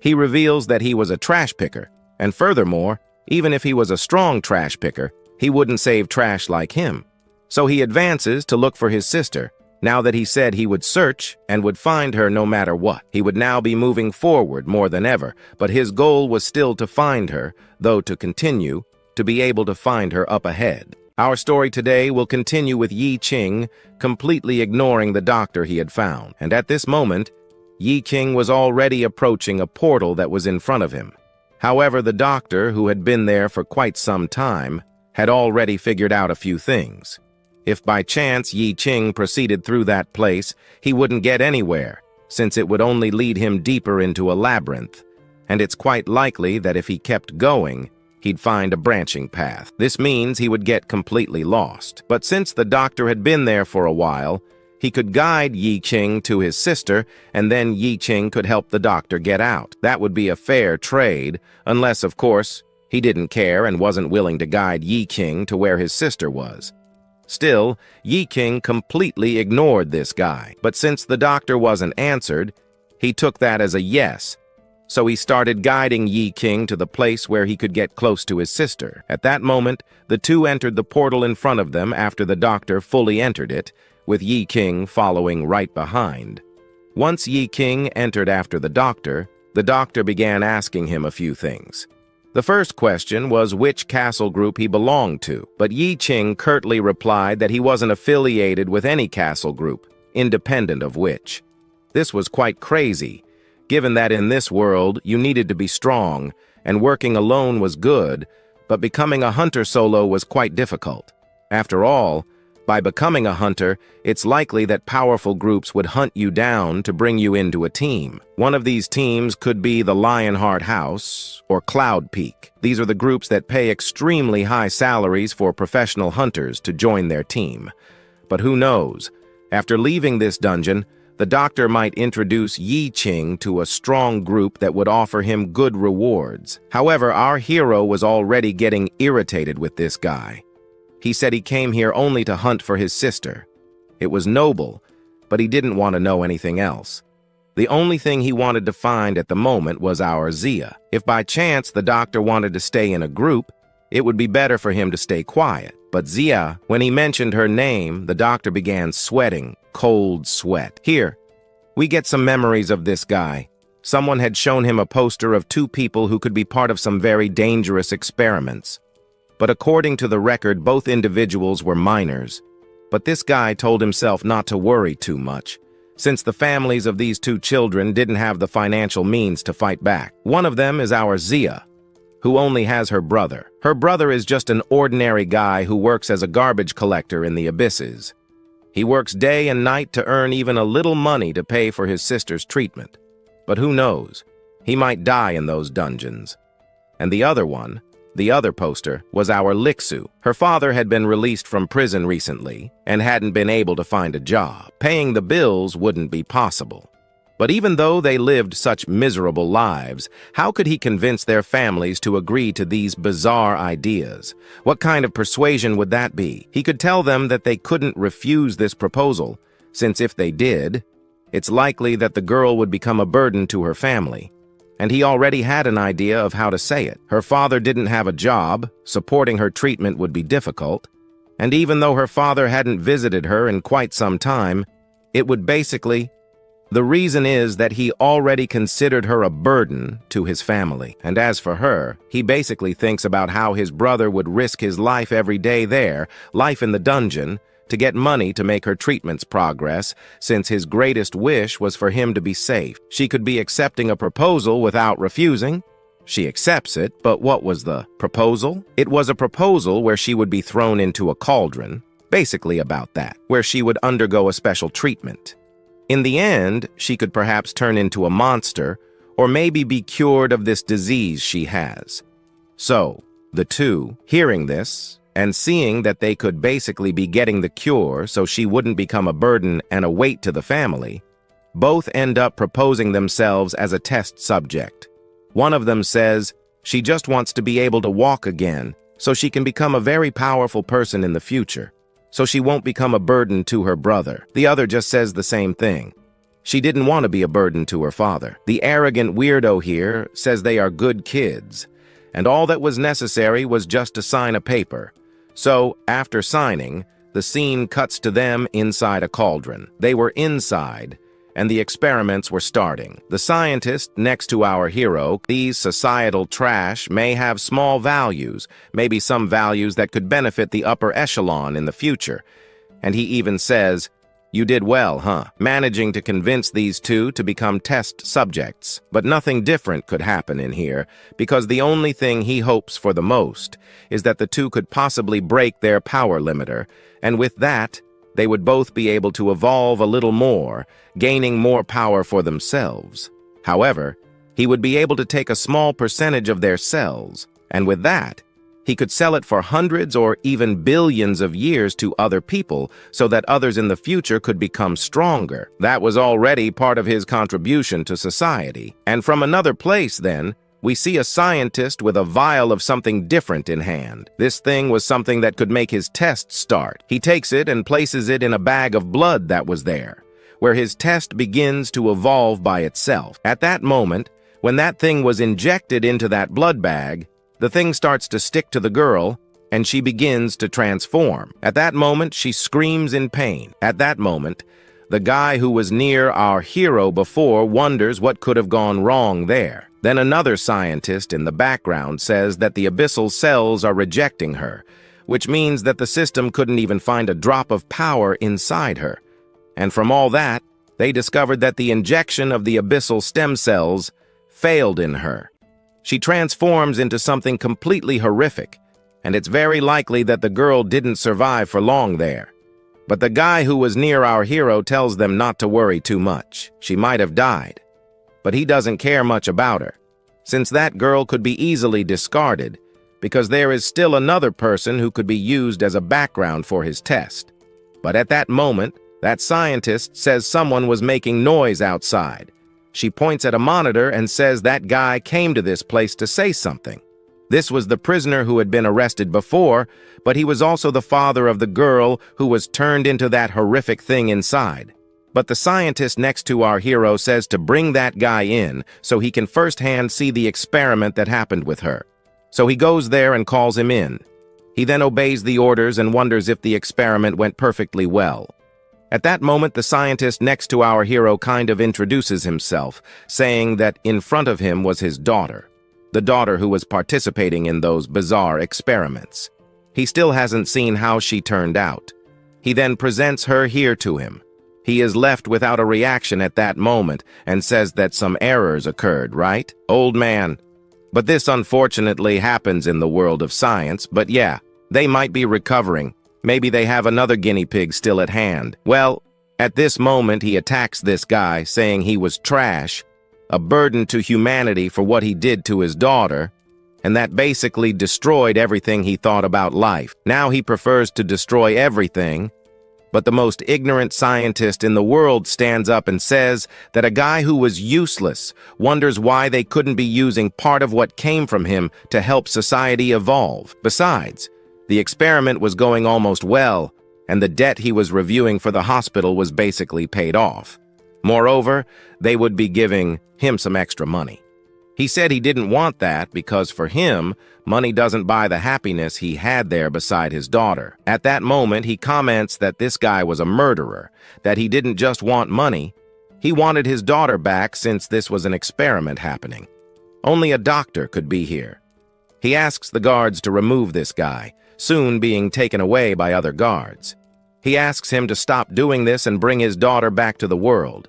He reveals that he was a trash picker, and furthermore, even if he was a strong trash picker, he wouldn't save trash like him. So he advances to look for his sister, now that he said he would search and would find her no matter what. He would now be moving forward more than ever, but his goal was still to find her, though to continue, to be able to find her up ahead. Our story today will continue with Yi Qing completely ignoring the doctor he had found. And at this moment, Yi Qing was already approaching a portal that was in front of him. However, the doctor, who had been there for quite some time, had already figured out a few things. If by chance Yi Qing proceeded through that place, he wouldn't get anywhere, since it would only lead him deeper into a labyrinth. And it's quite likely that if he kept going, he'd find a branching path. This means he would get completely lost. But since the doctor had been there for a while, he could guide Yi Qing to his sister, and then Yi Qing could help the doctor get out. That would be a fair trade, unless, of course, he didn't care and wasn't willing to guide Yi Qing to where his sister was. Still, Yi Qing completely ignored this guy. But since the doctor wasn't answered, he took that as a yes. So he started guiding Yi Qing to the place where he could get close to his sister. At that moment, the two entered the portal in front of them after the doctor fully entered it, with Yi Qing following right behind. Once Yi Qing entered after the doctor began asking him a few things. The first question was which castle group he belonged to, but Yi Qing curtly replied that he wasn't affiliated with any castle group, independent of which. This was quite crazy, given that in this world you needed to be strong, and working alone was good, but becoming a hunter solo was quite difficult. After all, by becoming a hunter, it's likely that powerful groups would hunt you down to bring you into a team. One of these teams could be the Lionheart House or Cloud Peak. These are the groups that pay extremely high salaries for professional hunters to join their team. But who knows? After leaving this dungeon, the doctor might introduce Yi Qing to a strong group that would offer him good rewards. However, our hero was already getting irritated with this guy. He said he came here only to hunt for his sister. It was noble, but he didn't want to know anything else. The only thing he wanted to find at the moment was our Zia. If by chance the doctor wanted to stay in a group, it would be better for him to stay quiet. But Zia, when he mentioned her name, the doctor began sweating, cold sweat. Here, we get some memories of this guy. Someone had shown him a poster of two people who could be part of some very dangerous experiments. But according to the record, both individuals were minors. But this guy told himself not to worry too much, since the families of these two children didn't have the financial means to fight back. One of them is our Zia, who only has her brother. Her brother is just an ordinary guy who works as a garbage collector in the abysses. He works day and night to earn even a little money to pay for his sister's treatment. But who knows? He might die in those dungeons. And the other one, the other poster, was our Lixu. Her father had been released from prison recently and hadn't been able to find a job. Paying the bills wouldn't be possible. But even though they lived such miserable lives, how could he convince their families to agree to these bizarre ideas? What kind of persuasion would that be? He could tell them that they couldn't refuse this proposal, since if they did, it's likely that the girl would become a burden to her family. And he already had an idea of how to say it. Her father didn't have a job, supporting her treatment would be difficult, and even though her father hadn't visited her in quite some time, it would basically... The reason is that he already considered her a burden to his family. And as for her, he basically thinks about how his brother would risk his life every day there, life in the dungeon, to get money to make her treatments progress, since his greatest wish was for him to be safe. She could be accepting a proposal without refusing. She accepts it, but what was the proposal? It was a proposal where she would be thrown into a cauldron, basically about that, where she would undergo a special treatment. In the end, she could perhaps turn into a monster, or maybe be cured of this disease she has. So, the two, hearing this, and seeing that they could basically be getting the cure so she wouldn't become a burden and a weight to the family, both end up proposing themselves as a test subject. One of them says she just wants to be able to walk again so she can become a very powerful person in the future, so she won't become a burden to her brother. The other just says the same thing. She didn't want to be a burden to her father. The arrogant weirdo here says they are good kids, and all that was necessary was just to sign a paper. So, after signing, the scene cuts to them inside a cauldron. They were inside, and the experiments were starting. The scientist next to our hero, these societal trash may have small values, maybe some values that could benefit the upper echelon in the future. And he even says, "You did well, huh?" Managing to convince these two to become test subjects. But nothing different could happen in here, because the only thing he hopes for the most is that the two could possibly break their power limiter, and with that, they would both be able to evolve a little more, gaining more power for themselves. However, he would be able to take a small percentage of their cells, and with that, he could sell it for hundreds or even billions of years to other people so that others in the future could become stronger. That was already part of his contribution to society. And from another place, then, we see a scientist with a vial of something different in hand. This thing was something that could make his test start. He takes it and places it in a bag of blood that was there, where his test begins to evolve by itself. At that moment, when that thing was injected into that blood bag, the thing starts to stick to the girl, and she begins to transform. At that moment, she screams in pain. At that moment, the guy who was near our hero before wonders what could have gone wrong there. Then another scientist in the background says that the abyssal cells are rejecting her, which means that the system couldn't even find a drop of power inside her. And from all that, they discovered that the injection of the abyssal stem cells failed in her. She transforms into something completely horrific, and it's very likely that the girl didn't survive for long there. But the guy who was near our hero tells them not to worry too much. She might have died. But he doesn't care much about her, since that girl could be easily discarded, because there is still another person who could be used as a background for his test. But at that moment, that scientist says someone was making noise outside. She points at a monitor and says that guy came to this place to say something. This was the prisoner who had been arrested before, but he was also the father of the girl who was turned into that horrific thing inside. But the scientist next to our hero says to bring that guy in so he can firsthand see the experiment that happened with her. So he goes there and calls him in. He then obeys the orders and wonders if the experiment went perfectly well. At that moment, the scientist next to our hero kind of introduces himself, saying that in front of him was his daughter, the daughter who was participating in those bizarre experiments. He still hasn't seen how she turned out. He then presents her here to him. He is left without a reaction at that moment and says that some errors occurred, right, old man? But this unfortunately happens in the world of science, but yeah, they might be recovering. Maybe they have another guinea pig still at hand. Well, at this moment he attacks this guy, saying he was trash, a burden to humanity for what he did to his daughter, and that basically destroyed everything he thought about life. Now he prefers to destroy everything, but the most ignorant scientist in the world stands up and says that a guy who was useless wonders why they couldn't be using part of what came from him to help society evolve. Besides, the experiment was going almost well, and the debt he was reviewing for the hospital was basically paid off. Moreover, they would be giving him some extra money. He said he didn't want that because for him, money doesn't buy the happiness he had there beside his daughter. At that moment, he comments that this guy was a murderer, that he didn't just want money, he wanted his daughter back since this was an experiment happening. Only a doctor could be here. He asks the guards to remove this guy, soon being taken away by other guards. He asks him to stop doing this and bring his daughter back to the world,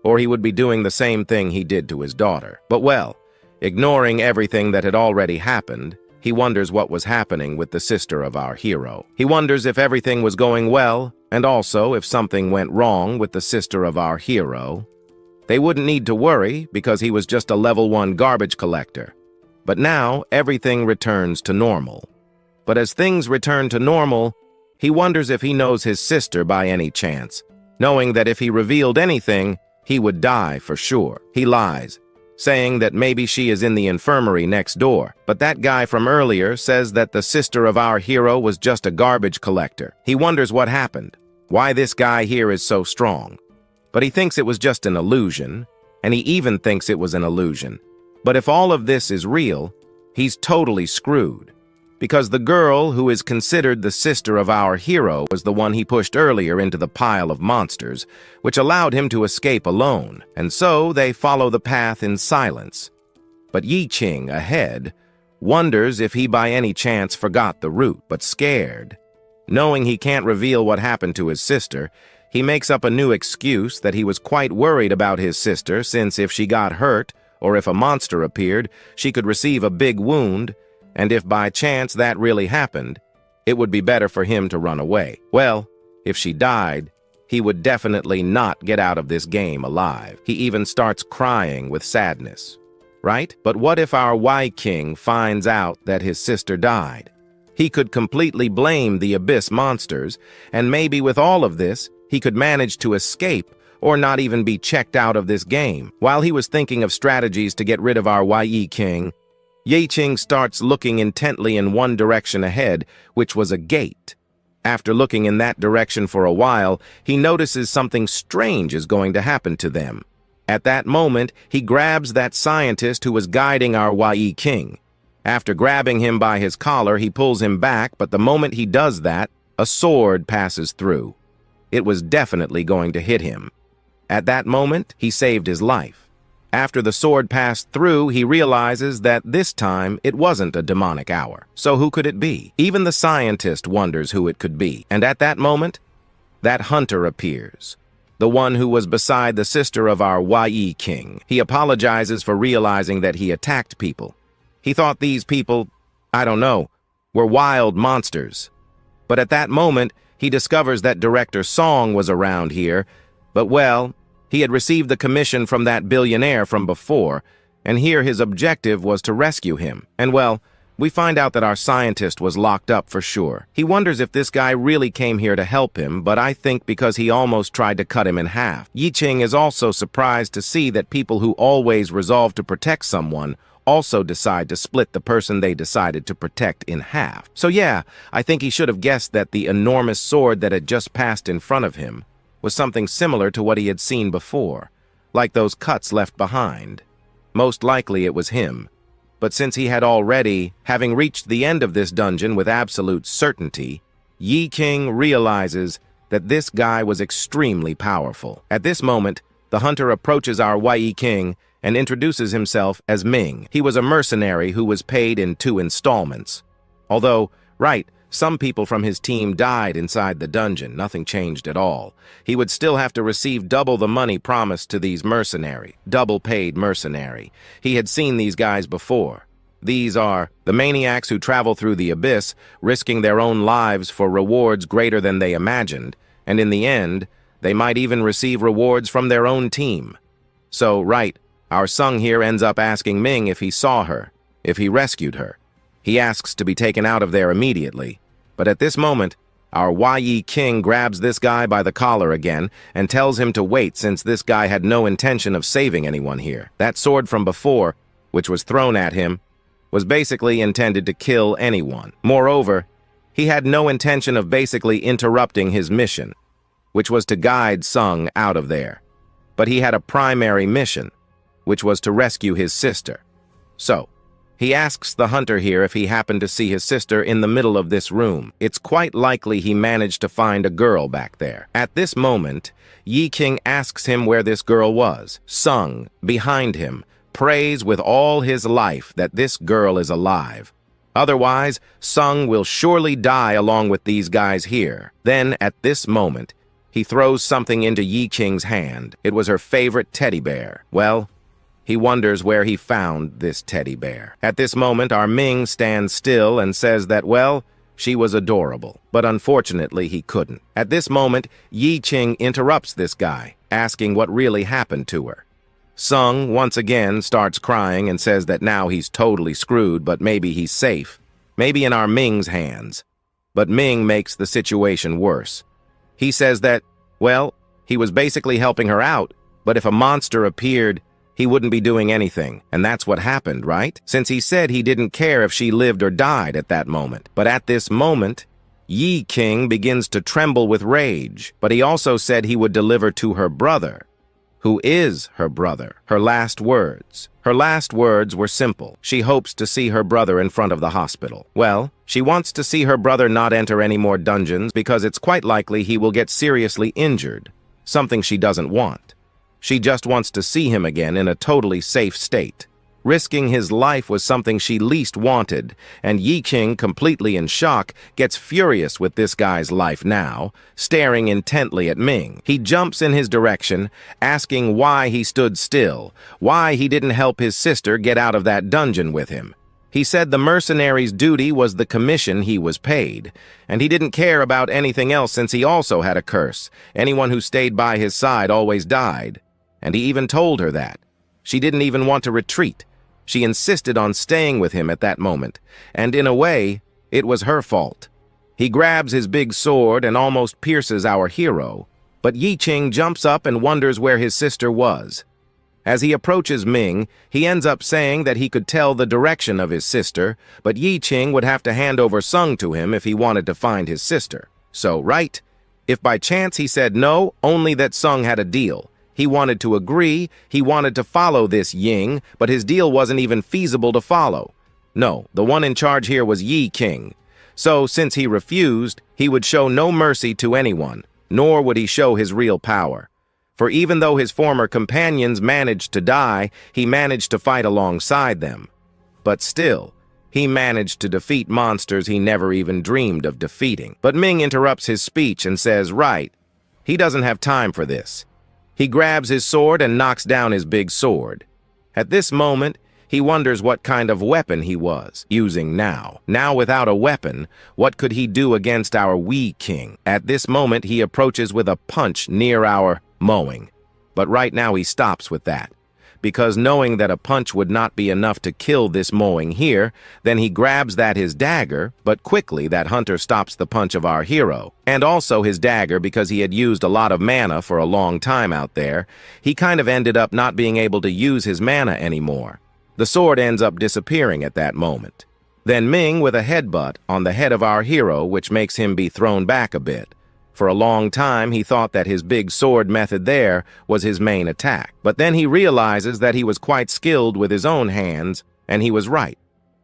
or he would be doing the same thing he did to his daughter. But well, ignoring everything that had already happened, he wonders what was happening with the sister of our hero. He wonders if everything was going well, and also if something went wrong with the sister of our hero. They wouldn't need to worry because he was just a level 1 garbage collector. But now everything returns to normal. But as things return to normal, he wonders if he knows his sister by any chance, knowing that if he revealed anything, he would die for sure. He lies, saying that maybe she is in the infirmary next door. But that guy from earlier says that the sister of our hero was just a garbage collector. He wonders what happened, why this guy here is so strong. But he thinks it was just an illusion, and he even thinks it was an illusion. But if all of this is real, he's totally screwed. because the girl who is considered the sister of our hero was the one he pushed earlier into the pile of monsters, which allowed him to escape alone, and so they follow the path in silence. But Qing, ahead, wonders if he by any chance forgot the route, but scared. Knowing he can't reveal what happened to his sister, he makes up a new excuse that he was quite worried about his sister, since if she got hurt, or if a monster appeared, she could receive a big wound, and if by chance that really happened, it would be better for him to run away. Well, if she died, he would definitely not get out of this game alive. He even starts crying with sadness, right? But what if our King finds out that his sister died? He could completely blame the Abyss monsters, and maybe with all of this, he could manage to escape or not even be checked out of this game. While he was thinking of strategies to get rid of our King, Qing starts looking intently in one direction ahead, which was a gate. After looking in that direction for a while, he notices something strange is going to happen to them. At that moment, he grabs that scientist who was guiding our King. After grabbing him by his collar, he pulls him back, but the moment he does that, a sword passes through. It was definitely going to hit him. At that moment, he saved his life. After the sword passed through, he realizes that this time it wasn't a demonic hour. So who could it be? Even the scientist wonders who it could be. And at that moment, that hunter appears. The one who was beside the sister of our King. He apologizes for realizing that he attacked people. He thought these people, I don't know, were wild monsters. But at that moment, he discovers that Director Song was around here, but well, he had received the commission from that billionaire from before, and here his objective was to rescue him. And well, we find out that our scientist was locked up for sure. He wonders if this guy really came here to help him, but I think because he almost tried to cut him in half. Qing is also surprised to see that people who always resolve to protect someone also decide to split the person they decided to protect in half. So yeah, I think he should have guessed that the enormous sword that had just passed in front of him was something similar to what he had seen before, like those cuts left behind. Most likely it was him. But since he had already, having reached the end of this dungeon with absolute certainty, Qing realizes that this guy was extremely powerful. At this moment, the hunter approaches our King and introduces himself as Ming. He was a mercenary who was paid in 2 installments. Although, right, some people from his team died inside the dungeon, nothing changed at all. He would still have to receive double the money promised to these mercenary, double-paid mercenary. He had seen these guys before. These are the maniacs who travel through the abyss, risking their own lives for rewards greater than they imagined, and in the end, they might even receive rewards from their own team. So, right, our Sung here ends up asking Ming if he saw her, if he rescued her. He asks to be taken out of there immediately. But at this moment, our King grabs this guy by the collar again and tells him to wait since this guy had no intention of saving anyone here. That sword from before, which was thrown at him, was basically intended to kill anyone. Moreover, he had no intention of basically interrupting his mission, which was to guide Sung out of there. But he had a primary mission, which was to rescue his sister. So, he asks the hunter here if he happened to see his sister in the middle of this room. It's quite likely he managed to find a girl back there. At this moment, Qing asks him where this girl was. Sung, behind him, prays with all his life that this girl is alive. Otherwise, Sung will surely die along with these guys here. Then, at this moment, he throws something into Qing's hand. It was her favorite teddy bear. Well, he wonders where he found this teddy bear. At this moment, our Ming stands still and says that, well, she was adorable. But unfortunately, he couldn't. At this moment, Qing interrupts this guy, asking what really happened to her. Sung, once again, starts crying and says that now he's totally screwed, but maybe he's safe. Maybe in our Ming's hands. But Ming makes the situation worse. He says that, well, he was basically helping her out, but if a monster appeared, he wouldn't be doing anything, and that's what happened, right? Since he said he didn't care if she lived or died at that moment. But at this moment, Qing begins to tremble with rage, but he also said he would deliver to her brother. Who is her brother? Her last words. Her last words were simple. She hopes to see her brother in front of the hospital. Well, she wants to see her brother not enter any more dungeons because it's quite likely he will get seriously injured, something she doesn't want. She just wants to see him again in a totally safe state. Risking his life was something she least wanted, and Qing, completely in shock, gets furious with this guy's life now, staring intently at Ming. He jumps in his direction, asking why he stood still, why he didn't help his sister get out of that dungeon with him. He said the mercenary's duty was the commission he was paid, and he didn't care about anything else since he also had a curse. Anyone who stayed by his side always died. And he even told her that. She didn't even want to retreat. She insisted on staying with him at that moment, and in a way, it was her fault. He grabs his big sword and almost pierces our hero, but Qing jumps up and wonders where his sister was. As he approaches Ming, he ends up saying that he could tell the direction of his sister, but Qing would have to hand over Sung to him if he wanted to find his sister. So, right? If by chance he said no, only that Sung had a deal. He wanted to agree, he wanted to follow this Ying, but his deal wasn't even feasible to follow. No, the one in charge here was Qing. So, since he refused, he would show no mercy to anyone, nor would he show his real power. For even though his former companions managed to die, he managed to fight alongside them. But still, he managed to defeat monsters he never even dreamed of defeating. But Ming interrupts his speech and says, right, he doesn't have time for this. He grabs his sword and knocks down his big sword. At this moment, he wonders what kind of weapon he was using now. Now without a weapon, what could he do against our Qing? At this moment, he approaches with a punch near our mowing. But right now he stops with that, because knowing that a punch would not be enough to kill this mowing here, then he grabs his dagger, but quickly that hunter stops the punch of our hero. And also his dagger, because he had used a lot of mana for a long time out there, he kind of ended up not being able to use his mana anymore. The sword ends up disappearing at that moment. Then Ming with a headbutt on the head of our hero, which makes him be thrown back a bit. For a long time, he thought that his big sword method there was his main attack. But then he realizes that he was quite skilled with his own hands, and he was right.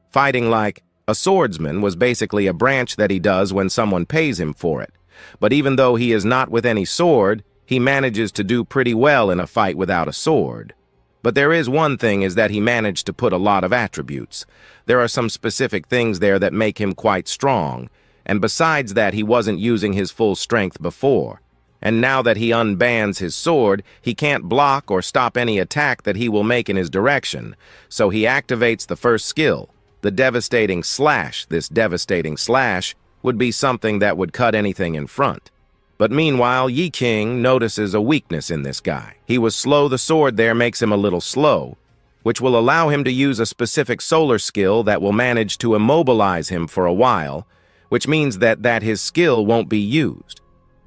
Fighting like a swordsman was basically a branch that he does when someone pays him for it. But even though he is not with any sword, he manages to do pretty well in a fight without a sword. But there is one thing, is that he managed to put a lot of attributes. There are some specific things there that make him quite strong. And besides that, he wasn't using his full strength before. And now that he unbands his sword, he can't block or stop any attack that he will make in his direction. So he activates the first skill, the devastating slash. This devastating slash would be something that would cut anything in front. But meanwhile, Qing notices a weakness in this guy. He was slow. The sword there makes him a little slow, which will allow him to use a specific solar skill that will manage to immobilize him for a while, which means that his skill won't be used.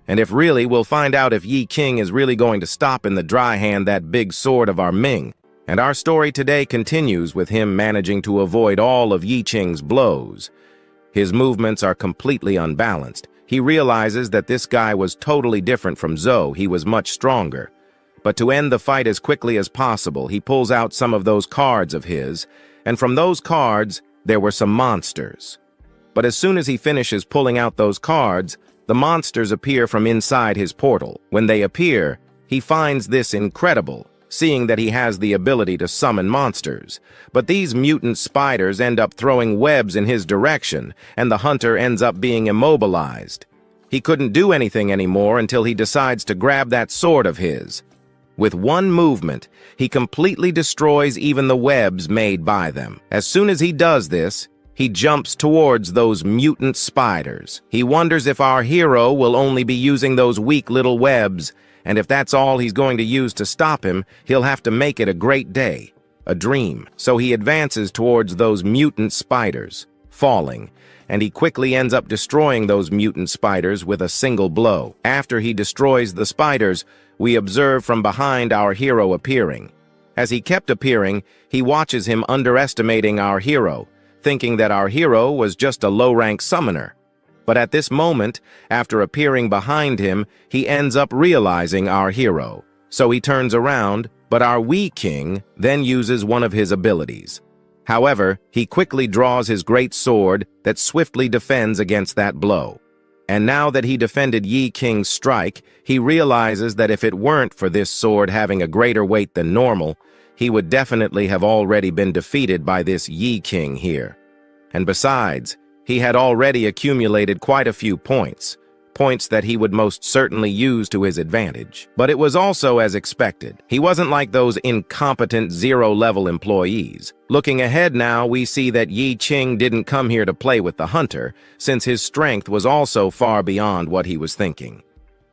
And if really, we'll find out if Qing is really going to stop in the dry hand that big sword of our Ming. And our story today continues with him managing to avoid all of Qing's blows. His movements are completely unbalanced. He realizes that this guy was totally different from Zhou. He was much stronger. But to end the fight as quickly as possible, he pulls out some of those cards of his, and from those cards, there were some monsters. But as soon as he finishes pulling out those cards, the monsters appear from inside his portal. When they appear, he finds this incredible, seeing that he has the ability to summon monsters. But these mutant spiders end up throwing webs in his direction, and the hunter ends up being immobilized. He couldn't do anything anymore until he decides to grab that sword of his. With one movement, he completely destroys even the webs made by them. As soon as he does this, he jumps towards those mutant spiders. He wonders if our hero will only be using those weak little webs, and if that's all he's going to use to stop him, he'll have to make it a great day, a dream. So he advances towards those mutant spiders, falling, and he quickly ends up destroying those mutant spiders with a single blow. After he destroys the spiders, we observe from behind our hero appearing. As he kept appearing, he watches him underestimating our hero, thinking that our hero was just a low-rank summoner. But at this moment, after appearing behind him, he ends up realizing our hero. So he turns around, but our Wee King then uses one of his abilities. However, he quickly draws his great sword that swiftly defends against that blow. And now that he defended Yi King's strike, he realizes that if it weren't for this sword having a greater weight than normal, he would definitely have already been defeated by this Yi King here. And besides, he had already accumulated quite a few points that he would most certainly use to his advantage. But it was also as expected. He wasn't like those incompetent zero-level employees. Looking ahead now, we see that Yi Qing didn't come here to play with the hunter, since his strength was also far beyond what he was thinking.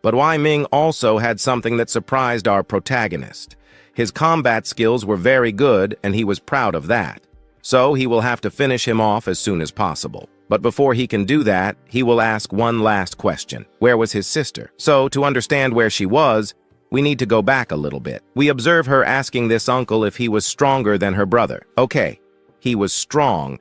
But Wei Ming also had something that surprised our protagonist. His combat skills were very good, and he was proud of that. So he will have to finish him off as soon as possible. But before he can do that, he will ask one last question. Where was his sister? So, to understand where she was, we need to go back a little bit. We observe her asking this uncle if he was stronger than her brother. Okay, he was strong,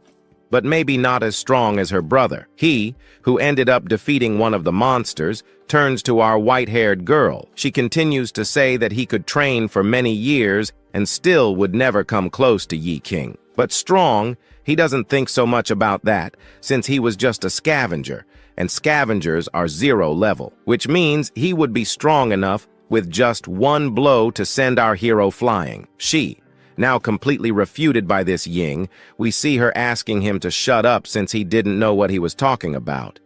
but maybe not as strong as her brother. He, who ended up defeating one of the monsters, turns to our white-haired girl. She continues to say that he could train for many years and still would never come close to Yi King. But strong, he doesn't think so much about that, since he was just a scavenger, and scavengers are 0 level, which means he would be strong enough with just one blow to send our hero flying. She, now completely refuted by this Ying, we see her asking him to shut up since he didn't know what he was talking about.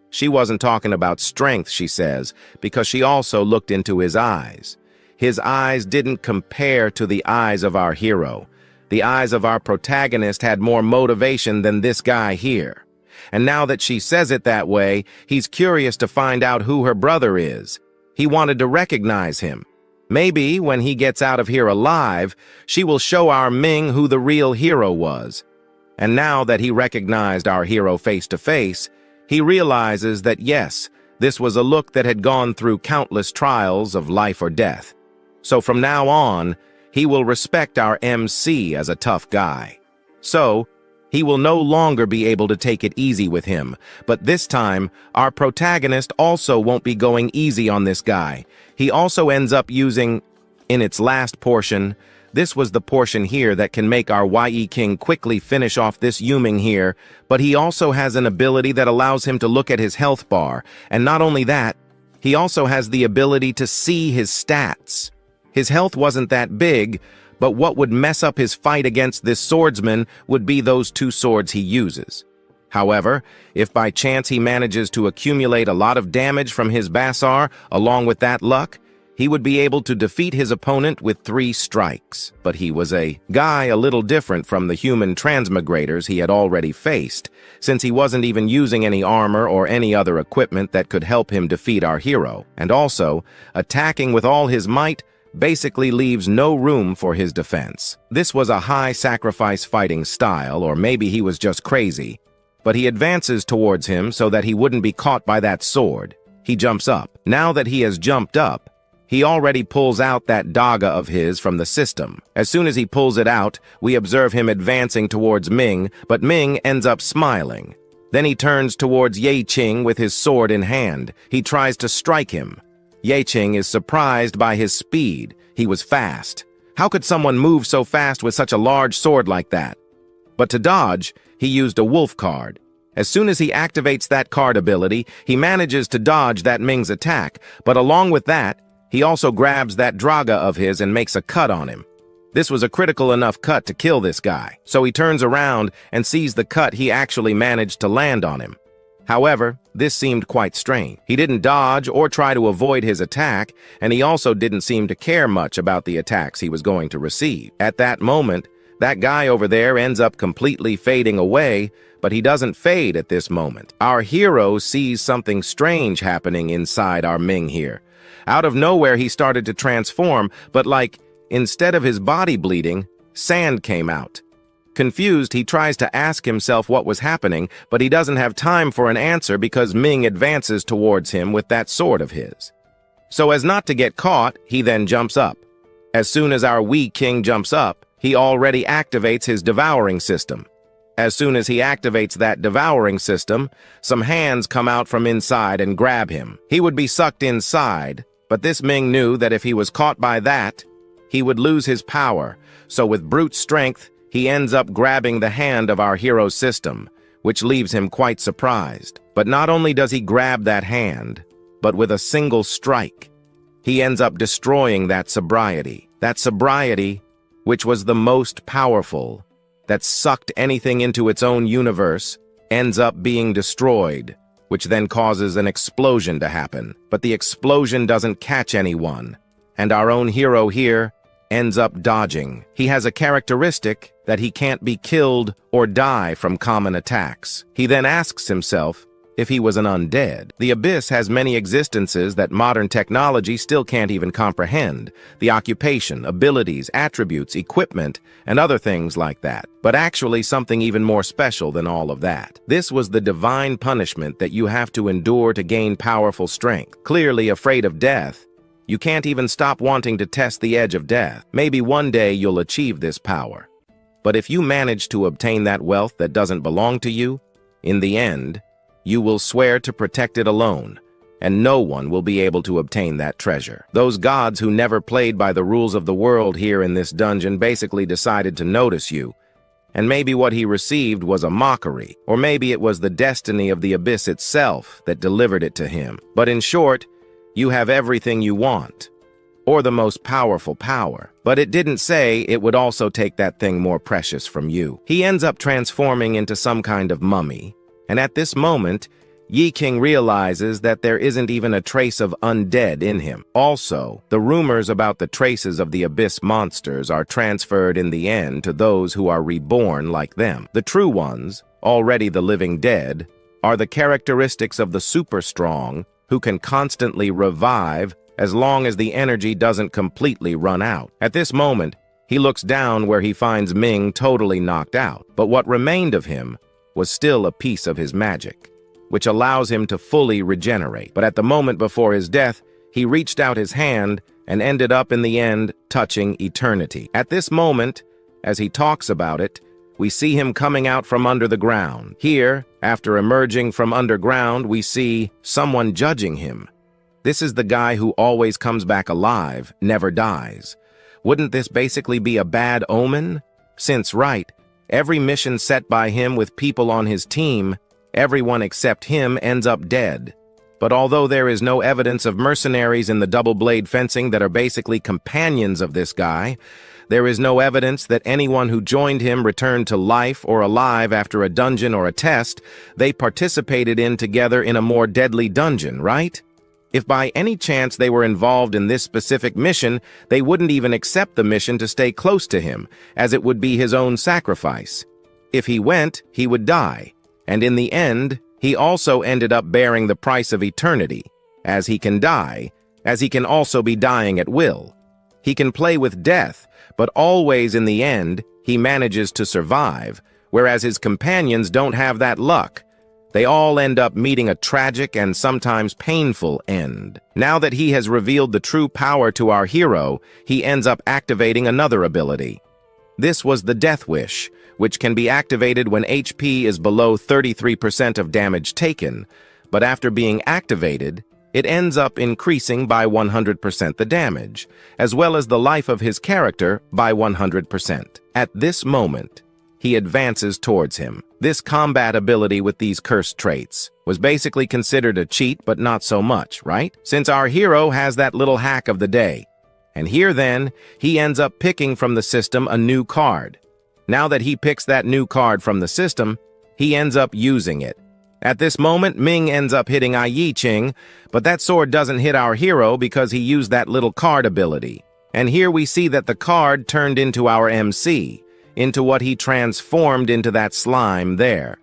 She wasn't talking about strength, she says, because she also looked into his eyes. His eyes didn't compare to the eyes of our hero. The eyes of our protagonist had more motivation than this guy here. And now that she says it that way, he's curious to find out who her brother is. He wanted to recognize him. Maybe when he gets out of here alive, she will show our Ming who the real hero was. And now that he recognized our hero face to face, he realizes that yes, this was a look that had gone through countless trials of life or death. So from now on, he will respect our MC as a tough guy. So, he will no longer be able to take it easy with him, but this time, our protagonist also won't be going easy on this guy. He also ends up using, in its last portion, this was the portion here that can make our Yi King quickly finish off this Yuming here, but he also has an ability that allows him to look at his health bar, and not only that, he also has the ability to see his stats. His health wasn't that big, but what would mess up his fight against this swordsman would be those 2 swords he uses. However, if by chance he manages to accumulate a lot of damage from his Basar along with that luck, he would be able to defeat his opponent with 3 strikes. But he was a guy a little different from the human transmigrators he had already faced, since he wasn't even using any armor or any other equipment that could help him defeat our hero, and also, attacking with all his might basically leaves no room for his defense. This was a high-sacrifice fighting style, or maybe he was just crazy, but he advances towards him so that he wouldn't be caught by that sword. He jumps up. Now that he has jumped up, he already pulls out that daga of his from the system. As soon as he pulls it out, we observe him advancing towards Ming, but Ming ends up smiling. Then he turns towards Ye Qing with his sword in hand. He tries to strike him. Ye Qing is surprised by his speed. He was fast. How could someone move so fast with such a large sword like that? But to dodge, he used a wolf card. As soon as he activates that card ability, he manages to dodge that Ming's attack, but along with that, he also grabs that draga of his and makes a cut on him. This was a critical enough cut to kill this guy, so he turns around and sees the cut he actually managed to land on him. However, this seemed quite strange. He didn't dodge or try to avoid his attack, and he also didn't seem to care much about the attacks he was going to receive. At that moment, that guy over there ends up completely fading away, but he doesn't fade at this moment. Our hero sees something strange happening inside our Ming here. Out of nowhere, he started to transform, but instead of his body bleeding, sand came out. Confused, he tries to ask himself what was happening, but he doesn't have time for an answer because Ming advances towards him with that sword of his. So as not to get caught, he then jumps up. As soon as our Wee King jumps up, he already activates his devouring system. As soon as he activates that devouring system, some hands come out from inside and grab him. He would be sucked inside, But this Ming knew that if he was caught by that, he would lose his power, so with brute strength, he ends up grabbing the hand of our hero's system, which leaves him quite surprised. But not only does he grab that hand, but with a single strike, he ends up destroying that sobriety. That sobriety, which was the most powerful, that sucked anything into its own universe, ends up being destroyed, which then causes an explosion to happen. But the explosion doesn't catch anyone, and our own hero here ends up dodging. He has a characteristic that he can't be killed or die from common attacks. He then asks himself if he was an undead. The abyss has many existences that modern technology still can't even comprehend. The occupation, abilities, attributes, equipment, and other things like that. But actually something even more special than all of that. This was the divine punishment that you have to endure to gain powerful strength. Clearly afraid of death, you can't even stop wanting to test the edge of death. Maybe one day you'll achieve this power. But if you manage to obtain that wealth that doesn't belong to you, in the end, you will swear to protect it alone, and no one will be able to obtain that treasure. Those gods who never played by the rules of the world here in this dungeon basically decided to notice you, and maybe what he received was a mockery, or maybe it was the destiny of the abyss itself that delivered it to him. But in short, you have everything you want, or the most powerful power. But it didn't say it would also take that thing more precious from you. He ends up transforming into some kind of mummy, and at this moment, Qing realizes that there isn't even a trace of undead in him. Also, the rumors about the traces of the abyss monsters are transferred in the end to those who are reborn like them. The true ones, already the living dead, are the characteristics of the super strong who can constantly revive as long as the energy doesn't completely run out. At this moment, he looks down where he finds Ming totally knocked out, but what remained of him was still a piece of his magic, which allows him to fully regenerate. But at the moment before his death, he reached out his hand and ended up in the end touching eternity. At this moment, as he talks about it, we see him coming out from under the ground. Here, after emerging from underground, we see someone judging him. This is the guy who always comes back alive, never dies. Wouldn't this basically be a bad omen? Since, right, every mission set by him with people on his team, everyone except him ends up dead. But although there is no evidence of mercenaries in the double-blade fencing that are basically companions of this guy, there is no evidence that anyone who joined him returned to life or alive after a dungeon or a test they participated in together in a more deadly dungeon, right? If by any chance they were involved in this specific mission, they wouldn't even accept the mission to stay close to him, as it would be his own sacrifice. If he went, he would die, and in the end, he also ended up bearing the price of eternity, as he can die, as he can also be dying at will. He can play with death, but always in the end, he manages to survive, whereas his companions don't have that luck. They all end up meeting a tragic and sometimes painful end. Now that he has revealed the true power to our hero, he ends up activating another ability. This was the Death Wish, which can be activated when HP is below 33% of damage taken, but after being activated, it ends up increasing by 100% the damage, as well as the life of his character by 100%. At this moment, he advances towards him. This combat ability with these cursed traits was basically considered a cheat, but not so much, right? Since our hero has that little hack of the day. And here then, he ends up picking from the system a new card. Now that he picks that new card from the system, he ends up using it. At this moment, Ming ends up hitting Qing, but that sword doesn't hit our hero because he used that little card ability. And here we see that the card turned into our MC, into what he transformed into that slime there.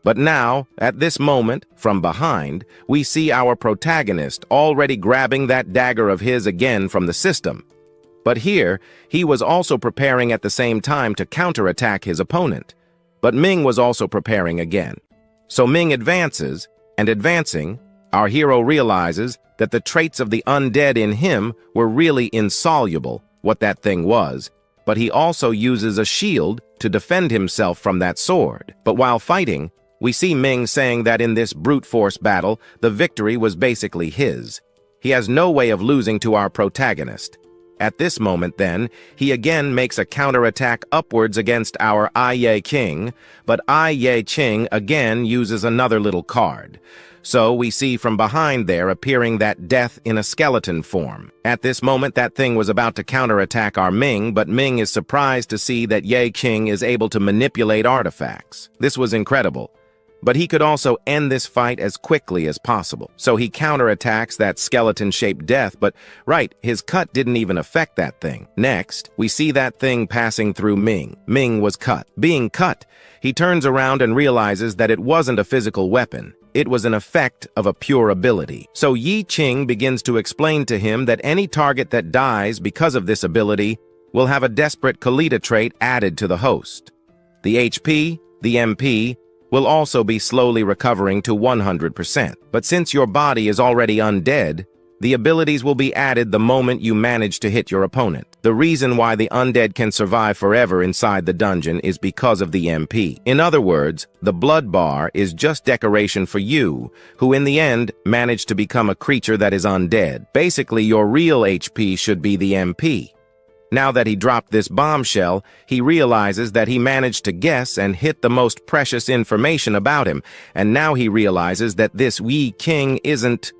But now, at this moment, from behind, we see our protagonist already grabbing that dagger of his again from the system. But here, he was also preparing at the same time to counterattack his opponent. But Ming was also preparing again. So Ming advances, and advancing, our hero realizes that the traits of the undead in him were really insoluble, what that thing was, but he also uses a shield to defend himself from that sword. But while fighting, we see Ming saying that in this brute force battle, the victory was basically his. He has no way of losing to our protagonist. At this moment, then, he again makes a counterattack upwards against our Qing, but Qing again uses another little card. So we see from behind there appearing that death in a skeleton form. At this moment, that thing was about to counterattack our Ming, but Ming is surprised to see that Qing is able to manipulate artifacts. This was incredible. But he could also end this fight as quickly as possible. So he counterattacks that skeleton-shaped death, but his cut didn't even affect that thing. Next, we see that thing passing through Ming. Ming was cut. Being cut, he turns around and realizes that it wasn't a physical weapon. It was an effect of a pure ability. So Yi Qing begins to explain to him that any target that dies because of this ability will have a desperate Kalita trait added to the host. The HP, the MP, will also be slowly recovering to 100%. But since your body is already undead, the abilities will be added the moment you manage to hit your opponent. The reason why the undead can survive forever inside the dungeon is because of the MP. In other words, the blood bar is just decoration for you, who in the end managed to become a creature that is undead. Basically, your real HP should be the MP. Now that he dropped this bombshell, he realizes that he managed to guess and hit the most precious information about him, and now he realizes that this Yi Qing isn't...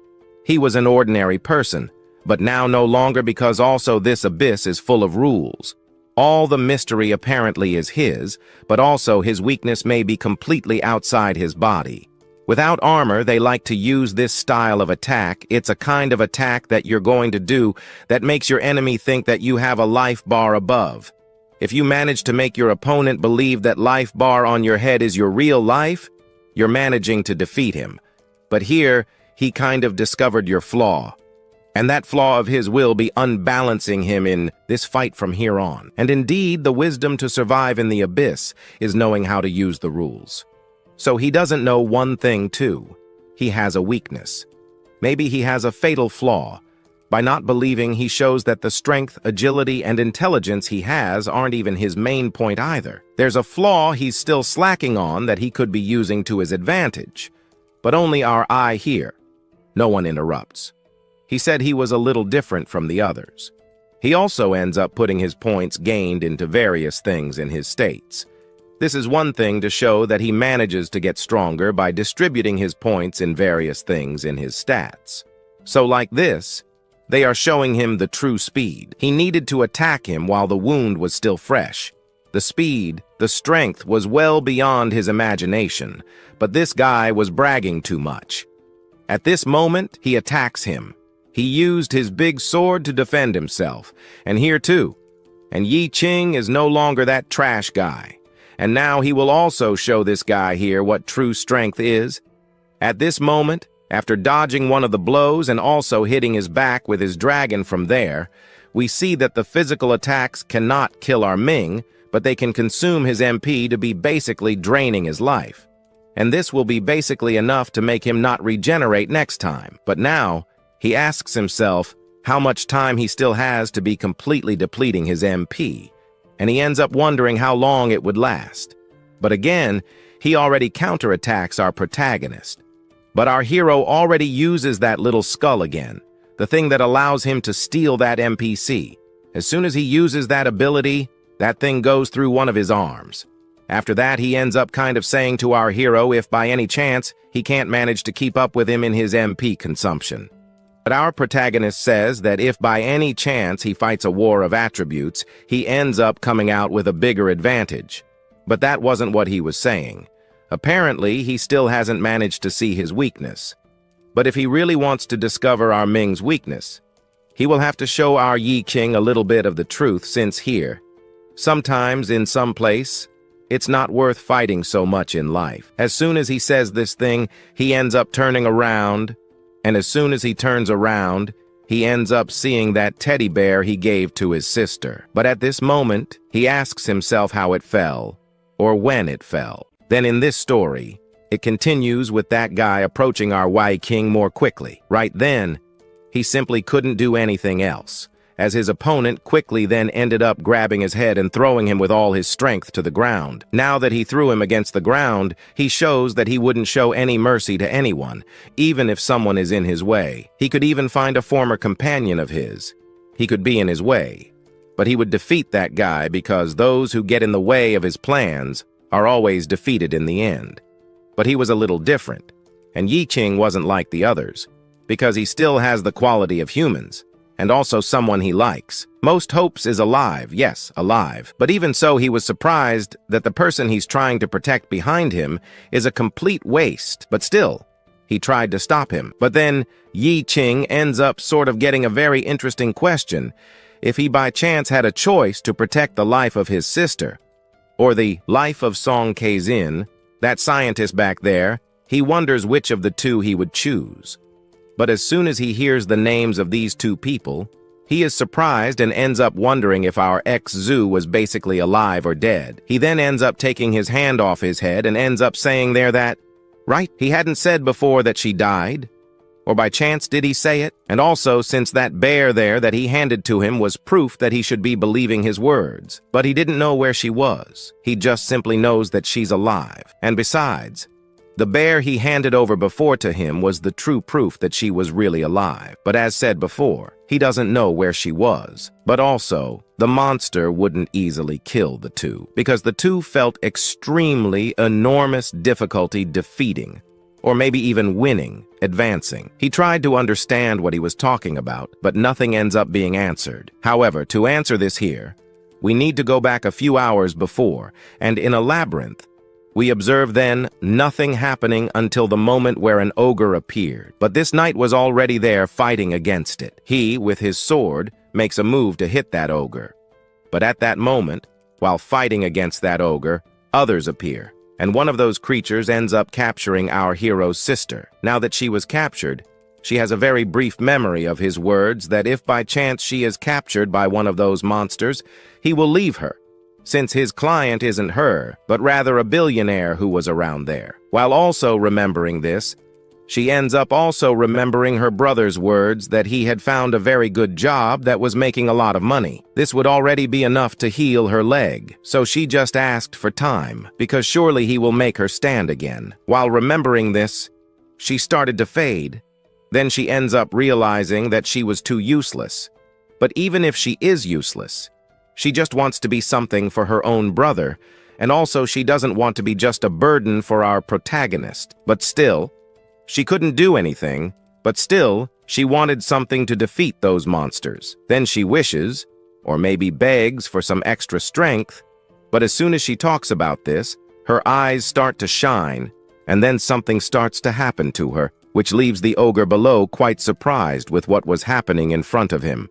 He was an ordinary person, but now no longer, because also this abyss is full of rules. All the mystery apparently is his, but also his weakness may be completely outside his body. Without armor, they like to use this style of attack. It's a kind of attack that you're going to do that makes your enemy think that you have a life bar above. If you manage to make your opponent believe that life bar on your head is your real life, you're managing to defeat him. But here, he kind of discovered your flaw. And that flaw of his will be unbalancing him in this fight from here on. And indeed, the wisdom to survive in the abyss is knowing how to use the rules. So he doesn't know one thing too. He has a weakness. Maybe he has a fatal flaw. By not believing, he shows that the strength, agility, and intelligence he has aren't even his main point either. There's a flaw he's still slacking on that he could be using to his advantage. But only our eye here. No one interrupts. He said he was a little different from the others. He also ends up putting his points gained into various things in his states. This is one thing to show that he manages to get stronger by distributing his points in various things in his stats. So like this, they are showing him the true speed. He needed to attack him while the wound was still fresh. The speed, the strength was well beyond his imagination, but this guy was bragging too much. At this moment, he attacks him. He used his big sword to defend himself, and here too. And Yi Qing is no longer that trash guy. And now he will also show this guy here what true strength is. At this moment, after dodging one of the blows and also hitting his back with his dragon from there, we see that the physical attacks cannot kill our Ming, but they can consume his MP to be basically draining his life. And this will be basically enough to make him not regenerate next time. But now, he asks himself how much time he still has to be completely depleting his MP, and he ends up wondering how long it would last. But again, he already counterattacks our protagonist. But our hero already uses that little skull again, the thing that allows him to steal that NPC. As soon as he uses that ability, that thing goes through one of his arms. After that, he ends up kind of saying to our hero if by any chance he can't manage to keep up with him in his MP consumption. But our protagonist says that if by any chance he fights a war of attributes, he ends up coming out with a bigger advantage. But that wasn't what he was saying. Apparently, he still hasn't managed to see his weakness. But if he really wants to discover our Ming's weakness, he will have to show our Yi Qing a little bit of the truth, since here, sometimes in some place, it's not worth fighting so much in life. As soon as he says this thing, he ends up turning around, and as soon as he turns around, he ends up seeing that teddy bear he gave to his sister. But at this moment, he asks himself how it fell, or when it fell. Then in this story, it continues with that guy approaching our Yi Qing more quickly. Right then, he simply couldn't do anything else. as his opponent quickly then ended up grabbing his head and throwing him with all his strength to the ground. Now that he threw him against the ground, he shows that he wouldn't show any mercy to anyone, even if someone is in his way. He could even find a former companion of his. He could be in his way, but he would defeat that guy because those who get in the way of his plans are always defeated in the end. But he was a little different, and Qing wasn't like the others, because he still has the quality of humans, and also someone he likes. Most hopes is alive, yes, alive, but even so he was surprised that the person he's trying to protect behind him is a complete waste, but still, he tried to stop him. But then Qing ends up sort of getting a very interesting question. If he by chance had a choice to protect the life of his sister, or the life of Song Kazin, that scientist back there, he wonders which of the two he would choose. But as soon as he hears the names of these two people, he is surprised and ends up wondering if our ex-Zhu was basically alive or dead. He then ends up taking his hand off his head and ends up saying there that, right, he hadn't said before that she died. Or by chance did he say it? And also, since that bear there that he handed to him was proof that he should be believing his words. But he didn't know where she was. He just simply knows that she's alive. And besides, the bear he handed over before to him was the true proof that she was really alive. But as said before, he doesn't know where she was. But also, the monster wouldn't easily kill the two, because the two felt extremely enormous difficulty defeating, or maybe even winning, advancing. He tried to understand what he was talking about, but nothing ends up being answered. However, to answer this here, we need to go back a few hours before, and in a labyrinth, we observe then nothing happening until the moment where an ogre appeared. But this knight was already there fighting against it. He, with his sword, makes a move to hit that ogre. But at that moment, while fighting against that ogre, others appear, and one of those creatures ends up capturing our hero's sister. Now that she was captured, she has a very brief memory of his words that if by chance she is captured by one of those monsters, he will leave her, since his client isn't her, but rather a billionaire who was around there. While also remembering this, she ends up also remembering her brother's words that he had found a very good job that was making a lot of money. This would already be enough to heal her leg, so she just asked for time, because surely he will make her stand again. While remembering this, she started to fade. Then she ends up realizing that she was too useless. But even if she is useless, she just wants to be something for her own brother, and also she doesn't want to be just a burden for our protagonist. But still, she couldn't do anything, but still, she wanted something to defeat those monsters. Then she wishes, or maybe begs for some extra strength, but as soon as she talks about this, her eyes start to shine, and then something starts to happen to her, which leaves the ogre below quite surprised with what was happening in front of him.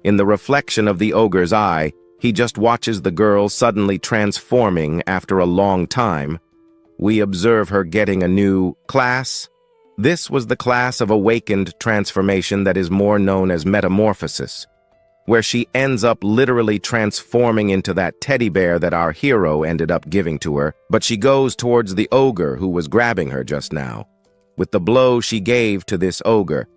In the reflection of the ogre's eye, he just watches the girl suddenly transforming after a long time. We observe her getting a new class. This was the class of awakened transformation that is more known as metamorphosis, where she ends up literally transforming into that teddy bear that our hero ended up giving to her, but she goes towards the ogre who was grabbing her just now. With the blow she gave to this ogre,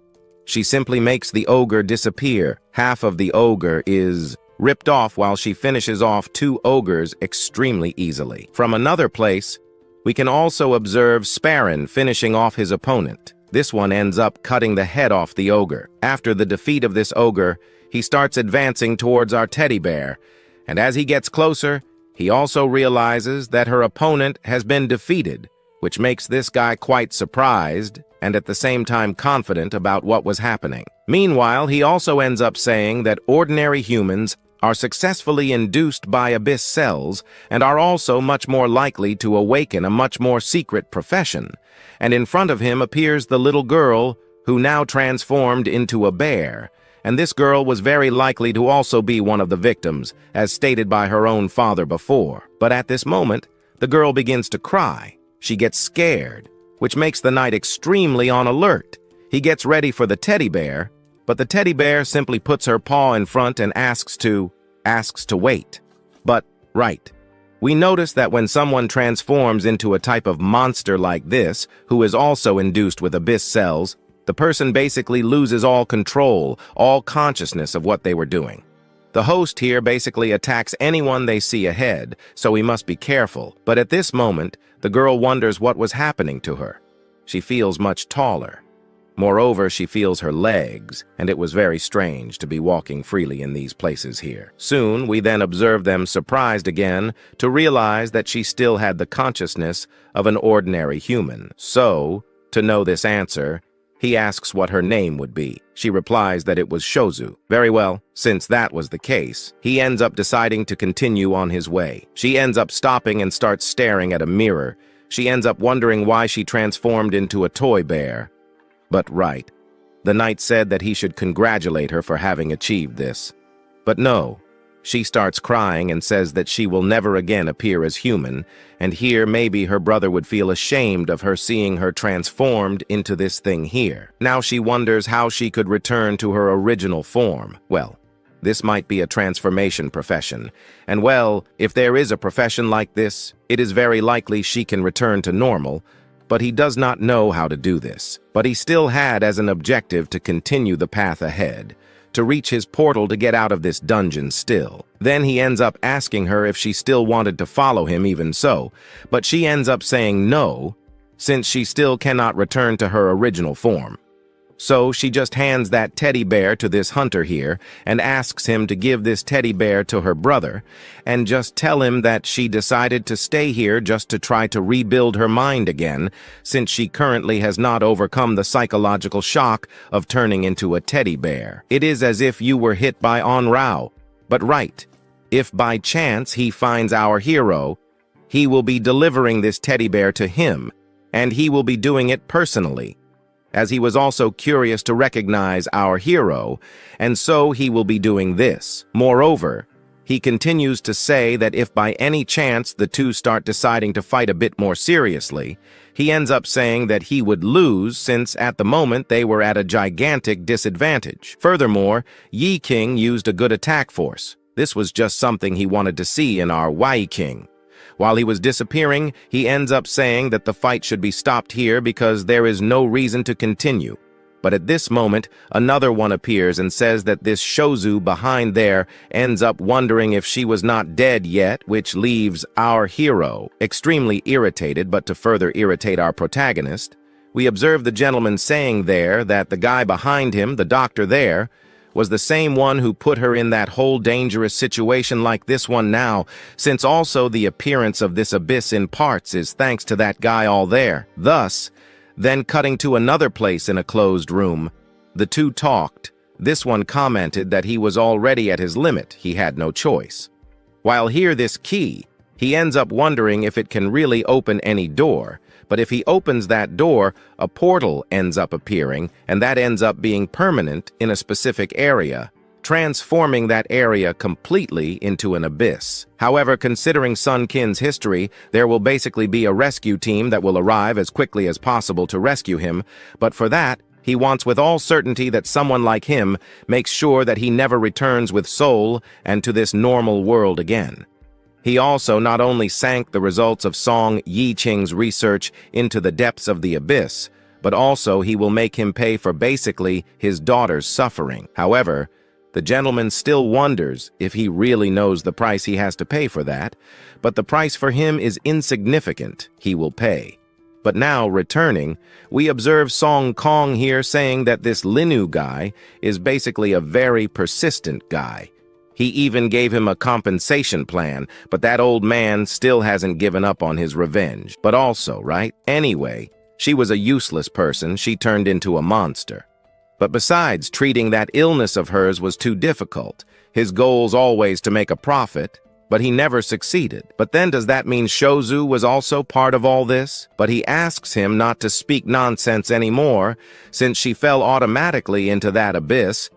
she simply makes the ogre disappear. Half of the ogre is ripped off while she finishes off two ogres extremely easily. From another place, we can also observe Sparren finishing off his opponent. This one ends up cutting the head off the ogre. After the defeat of this ogre, he starts advancing towards our teddy bear, and as he gets closer, he also realizes that her opponent has been defeated, which makes this guy quite surprised and at the same time confident about what was happening. Meanwhile, he also ends up saying that ordinary humans are successfully induced by abyss cells and are also much more likely to awaken a much more secret profession. And in front of him appears the little girl who now transformed into a bear. And this girl was very likely to also be one of the victims, as stated by her own father before. But at this moment, the girl begins to cry. She gets scared, which makes the knight extremely on alert. He gets ready for the teddy bear, but the teddy bear simply puts her paw in front and asks to wait. But, right. We notice that when someone transforms into a type of monster like this, who is also induced with abyss cells, The person basically loses all control, all consciousness of what they were doing. The host here basically attacks anyone they see ahead, so he must be careful. But at this moment, the girl wonders what was happening to her. She feels much taller. Moreover, she feels her legs, and it was very strange to be walking freely in these places here. Soon, we then observe them surprised again to realize that she still had the consciousness of an ordinary human. So, to know this answer, he asks what her name would be. She replies that it was Shozu. Very well, since that was the case, he ends up deciding to continue on his way. She ends up stopping and starts staring at a mirror. She ends up wondering why she transformed into a toy bear. But right, the knight said that he should congratulate her for having achieved this. But no, she starts crying and says that she will never again appear as human, and here maybe her brother would feel ashamed of her seeing her transformed into this thing here. Now she wonders how she could return to her original form. Well, this might be a transformation profession, and well, if there is a profession like this, it is very likely she can return to normal, but he does not know how to do this. But he still had as an objective to continue the path ahead, to reach his portal to get out of this dungeon still. Then he ends up asking her if she still wanted to follow him even so, but she ends up saying no, since she still cannot return to her original form. So she just hands that teddy bear to this hunter here and asks him to give this teddy bear to her brother and just tell him that she decided to stay here just to try to rebuild her mind again, since she currently has not overcome the psychological shock of turning into a teddy bear. It is as if you were hit by enro. But right, if by chance he finds our hero, he will be delivering this teddy bear to him, and he will be doing it personally, as he was also curious to recognize our hero, and so he will be doing this. Moreover, he continues to say that if by any chance the two start deciding to fight a bit more seriously, he ends up saying that he would lose since at the moment they were at a gigantic disadvantage. Furthermore, Qing used a good attack force. This was just something he wanted to see in our Qing. While he was disappearing, he ends up saying that the fight should be stopped here because there is no reason to continue. But at this moment, another one appears and says that this Shozu behind there ends up wondering if she was not dead yet, which leaves our hero extremely irritated. But to further irritate our protagonist, we observe the gentleman saying there that the guy behind him, the doctor there, was the same one who put her in that whole dangerous situation like this one now, since also the appearance of this abyss in parts is thanks to that guy all there. Thus, then cutting to another place in a closed room, the two talked. This one commented that he was already at his limit, he had no choice. While here this key, he ends up wondering if it can really open any door, but if he opens that door, a portal ends up appearing, and that ends up being permanent in a specific area, transforming that area completely into an abyss. However, considering Sun Qin's history, there will basically be a rescue team that will arrive as quickly as possible to rescue him, but for that, he wants with all certainty that someone like him makes sure that he never returns with soul and to this normal world again. He also not only sank the results of Song Yiqing's research into the depths of the abyss, but also he will make him pay for basically his daughter's suffering. However, the gentleman still wonders if he really knows the price he has to pay for that, but the price for him is insignificant. He will pay. But now, returning, we observe Song Kong here saying that this Linu guy is basically a very persistent guy. He even gave him a compensation plan, but that old man still hasn't given up on his revenge. But also, right? Anyway, she was a useless person. She turned into a monster. But besides, treating that illness of hers was too difficult. His goal's always to make a profit, but he never succeeded. But then does that mean Shozu was also part of all this? But he asks him not to speak nonsense anymore, since she fell automatically into that abyss.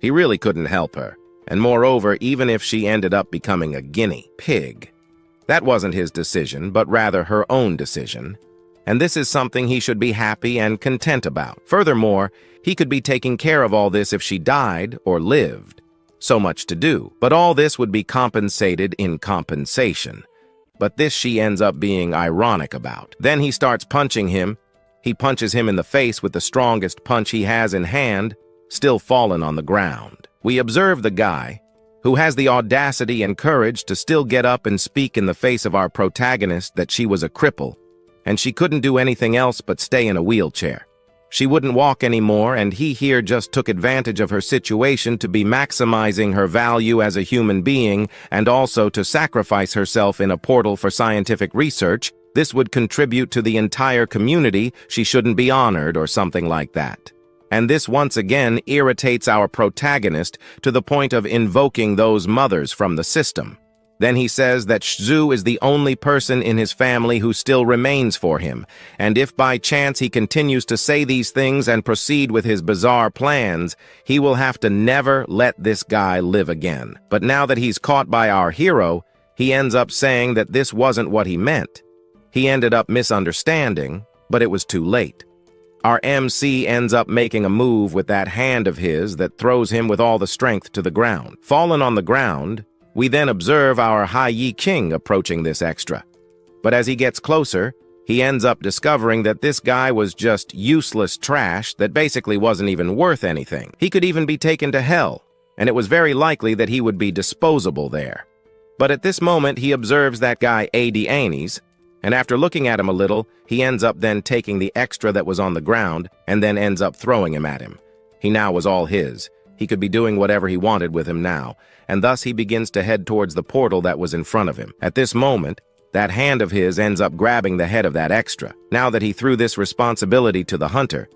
He really couldn't help her. And moreover, even if she ended up becoming a guinea pig, that wasn't his decision, but rather her own decision. And this is something he should be happy and content about. Furthermore, he could be taking care of all this if she died or lived. So much to do. But all this would be compensated in compensation. But this she ends up being ironic about. Then he starts punching him. He punches him in the face with the strongest punch he has in hand, still fallen on the ground. We observe the guy, who has the audacity and courage to still get up and speak in the face of our protagonist that she was a cripple, and she couldn't do anything else but stay in a wheelchair. She wouldn't walk anymore, and he here just took advantage of her situation to be maximizing her value as a human being and also to sacrifice herself in a portal for scientific research. This would contribute to the entire community. She shouldn't be honored or something like that. And this once again irritates our protagonist to the point of invoking those mothers from the system. Then he says that Zhu is the only person in his family who still remains for him, and if by chance he continues to say these things and proceed with his bizarre plans, he will have to never let this guy live again. But now that he's caught by our hero, he ends up saying that this wasn't what he meant. He ended up misunderstanding, but it was too late. Our MC ends up making a move with that hand of his that throws him with all the strength to the ground. Fallen on the ground, we then observe our Hai Yi King approaching this extra. But as he gets closer, he ends up discovering that this guy was just useless trash that basically wasn't even worth anything. He could even be taken to hell, and it was very likely that he would be disposable there. But at this moment, he observes that guy AD Anis, and after looking at him a little, he ends up then taking the extra that was on the ground and then ends up throwing him at him. He now was all his. He could be doing whatever he wanted with him now, and thus he begins to head towards the portal that was in front of him. At this moment, that hand of his ends up grabbing the head of that extra. Now that he threw this responsibility to the hunter,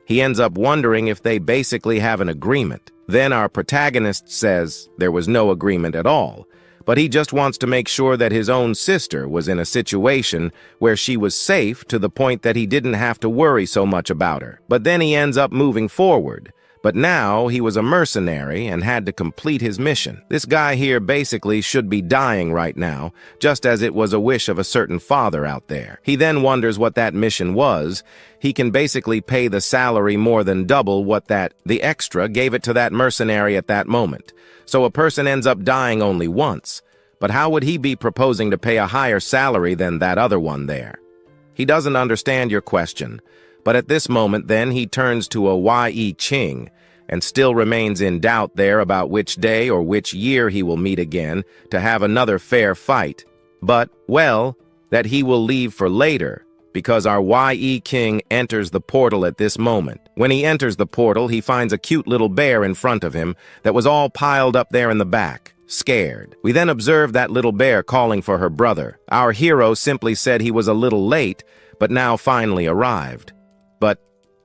he ends up wondering if they basically have an agreement. Then our protagonist says there was no agreement at all, but he just wants to make sure that his own sister was in a situation where she was safe to the point that he didn't have to worry so much about her. But then he ends up moving forward. But now he was a mercenary and had to complete his mission. This guy here basically should be dying right now, just as it was a wish of a certain father out there. He then wonders what that mission was. He can basically pay the salary more than double what the extra gave it to that mercenary at that moment. So a person ends up dying only once. But how would he be proposing to pay a higher salary than that other one there? He doesn't understand your question. But at this moment, then, he turns to a Y.E. Qing and still remains in doubt there about which day or which year he will meet again to have another fair fight. But, well, that he will leave for later, because our Y.E. King enters the portal at this moment. When he enters the portal, he finds a cute little bear in front of him that was all piled up there in the back, scared. We then observe that little bear calling for her brother. Our hero simply said he was a little late, but now finally arrived. But,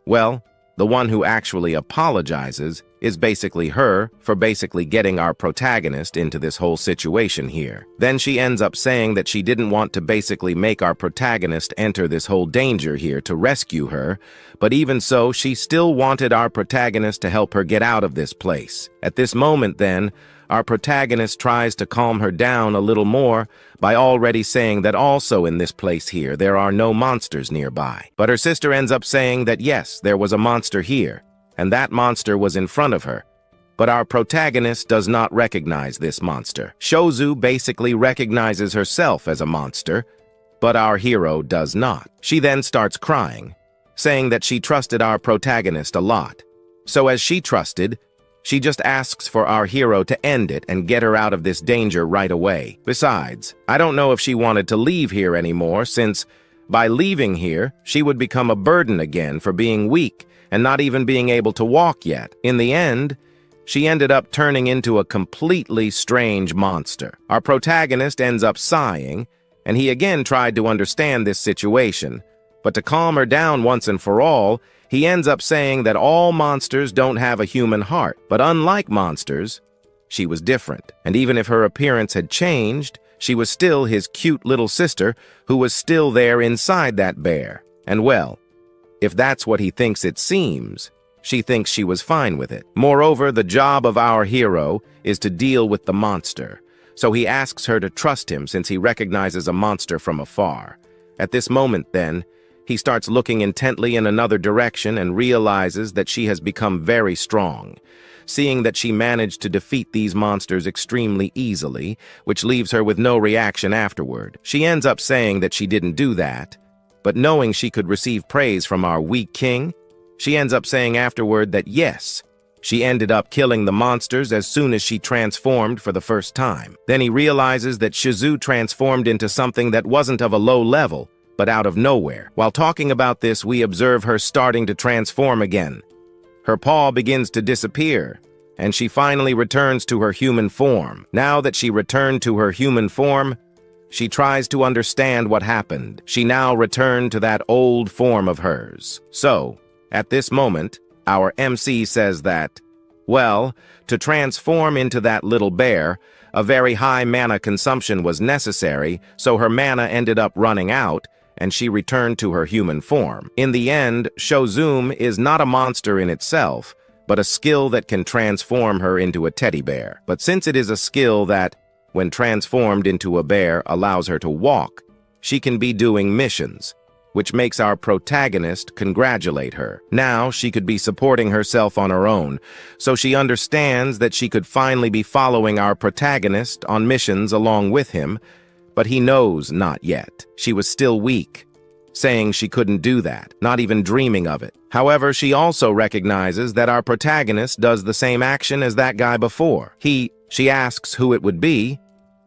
well, the one who actually apologizes is basically her for basically getting our protagonist into this whole situation here. Then she ends up saying that she didn't want to basically make our protagonist enter this whole danger here to rescue her, but even so, she still wanted our protagonist to help her get out of this place. At this moment, then, our protagonist tries to calm her down a little more by already saying that also in this place here there are no monsters nearby. But her sister ends up saying that yes, there was a monster here, and that monster was in front of her. But our protagonist does not recognize this monster. Shozu basically recognizes herself as a monster, but our hero does not. She then starts crying, saying that she trusted our protagonist a lot. So as she trusted, she just asks for our hero to end it and get her out of this danger right away. Besides, I don't know if she wanted to leave here anymore, since by leaving here, she would become a burden again for being weak and not even being able to walk yet. In the end, she ended up turning into a completely strange monster. Our protagonist ends up sighing, and he again tried to understand this situation. But to calm her down once and for all, he ends up saying that all monsters don't have a human heart, but unlike monsters, she was different. And even if her appearance had changed, she was still his cute little sister who was still there inside that bear. And well, if that's what he thinks it seems, she thinks she was fine with it. Moreover, the job of our hero is to deal with the monster, so he asks her to trust him since he recognizes a monster from afar. At this moment, then, he starts looking intently in another direction and realizes that she has become very strong, seeing that she managed to defeat these monsters extremely easily, which leaves her with no reaction afterward. She ends up saying that she didn't do that, But knowing she could receive praise from our weak king, she ends up saying afterward that yes, she ended up killing the monsters as soon as she transformed for the first time. Then he realizes that Shizu transformed into something that wasn't of a low level, but out of nowhere. While talking about this, we observe her starting to transform again. Her paw begins to disappear, and she finally returns to her human form. Now that she returned to her human form, she tries to understand what happened. She now returned to that old form of hers. So, at this moment, our MC says that, well, to transform into that little bear, a very high mana consumption was necessary, so her mana ended up running out, and she returned to her human form. In the end, Shozum is not a monster in itself, but a skill that can transform her into a teddy bear. But since it is a skill that, when transformed into a bear, allows her to walk, she can be doing missions, which makes our protagonist congratulate her. Now she could be supporting herself on her own, so she understands that she could finally be following our protagonist on missions along with him, but he knows not yet. She was still weak, saying she couldn't do that, not even dreaming of it. However, she also recognizes that our protagonist does the same action as that guy before. She asks who it would be,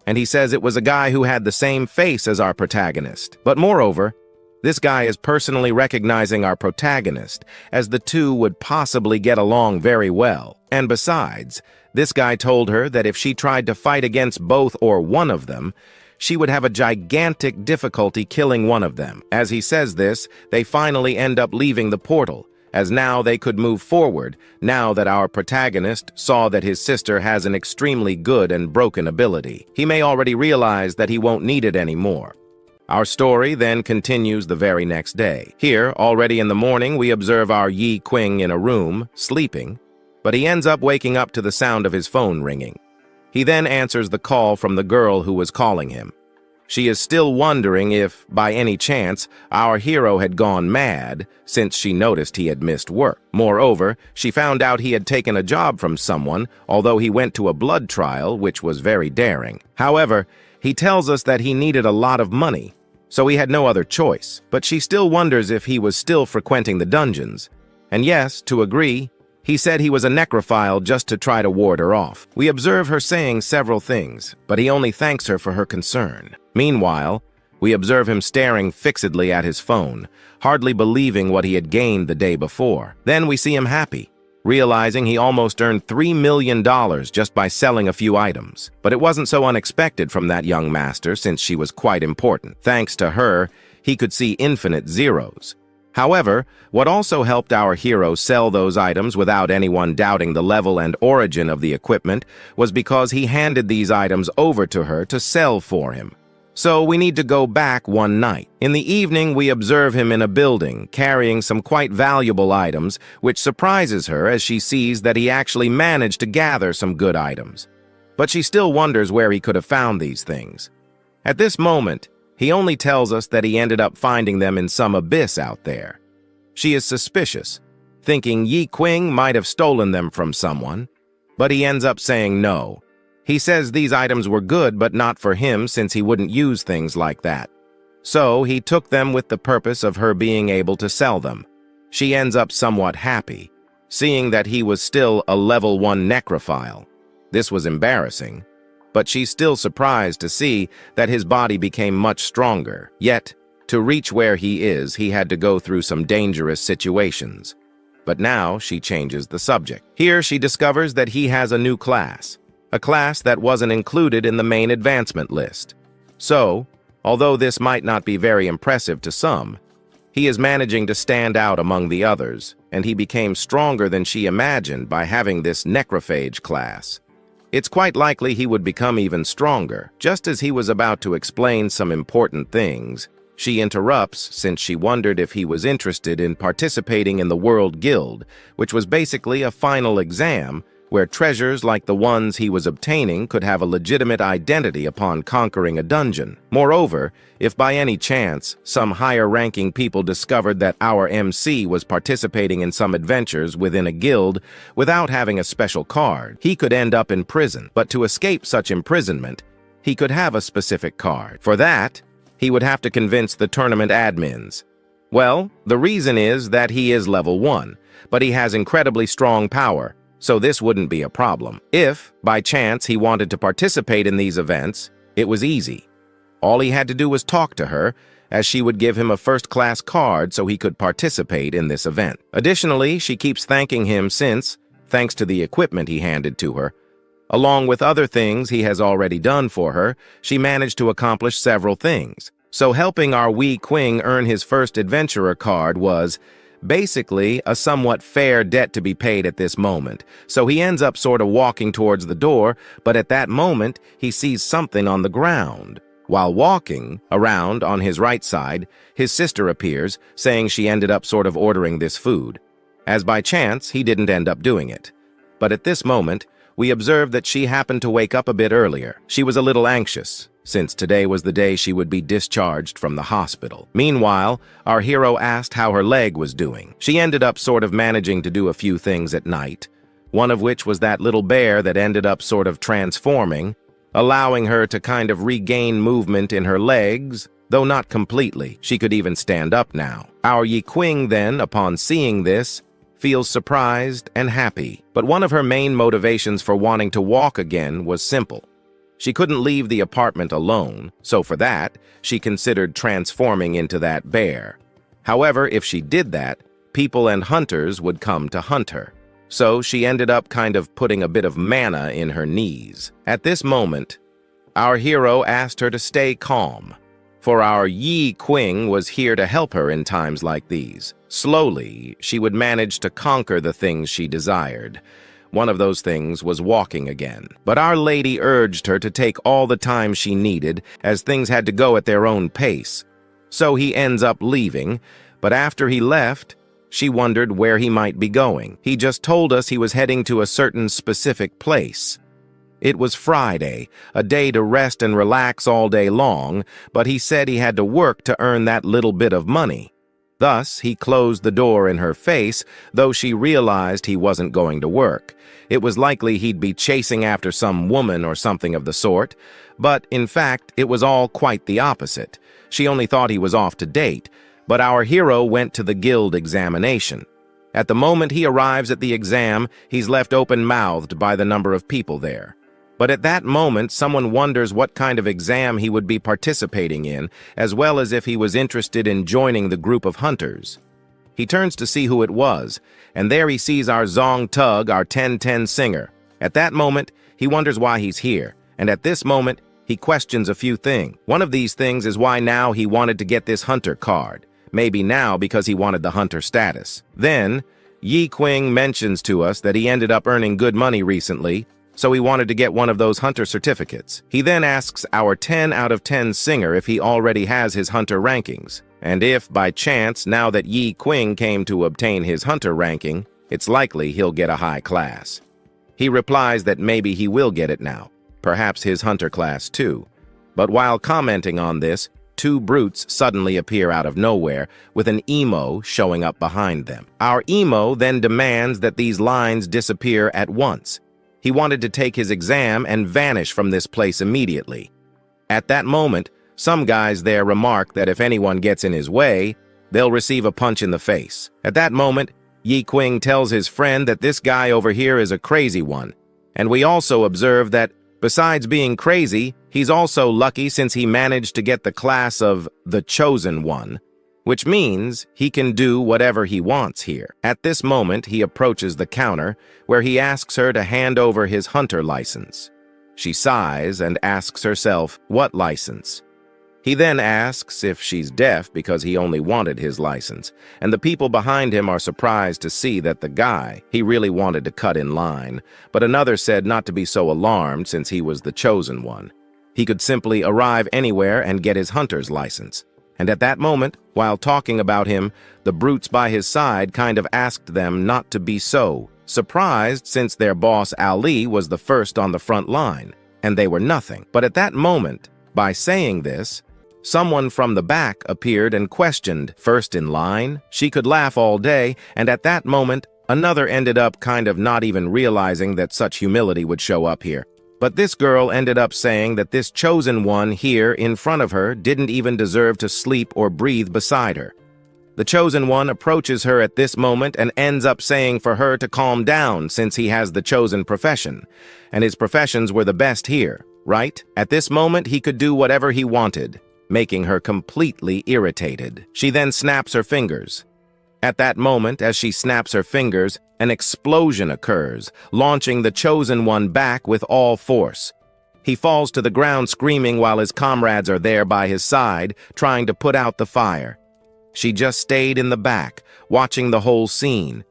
and he says it was a guy who had the same face as our protagonist. But moreover, this guy is personally recognizing our protagonist, as the two would possibly get along very well. And besides, this guy told her that if she tried to fight against both or one of them, she would have a gigantic difficulty killing one of them. As he says this, they finally end up leaving the portal, as now they could move forward, now that our protagonist saw that his sister has an extremely good and broken ability. He may already realize that he won't need it anymore. Our story then continues the very next day. Here, already in the morning, we observe our Yi Qing in a room, sleeping, but he ends up waking up to the sound of his phone ringing. He then answers the call from the girl who was calling him. She is still wondering if, by any chance, our hero had gone mad, since she noticed he had missed work. Moreover, she found out he had taken a job from someone, although he went to a blood trial, which was very daring. However, he tells us that he needed a lot of money, so he had no other choice. But she still wonders if he was still frequenting the dungeons. And yes, to agree, he said he was a necrophile just to try to ward her off. We observe her saying several things, but he only thanks her for her concern. Meanwhile, we observe him staring fixedly at his phone, hardly believing what he had gained the day before. Then we see him happy, realizing he almost earned $3 million just by selling a few items. But it wasn't so unexpected from that young master, since she was quite important. Thanks to her, he could see infinite zeros. However, what also helped our hero sell those items without anyone doubting the level and origin of the equipment was because he handed these items over to her to sell for him. So we need to go back one night. In the evening, we observe him in a building, carrying some quite valuable items, which surprises her as she sees that he actually managed to gather some good items. But she still wonders where he could have found these things. At this moment, he only tells us that he ended up finding them in some abyss out there. She is suspicious, thinking Yi Qing might have stolen them from someone, but he ends up saying no. He says these items were good, but not for him, since he wouldn't use things like that. So he took them with the purpose of her being able to sell them. She ends up somewhat happy, seeing that he was still a level 1 necrophile. This was embarrassing, but she's still surprised to see that his body became much stronger. Yet, to reach where he is, he had to go through some dangerous situations. But now she changes the subject. Here she discovers that he has a new class, a class that wasn't included in the main advancement list. So, although this might not be very impressive to some, he is managing to stand out among the others, and he became stronger than she imagined by having this necrophage class. It's quite likely he would become even stronger. Just as he was about to explain some important things, she interrupts, since she wondered if he was interested in participating in the World Guild, which was basically a final exam where treasures like the ones he was obtaining could have a legitimate identity upon conquering a dungeon. Moreover, if by any chance some higher-ranking people discovered that our MC was participating in some adventures within a guild without having a special card, he could end up in prison. But to escape such imprisonment, he could have a specific card. For that, he would have to convince the tournament admins. Well, the reason is that he is level 1, but he has incredibly strong power, so this wouldn't be a problem. If, by chance, he wanted to participate in these events, it was easy. All he had to do was talk to her, as she would give him a first-class card so he could participate in this event. Additionally, she keeps thanking him since, thanks to the equipment he handed to her, along with other things he has already done for her, she managed to accomplish several things. So helping our wee Qing earn his first adventurer card was basically a somewhat fair debt to be paid at this moment. So he ends up sort of walking towards the door, but at that moment, he sees something on the ground. While walking around on his right side, his sister appears, saying she ended up sort of ordering this food. As by chance, he didn't end up doing it. But at this moment, we observed that she happened to wake up a bit earlier. She was a little anxious, since today was the day she would be discharged from the hospital. Meanwhile, our hero asked how her leg was doing. She ended up sort of managing to do a few things at night, one of which was that little bear that ended up sort of transforming, allowing her to kind of regain movement in her legs, though not completely. She could even stand up now. Our Yi Qing then, upon seeing this, feels surprised and happy. But one of her main motivations for wanting to walk again was simple. She couldn't leave the apartment alone, so for that, she considered transforming into that bear. However, if she did that, people and hunters would come to hunt her. So she ended up kind of putting a bit of mana in her knees. At this moment, our hero asked her to stay calm, for our Yi Qing was here to help her in times like these. Slowly, she would manage to conquer the things she desired. One of those things was walking again. But Our Lady urged her to take all the time she needed, as things had to go at their own pace. So he ends up leaving, but after he left, she wondered where he might be going. He just told us he was heading to a certain specific place. It was Friday, a day to rest and relax all day long, but he said he had to work to earn that little bit of money. Thus, he closed the door in her face, though she realized he wasn't going to work. It was likely he'd be chasing after some woman or something of the sort, but in fact, it was all quite the opposite. She only thought he was off to date, but our hero went to the guild examination. At the moment he arrives at the exam, he's left open-mouthed by the number of people there. But at that moment, someone wonders what kind of exam he would be participating in, as well as if he was interested in joining the group of hunters. He turns to see who it was, and there he sees our Zong Tug, our 10-10 singer. At that moment, he wonders why he's here, and at this moment, he questions a few things. One of these things is why now he wanted to get this hunter card. Maybe now because he wanted the hunter status. Then, Yi Qing mentions to us that he ended up earning good money recently, so he wanted to get one of those hunter certificates. He then asks our 10 out of 10 singer if he already has his hunter rankings, and if, by chance, now that Yi Qing came to obtain his hunter ranking, it's likely he'll get a high class. He replies that maybe he will get it now, perhaps his hunter class too. But while commenting on this, two brutes suddenly appear out of nowhere, with an emo showing up behind them. Our emo then demands that these lines disappear at once. He wanted to take his exam and vanish from this place immediately. At that moment, some guys there remark that if anyone gets in his way, they'll receive a punch in the face. At that moment, Yi Qing tells his friend that this guy over here is a crazy one, and we also observe that besides being crazy, he's also lucky since he managed to get the class of the Chosen One, which means he can do whatever he wants here. At this moment, he approaches the counter, where he asks her to hand over his hunter license. She sighs and asks herself, what license? He then asks if she's deaf because he only wanted his license, and the people behind him are surprised to see that the guy he really wanted to cut in line, but another said not to be so alarmed since he was the chosen one. He could simply arrive anywhere and get his hunter's license. And at that moment, while talking about him, the brutes by his side kind of asked them not to be so surprised since their boss Ali was the first on the front line, and they were nothing. But at that moment, by saying this, someone from the back appeared and questioned, first in line. She could laugh all day, and at that moment, another ended up kind of not even realizing that such humility would show up here. But this girl ended up saying that this chosen one here in front of her didn't even deserve to sleep or breathe beside her. The chosen one approaches her at this moment and ends up saying for her to calm down since he has the chosen profession, and his professions were the best here, right? At this moment, he could do whatever he wanted, making her completely irritated. She then snaps her fingers. At that moment, as she snaps her fingers, an explosion occurs, launching the chosen one back with all force. He falls to the ground screaming while his comrades are there by his side, trying to put out the fire. She just stayed in the back, watching the whole scene.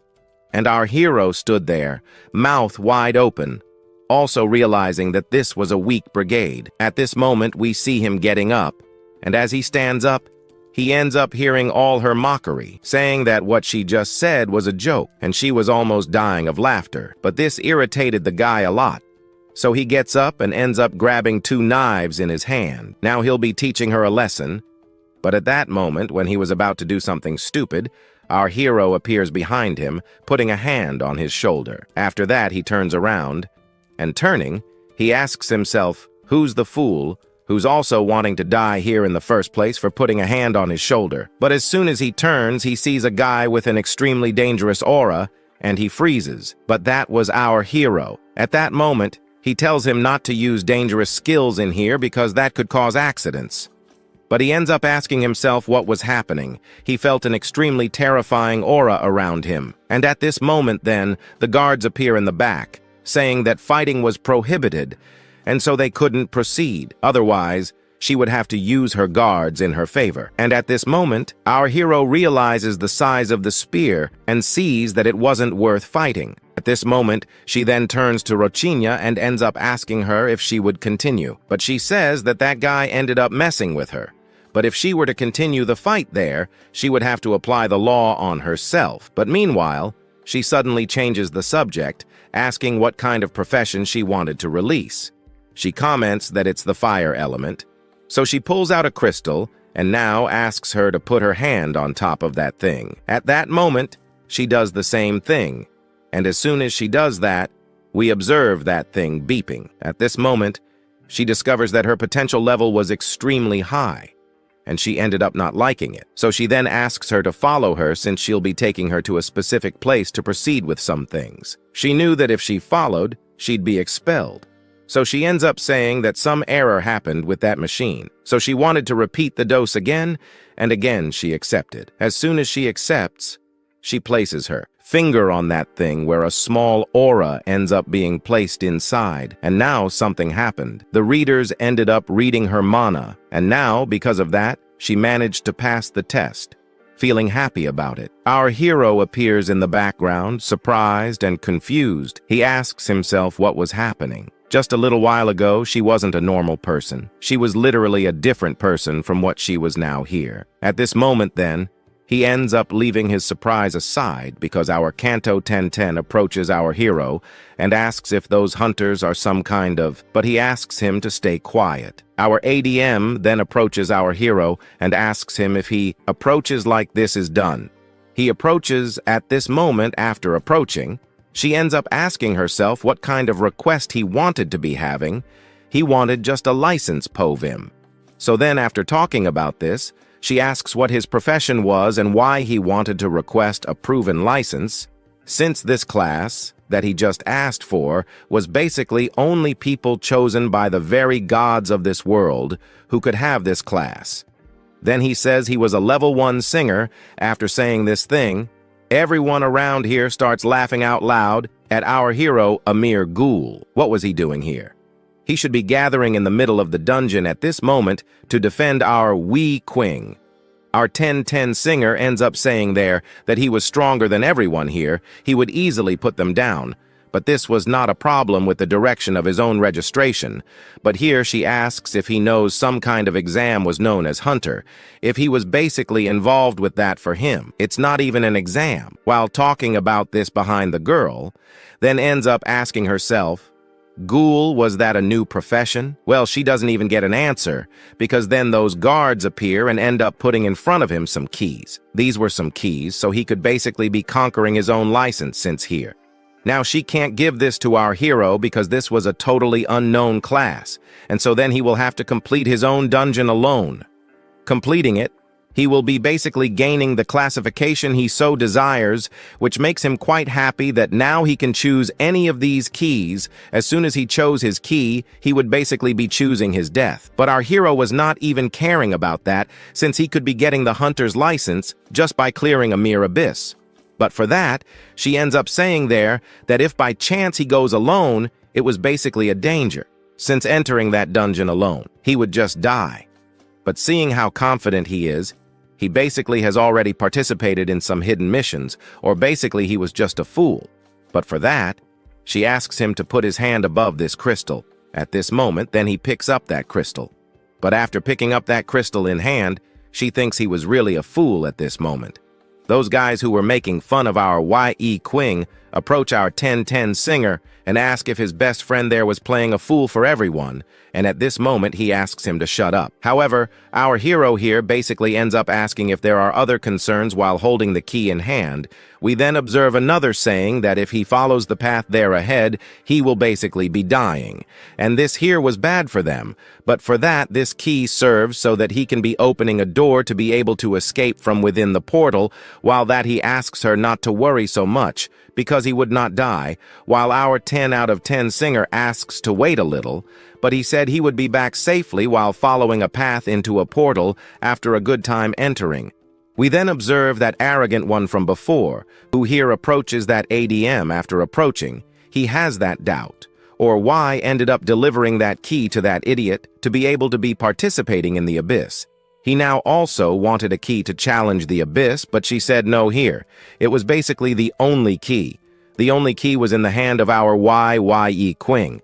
And our hero stood there, mouth wide open, also realizing that this was a weak brigade. At this moment, we see him getting up, and as he stands up, he ends up hearing all her mockery, saying that what she just said was a joke, and she was almost dying of laughter. But this irritated the guy a lot. So he gets up and ends up grabbing 2 knives in his hand. Now he'll be teaching her a lesson. But at that moment, when he was about to do something stupid, our hero appears behind him, putting a hand on his shoulder. After that, he turns around, and turning, he asks himself, who's the fool who's also wanting to die here in the first place for putting a hand on his shoulder? But as soon as he turns, he sees a guy with an extremely dangerous aura, and he freezes. But that was our hero. At that moment, he tells him not to use dangerous skills in here because that could cause accidents. But he ends up asking himself what was happening. He felt an extremely terrifying aura around him. And at this moment then, the guards appear in the back, saying that fighting was prohibited, and so they couldn't proceed. Otherwise, she would have to use her guards in her favor. And at this moment, our hero realizes the size of the spear and sees that it wasn't worth fighting. At this moment, she then turns to Rochinya and ends up asking her if she would continue. But she says that that guy ended up messing with her. But if she were to continue the fight there, she would have to apply the law on herself. But meanwhile, she suddenly changes the subject, asking what kind of profession she wanted to release. She comments that it's the fire element. So she pulls out a crystal and now asks her to put her hand on top of that thing. At that moment, she does the same thing. And as soon as she does that, we observe that thing beeping. At this moment, she discovers that her potential level was extremely high, and she ended up not liking it. So she then asks her to follow her since she'll be taking her to a specific place to proceed with some things. She knew that if she followed, she'd be expelled. So she ends up saying that some error happened with that machine. So she wanted to repeat the dose again, and again she accepted. As soon as she accepts, she places her finger on that thing where a small aura ends up being placed inside. And now something happened. The readers ended up reading her mana, and now, because of that, she managed to pass the test, feeling happy about it. Our hero appears in the background, surprised and confused. He asks himself what was happening. Just a little while ago, she wasn't a normal person. She was literally a different person from what she was now here. At this moment, then, he ends up leaving his surprise aside because our Kanto 1010 approaches our hero and asks if those hunters are some kind of... But he asks him to stay quiet. Our ADM then approaches our hero and asks him if he approaches like this is done. He approaches at this moment. After approaching, she ends up asking herself what kind of request he wanted to be having. He wanted just a license povim. So then after talking about this, she asks what his profession was and why he wanted to request a proven license, since this class that he just asked for was basically only people chosen by the very gods of this world who could have this class. Then he says he was a level 1 singer. After saying this thing, everyone around here starts laughing out loud at our hero, a mere ghoul. What was he doing here? He should be gathering in the middle of the dungeon at this moment to defend our Qing. Our 1010 singer ends up saying there that he was stronger than everyone here. He would easily put them down. But this was not a problem with the direction of his own registration. But here she asks if he knows some kind of exam was known as Hunter, if he was basically involved with that for him. It's not even an exam. While talking about this behind the girl, then ends up asking herself, Ghoul, was that a new profession? Well, she doesn't even get an answer, because then those guards appear and end up putting in front of him some keys. These were some keys, so he could basically be conquering his own license since here. Now she can't give this to our hero because this was a totally unknown class, and so then he will have to complete his own dungeon alone. Completing it, he will be basically gaining the classification he so desires, which makes him quite happy that now he can choose any of these keys. As soon as he chose his key, he would basically be choosing his death. But our hero was not even caring about that, since he could be getting the hunter's license just by clearing a mere abyss. But for that, she ends up saying there that if by chance he goes alone, it was basically a danger, since entering that dungeon alone, he would just die. But seeing how confident he is, he basically has already participated in some hidden missions, or basically he was just a fool. But for that, she asks him to put his hand above this crystal. At this moment, then he picks up that crystal. But after picking up that crystal in hand, she thinks he was really a fool at this moment. Those guys who were making fun of our Qing approach our 1010 singer and ask if his best friend there was playing a fool for everyone, and at this moment he asks him to shut up. However, our hero here basically ends up asking if there are other concerns while holding the key in hand. We then observe another saying that if he follows the path there ahead, he will basically be dying. And this here was bad for them, but for that this key serves so that he can be opening a door to be able to escape from within the portal, while that he asks her not to worry so much, because he would not die, while our 10 out of 10 singer asks to wait a little, but he said he would be back safely while following a path into a portal after a good time entering. We then observe that arrogant one from before, who here approaches that ADM after approaching. He has that doubt, or why ended up delivering that key to that idiot to be able to be participating in the abyss. He now also wanted a key to challenge the abyss, but she said no here. It was basically the only key. The only key was in the hand of our Qing.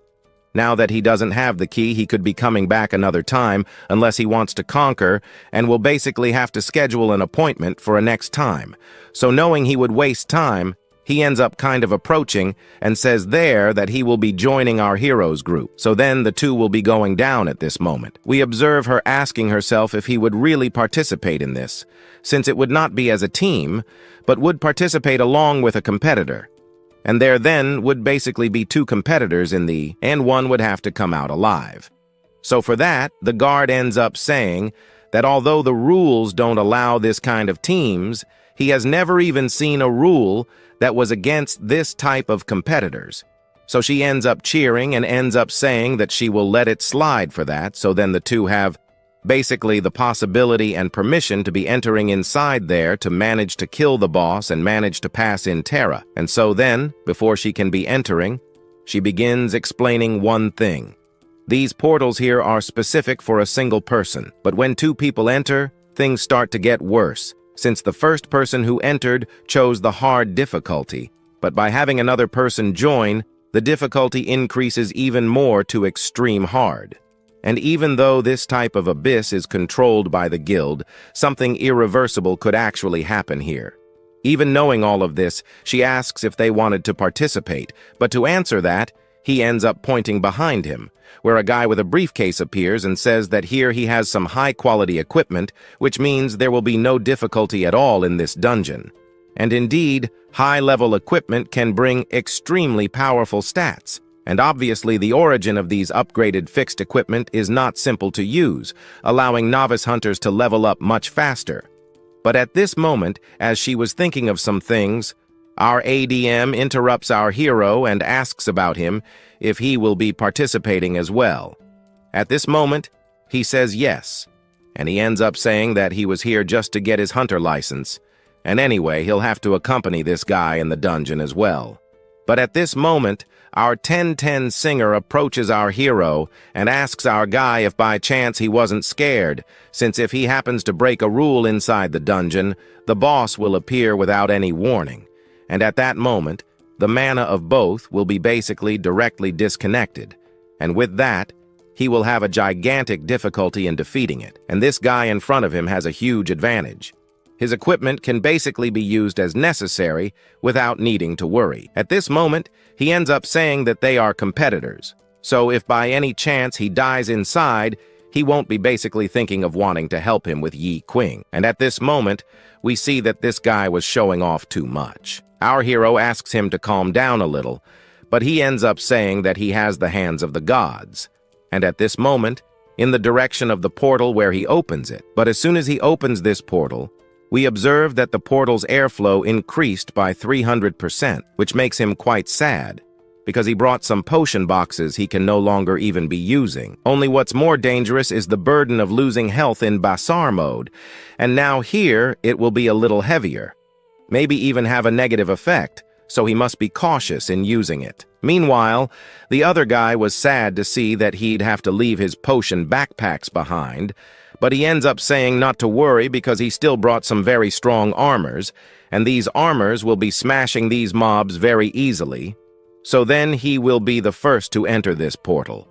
Now that he doesn't have the key, he could be coming back another time unless he wants to conquer, and will basically have to schedule an appointment for a next time. So knowing he would waste time, he ends up kind of approaching and says there that he will be joining our hero's group. So then the two will be going down at this moment. We observe her asking herself if he would really participate in this, since it would not be as a team, but would participate along with a competitor. And there then would basically be two competitors and one would have to come out alive. So for that, the guard ends up saying that although the rules don't allow this kind of teams, he has never even seen a rule that was against this type of competitors. So she ends up cheering and ends up saying that she will let it slide for that, so then the two have basically the possibility and permission to be entering inside there to manage to kill the boss and manage to pass in Terra. And so then, before she can be entering, she begins explaining one thing. These portals here are specific for a single person, but when two people enter, things start to get worse, since the first person who entered chose the hard difficulty, but by having another person join, the difficulty increases even more to extreme hard. And even though this type of abyss is controlled by the guild, something irreversible could actually happen here. Even knowing all of this, she asks if they wanted to participate, but to answer that, he ends up pointing behind him, where a guy with a briefcase appears and says that here he has some high-quality equipment, which means there will be no difficulty at all in this dungeon. And indeed, high-level equipment can bring extremely powerful stats. And obviously the origin of these upgraded fixed equipment is not simple to use, allowing novice hunters to level up much faster. But at this moment, as she was thinking of some things, our ADM interrupts our hero and asks about him if he will be participating as well. At this moment, he says yes, and he ends up saying that he was here just to get his hunter license, and anyway, he'll have to accompany this guy in the dungeon as well. But at this moment, our 1010 singer approaches our hero and asks our guy if by chance he wasn't scared, since if he happens to break a rule inside the dungeon, the boss will appear without any warning. And at that moment, the mana of both will be basically directly disconnected. And with that, he will have a gigantic difficulty in defeating it. And this guy in front of him has a huge advantage. His equipment can basically be used as necessary without needing to worry. At this moment, he ends up saying that they are competitors. So if by any chance he dies inside, he won't be basically thinking of wanting to help him with Qing. And at this moment, we see that this guy was showing off too much. Our hero asks him to calm down a little, but he ends up saying that he has the hands of the gods. And at this moment, in the direction of the portal where he opens it. But as soon as he opens this portal, we observe that the portal's airflow increased by 300%, which makes him quite sad, because he brought some potion boxes he can no longer even be using. Only what's more dangerous is the burden of losing health in Basar mode, and now here it will be a little heavier, maybe even have a negative effect, so he must be cautious in using it. Meanwhile, the other guy was sad to see that he'd have to leave his potion backpacks behind, but he ends up saying not to worry because he still brought some very strong armors, and these armors will be smashing these mobs very easily. So then he will be the first to enter this portal,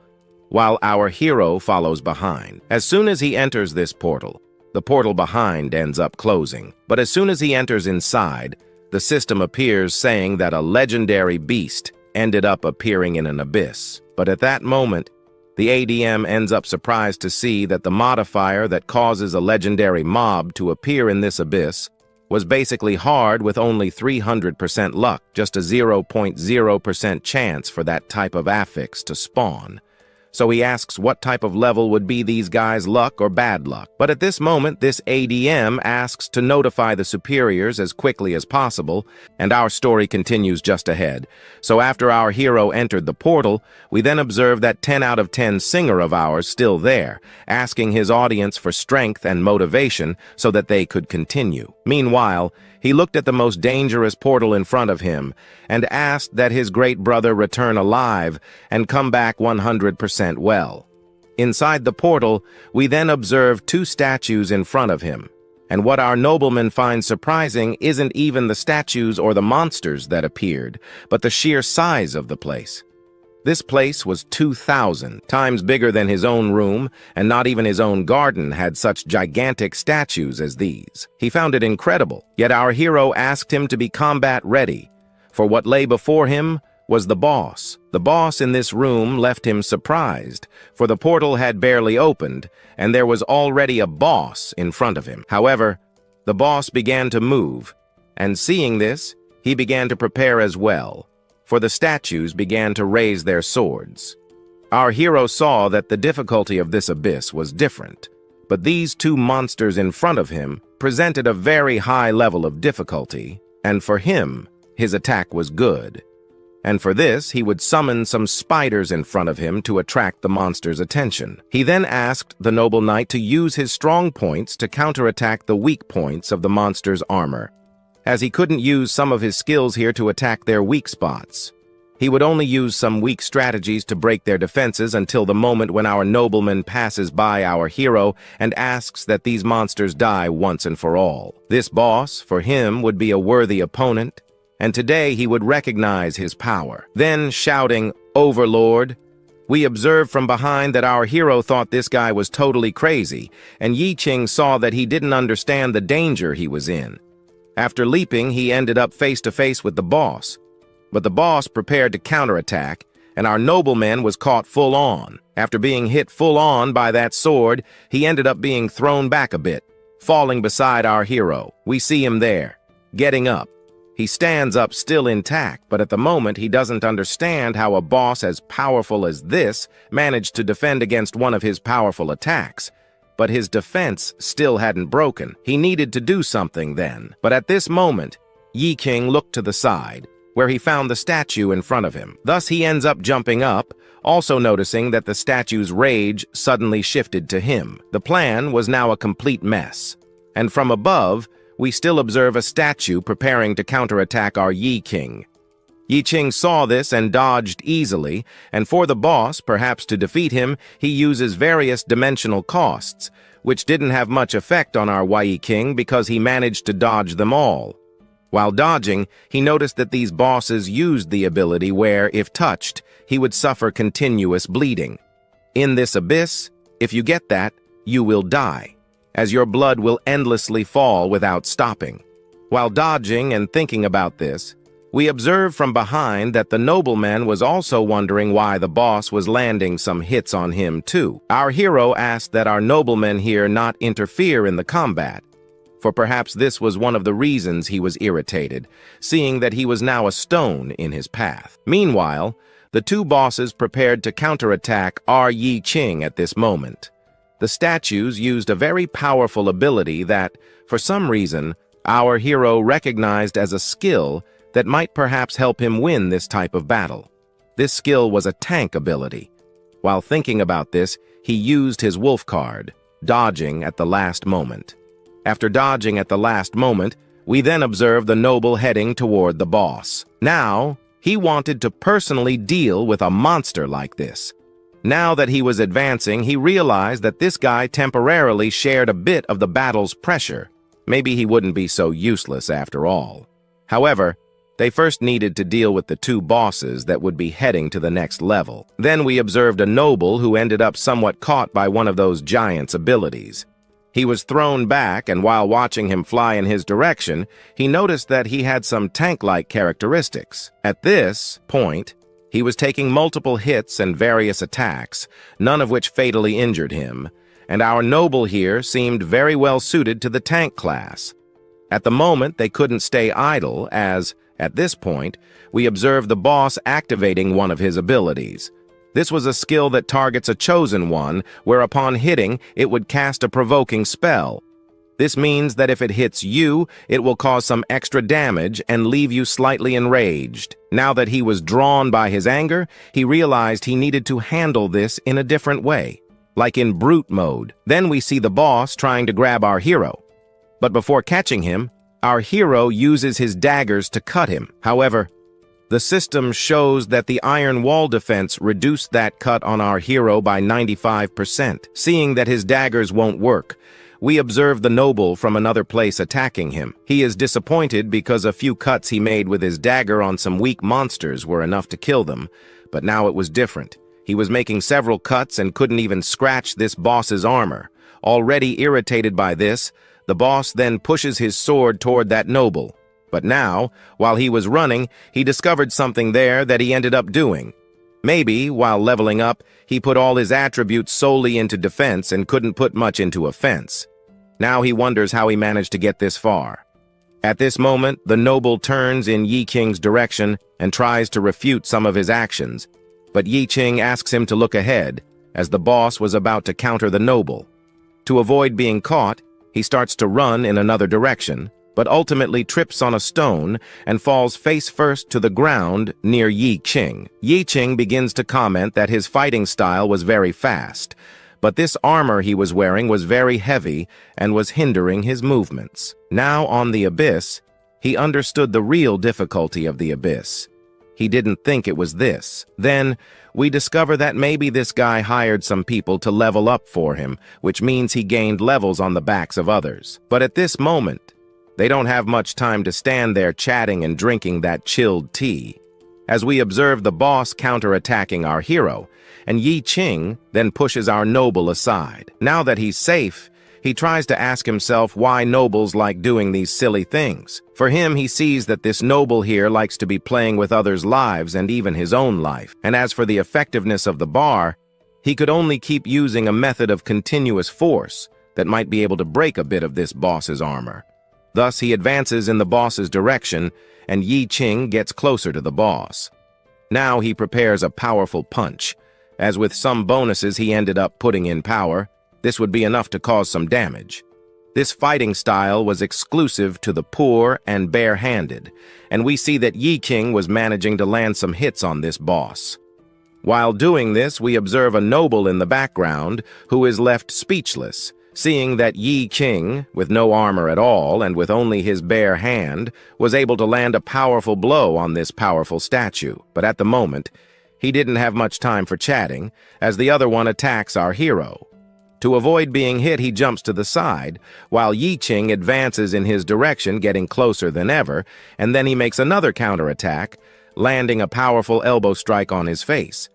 while our hero follows behind. As soon as he enters this portal, the portal behind ends up closing. But as soon as he enters inside, the system appears saying that a legendary beast ended up appearing in an abyss. But at that moment, the ADM ends up surprised to see that the modifier that causes a legendary mob to appear in this abyss was basically hard with only 300% luck, just a 0.0% chance for that type of affix to spawn. So he asks what type of level would be these guys' luck or bad luck. But at this moment, this ADM asks to notify the superiors as quickly as possible, and our story continues just ahead. So after our hero entered the portal, we then observe that 10 out of 10 singer of ours still there, asking his audience for strength and motivation so that they could continue. Meanwhile, he looked at the most dangerous portal in front of him and asked that his great brother return alive and come back 100% well. Inside the portal, we then observe 2 statues in front of him, and what our nobleman finds surprising isn't even the statues or the monsters that appeared, but the sheer size of the place. This place was 2,000 times bigger than his own room, and not even his own garden had such gigantic statues as these. He found it incredible, yet our hero asked him to be combat ready, for what lay before him was the boss. The boss in this room left him surprised, for the portal had barely opened, and there was already a boss in front of him. However, the boss began to move, and seeing this, he began to prepare as well, for the statues began to raise their swords. Our hero saw that the difficulty of this abyss was different, but these 2 monsters in front of him presented a very high level of difficulty, and for him, his attack was good. And for this, he would summon some spiders in front of him to attract the monster's attention. He then asked the noble knight to use his strong points to counterattack the weak points of the monster's armor, as he couldn't use some of his skills here to attack their weak spots. He would only use some weak strategies to break their defenses until the moment when our nobleman passes by our hero and asks that these monsters die once and for all. This boss, for him, would be a worthy opponent, and today he would recognize his power. Then, shouting, "Overlord," we observed from behind that our hero thought this guy was totally crazy, and Qing saw that he didn't understand the danger he was in. After leaping, he ended up face-to-face with the boss. But the boss prepared to counterattack, and our nobleman was caught full-on. After being hit full-on by that sword, he ended up being thrown back a bit, falling beside our hero. We see him there, getting up. He stands up still intact, but at the moment he doesn't understand how a boss as powerful as this managed to defend against one of his powerful attacks. But his defense still hadn't broken. He needed to do something then. But at this moment, Qing looked to the side, where he found the statue in front of him. Thus he ends up jumping up, also noticing that the statue's rage suddenly shifted to him. The plan was now a complete mess. And from above, we still observe a statue preparing to counterattack our Qing. Qing saw this and dodged easily, and for the boss, perhaps to defeat him, he uses various dimensional costs, which didn't have much effect on our Qing because he managed to dodge them all. While dodging, he noticed that these bosses used the ability where, if touched, he would suffer continuous bleeding. In this abyss, if you get that, you will die, as your blood will endlessly fall without stopping. While dodging and thinking about this, we observe from behind that the nobleman was also wondering why the boss was landing some hits on him too. Our hero asked that our nobleman here not interfere in the combat, for perhaps this was one of the reasons he was irritated, seeing that he was now a stone in his path. Meanwhile, the two bosses prepared to counterattack Qing at this moment. The statues used a very powerful ability that, for some reason, our hero recognized as a skill that might perhaps help him win this type of battle. This skill was a tank ability. While thinking about this, he used his wolf card, dodging at the last moment. After dodging at the last moment, we then observe the noble heading toward the boss. Now, he wanted to personally deal with a monster like this. Now that he was advancing, he realized that this guy temporarily shared a bit of the battle's pressure. Maybe he wouldn't be so useless after all. However, they first needed to deal with the two bosses that would be heading to the next level. Then we observed a noble who ended up somewhat caught by one of those giants' abilities. He was thrown back, and while watching him fly in his direction, he noticed that he had some tank-like characteristics. At this point, he was taking multiple hits and various attacks, none of which fatally injured him, and our noble here seemed very well suited to the tank class. At the moment, they couldn't stay idle as, at this point, we observed the boss activating one of his abilities. This was a skill that targets a chosen one, where upon hitting, it would cast a provoking spell. This means that if it hits you, it will cause some extra damage and leave you slightly enraged. Now that he was drawn by his anger, he realized he needed to handle this in a different way, like in brute mode. Then we see the boss trying to grab our hero. But before catching him, our hero uses his daggers to cut him. However, the system shows that the iron wall defense reduced that cut on our hero by 95%. Seeing that his daggers won't work, we observe the noble from another place attacking him. He is disappointed because a few cuts he made with his dagger on some weak monsters were enough to kill them, but now it was different. He was making several cuts and couldn't even scratch this boss's armor. Already irritated by this, the boss then pushes his sword toward that noble. But now, while he was running, he discovered something there that he ended up doing. Maybe, while leveling up, he put all his attributes solely into defense and couldn't put much into offense. Now he wonders how he managed to get this far. At this moment, the noble turns in Qing's direction and tries to refute some of his actions, but Qing asks him to look ahead, as the boss was about to counter the noble. To avoid being caught, he starts to run in another direction, but ultimately trips on a stone and falls face first to the ground near Qing. Qing begins to comment that his fighting style was very fast, but this armor he was wearing was very heavy and was hindering his movements. Now on the abyss, he understood the real difficulty of the abyss. He didn't think it was this. Then, we discover that maybe this guy hired some people to level up for him, which means he gained levels on the backs of others. But at this moment, they don't have much time to stand there chatting and drinking that chilled tea. As we observe the boss counterattacking our hero, and Qing then pushes our noble aside. Now that he's safe, he tries to ask himself why nobles like doing these silly things. For him, he sees that this noble here likes to be playing with others' lives and even his own life. And as for the effectiveness of the bar, he could only keep using a method of continuous force that might be able to break a bit of this boss's armor. Thus, he advances in the boss's direction, and Qing gets closer to the boss. Now he prepares a powerful punch. As with some bonuses he ended up putting in power, this would be enough to cause some damage. This fighting style was exclusive to the poor and bare-handed, and we see that Qing was managing to land some hits on this boss. While doing this, we observe a noble in the background who is left speechless, seeing that Qing, with no armor at all and with only his bare hand, was able to land a powerful blow on this powerful statue. But at the moment, he didn't have much time for chatting, as the other one attacks our hero. To avoid being hit, he jumps to the side, while Qing advances in his direction, getting closer than ever, and then he makes another counterattack, landing a powerful elbow strike on his face.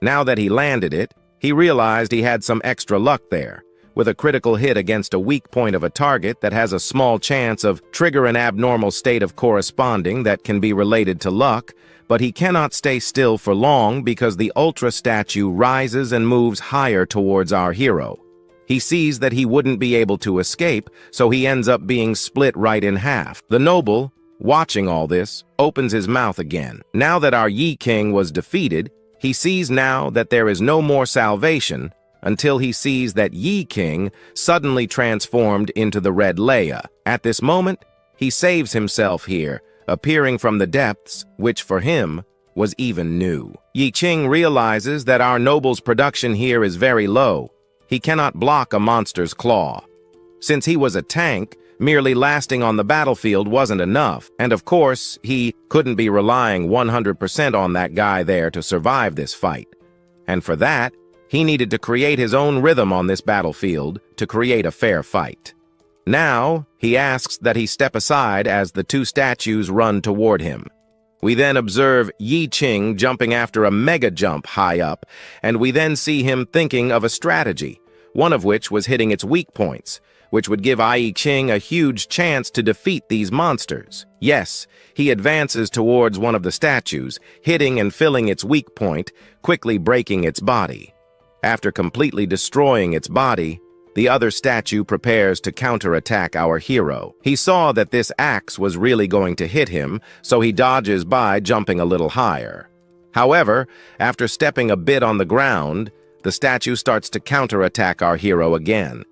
Now that he landed it, he realized he had some extra luck there, with a critical hit against a weak point of a target that has a small chance of trigger an abnormal state of corresponding that can be related to luck, but he cannot stay still for long because the Ultra statue rises and moves higher towards our hero. He sees that he wouldn't be able to escape, so he ends up being split right in half. The noble, watching all this, opens his mouth again. Now that our Yi King was defeated, he sees now that there is no more salvation until he sees that Yi King suddenly transformed into the Red Leia. At this moment, he saves himself here, appearing from the depths, which for him was even new. Yi Qing realizes that our noble's production here is very low. He cannot block a monster's claw. Since he was a tank, merely lasting on the battlefield wasn't enough, and of course, he couldn't be relying 100% on that guy there to survive this fight. And for that, he needed to create his own rhythm on this battlefield to create a fair fight. Now, he asks that he step aside as the two statues run toward him. We then observe Yi Qing jumping after a mega jump high up, and we then see him thinking of a strategy, one of which was hitting its weak points, which would give Yi Qing a huge chance to defeat these monsters. Yes, he advances towards one of the statues, hitting and filling its weak point, quickly breaking its body. After completely destroying its body, the other statue prepares to counterattack our hero. He saw that this axe was really going to hit him, so he dodges by jumping a little higher. However, after stepping a bit on the ground, the statue starts to counterattack our hero again.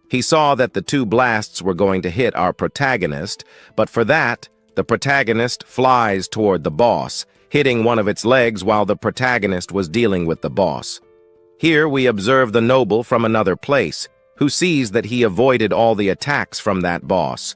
He saw that the two blasts were going to hit our protagonist, but for that, the protagonist flies toward the boss, hitting one of its legs while the protagonist was dealing with the boss. Here we observe the noble from another place, who sees that he avoided all the attacks from that boss.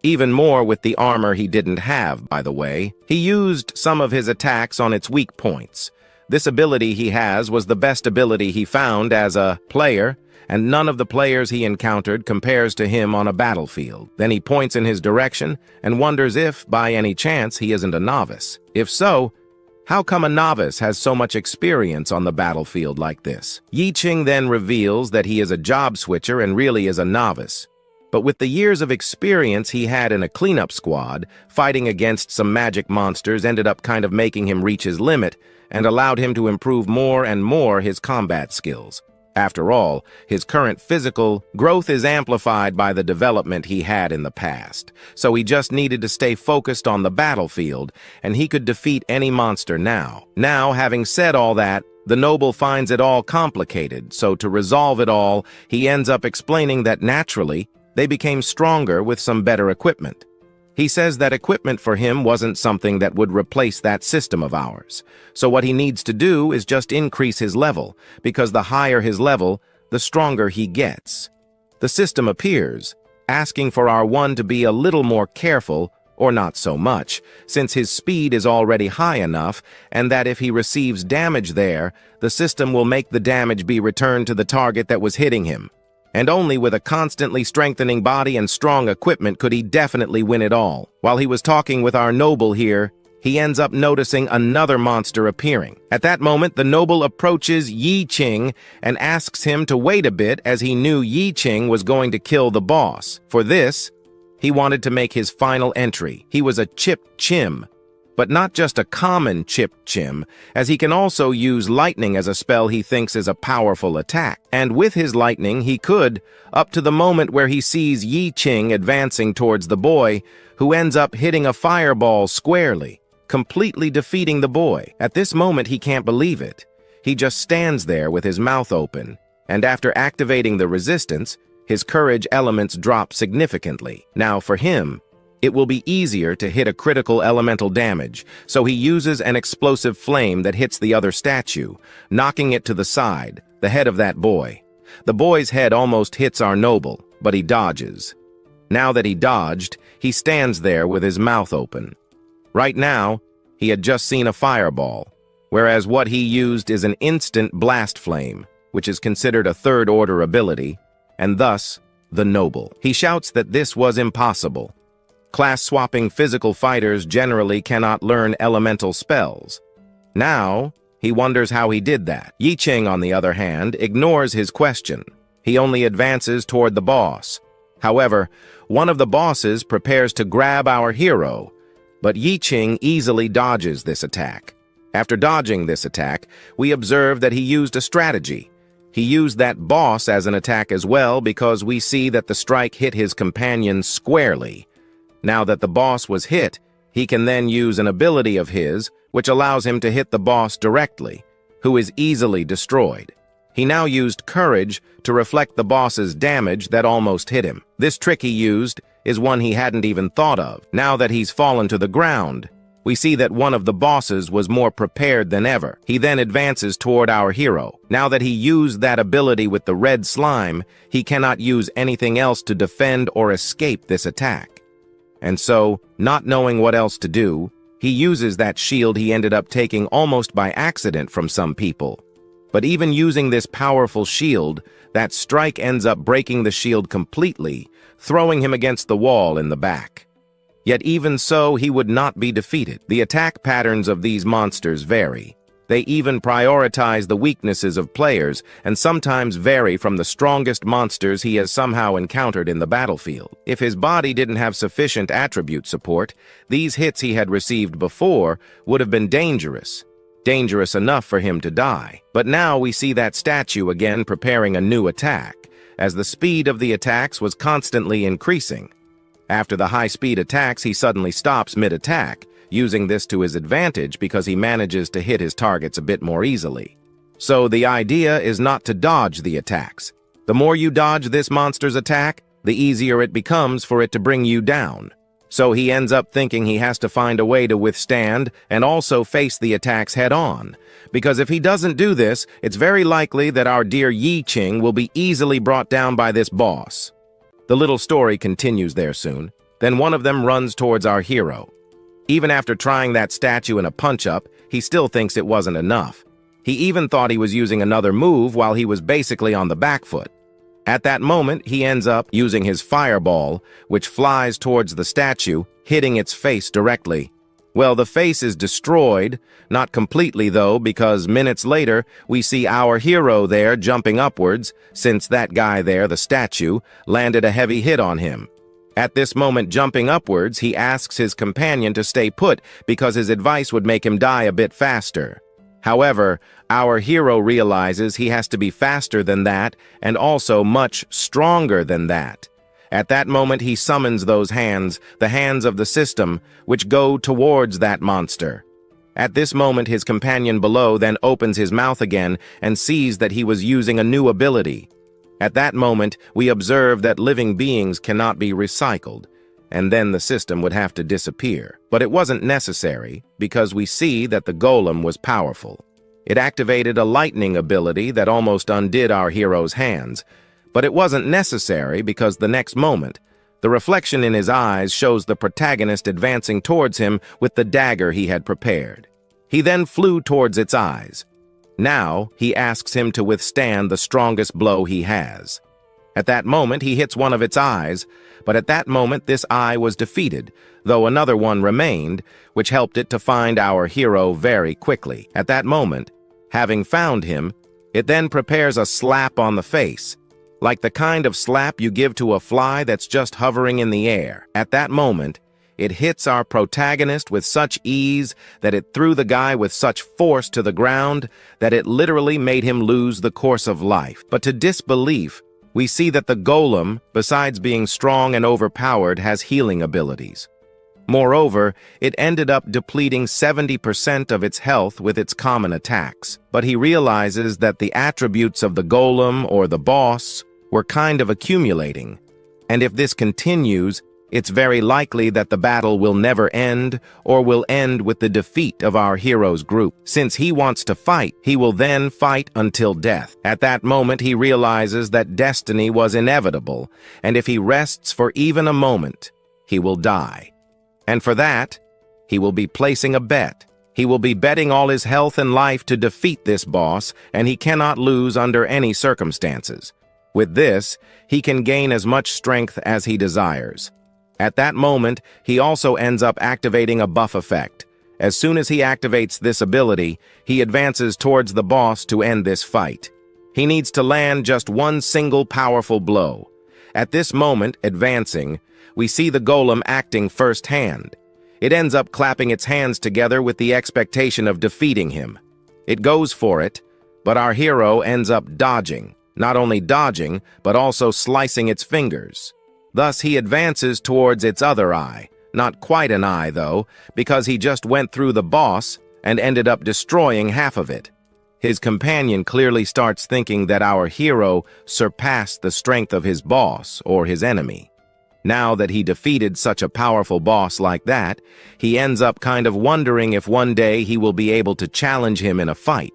Even more with the armor he didn't have, by the way. He used some of his attacks on its weak points. This ability he has was the best ability he found as a player, and none of the players he encountered compares to him on a battlefield. Then he points in his direction and wonders if, by any chance, he isn't a novice. If so, how come a novice has so much experience on the battlefield like this? Yi Qing then reveals that he is a job switcher and really is a novice. But with the years of experience he had in a cleanup squad, fighting against some magic monsters ended up kind of making him reach his limit and allowed him to improve more and more his combat skills. After all, his current physical growth is amplified by the development he had in the past, so he just needed to stay focused on the battlefield, and he could defeat any monster now. Now, having said all that, the noble finds it all complicated, so to resolve it all, he ends up explaining that naturally, they became stronger with some better equipment. He says that equipment for him wasn't something that would replace that system of ours. So what he needs to do is just increase his level, because the higher his level, the stronger he gets. The system appears, asking for our one to be a little more careful, or not so much, since his speed is already high enough, and that if he receives damage there, the system will make the damage be returned to the target that was hitting him. And only with a constantly strengthening body and strong equipment could he definitely win it all. While he was talking with our noble here, he ends up noticing another monster appearing. At that moment, the noble approaches Yi Qing and asks him to wait a bit as he knew Yi Qing was going to kill the boss. For this, he wanted to make his final entry. He was a Chip Chim, but not just a common Chip Chim, as he can also use lightning as a spell he thinks is a powerful attack. And with his lightning, he could, up to the moment where he sees Yi Qing advancing towards the boy, who ends up hitting a fireball squarely, completely defeating the boy. At this moment, he can't believe it. He just stands there with his mouth open, and after activating the resistance, his courage elements drop significantly. Now, for him, it will be easier to hit a critical elemental damage, so he uses an explosive flame that hits the other statue, knocking it to the side, the head of that boy. The boy's head almost hits our noble, but he dodges. Now that he dodged, he stands there with his mouth open. Right now, he had just seen a fireball, whereas what he used is an instant blast flame, which is considered a third-order ability, and thus, the noble. He shouts that this was impossible. Class-swapping physical fighters generally cannot learn elemental spells. Now, he wonders how he did that. Yi Qing, on the other hand, ignores his question. He only advances toward the boss. However, one of the bosses prepares to grab our hero, but Yi Qing easily dodges this attack. After dodging this attack, we observe that he used a strategy. He used that boss as an attack as well because we see that the strike hit his companion squarely. Now that the boss was hit, he can then use an ability of his, which allows him to hit the boss directly, who is easily destroyed. He now used courage to reflect the boss's damage that almost hit him. This trick he used is one he hadn't even thought of. Now that he's fallen to the ground, we see that one of the bosses was more prepared than ever. He then advances toward our hero. Now that he used that ability with the red slime, he cannot use anything else to defend or escape this attack. And so, not knowing what else to do, he uses that shield he ended up taking almost by accident from some people. But even using this powerful shield, that strike ends up breaking the shield completely, throwing him against the wall in the back. Yet even so, he would not be defeated. The attack patterns of these monsters vary. They even prioritize the weaknesses of players and sometimes vary from the strongest monsters he has somehow encountered in the battlefield. If his body didn't have sufficient attribute support, these hits he had received before would have been dangerous enough for him to die. But now we see that statue again preparing a new attack, as the speed of the attacks was constantly increasing. After the high-speed attacks, he suddenly stops mid-attack, using this to his advantage because he manages to hit his targets a bit more easily. So the idea is not to dodge the attacks. The more you dodge this monster's attack, the easier it becomes for it to bring you down. So he ends up thinking he has to find a way to withstand and also face the attacks head-on. Because if he doesn't do this, it's very likely that our dear Qing will be easily brought down by this boss. The little story continues there soon. Then one of them runs towards our hero. Even after trying that statue in a punch-up, he still thinks it wasn't enough. He even thought he was using another move while he was basically on the back foot. At that moment, he ends up using his fireball, which flies towards the statue, hitting its face directly. Well, the face is destroyed, not completely though, because minutes later, we see our hero there jumping upwards, since that guy there, the statue, landed a heavy hit on him. At this moment, jumping upwards, he asks his companion to stay put because his advice would make him die a bit faster. However, our hero realizes he has to be faster than that and also much stronger than that. At that moment, he summons those hands, the hands of the system, which go towards that monster. At this moment, his companion below then opens his mouth again and sees that he was using a new ability. At that moment, we observe that living beings cannot be recycled, and then the system would have to disappear. But it wasn't necessary, because we see that the golem was powerful. It activated a lightning ability that almost undid our hero's hands. But it wasn't necessary because the next moment, the reflection in his eyes shows the protagonist advancing towards him with the dagger he had prepared. He then flew towards its eyes. Now, he asks him to withstand the strongest blow he has. At that moment, he hits one of its eyes, but at that moment, this eye was defeated, though another one remained, which helped it to find our hero very quickly. At that moment, having found him, it then prepares a slap on the face, like the kind of slap you give to a fly that's just hovering in the air. At that moment, it hits our protagonist with such ease that it threw the guy with such force to the ground that it literally made him lose the course of life. But to disbelief, we see that the golem, besides being strong and overpowered, has healing abilities. Moreover, it ended up depleting 70% of its health with its common attacks. But he realizes that the attributes of the golem or the boss were kind of accumulating, and if this continues, it's very likely that the battle will never end or will end with the defeat of our hero's group. Since he wants to fight, he will then fight until death. At that moment, he realizes that destiny was inevitable, and if he rests for even a moment, he will die. And for that, he will be placing a bet. He will be betting all his health and life to defeat this boss, and he cannot lose under any circumstances. With this, he can gain as much strength as he desires. At that moment, he also ends up activating a buff effect. As soon as he activates this ability, he advances towards the boss to end this fight. He needs to land just one single powerful blow. At this moment, advancing, we see the golem acting firsthand. It ends up clapping its hands together with the expectation of defeating him. It goes for it, But our hero ends up dodging. Not only dodging, but also slicing its fingers. Thus, he advances towards its other eye. Not quite an eye, though, because he just went through the boss and ended up destroying half of it. His companion clearly starts thinking that our hero surpassed the strength of his boss or his enemy. Now that he defeated such a powerful boss like that, he ends up kind of wondering if one day he will be able to challenge him in a fight.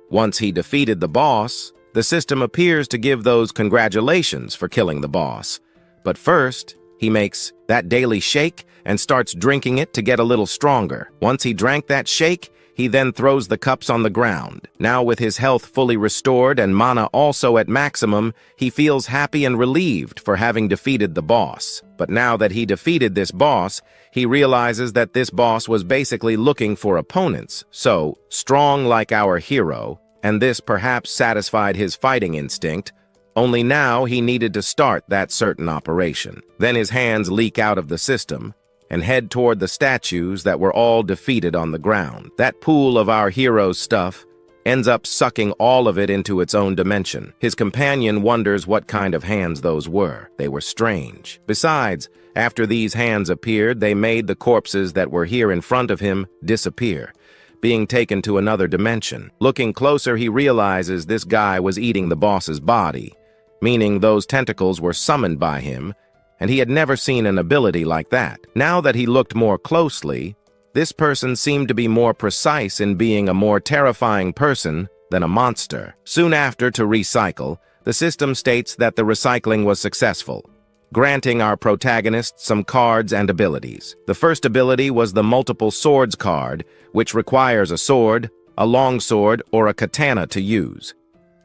Once he defeated the boss, the system appears to give those congratulations for killing the boss. But first, he makes that daily shake and starts drinking it to get a little stronger. Once he drank that shake, he then throws the cups on the ground. Now with his health fully restored and mana also at maximum, he feels happy and relieved for having defeated the boss. But now that he defeated this boss, he realizes that this boss was basically looking for opponents. So, strong like our hero, and this perhaps satisfied his fighting instinct, only now he needed to start that certain operation. Then his hands leak out of the system and head toward the statues that were all defeated on the ground. That pool of our hero's stuff ends up sucking all of it into its own dimension. His companion wonders what kind of hands those were. They were strange. Besides, after these hands appeared, they made the corpses that were here in front of him disappear, being taken to another dimension. Looking closer, he realizes this guy was eating the boss's body, meaning those tentacles were summoned by him, and he had never seen an ability like that. Now that he looked more closely, this person seemed to be more precise in being a more terrifying person than a monster. Soon after, to recycle, the system states that the recycling was successful, granting our protagonist some cards and abilities. The first ability was the multiple swords card, which requires a sword, a longsword, or a katana to use.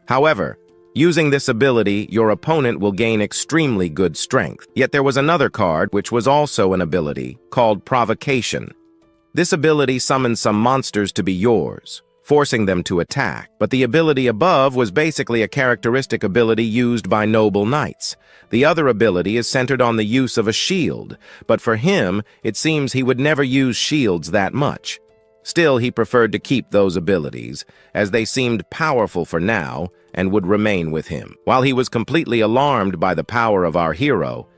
However, using this ability, your opponent will gain extremely good strength. Yet there was another card, which was also an ability, called Provocation. This ability summons some monsters to be yours, forcing them to attack. But the ability above was basically a characteristic ability used by noble knights. The other ability is centered on the use of a shield, but for him, it seems he would never use shields that much. Still, he preferred to keep those abilities, as they seemed powerful for now and would remain with him. While he was completely alarmed by the power of our hero,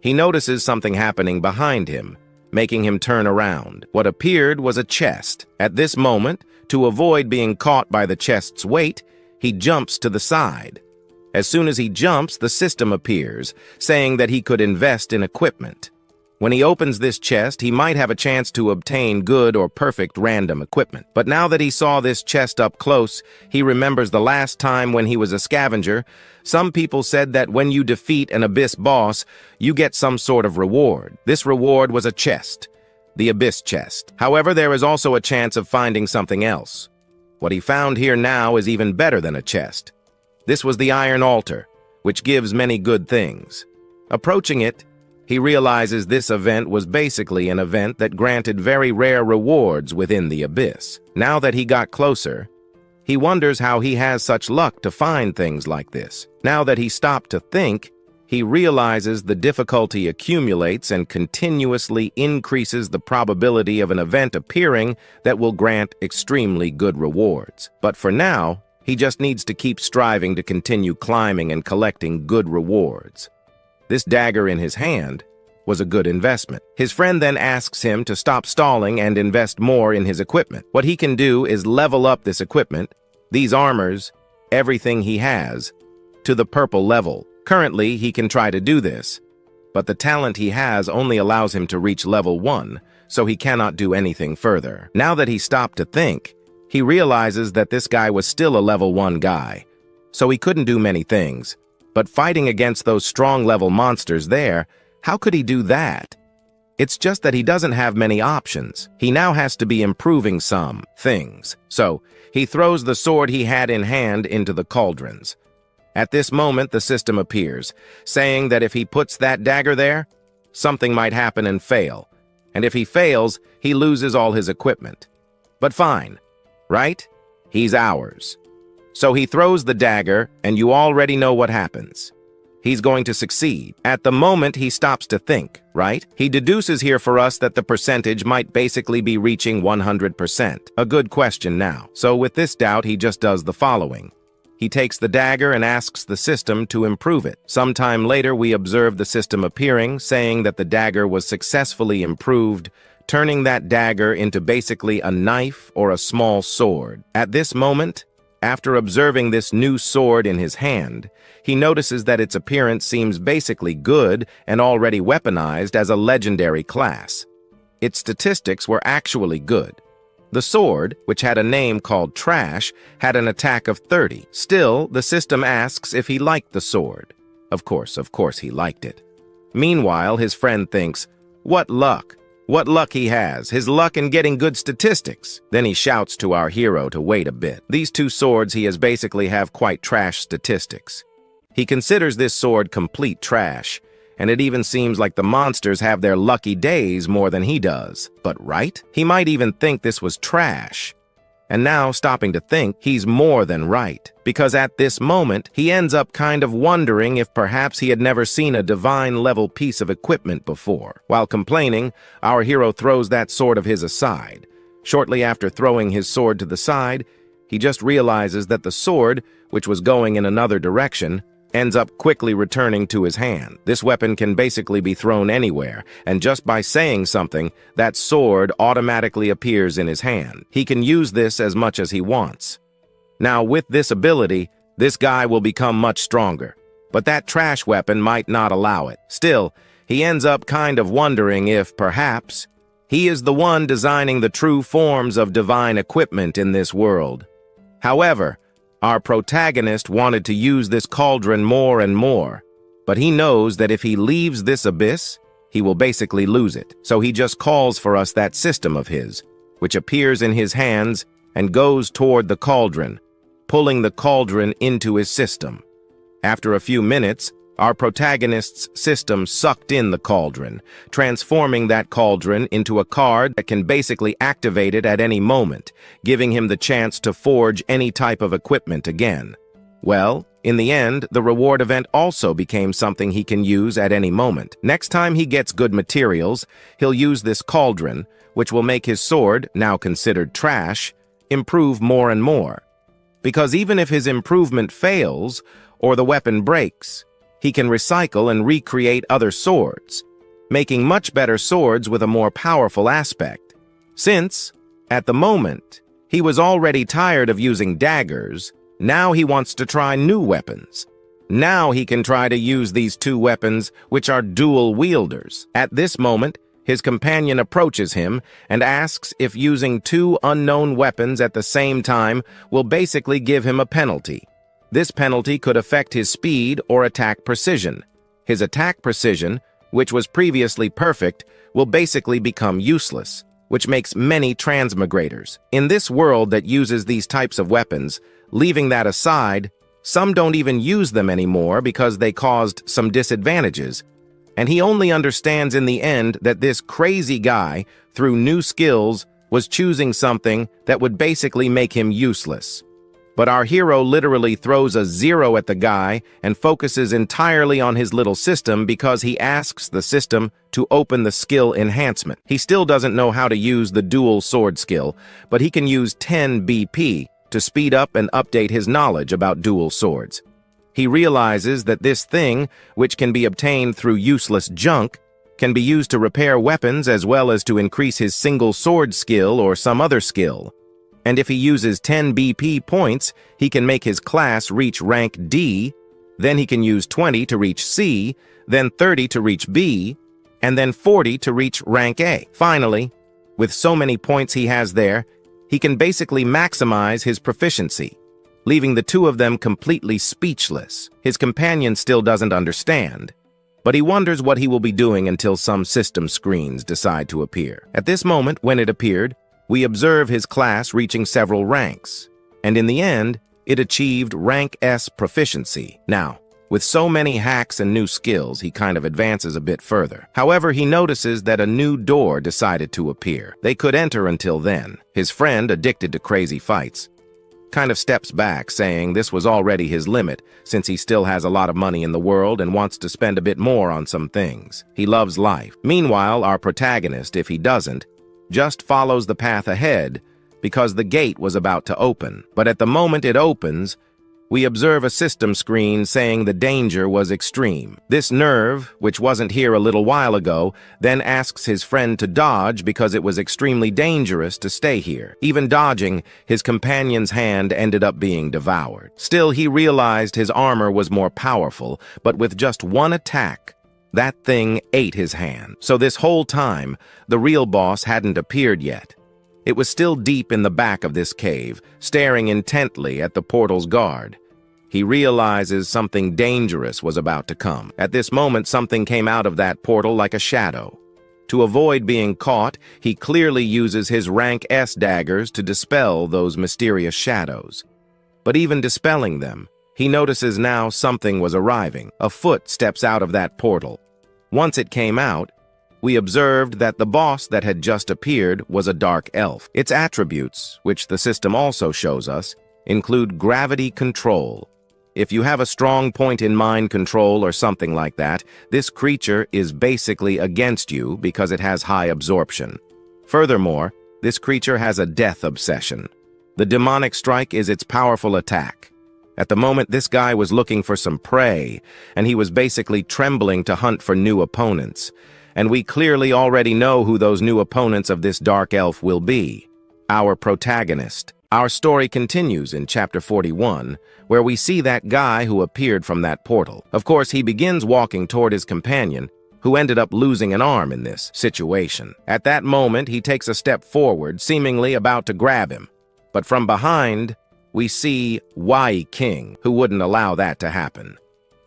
he notices something happening behind him, making him turn around. What appeared was a chest. At this moment, to avoid being caught by the chest's weight, he jumps to the side. As soon as he jumps, the system appears, saying that he could invest in equipment. When he opens this chest, he might have a chance to obtain good or perfect random equipment. But now that he saw this chest up close, he remembers the last time when he was a scavenger. Some people said that when you defeat an abyss boss, you get some sort of reward. This reward was a chest, the abyss chest. However, there is also a chance of finding something else. What he found here now is even better than a chest. This was the iron altar, which gives many good things. Approaching it, he realizes this event was basically an event that granted very rare rewards within the abyss. Now that he got closer, he wonders how he has such luck to find things like this. Now that he stopped to think, he realizes the difficulty accumulates and continuously increases the probability of an event appearing that will grant extremely good rewards. But for now, he just needs to keep striving to continue climbing and collecting good rewards. This dagger in his hand was a good investment. His friend then asks him to stop stalling and invest more in his equipment. What he can do is level up this equipment, these armors, everything he has, to the purple level. Currently, he can try to do this, but the talent he has only allows him to reach level 1, so he cannot do anything further. Now that he stopped to think, he realizes that this guy was still a level 1 guy, so he couldn't do many things. But fighting against those strong-level monsters there, how could he do that? It's just that he doesn't have many options. He now has to be improving some things. So, he throws the sword he had in hand into the cauldrons. At this moment, the system appears, saying that if he puts that dagger there, something might happen and fail. And if he fails, he loses all his equipment. But fine, right? He's ours. So he throws the dagger, and you already know what happens. he's going to succeed. At the moment, he stops to think, right? He deduces here for us that the percentage might basically be reaching 100%. A good question now. So with this doubt, he just does the following. He takes the dagger and asks the system to improve it. Sometime later, we observe the system appearing, saying that the dagger was successfully improved, turning that dagger into basically a knife or a small sword. At this moment, after observing this new sword in his hand, he notices that its appearance seems basically good and already weaponized as a legendary class. Its statistics were actually good. The sword, which had a name called Trash, had an attack of 30. Still, the system asks if he liked the sword. Of course he liked it. Meanwhile, his friend thinks, what luck? What luck he has, his luck in getting good statistics. Then he shouts to our hero to wait a bit. These two swords he has basically have quite trash statistics. He considers this sword complete trash, and it even seems like the monsters have their lucky days more than he does. But right? He might even think this was trash. And now, stopping to think, he's more than right. Because at this moment, he ends up kind of wondering if perhaps he had never seen a divine-level piece of equipment before. While complaining, our hero throws that sword of his aside. Shortly after throwing his sword to the side, he just realizes that the sword, which was going in another direction, ends up quickly returning to his hand. This weapon can basically be thrown anywhere, and just by saying something, that sword automatically appears in his hand. He can use this as much as he wants. Now, with this ability, this guy will become much stronger, but that trash weapon might not allow it. Still, he ends up kind of wondering if, perhaps, he is the one designing the true forms of divine equipment in this world. However, our protagonist wanted to use this cauldron more and more, but he knows that if he leaves this abyss, he will basically lose it. So he just calls for us that system of his, which appears in his hands and goes toward the cauldron, pulling the cauldron into his system. After a few minutes, our protagonist's system sucked in the cauldron, transforming that cauldron into a card that can basically activate it at any moment, giving him the chance to forge any type of equipment again. Well, in the end, the reward event also became something he can use at any moment. Next time he gets good materials, he'll use this cauldron, which will make his sword, now considered trash, improve more and more. Because even if his improvement fails, or the weapon breaks, he can recycle and recreate other swords, making much better swords with a more powerful aspect. Since, at the moment, he was already tired of using daggers, now he wants to try new weapons. Now he can try to use these two weapons, which are dual wielders. At this moment, his companion approaches him and asks if using two unknown weapons at the same time will basically give him a penalty. This penalty could affect his speed or attack precision. His attack precision, which was previously perfect, will basically become useless, which makes many transmigrators. In this world that uses these types of weapons, leaving that aside, some don't even use them anymore because they caused some disadvantages. And he only understands in the end that this crazy guy, through new skills, was choosing something that would basically make him useless. But our hero literally throws a 0 at the guy and focuses entirely on his little system because he asks the system to open the skill enhancement. He still doesn't know how to use the dual sword skill, but he can use 10 BP to speed up and update his knowledge about dual swords. He realizes that this thing, which can be obtained through useless junk, can be used to repair weapons as well as to increase his single sword skill or some other skill. And if he uses 10 BP points, he can make his class reach rank D, then he can use 20 to reach C, then 30 to reach B, and then 40 to reach rank A. Finally, with so many points he has there, he can basically maximize his proficiency, leaving the two of them completely speechless. His companion still doesn't understand, but he wonders what he will be doing until some system screens decide to appear. At this moment, when it appeared, we observe his class reaching several ranks, and in the end, it achieved rank S proficiency. Now, with so many hacks and new skills, he kind of advances a bit further. However, he notices that a new door decided to appear. They could enter until then. His friend, addicted to crazy fights, kind of steps back, saying this was already his limit, since he still has a lot of money in the world and wants to spend a bit more on some things. He loves life. Meanwhile, our protagonist, if he doesn't, just follows the path ahead because the gate was about to open. But at the moment it opens, we observe a system screen saying the danger was extreme. This nerve, which wasn't here a little while ago, then asks his friend to dodge because it was extremely dangerous to stay here. Even dodging, his companion's hand ended up being devoured. Still, he realized his armor was more powerful, but with just one attack, that thing ate his hand. So this whole time, the real boss hadn't appeared yet. It was still deep in the back of this cave, staring intently at the portal's guard. He realizes something dangerous was about to come. At this moment, something came out of that portal like a shadow. To avoid being caught, he clearly uses his rank S daggers to dispel those mysterious shadows. But even dispelling them, he notices now something was arriving. A foot steps out of that portal. Once it came out, we observed that the boss that had just appeared was a dark elf. Its attributes, which the system also shows us, include gravity control. If you have a strong point in mind control or something like that, this creature is basically against you because it has high absorption. Furthermore, this creature has a death obsession. The demonic strike is its powerful attack. At the moment, this guy was looking for some prey, and he was basically trembling to hunt for new opponents. And we clearly already know who those new opponents of this dark elf will be. Our protagonist. Our story continues in chapter 41, where we see that guy who appeared from that portal. Of course, he begins walking toward his companion, who ended up losing an arm in this situation. At that moment, he takes a step forward, seemingly about to grab him. But from behind, we see Qing, who wouldn't allow that to happen.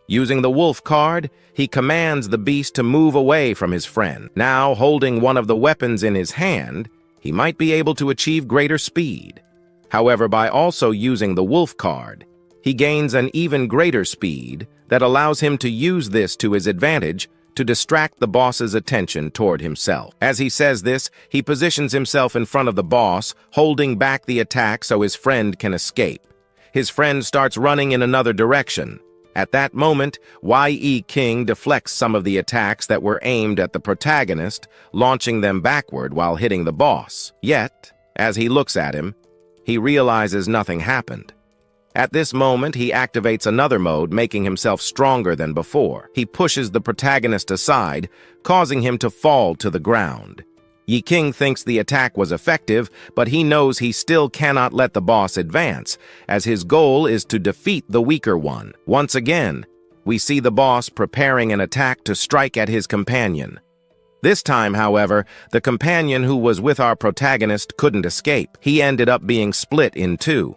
Using the wolf card, he commands the beast to move away from his friend. Now, holding one of the weapons in his hand, he might be able to achieve greater speed. However, by also using the wolf card, he gains an even greater speed that allows him to use this to his advantage to distract the boss's attention toward himself. As he says this, he positions himself in front of the boss, holding back the attack so his friend can escape. His friend starts running in another direction. At that moment, Qing deflects some of the attacks that were aimed at the protagonist, launching them backward while hitting the boss. Yet, as he looks at him, he realizes nothing happened. At this moment, he activates another mode, making himself stronger than before. He pushes the protagonist aside, causing him to fall to the ground. Qing thinks the attack was effective, but he knows he still cannot let the boss advance, as his goal is to defeat the weaker one. Once again, we see the boss preparing an attack to strike at his companion. This time, however, the companion who was with our protagonist couldn't escape. He ended up being split in two.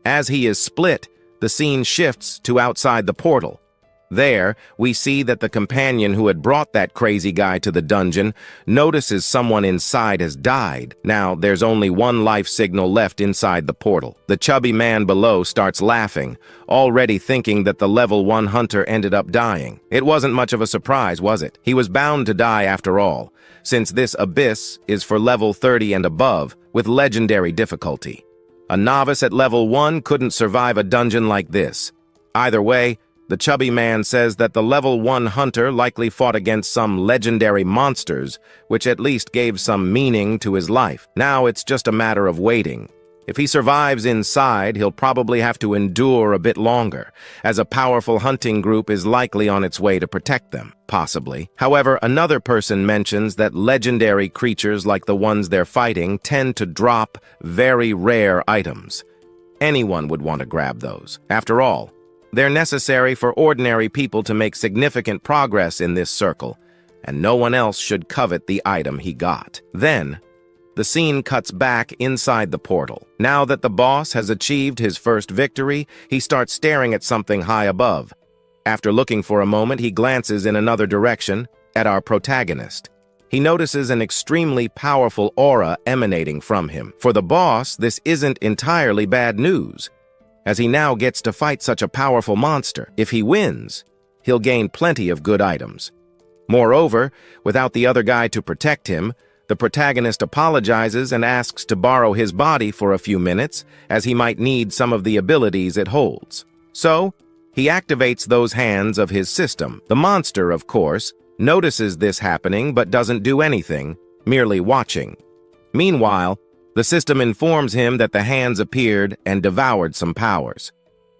As he is split, the scene shifts to outside the portal. There, we see that the companion who had brought that crazy guy to the dungeon notices someone inside has died. Now, there's only one life signal left inside the portal. The chubby man below starts laughing, already thinking that the level 1 hunter ended up dying. It wasn't much of a surprise, was it? He was bound to die after all, since this abyss is for level 30 and above, with legendary difficulty. A novice at level 1 couldn't survive a dungeon like this. Either way, the chubby man says that the level 1 hunter likely fought against some legendary monsters, which at least gave some meaning to his life. Now it's just a matter of waiting. If he survives inside, he'll probably have to endure a bit longer, as a powerful hunting group is likely on its way to protect them, possibly. However, another person mentions that legendary creatures like the ones they're fighting tend to drop very rare items. Anyone would want to grab those. After all, they're necessary for ordinary people to make significant progress in this circle, and no one else should covet the item he got. Then, the scene cuts back inside the portal. Now that the boss has achieved his first victory, he starts staring at something high above. After looking for a moment, he glances in another direction at our protagonist. He notices an extremely powerful aura emanating from him. For the boss, this isn't entirely bad news, as he now gets to fight such a powerful monster. If he wins, he'll gain plenty of good items. Moreover, without the other guy to protect him, The protagonist apologizes and asks to borrow his body for a few minutes, as he might need some of the abilities it holds. So, he activates those hands of his system. The monster, of course, notices this happening but doesn't do anything, merely watching. Meanwhile, the system informs him that the hands appeared and devoured some powers.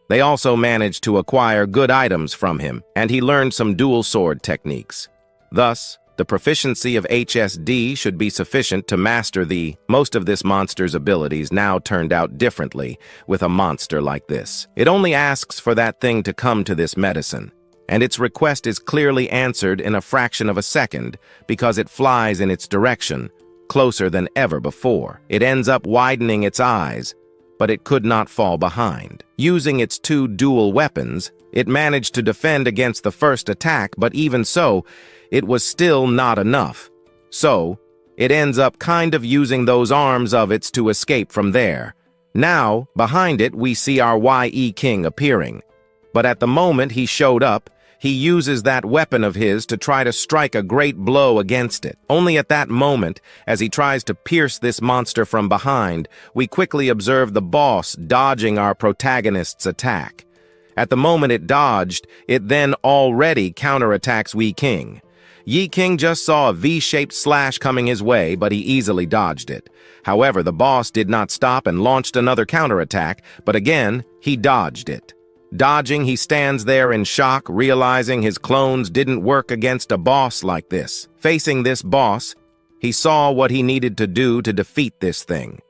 They also managed to acquire good items from him, and he learned some dual sword techniques. Thus, the proficiency of HSD should be sufficient to master most of this monster's abilities now turned out differently with a monster like this. It only asks for that thing to come to this medicine, and its request is clearly answered in a fraction of a second because it flies in its direction, closer than ever before. It ends up widening its eyes, but it could not fall behind. Using its two dual weapons, it managed to defend against the first attack, but even so, it was still not enough. So, it ends up kind of using those arms of its to escape from there. Now, behind it, we see our YE King appearing. But at the moment he showed up, he uses that weapon of his to try to strike a great blow against it. Only at that moment, as he tries to pierce this monster from behind, we quickly observe the boss dodging our protagonist's attack. At the moment it dodged, it then already counterattacks Yi King. Yi King just saw a V-shaped slash coming his way, but he easily dodged it. However, the boss did not stop and launched another counterattack, but again, he dodged it. Dodging, he stands there in shock, realizing his clones didn't work against a boss like this. Facing this boss, he saw what he needed to do to defeat this thing.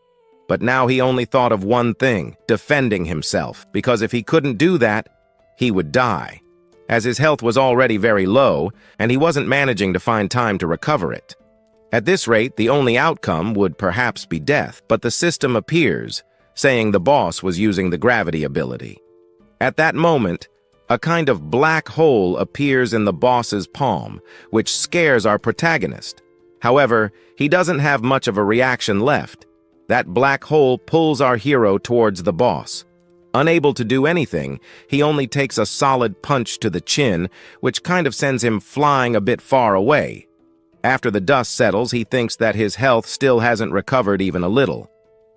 But now he only thought of one thing, defending himself, because if he couldn't do that, he would die, as his health was already very low, and he wasn't managing to find time to recover it. At this rate, the only outcome would perhaps be death, but the system appears, saying the boss was using the gravity ability. At that moment, a kind of black hole appears in the boss's palm, which scares our protagonist. However, he doesn't have much of a reaction left. That black hole pulls our hero towards the boss. Unable to do anything, he only takes a solid punch to the chin, which kind of sends him flying a bit far away. After the dust settles, he thinks that his health still hasn't recovered even a little.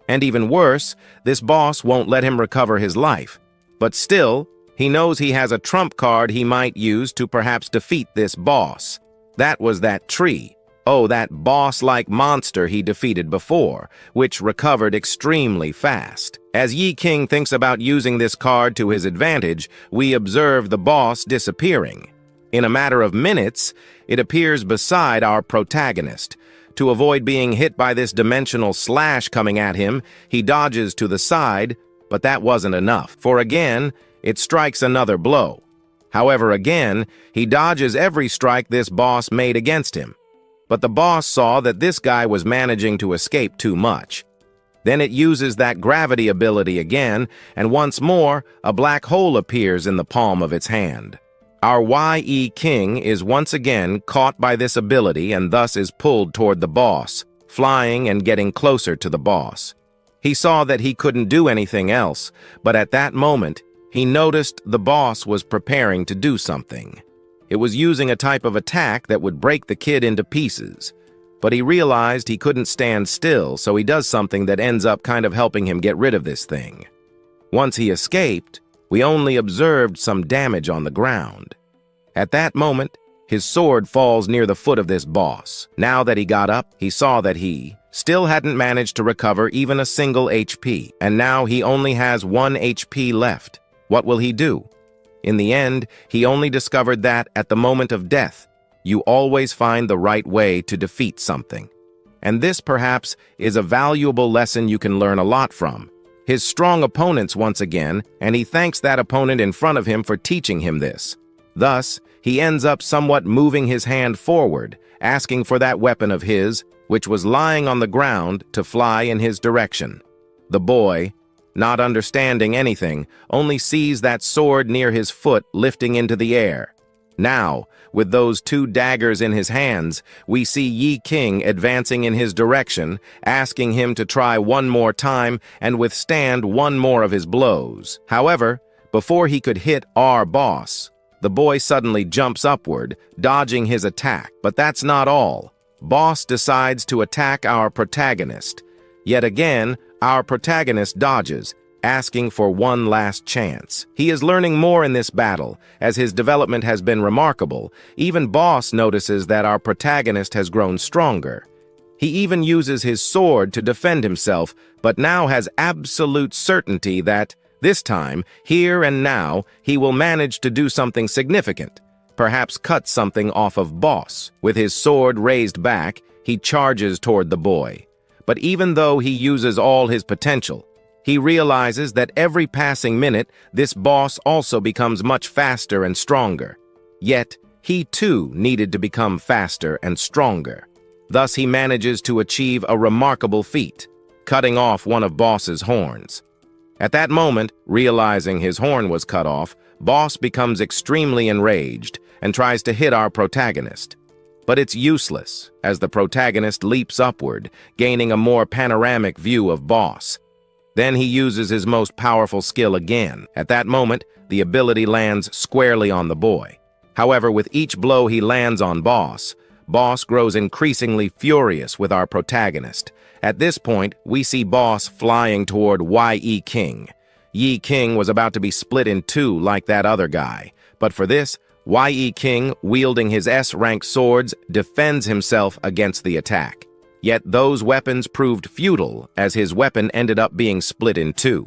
And even worse, this boss won't let him recover his life. But still, he knows he has a trump card he might use to perhaps defeat this boss. That was that tree. Oh, that boss-like monster he defeated before, which recovered extremely fast. As Yi King thinks about using this card to his advantage, we observe the boss disappearing. In a matter of minutes, it appears beside our protagonist. To avoid being hit by this dimensional slash coming at him, he dodges to the side, but that wasn't enough, for again, it strikes another blow. However, again, he dodges every strike this boss made against him. But the boss saw that this guy was managing to escape too much. Then it uses that gravity ability again, and once more, a black hole appears in the palm of its hand. Our YE King is once again caught by this ability and thus is pulled toward the boss, flying and getting closer to the boss. He saw that he couldn't do anything else, but at that moment, he noticed the boss was preparing to do something. It was using a type of attack that would break the kid into pieces. But he realized he couldn't stand still, so he does something that ends up kind of helping him get rid of this thing. Once he escaped, we only observed some damage on the ground. At that moment, his sword falls near the foot of this boss. Now that he got up, he saw that he still hadn't managed to recover even a single HP, and now he only has 1 HP left. What will he do? In the end, he only discovered that at the moment of death, you always find the right way to defeat something. And this, perhaps, is a valuable lesson you can learn a lot from. His strong opponents once again, and he thanks that opponent in front of him for teaching him this. Thus, he ends up somewhat moving his hand forward, asking for that weapon of his, which was lying on the ground, to fly in his direction. The boy, not understanding anything, only sees that sword near his foot lifting into the air. Now, with those 2 daggers in his hands, we see Yi King advancing in his direction, asking him to try one more time and withstand one more of his blows. However, before he could hit our boss, the boy suddenly jumps upward, dodging his attack. But that's not all. Boss decides to attack our protagonist. Yet again, our protagonist dodges, asking for one last chance. He is learning more in this battle, as his development has been remarkable. Even Boss notices that our protagonist has grown stronger. He even uses his sword to defend himself, but now has absolute certainty that, this time, here and now, he will manage to do something significant, perhaps cut something off of Boss. With his sword raised back, he charges toward the boy. But even though he uses all his potential, he realizes that every passing minute, this boss also becomes much faster and stronger. Yet, he too needed to become faster and stronger. Thus, he manages to achieve a remarkable feat, cutting off one of Boss's horns. At that moment, realizing his horn was cut off, Boss becomes extremely enraged and tries to hit our protagonist. But it's useless, as the protagonist leaps upward, gaining a more panoramic view of Boss. Then he uses his most powerful skill again. At that moment, the ability lands squarely on the boy. However, with each blow he lands on Boss, Boss grows increasingly furious with our protagonist. At this point, we see Boss flying toward Yi Qing. Yi Qing was about to be split in two like that other guy. But for this, Yi Qing, wielding his S-rank swords, defends himself against the attack. Yet those weapons proved futile, as his weapon ended up being split in two.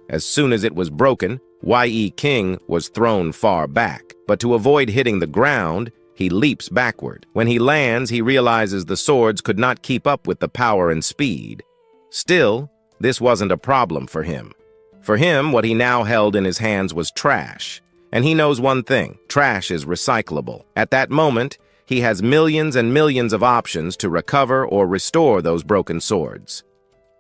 As soon as it was broken, Yi Qing was thrown far back. But to avoid hitting the ground, he leaps backward. When he lands, he realizes the swords could not keep up with the power and speed. Still, this wasn't a problem for him. For him, what he now held in his hands was trash. And he knows one thing: trash is recyclable. At that moment, he has millions and millions of options to recover or restore those broken swords.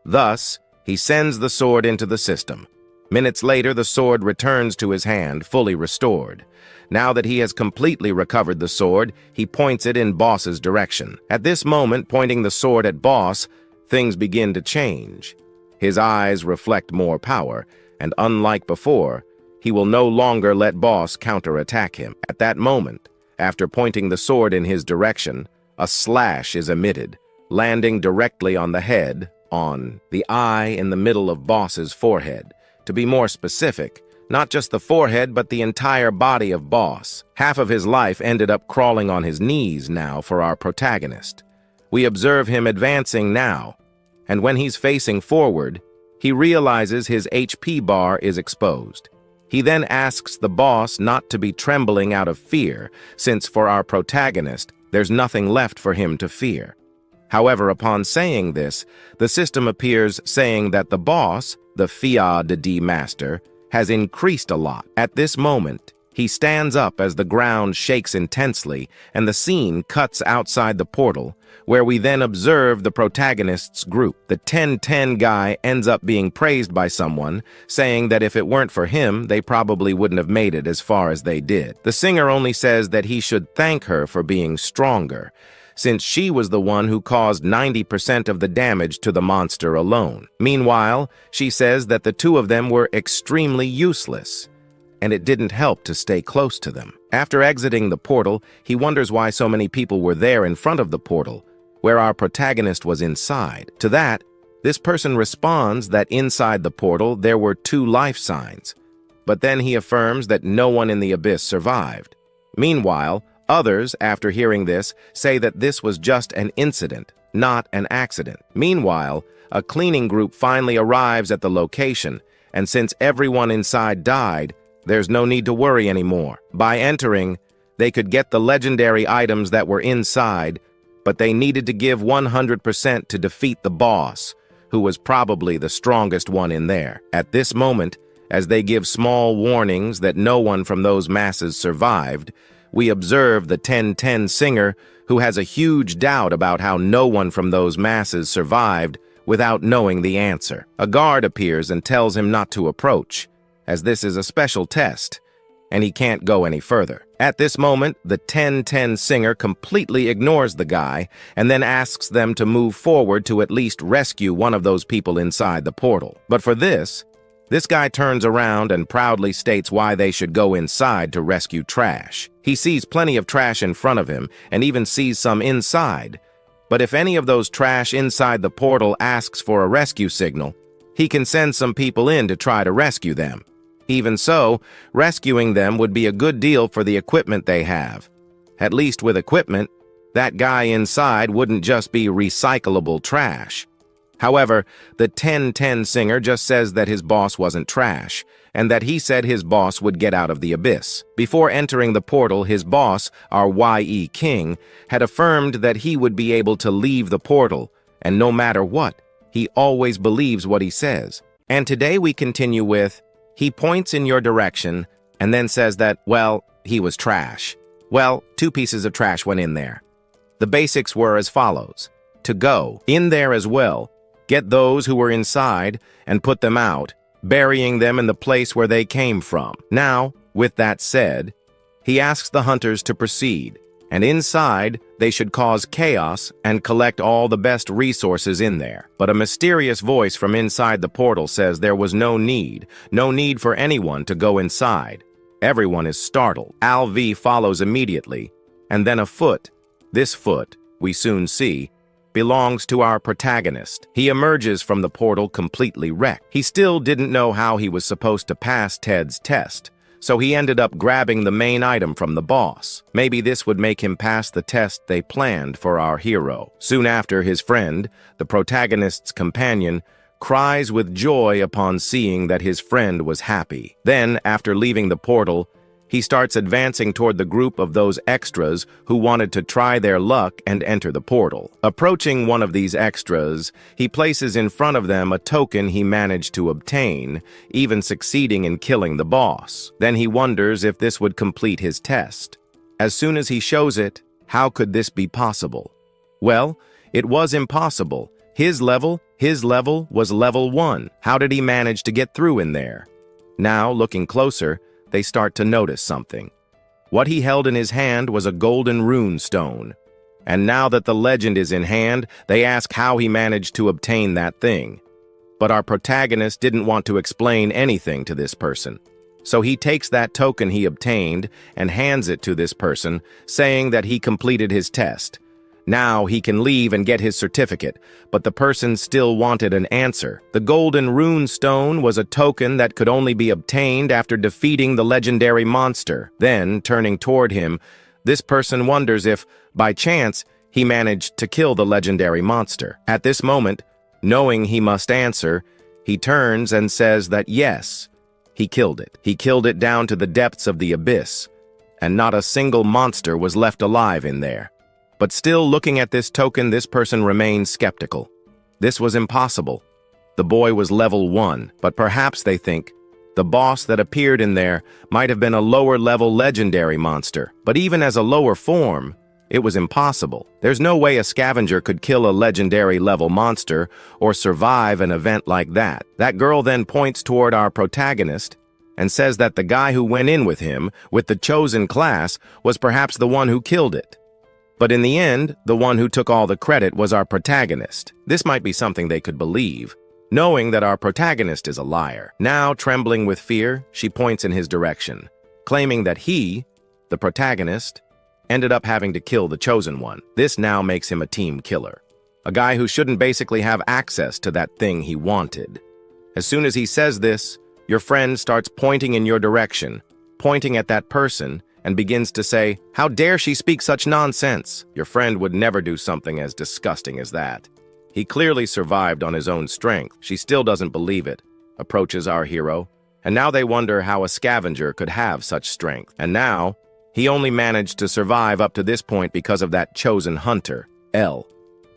Thus, he sends the sword into the system. Minutes later, the sword returns to his hand, fully restored. Now that he has completely recovered the sword, he points it in Boss's direction. At this moment, pointing the sword at Boss, things begin to change. His eyes reflect more power, and unlike before, he will no longer let Boss counterattack him. At that moment, after pointing the sword in his direction, a slash is emitted, landing directly on the head, on the eye in the middle of Boss's forehead. To be more specific, not just the forehead, but the entire body of Boss. Half of his life ended up crawling on his knees now for our protagonist. We observe him advancing now, and when he's facing forward, he realizes his HP bar is exposed. He then asks the boss not to be trembling out of fear, since for our protagonist, there's nothing left for him to fear. However, upon saying this, the system appears saying that the boss, the Fia de D master, has increased a lot. At this moment, he stands up as the ground shakes intensely and the scene cuts outside the portal, where we then observe the protagonist's group. The 1010 guy ends up being praised by someone, saying that if it weren't for him, they probably wouldn't have made it as far as they did. The singer only says that he should thank her for being stronger, since she was the one who caused 90% of the damage to the monster alone. Meanwhile, she says that the two of them were extremely useless, and it didn't help to stay close to them. After exiting the portal, he wonders why so many people were there in front of the portal, where our protagonist was inside. To that, this person responds that inside the portal there were 2 life signs, but then he affirms that no one in the abyss survived. Meanwhile, others, after hearing this, say that this was just an incident, not an accident. Meanwhile, a cleaning group finally arrives at the location, and since everyone inside died, there's no need to worry anymore. By entering, they could get the legendary items that were inside, but they needed to give 100% to defeat the boss, who was probably the strongest one in there. At this moment, as they give small warnings that no one from those masses survived, we observe the 1010 singer, who has a huge doubt about how no one from those masses survived without knowing the answer. A guard appears and tells him not to approach, as this is a special test, and he can't go any further. At this moment, the 1010 singer completely ignores the guy and then asks them to move forward to at least rescue one of those people inside the portal. But for this guy turns around and proudly states why they should go inside to rescue trash. He sees plenty of trash in front of him and even sees some inside, But if any of those trash inside the portal asks for a rescue signal, he can send some people in to try to rescue them. Even so, rescuing them would be a good deal for the equipment they have. At least with equipment, that guy inside wouldn't just be recyclable trash. However, the 1010 singer just says that his boss wasn't trash, and that he said his boss would get out of the abyss. Before entering the portal, his boss, our Qing, had affirmed that he would be able to leave the portal, and no matter what, he always believes what he says. And today we continue with, he points in your direction, and then says that, well, he was trash. Well, 2 pieces of trash went in there. The basics were as follows. To go in there as well, get those who were inside and put them out, burying them in the place where they came from. Now, with that said, he asks the hunters to proceed, and inside they should cause chaos and collect all the best resources in there. But a mysterious voice from inside the portal says there was no need for anyone to go inside. Everyone is startled. Al-V follows immediately, and then a foot. This foot, we soon see, belongs to our protagonist. He emerges from the portal completely wrecked. He still didn't know how he was supposed to pass Ted's test, so he ended up grabbing the main item from the boss. Maybe this would make him pass the test they planned for our hero. Soon after, his friend, the protagonist's companion, cries with joy upon seeing that his friend was happy. Then, after leaving the portal, he starts advancing toward the group of those extras who wanted to try their luck and enter the portal. Approaching one of these extras, he places in front of them a token he managed to obtain, even succeeding in killing the boss. Then he wonders if this would complete his test. As soon as he shows it, how could this be possible? Well, it was impossible. His level was level 1. How did he manage to get through in there? Now, looking closer, they start to notice something. What he held in his hand was a golden rune stone. And now that the legend is in hand, they ask how he managed to obtain that thing. But our protagonist didn't want to explain anything to this person. So he takes that token he obtained and hands it to this person, saying that he completed his test. Now he can leave and get his certificate, but the person still wanted an answer. The golden rune stone was a token that could only be obtained after defeating the legendary monster. Then, turning toward him, this person wonders if, by chance, he managed to kill the legendary monster. At this moment, knowing he must answer, he turns and says that yes, he killed it. He killed it down to the depths of the abyss, and not a single monster was left alive in there. But still looking at this token, this person remains skeptical. This was impossible. The boy was level 1, but perhaps they think the boss that appeared in there might have been a lower-level legendary monster. But even as a lower form, it was impossible. There's no way a scavenger could kill a legendary-level monster or survive an event like that. That girl then points toward our protagonist and says that the guy who went in with him, with the chosen class, was perhaps the one who killed it. But in the end, the one who took all the credit was our protagonist. This might be something they could believe, knowing that our protagonist is a liar. Now, trembling with fear, she points in his direction, claiming that he, the protagonist, ended up having to kill the chosen one. This now makes him a team killer, a guy who shouldn't basically have access to that thing he wanted. As soon as he says this, your friend starts pointing in your direction, pointing at that person, and begins to say, "How dare she speak such nonsense?" Your friend would never do something as disgusting as that. He clearly survived on his own strength. She still doesn't believe it, approaches our hero, and now they wonder how a scavenger could have such strength. And now, he only managed to survive up to this point because of that chosen hunter, L.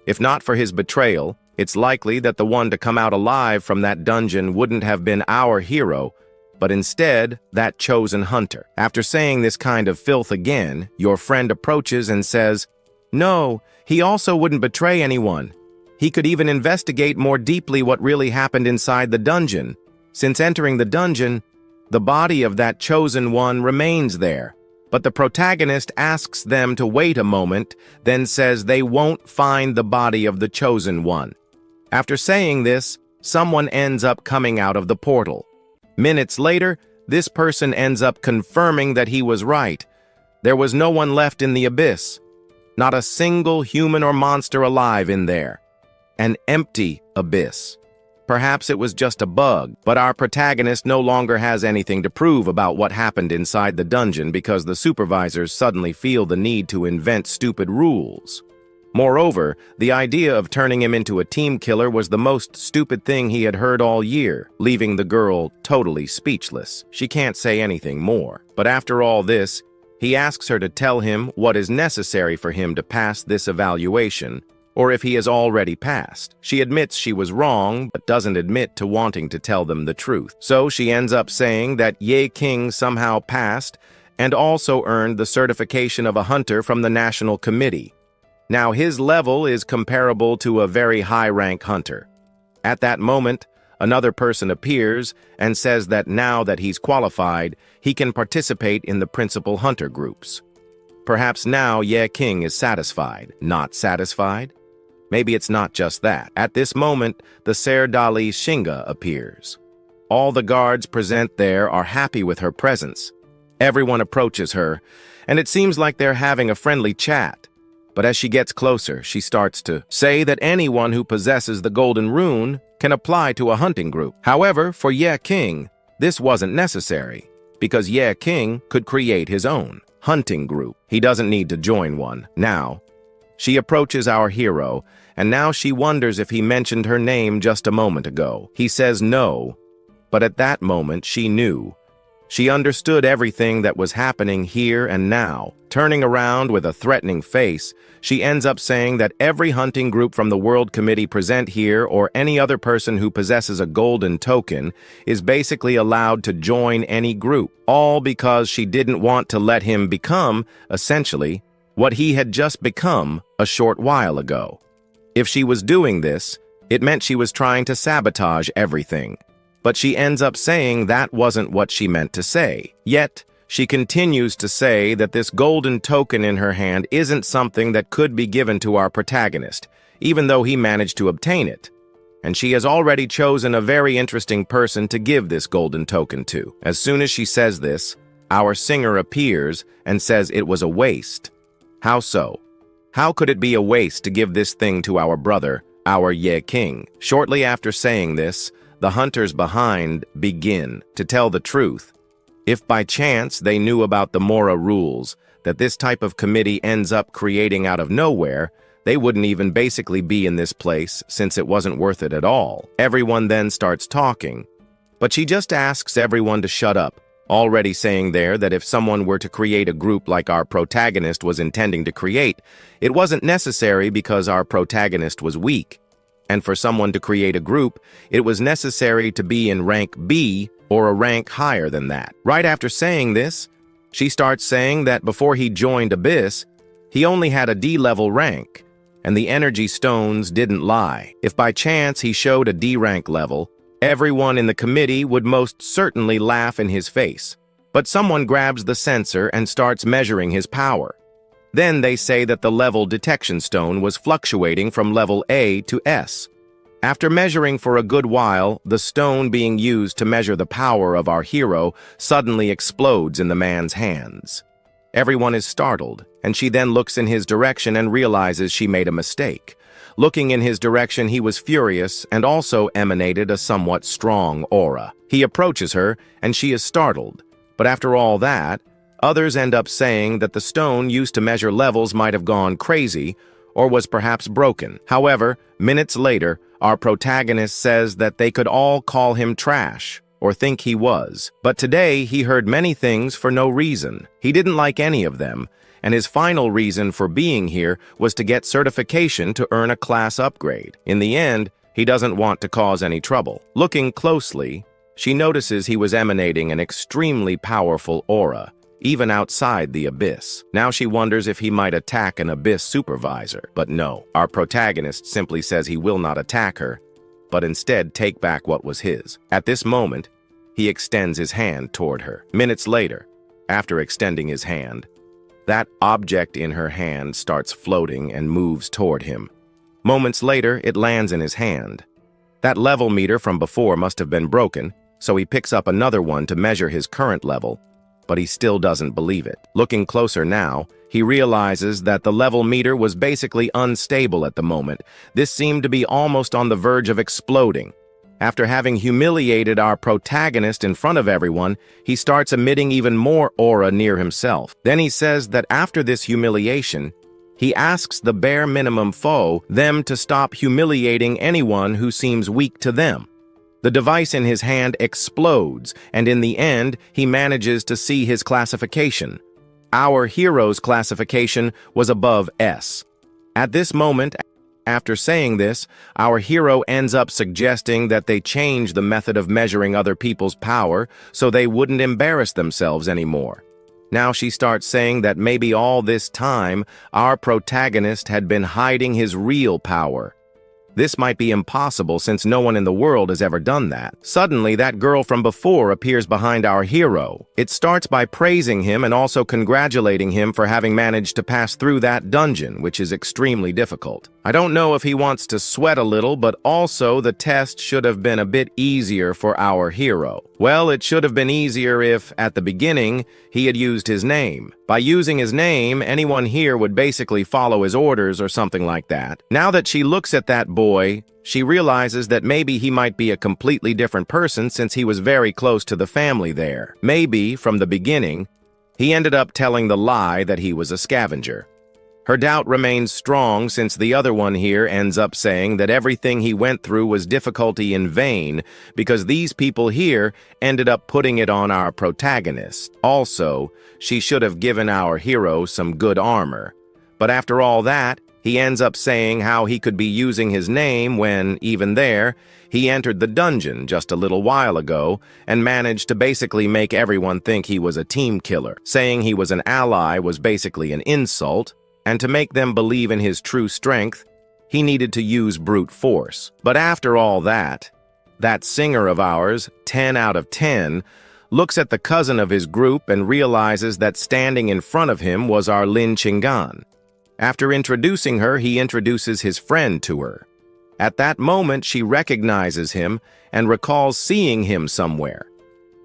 If not for his betrayal, it's likely that the one to come out alive from that dungeon wouldn't have been our hero, but instead, that chosen hunter. After saying this kind of filth again, your friend approaches and says, "No, he also wouldn't betray anyone. He could even investigate more deeply what really happened inside the dungeon. Since entering the dungeon, the body of that chosen one remains there." But the protagonist asks them to wait a moment, then says they won't find the body of the chosen one. After saying this, someone ends up coming out of the portal. Minutes later, this person ends up confirming that he was right. There was no one left in the abyss. Not a single human or monster alive in there. An empty abyss. Perhaps it was just a bug, but our protagonist no longer has anything to prove about what happened inside the dungeon because the supervisors suddenly feel the need to invent stupid rules. Moreover, the idea of turning him into a team killer was the most stupid thing he had heard all year, leaving the girl totally speechless. She can't say anything more. But after all this, he asks her to tell him what is necessary for him to pass this evaluation, or if he has already passed. She admits she was wrong, but doesn't admit to wanting to tell them the truth. So she ends up saying that Qing somehow passed and also earned the certification of a hunter from the National Committee. Now his level is comparable to a very high-rank hunter. At that moment, another person appears and says that now that he's qualified, he can participate in the principal hunter groups. Perhaps now Qing is satisfied. Not satisfied? Maybe it's not just that. At this moment, the Serdali Shinga appears. All the guards present there are happy with her presence. Everyone approaches her, and it seems like they're having a friendly chat. But as she gets closer, she starts to say that anyone who possesses the golden rune can apply to a hunting group. However, for Qing, this wasn't necessary, because Qing could create his own hunting group. He doesn't need to join one. Now, she approaches our hero, and now she wonders if he mentioned her name just a moment ago. He says no, but at that moment she knew. She understood everything that was happening here and now. Turning around with a threatening face, she ends up saying that every hunting group from the World Committee present here or any other person who possesses a golden token is basically allowed to join any group, all because she didn't want to let him become, essentially, what he had just become a short while ago. If she was doing this, it meant she was trying to sabotage everything. But she ends up saying that wasn't what she meant to say. Yet, she continues to say that this golden token in her hand isn't something that could be given to our protagonist, even though he managed to obtain it. And she has already chosen a very interesting person to give this golden token to. As soon as she says this, our singer appears and says it was a waste. How so? How could it be a waste to give this thing to our brother, our Qing? Shortly after saying this, the hunters behind begin to tell the truth. If by chance they knew about the Mora rules, that this type of committee ends up creating out of nowhere, they wouldn't even basically be in this place since it wasn't worth it at all. Everyone then starts talking, but she just asks everyone to shut up, already saying there that if someone were to create a group like our protagonist was intending to create, it wasn't necessary because our protagonist was weak. And for someone to create a group, it was necessary to be in rank B or a rank higher than that. Right after saying this, she starts saying that before he joined Abyss, he only had a D-level rank, and the energy stones didn't lie. If by chance he showed a D-rank level, everyone in the committee would most certainly laugh in his face. But someone grabs the sensor and starts measuring his power. Then they say that the level detection stone was fluctuating from level A to S. After measuring for a good while, the stone being used to measure the power of our hero suddenly explodes in the man's hands. Everyone is startled, and she then looks in his direction and realizes she made a mistake. Looking in his direction, he was furious and also emanated a somewhat strong aura. He approaches her, and she is startled. But after all that, others end up saying that the stone used to measure levels might have gone crazy or was perhaps broken. However, minutes later, our protagonist says that they could all call him trash or think he was. But today, he heard many things for no reason. He didn't like any of them, and his final reason for being here was to get certification to earn a class upgrade. In the end, he doesn't want to cause any trouble. Looking closely, she notices he was emanating an extremely powerful aura, even outside the abyss. Now she wonders if he might attack an abyss supervisor. But no, our protagonist simply says he will not attack her, but instead take back what was his. At this moment, he extends his hand toward her. Minutes later, after extending his hand, that object in her hand starts floating and moves toward him. Moments later, it lands in his hand. That level meter from before must have been broken, so he picks up another one to measure his current level, but he still doesn't believe it. Looking closer now, he realizes that the level meter was basically unstable at the moment. This seemed to be almost on the verge of exploding. After having humiliated our protagonist in front of everyone, he starts emitting even more aura near himself. Then he says that after this humiliation, he asks the bare minimum foe them to stop humiliating anyone who seems weak to them. The device in his hand explodes, and in the end, he manages to see his classification. Our hero's classification was above S. At this moment, after saying this, our hero ends up suggesting that they change the method of measuring other people's power so they wouldn't embarrass themselves anymore. Now she starts saying that maybe all this time, our protagonist had been hiding his real power. This might be impossible since no one in the world has ever done that. Suddenly, that girl from before appears behind our hero. It starts by praising him and also congratulating him for having managed to pass through that dungeon, which is extremely difficult. I don't know if he wants to sweat a little, but also the test should have been a bit easier for our hero. Well, it should have been easier if, at the beginning, he had used his name. By using his name, anyone here would basically follow his orders or something like that. Now that she looks at that boy, she realizes that maybe he might be a completely different person since he was very close to the family there. Maybe, from the beginning, he ended up telling the lie that he was a scavenger. Her doubt remains strong since the other one here ends up saying that everything he went through was difficulty in vain because these people here ended up putting it on our protagonist. Also, she should have given our hero some good armor. But after all that, he ends up saying how he could be using his name when, even there, he entered the dungeon just a little while ago and managed to basically make everyone think he was a team killer. Saying he was an ally was basically an insult. And to make them believe in his true strength, he needed to use brute force. But after all that singer of ours, 10 out of 10, looks at the cousin of his group and realizes that standing in front of him was our Lin Chingan. After introducing her, he introduces his friend to her. At that moment, she recognizes him and recalls seeing him somewhere.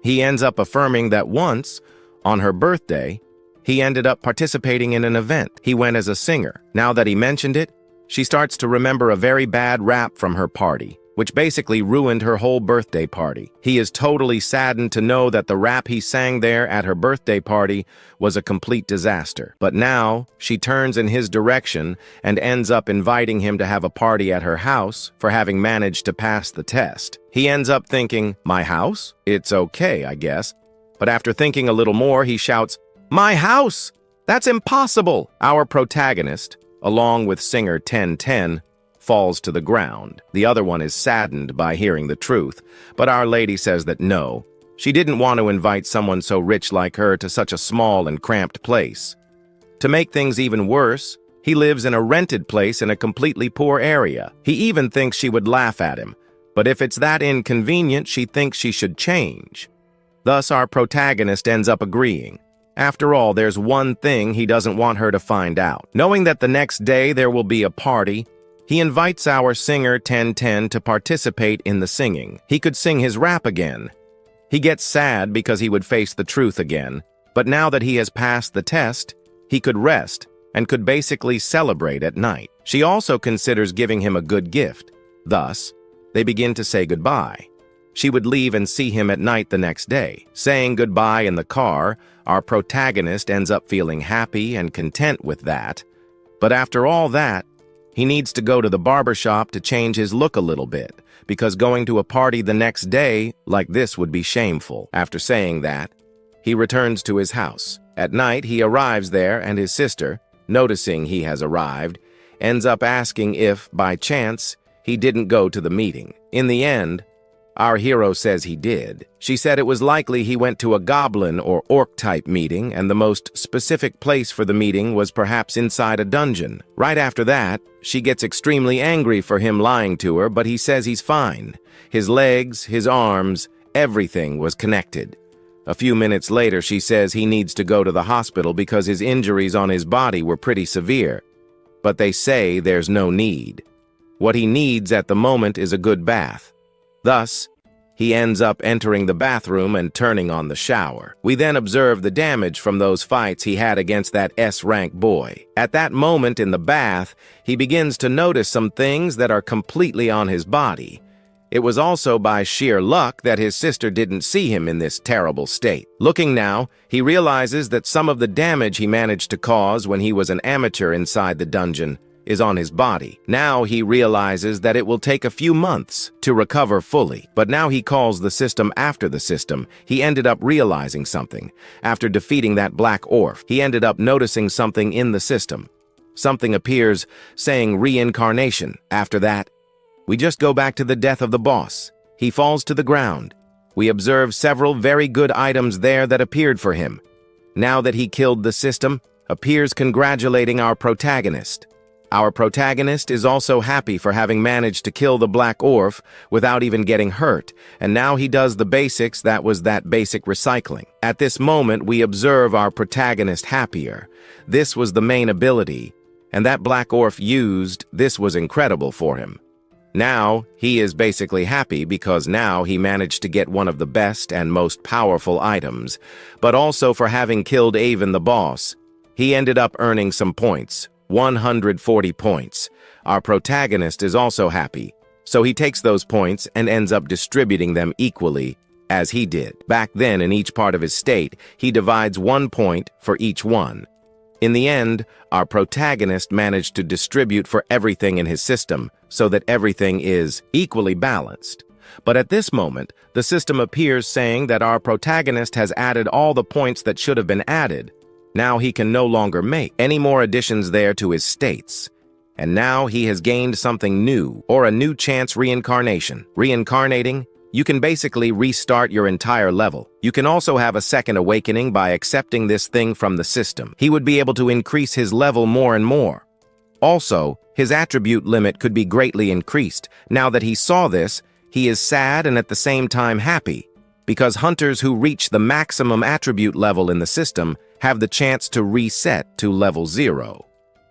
He ends up affirming that once, on her birthday, he ended up participating in an event. He went as a singer. Now that he mentioned it, she starts to remember a very bad rap from her party, which basically ruined her whole birthday party. He is totally saddened to know that the rap he sang there at her birthday party was a complete disaster. But now, she turns in his direction and ends up inviting him to have a party at her house for having managed to pass the test. He ends up thinking, "My house? It's okay, I guess." But after thinking a little more, he shouts, "My house! That's impossible!" Our protagonist, along with singer 1010, falls to the ground. The other one is saddened by hearing the truth, but Our Lady says that no, she didn't want to invite someone so rich like her to such a small and cramped place. To make things even worse, he lives in a rented place in a completely poor area. He even thinks she would laugh at him, but if it's that inconvenient, she thinks she should change. Thus, our protagonist ends up agreeing. After all, there's one thing he doesn't want her to find out. Knowing that the next day there will be a party, he invites our singer 1010 to participate in the singing. He could sing his rap again. He gets sad because he would face the truth again, but now that he has passed the test, he could rest and could basically celebrate at night. She also considers giving him a good gift. Thus, they begin to say goodbye. She would leave and see him at night the next day. Saying goodbye in the car, our protagonist ends up feeling happy and content with that. But after all that, he needs to go to the barbershop to change his look a little bit, because going to a party the next day like this would be shameful. After saying that, he returns to his house. At night, he arrives there and his sister, noticing he has arrived, ends up asking if, by chance, he didn't go to the meeting. In the end, our hero says he did. She said it was likely he went to a goblin or orc-type meeting, and the most specific place for the meeting was perhaps inside a dungeon. Right after that, she gets extremely angry for him lying to her, but he says he's fine. His legs, his arms, everything was connected. A few minutes later, she says he needs to go to the hospital because his injuries on his body were pretty severe. But they say there's no need. What he needs at the moment is a good bath. Thus, he ends up entering the bathroom and turning on the shower. We then observe the damage from those fights he had against that S-rank boy. At that moment in the bath, he begins to notice some things that are completely on his body. It was also by sheer luck that his sister didn't see him in this terrible state. Looking now, he realizes that some of the damage he managed to cause when he was an amateur inside the dungeon is on his body. Now he realizes that it will take a few months to recover fully. But now he calls the system after the system. He ended up realizing something. After defeating that black orc, he ended up noticing something in the system. Something appears saying reincarnation. After that, we just go back to the death of the boss. He falls to the ground. We observe several very good items there that appeared for him. Now that he killed the system, appears congratulating our protagonist. Our protagonist is also happy for having managed to kill the black orc without even getting hurt, and now he does the basics, that was that basic recycling. At this moment, we observe our protagonist happier. This was the main ability, and that black orc used, this was incredible for him. Now, he is basically happy because now he managed to get one of the best and most powerful items, but also for having killed Avon the boss. He ended up earning some points, 140 points. Our protagonist is also happy, so he takes those points and ends up distributing them equally, as he did. Back then, in each part of his state, he divides 1 point for each one. In the end, our protagonist managed to distribute for everything in his system so that everything is equally balanced. But at this moment, the system appears saying that our protagonist has added all the points that should have been added. Now he can no longer make any more additions there to his states. And now he has gained something new, or a new chance reincarnation. Reincarnating, you can basically restart your entire level. You can also have a second awakening by accepting this thing from the system. He would be able to increase his level more and more. Also, his attribute limit could be greatly increased. Now that he saw this, he is sad and at the same time happy, because hunters who reach the maximum attribute level in the system have the chance to reset to level 0.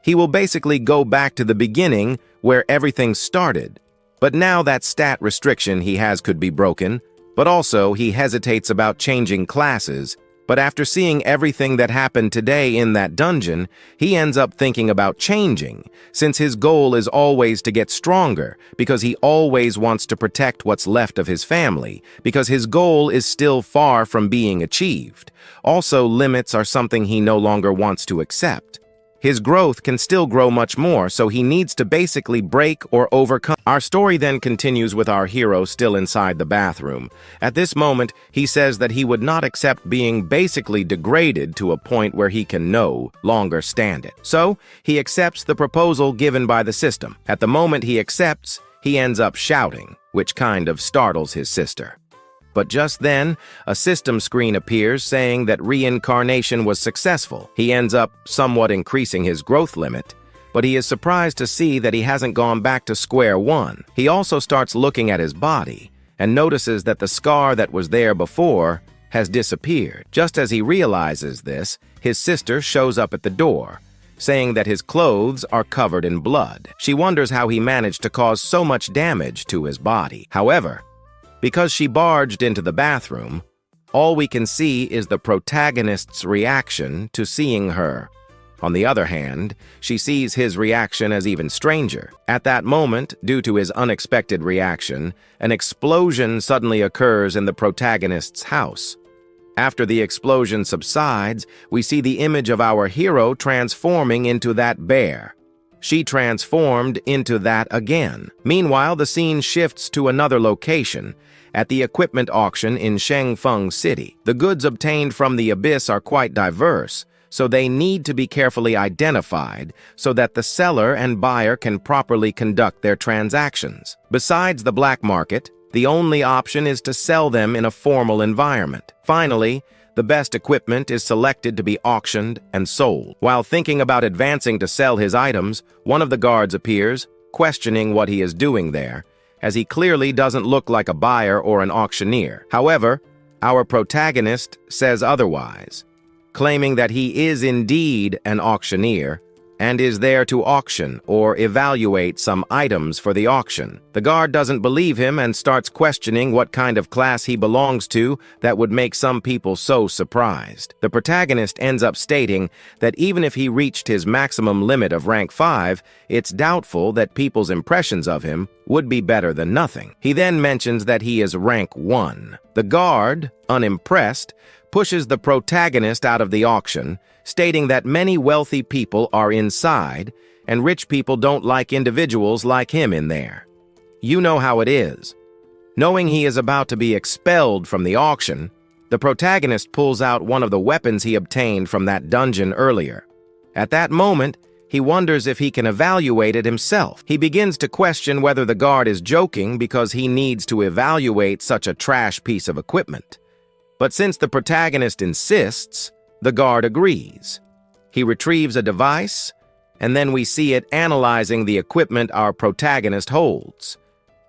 He will basically go back to the beginning where everything started. But now that stat restriction he has could be broken, but also he hesitates about changing classes. But after seeing everything that happened today in that dungeon, he ends up thinking about changing, since his goal is always to get stronger, because he always wants to protect what's left of his family, because his goal is still far from being achieved. Also, limits are something he no longer wants to accept. His growth can still grow much more, so he needs to basically break or overcome. Our story then continues with our hero still inside the bathroom. At this moment, he says that he would not accept being basically degraded to a point where he can no longer stand it. So, he accepts the proposal given by the system. At the moment he accepts, he ends up shouting, which kind of startles his sister. But just then, a system screen appears saying that reincarnation was successful. He ends up somewhat increasing his growth limit, but he is surprised to see that he hasn't gone back to square one. He also starts looking at his body and notices that the scar that was there before has disappeared. Just as he realizes this, his sister shows up at the door, saying that his clothes are covered in blood. She wonders how he managed to cause so much damage to his body. However, because she barged into the bathroom, all we can see is the protagonist's reaction to seeing her. On the other hand, she sees his reaction as even stranger. At that moment, due to his unexpected reaction, an explosion suddenly occurs in the protagonist's house. After the explosion subsides, we see the image of our hero transforming into that bear. She transformed into that again. Meanwhile, the scene shifts to another location, at the equipment auction in Shangfeng City. The goods obtained from the abyss are quite diverse, so they need to be carefully identified so that the seller and buyer can properly conduct their transactions. Besides the black market, the only option is to sell them in a formal environment. Finally, the best equipment is selected to be auctioned and sold. While thinking about advancing to sell his items, one of the guards appears, questioning what he is doing there, as he clearly doesn't look like a buyer or an auctioneer. However, our protagonist says otherwise, claiming that he is indeed an auctioneer, and is there to auction or evaluate some items for the auction. The guard doesn't believe him and starts questioning what kind of class he belongs to that would make some people so surprised. The protagonist ends up stating that even if he reached his maximum limit of rank 5, it's doubtful that people's impressions of him would be better than nothing. He then mentions that he is rank 1. The guard, unimpressed, pushes the protagonist out of the auction, stating that many wealthy people are inside and rich people don't like individuals like him in there. You know how it is. Knowing he is about to be expelled from the auction, the protagonist pulls out one of the weapons he obtained from that dungeon earlier. At that moment, he wonders if he can evaluate it himself. He begins to question whether the guard is joking because he needs to evaluate such a trash piece of equipment. But since the protagonist insists, the guard agrees. He retrieves a device, and then we see it analyzing the equipment our protagonist holds.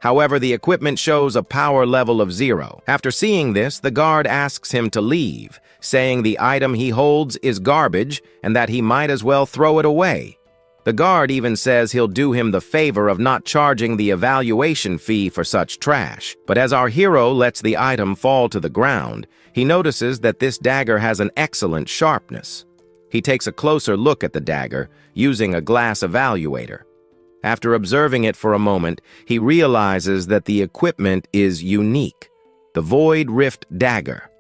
However, the equipment shows a power level of 0. After seeing this, the guard asks him to leave, saying the item he holds is garbage and that he might as well throw it away. The guard even says he'll do him the favor of not charging the evaluation fee for such trash. But as our hero lets the item fall to the ground, he notices that this dagger has an excellent sharpness. He takes a closer look at the dagger, using a glass evaluator. After observing it for a moment, he realizes that the equipment is unique, the Void Rift Dagger.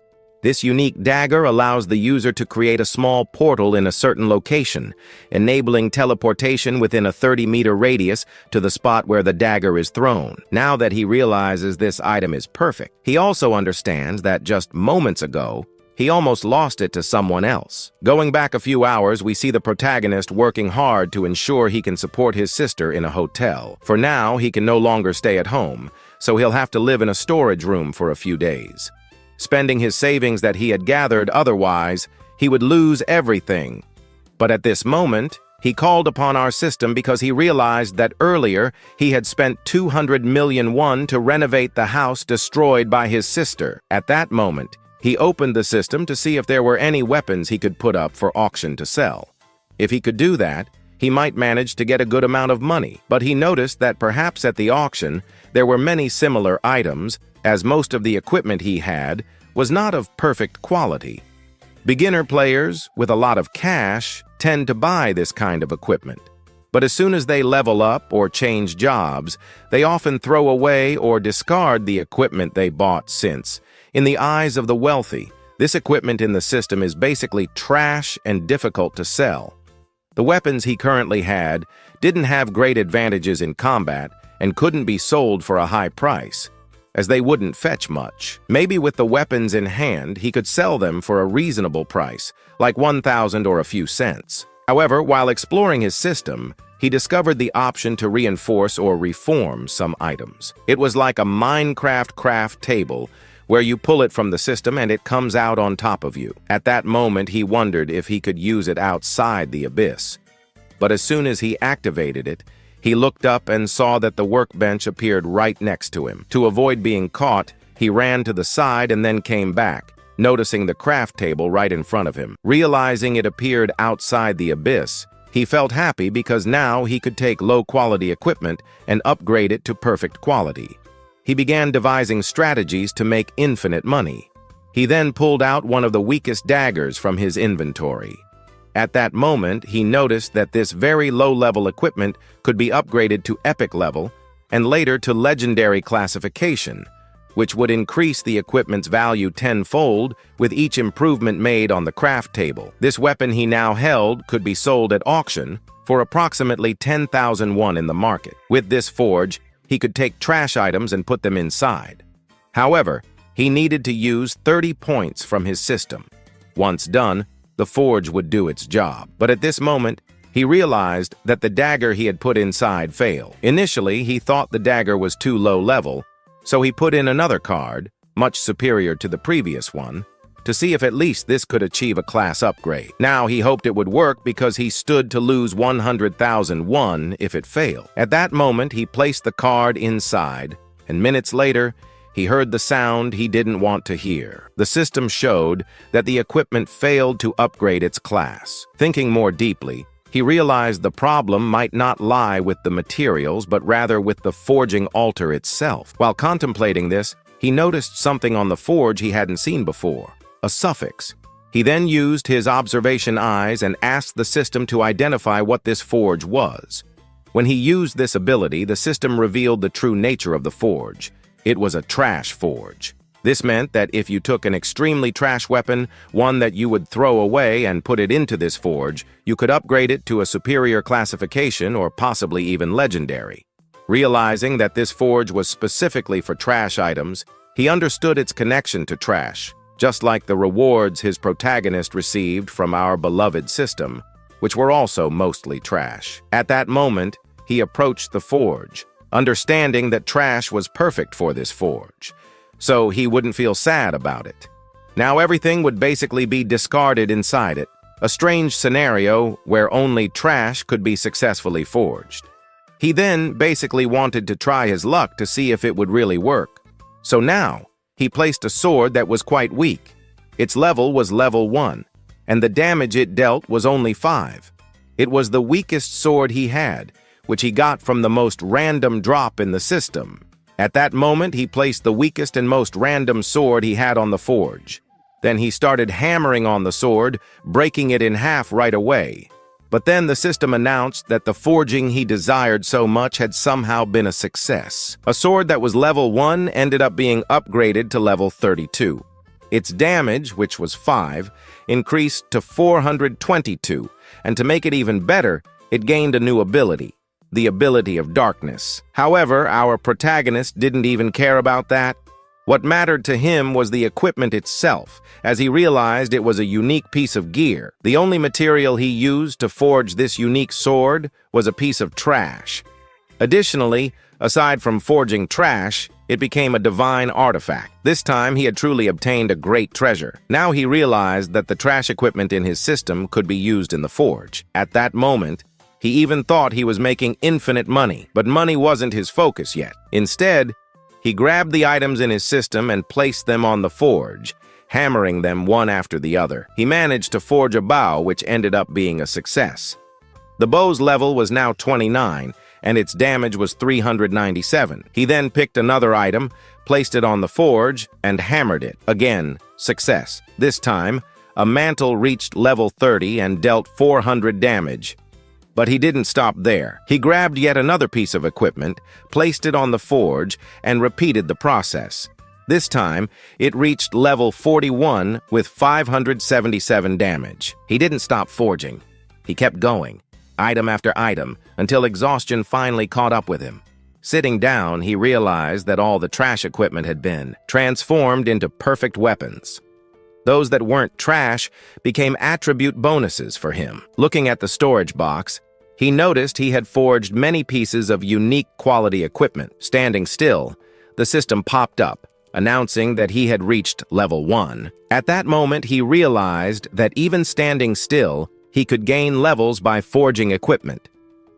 This unique dagger allows the user to create a small portal in a certain location, enabling teleportation within a 30-meter radius to the spot where the dagger is thrown. Now that he realizes this item is perfect, he also understands that just moments ago, he almost lost it to someone else. Going back a few hours, we see the protagonist working hard to ensure he can support his sister in a hotel. For now, he can no longer stay at home, so he'll have to live in a storage room for a few days. Spending his savings that he had gathered otherwise, he would lose everything. But at this moment, he called upon our system because he realized that earlier he had spent 200 million won to renovate the house destroyed by his sister. At that moment, he opened the system to see if there were any weapons he could put up for auction to sell. If he could do that, he might manage to get a good amount of money. But he noticed that perhaps at the auction, there were many similar items, as most of the equipment he had was not of perfect quality. Beginner players with a lot of cash tend to buy this kind of equipment. But as soon as they level up or change jobs, they often throw away or discard the equipment they bought since, in the eyes of the wealthy, this equipment in the system is basically trash and difficult to sell. The weapons he currently had didn't have great advantages in combat and couldn't be sold for a high price, as they wouldn't fetch much. Maybe with the weapons in hand, he could sell them for a reasonable price, like 1,000 or a few cents. However, while exploring his system, he discovered the option to reinforce or reform some items. It was like a Minecraft craft table, where you pull it from the system and it comes out on top of you. At that moment, he wondered if he could use it outside the abyss. But as soon as he activated it, he looked up and saw that the workbench appeared right next to him. To avoid being caught, he ran to the side and then came back, noticing the craft table right in front of him. Realizing it appeared outside the abyss, he felt happy because now he could take low-quality equipment and upgrade it to perfect quality. He began devising strategies to make infinite money. He then pulled out one of the weakest daggers from his inventory. At that moment, he noticed that this very low-level equipment could be upgraded to epic level and later to legendary classification, which would increase the equipment's value tenfold with each improvement made on the craft table. This weapon he now held could be sold at auction for approximately 10,000 won in the market. With this forge, he could take trash items and put them inside. However, he needed to use 30 points from his system. Once done, the forge would do its job. But at this moment, he realized that the dagger he had put inside failed. Initially, he thought the dagger was too low level, so he put in another card, much superior to the previous one, to see if at least this could achieve a class upgrade. Now he hoped it would work because he stood to lose 100,000 won if it failed. At that moment, he placed the card inside, and minutes later, he heard the sound he didn't want to hear. The system showed that the equipment failed to upgrade its class. Thinking more deeply, He realized the problem might not lie with the materials, but rather with the forging altar itself. While contemplating this, he noticed something on the forge he hadn't seen before, a suffix. He then used his observation eyes and asked the system to identify what this forge was. When he used this ability, the system revealed the true nature of the forge. It was a trash forge. This meant that if you took an extremely trash weapon, one that you would throw away, and put it into this forge, you could upgrade it to a superior classification or possibly even legendary. Realizing that this forge was specifically for trash items, he understood its connection to trash, just like the rewards his protagonist received from our beloved system, which were also mostly trash. At that moment, he approached the forge, understanding that trash was perfect for this forge, so he wouldn't feel sad about it. Now everything would basically be discarded inside it, a strange scenario where only trash could be successfully forged. He then basically wanted to try his luck to see if it would really work. So now, he placed a sword that was quite weak. Its level was level 1, and the damage it dealt was only 5. It was the weakest sword he had, which he got from the most random drop in the system. At that moment, he placed the weakest and most random sword he had on the forge. Then he started hammering on the sword, breaking it in half right away. But then the system announced that the forging he desired so much had somehow been a success. A sword that was level 1 ended up being upgraded to level 32. Its damage, which was 5, increased to 422, and to make it even better, it gained a new ability, the ability of darkness. However, our protagonist didn't even care about that. What mattered to him was the equipment itself, as he realized it was a unique piece of gear. The only material he used to forge this unique sword was a piece of trash. Additionally, aside from forging trash, it became a divine artifact. This time, he had truly obtained a great treasure. Now he realized that the trash equipment in his system could be used in the forge. At that moment, he even thought he was making infinite money, but money wasn't his focus yet. Instead, he grabbed the items in his system and placed them on the forge, hammering them one after the other. He managed to forge a bow, which ended up being a success. The bow's level was now 29, and its damage was 397. He then picked another item, placed it on the forge, and hammered it. Again, success. This time, a mantle reached level 30 and dealt 400 damage. But he didn't stop there. He grabbed yet another piece of equipment, placed it on the forge, and repeated the process. This time, it reached level 41 with 577 damage. He didn't stop forging. He kept going, item after item, until exhaustion finally caught up with him. Sitting down, he realized that all the trash equipment had been transformed into perfect weapons. Those that weren't trash became attribute bonuses for him. Looking at the storage box, he noticed he had forged many pieces of unique quality equipment. Standing still, the system popped up, announcing that he had reached level 1. At that moment, he realized that even standing still, he could gain levels by forging equipment.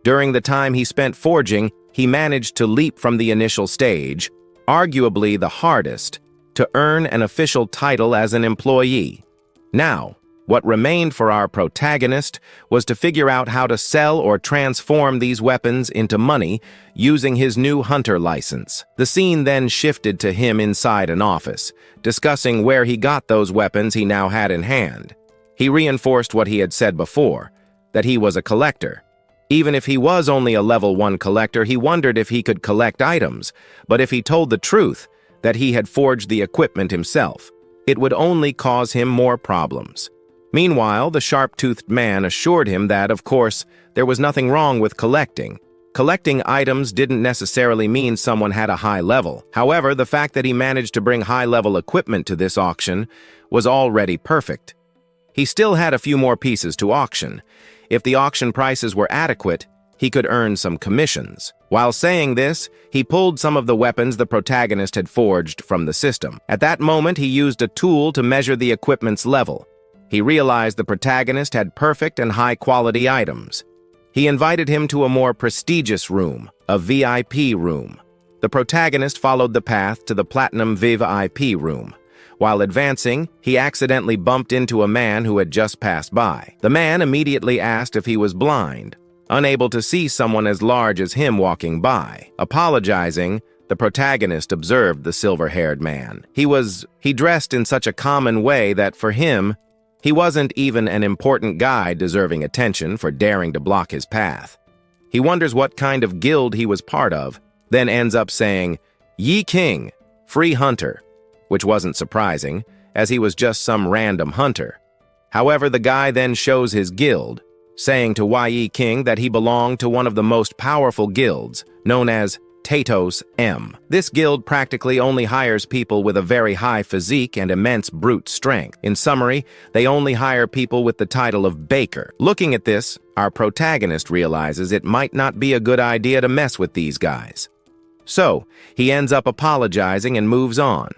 During the time he spent forging, he managed to leap from the initial stage, arguably the hardest, to earn an official title as an employee. Now, what remained for our protagonist was to figure out how to sell or transform these weapons into money using his new hunter license. The scene then shifted to him inside an office, discussing where he got those weapons he now had in hand. He reinforced what he had said before, that he was a collector. Even if he was only a level 1 collector, he wondered if he could collect items, but if he told the truth, that he had forged the equipment himself, it would only cause him more problems. Meanwhile, the sharp-toothed man assured him that, of course, there was nothing wrong with collecting. Collecting items didn't necessarily mean someone had a high level. However, the fact that he managed to bring high-level equipment to this auction was already perfect. He still had a few more pieces to auction. If the auction prices were adequate, he could earn some commissions. While saying this, he pulled some of the weapons the protagonist had forged from the system. At that moment, he used a tool to measure the equipment's level. He realized the protagonist had perfect and high-quality items. He invited him to a more prestigious room, a VIP room. The protagonist followed the path to the Platinum VIP room, While advancing, he accidentally bumped into a man who had just passed by. The man immediately asked if he was blind, unable to see someone as large as him walking by. Apologizing, the protagonist observed the silver-haired man. He dressed in such a common way that for him, he wasn't even an important guy deserving attention for daring to block his path. He wonders what kind of guild he was part of, then ends up saying, "Yi King, free hunter," which wasn't surprising, as he was just some random hunter. However, the guy then shows his guild, saying to Yi King that he belonged to one of the most powerful guilds, known as Tatos M. This guild practically only hires people with a very high physique and immense brute strength. In summary, they only hire people with the title of Baker. Looking at this, our protagonist realizes it might not be a good idea to mess with these guys. So, he ends up apologizing and moves on.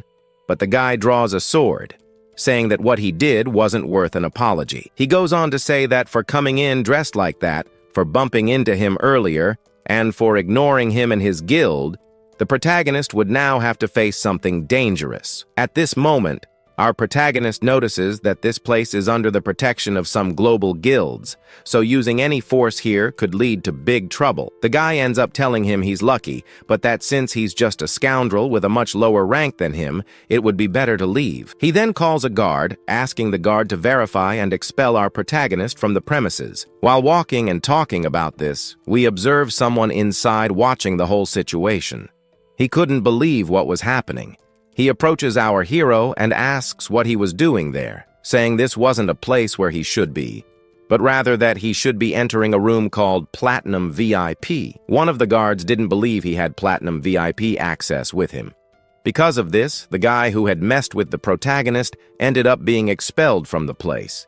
But the guy draws a sword, saying that what he did wasn't worth an apology. He goes on to say that for coming in dressed like that, for bumping into him earlier, and for ignoring him and his guild, the protagonist would now have to face something dangerous. At this moment, our protagonist notices that this place is under the protection of some global guilds, so using any force here could lead to big trouble. The guy ends up telling him he's lucky, but that since he's just a scoundrel with a much lower rank than him, it would be better to leave. He then calls a guard, asking the guard to verify and expel our protagonist from the premises. While walking and talking about this, we observe someone inside watching the whole situation. He couldn't believe what was happening. He approaches our hero and asks what he was doing there, saying this wasn't a place where he should be, but rather that he should be entering a room called Platinum VIP. One of the guards didn't believe he had Platinum VIP access with him. Because of this, the guy who had messed with the protagonist ended up being expelled from the place.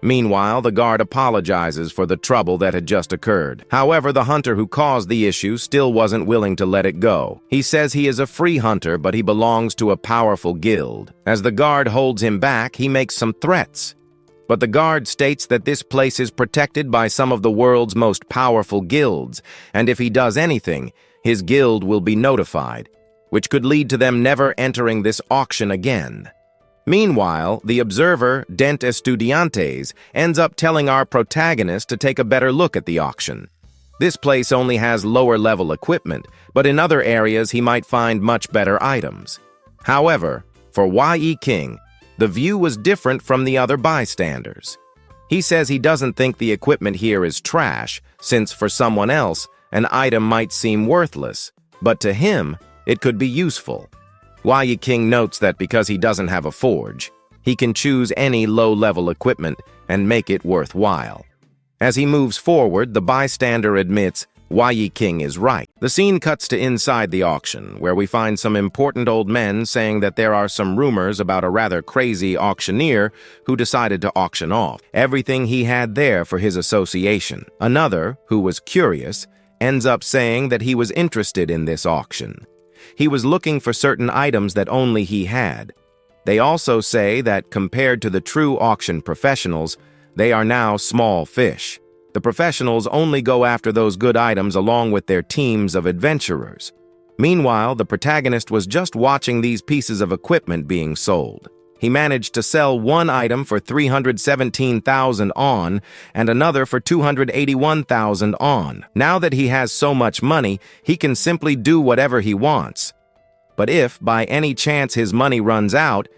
Meanwhile, the guard apologizes for the trouble that had just occurred. However, the hunter who caused the issue still wasn't willing to let it go. He says he is a free hunter, but he belongs to a powerful guild. As the guard holds him back, he makes some threats. But the guard states that this place is protected by some of the world's most powerful guilds, and if he does anything, his guild will be notified, which could lead to them never entering this auction again. Meanwhile, the observer, Dent Estudiantes, ends up telling our protagonist to take a better look at the auction. This place only has lower-level equipment, but in other areas he might find much better items. However, for Yi King, the view was different from the other bystanders. He says he doesn't think the equipment here is trash, since for someone else, an item might seem worthless, but to him, it could be useful. Yi King notes that because he doesn't have a forge, he can choose any low-level equipment and make it worthwhile. As he moves forward, the bystander admits Yi King is right. The scene cuts to inside the auction, where we find some important old men saying that there are some rumors about a rather crazy auctioneer who decided to auction off everything he had there for his association. Another, who was curious, ends up saying that he was interested in this auction. He was looking for certain items that only he had. They also say that compared to the true auction professionals, they are now small fish. The professionals only go after those good items along with their teams of adventurers. Meanwhile, the protagonist was just watching these pieces of equipment being sold. He managed to sell one item for 317,000 on and another for 281,000 on. Now that he has so much money, he can simply do whatever he wants. But if, by any chance, his money runs out,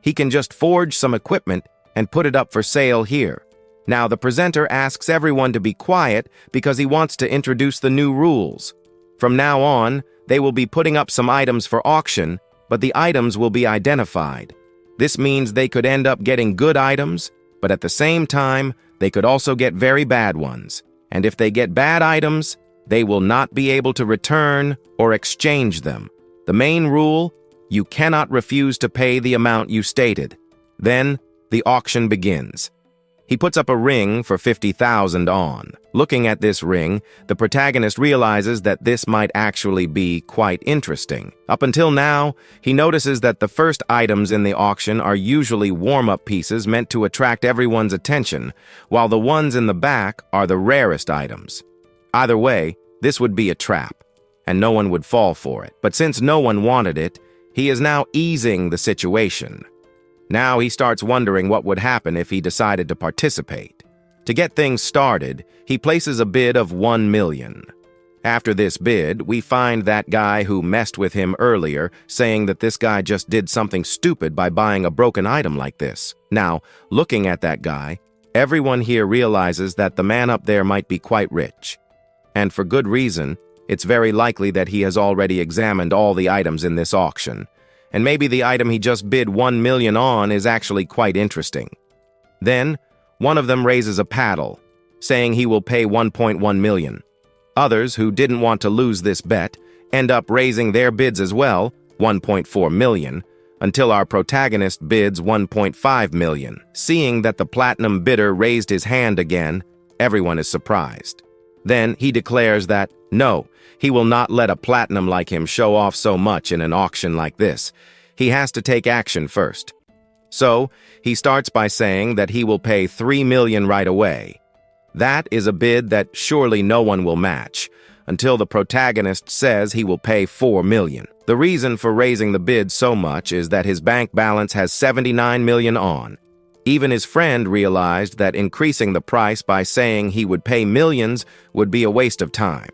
he can just forge some equipment and put it up for sale here. Now, the presenter asks everyone to be quiet because he wants to introduce the new rules. From now on, they will be putting up some items for auction, but the items will be identified. This means they could end up getting good items, but at the same time, they could also get very bad ones. And if they get bad items, they will not be able to return or exchange them. The main rule, you cannot refuse to pay the amount you stated. Then, the auction begins. He puts up a ring for 50,000 on. Looking at this ring, the protagonist realizes that this might actually be quite interesting. Up until now, he notices that the first items in the auction are usually warm-up pieces meant to attract everyone's attention, while the ones in the back are the rarest items. Either way, this would be a trap, and no one would fall for it. But since no one wanted it, he is now easing the situation. Now he starts wondering what would happen if he decided to participate. To get things started, he places a bid of 1 million. After this bid, we find that guy who messed with him earlier saying that this guy just did something stupid by buying a broken item like this. Now, looking at that guy, everyone here realizes that the man up there might be quite rich. And for good reason. It's very likely that he has already examined all the items in this auction. And maybe the item he just bid 1 million on is actually quite interesting. Then, one of them raises a paddle, saying he will pay 1.1 million. Others, who didn't want to lose this bet, end up raising their bids as well, 1.4 million, until our protagonist bids 1.5 million. Seeing that the platinum bidder raised his hand again, everyone is surprised. Then he declares that, no, he will not let a platinum like him show off so much in an auction like this. He has to take action first. So, he starts by saying that he will pay 3 million right away. That is a bid that surely no one will match, until the protagonist says he will pay 4 million. The reason for raising the bid so much is that his bank balance has 79 million on. Even his friend realized that increasing the price by saying he would pay millions would be a waste of time.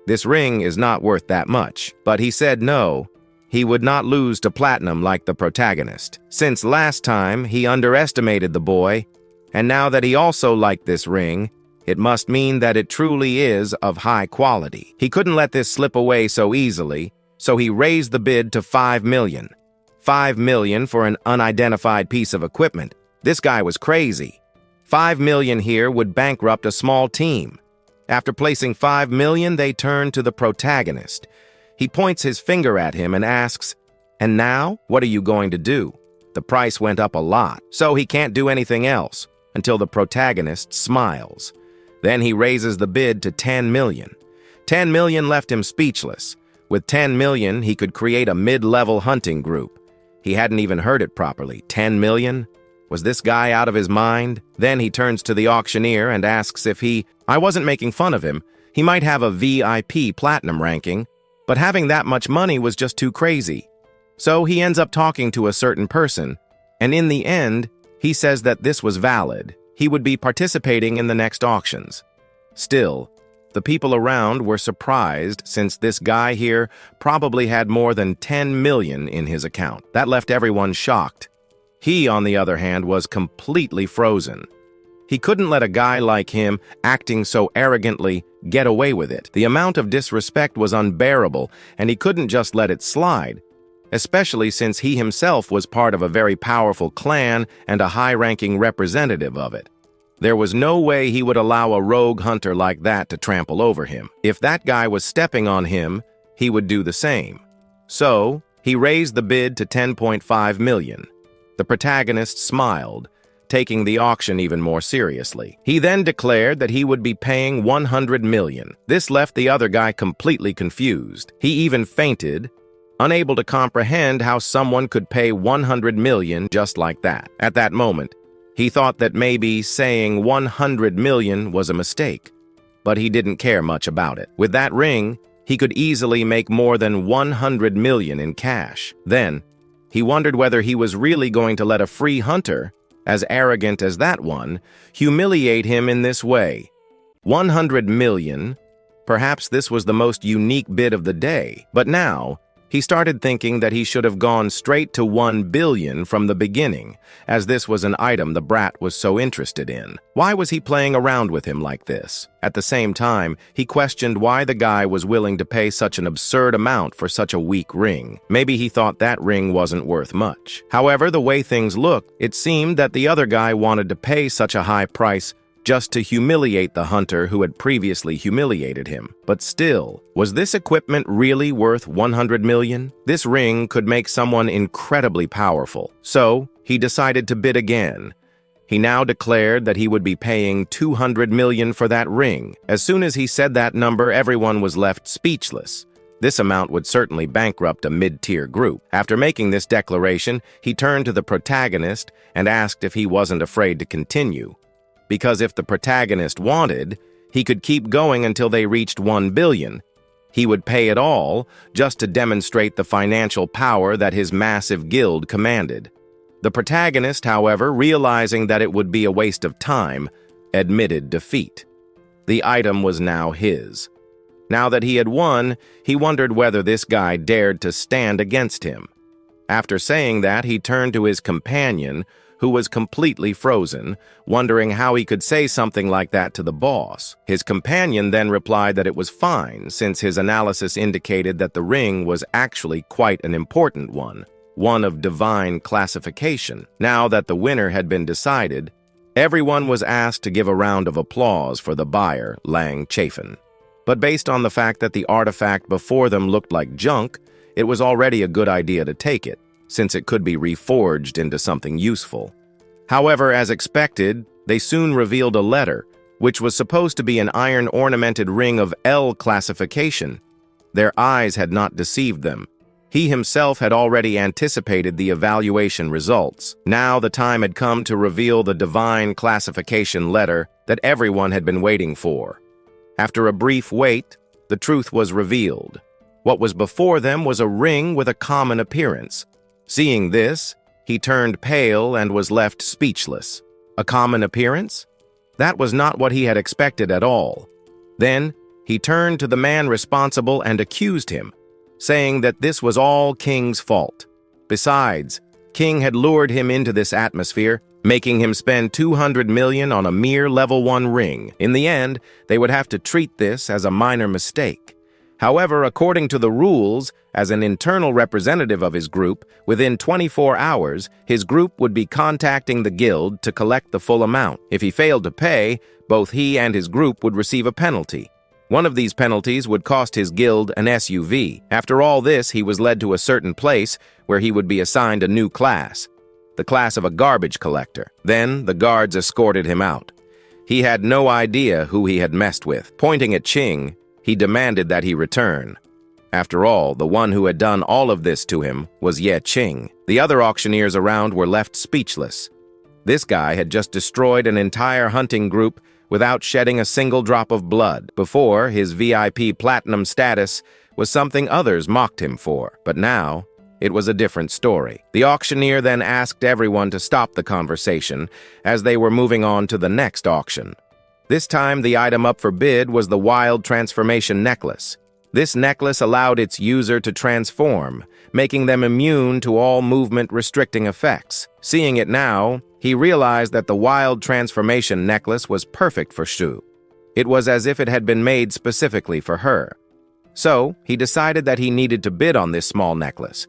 This ring is not worth that much, but he said no, he would not lose to platinum like the protagonist. Since last time he underestimated the boy, and now that he also liked this ring, it must mean that it truly is of high quality. He couldn't let this slip away so easily, so he raised the bid to 5 million. 5 million for an unidentified piece of equipment. This guy was crazy. 5 million here would bankrupt a small team. After placing 5 million, they turn to the protagonist. He points his finger at him and asks, "And now, what are you going to do?" The price went up a lot, so he can't do anything else, until the protagonist smiles. Then he raises the bid to 10 million. 10 million left him speechless. With 10 million, he could create a mid-level hunting group. He hadn't even heard it properly. 10 million? Was this guy out of his mind? Then he turns to the auctioneer and asks if I wasn't making fun of him. He might have a VIP platinum ranking, but having that much money was just too crazy. So he ends up talking to a certain person, and in the end, he says that this was valid. He would be participating in the next auctions. Still, the people around were surprised since this guy here probably had more than 10 million in his account. That left everyone shocked. He, on the other hand, was completely frozen. He couldn't let a guy like him, acting so arrogantly, get away with it. The amount of disrespect was unbearable, and he couldn't just let it slide, especially since he himself was part of a very powerful clan and a high-ranking representative of it. There was no way he would allow a rogue hunter like that to trample over him. If that guy was stepping on him, he would do the same. So, he raised the bid to 10.5 million. The protagonist smiled, taking the auction even more seriously. He then declared that he would be paying 100 million. This left the other guy completely confused. He even fainted, unable to comprehend how someone could pay 100 million just like that. At that moment, he thought that maybe saying 100 million was a mistake, but he didn't care much about it. With that ring, he could easily make more than 100 million in cash. Then, he wondered whether he was really going to let a free hunter, as arrogant as that one, humiliate him in this way. 100 million, perhaps this was the most unique bid of the day, but now, he started thinking that he should have gone straight to 1 billion from the beginning, as this was an item the brat was so interested in. Why was he playing around with him like this? At the same time, he questioned why the guy was willing to pay such an absurd amount for such a weak ring. Maybe he thought that ring wasn't worth much. However, the way things looked, it seemed that the other guy wanted to pay such a high price just to humiliate the hunter who had previously humiliated him. But still, was this equipment really worth 100 million? This ring could make someone incredibly powerful. So, he decided to bid again. He now declared that he would be paying 200 million for that ring. As soon as he said that number, everyone was left speechless. This amount would certainly bankrupt a mid-tier group. After making this declaration, he turned to the protagonist and asked if he wasn't afraid to continue. Because if the protagonist wanted, he could keep going until they reached 1 billion. He would pay it all just to demonstrate the financial power that his massive guild commanded. The protagonist, however, realizing that it would be a waste of time, admitted defeat. The item was now his. Now that he had won, he wondered whether this guy dared to stand against him. After saying that, he turned to his companion, who was completely frozen, wondering how he could say something like that to the boss. His companion then replied that it was fine, since his analysis indicated that the ring was actually quite an important one of divine classification. Now that the winner had been decided, everyone was asked to give a round of applause for the buyer, Lang Chafin. But based on the fact that the artifact before them looked like junk, it was already a good idea to take it, since it could be reforged into something useful. However, as expected, they soon revealed a letter, which was supposed to be an iron-ornamented ring of L classification. Their eyes had not deceived them. He himself had already anticipated the evaluation results. Now the time had come to reveal the divine classification letter that everyone had been waiting for. After a brief wait, the truth was revealed. What was before them was a ring with a common appearance. Seeing this, he turned pale and was left speechless. A common appearance? That was not what he had expected at all. Then, he turned to the man responsible and accused him, saying that this was all Qing's fault. Besides, Qing had lured him into this atmosphere, making him spend 200 million on a mere level 1 ring. In the end, they would have to treat this as a minor mistake. However, according to the rules, as an internal representative of his group, within 24 hours, his group would be contacting the guild to collect the full amount. If he failed to pay, both he and his group would receive a penalty. One of these penalties would cost his guild an SUV. After all this, he was led to a certain place where he would be assigned a new class, the class of a garbage collector. Then, the guards escorted him out. He had no idea who he had messed with. Pointing at Qing, he demanded that he return. After all, the one who had done all of this to him was Ye Qing. The other auctioneers around were left speechless. This guy had just destroyed an entire hunting group without shedding a single drop of blood. Before, his VIP platinum status was something others mocked him for. But now, it was a different story. The auctioneer then asked everyone to stop the conversation as they were moving on to the next auction. This time, the item up for bid was the Wild Transformation Necklace. This necklace allowed its user to transform, making them immune to all movement-restricting effects. Seeing it now, he realized that the Wild Transformation Necklace was perfect for Shu. It was as if it had been made specifically for her. So, he decided that he needed to bid on this small necklace.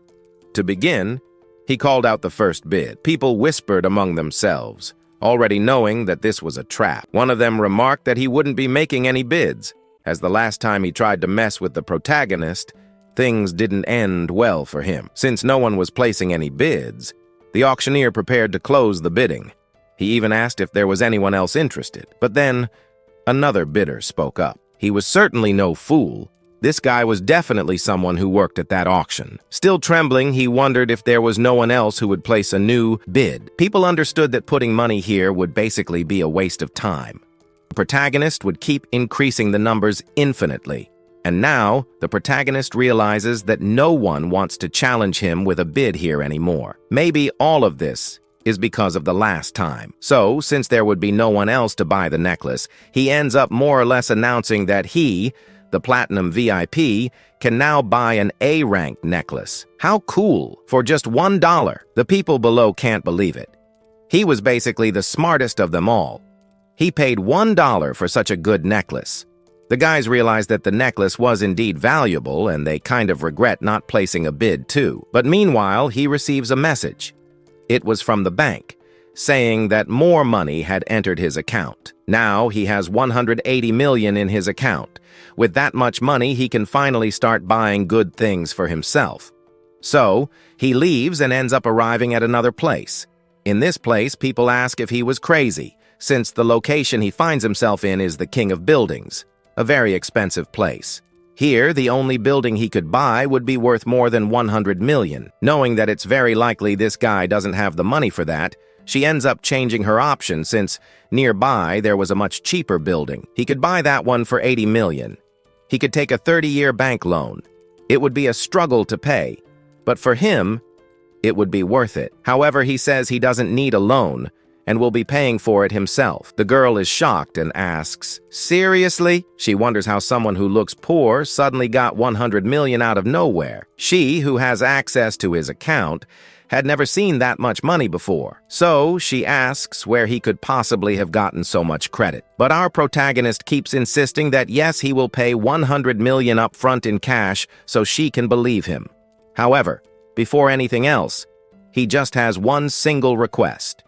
To begin, he called out the first bid. People whispered among themselves, already knowing that this was a trap. One of them remarked that he wouldn't be making any bids, as the last time he tried to mess with the protagonist, things didn't end well for him. Since no one was placing any bids, the auctioneer prepared to close the bidding. He even asked if there was anyone else interested. But then, another bidder spoke up. He was certainly no fool. This guy was definitely someone who worked at that auction. Still trembling, he wondered if there was no one else who would place a new bid. People understood that putting money here would basically be a waste of time. The protagonist would keep increasing the numbers infinitely. And now, the protagonist realizes that no one wants to challenge him with a bid here anymore. Maybe all of this is because of the last time. So, since there would be no one else to buy the necklace, he ends up more or less announcing that he, the Platinum VIP, can now buy an A-rank necklace. How cool! For just $1. The people below can't believe it. He was basically the smartest of them all. He paid $1 for such a good necklace. The guys realized that the necklace was indeed valuable, and they kind of regret not placing a bid too. But meanwhile, he receives a message. It was from the bank, saying that more money had entered his account. Now he has 180 million in his account. With that much money, he can finally start buying good things for himself. So, he leaves and ends up arriving at another place. In this place, people ask if he was crazy, since the location he finds himself in is the King of Buildings, a very expensive place. Here, the only building he could buy would be worth more than 100 million. Knowing that it's very likely this guy doesn't have the money for that, she ends up changing her option since nearby there was a much cheaper building. He could buy that one for 80 million. He could take a 30-year bank loan. It would be a struggle to pay, but for him, it would be worth it. However, he says he doesn't need a loan and will be paying for it himself. The girl is shocked and asks, "Seriously?" She wonders how someone who looks poor suddenly got 100 million out of nowhere. She, who has access to his account, had never seen that much money before. So she asks where he could possibly have gotten so much credit. But our protagonist keeps insisting that yes, he will pay 100 million up front in cash so she can believe him. However, before anything else, he just has one single request.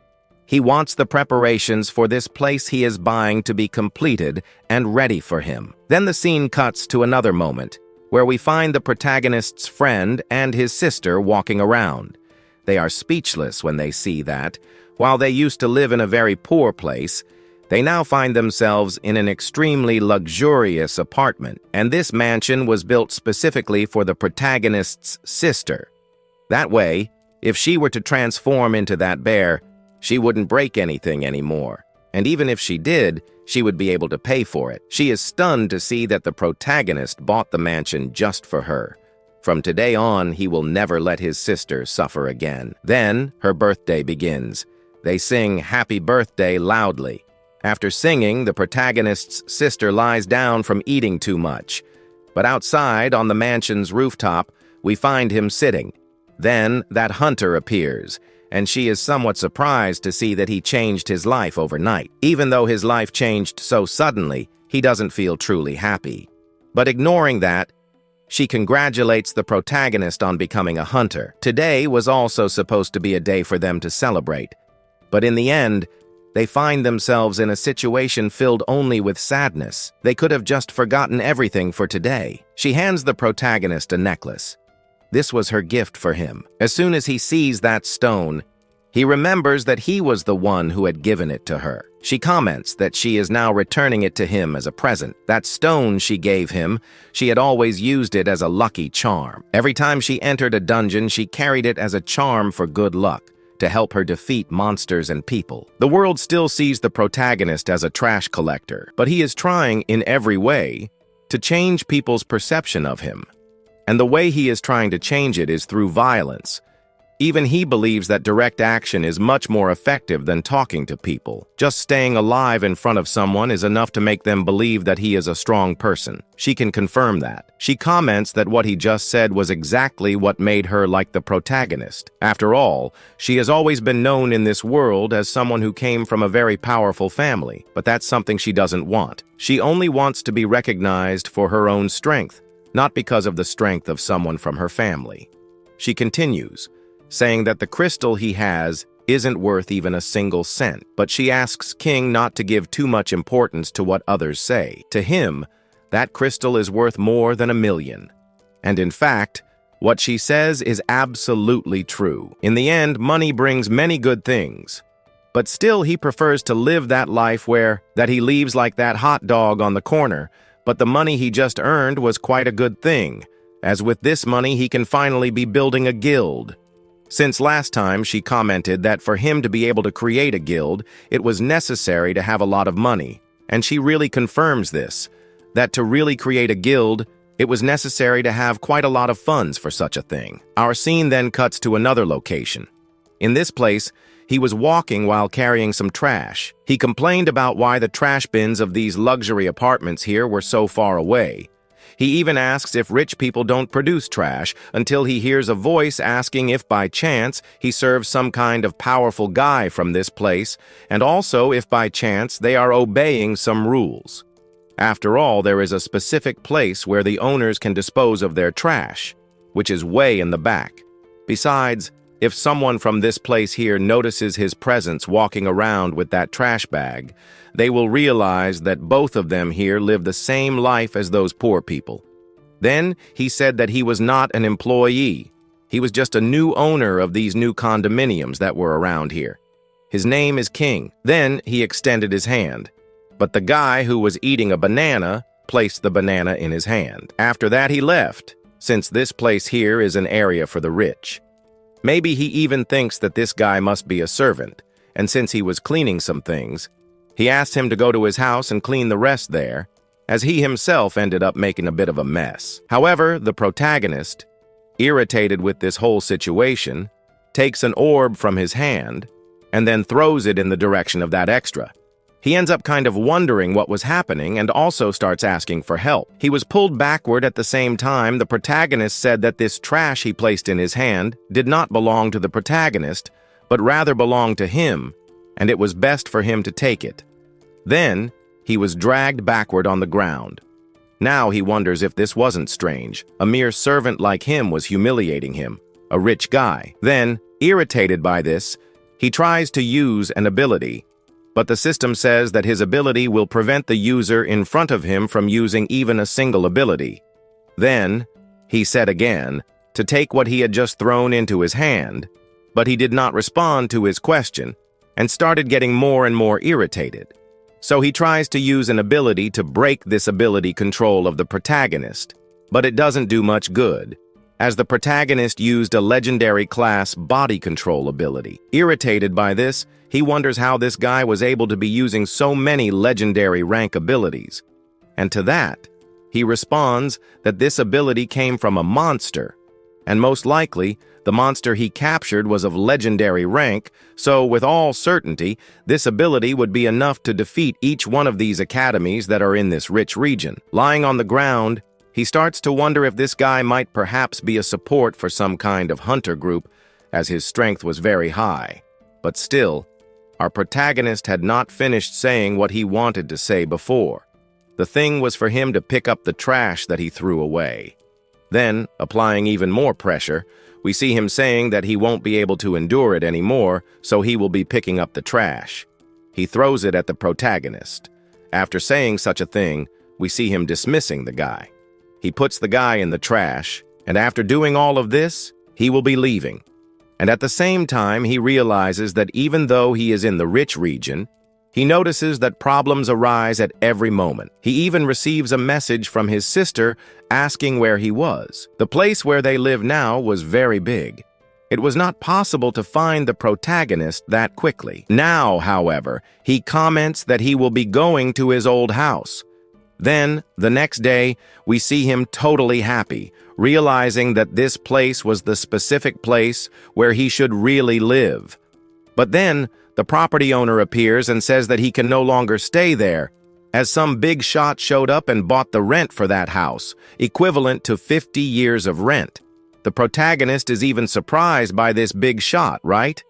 He wants the preparations for this place he is buying to be completed and ready for him. Then the scene cuts to another moment, where we find the protagonist's friend and his sister walking around. They are speechless when they see that, while they used to live in a very poor place, they now find themselves in an extremely luxurious apartment, and this mansion was built specifically for the protagonist's sister. That way, if she were to transform into that bear, she wouldn't break anything anymore, and even if she did, she would be able to pay for it. She is stunned to see that the protagonist bought the mansion just for her. From today on, he will never let his sister suffer again. Then, her birthday begins. They sing "Happy Birthday" loudly. After singing, the protagonist's sister lies down from eating too much. But outside, on the mansion's rooftop, we find him sitting. Then, that hunter appears, and she is somewhat surprised to see that he changed his life overnight. Even though his life changed so suddenly, he doesn't feel truly happy. But ignoring that, she congratulates the protagonist on becoming a hunter. Today was also supposed to be a day for them to celebrate. But in the end, they find themselves in a situation filled only with sadness. They could have just forgotten everything for today. She hands the protagonist a necklace. This was her gift for him. As soon as he sees that stone, he remembers that he was the one who had given it to her. She comments that she is now returning it to him as a present. That stone she gave him, she had always used it as a lucky charm. Every time she entered a dungeon, she carried it as a charm for good luck, to help her defeat monsters and people. The world still sees the protagonist as a trash collector, but he is trying in every way to change people's perception of him. And the way he is trying to change it is through violence. Even he believes that direct action is much more effective than talking to people. Just staying alive in front of someone is enough to make them believe that he is a strong person. She can confirm that. She comments that what he just said was exactly what made her like the protagonist. After all, she has always been known in this world as someone who came from a very powerful family, but that's something she doesn't want. She only wants to be recognized for her own strength, not because of the strength of someone from her family. She continues, saying that the crystal he has isn't worth even a single cent, but she asks Qing not to give too much importance to what others say. To him, that crystal is worth more than 1 million. And in fact, what she says is absolutely true. In the end, money brings many good things, but still he prefers to live that life that he leaves like that hot dog on the corner, but the money he just earned was quite a good thing, as with this money he can finally be building a guild. Since last time, she commented that for him to be able to create a guild, it was necessary to have a lot of money. And she really confirms this, that to really create a guild, it was necessary to have quite a lot of funds for such a thing. Our scene then cuts to another location. In this place, he was walking while carrying some trash. He complained about why the trash bins of these luxury apartments here were so far away. He even asks if rich people don't produce trash until he hears a voice asking if by chance he serves some kind of powerful guy from this place, and also if by chance they are obeying some rules. After all, there is a specific place where the owners can dispose of their trash, which is way in the back. Besides, if someone from this place here notices his presence walking around with that trash bag, they will realize that both of them here live the same life as those poor people. Then he said that he was not an employee. He was just a new owner of these new condominiums that were around here. His name is Qing. Then he extended his hand. But the guy who was eating a banana placed the banana in his hand. After that he left, since this place here is an area for the rich. Maybe he even thinks that this guy must be a servant, and since he was cleaning some things, he asked him to go to his house and clean the rest there, as he himself ended up making a bit of a mess. However, the protagonist, irritated with this whole situation, takes an orb from his hand, and then throws it in the direction of that extra. He ends up kind of wondering what was happening and also starts asking for help. He was pulled backward at the same time. The protagonist said that this trash he placed in his hand did not belong to the protagonist, but rather belonged to him, and it was best for him to take it. Then, he was dragged backward on the ground. Now he wonders if this wasn't strange. A mere servant like him was humiliating him, a rich guy. Then, irritated by this, he tries to use an ability, but the system says that his ability will prevent the user in front of him from using even a single ability. Then, he said again, to take what he had just thrown into his hand, but he did not respond to his question and started getting more and more irritated. So he tries to use an ability to break this ability control of the protagonist, but it doesn't do much good, as the protagonist used a legendary class body control ability. Irritated by this, he wonders how this guy was able to be using so many legendary rank abilities. And to that, he responds that this ability came from a monster, and most likely, the monster he captured was of legendary rank, so with all certainty, this ability would be enough to defeat each one of these academies that are in this rich region. Lying on the ground, he starts to wonder if this guy might perhaps be a support for some kind of hunter group, as his strength was very high. But still, our protagonist had not finished saying what he wanted to say before. The thing was for him to pick up the trash that he threw away. Then, applying even more pressure, we see him saying that he won't be able to endure it anymore, so he will be picking up the trash. He throws it at the protagonist. After saying such a thing, we see him dismissing the guy. He puts the guy in the trash, and after doing all of this, he will be leaving. And at the same time, he realizes that even though he is in the rich region, he notices that problems arise at every moment. He even receives a message from his sister asking where he was. The place where they live now was very big. It was not possible to find the protagonist that quickly. Now, however, he comments that he will be going to his old house. Then, the next day, we see him totally happy, realizing that this place was the specific place where he should really live. But then, the property owner appears and says that he can no longer stay there, as some big shot showed up and bought the rent for that house, equivalent to 50 years of rent. The protagonist is even surprised by this big shot, right?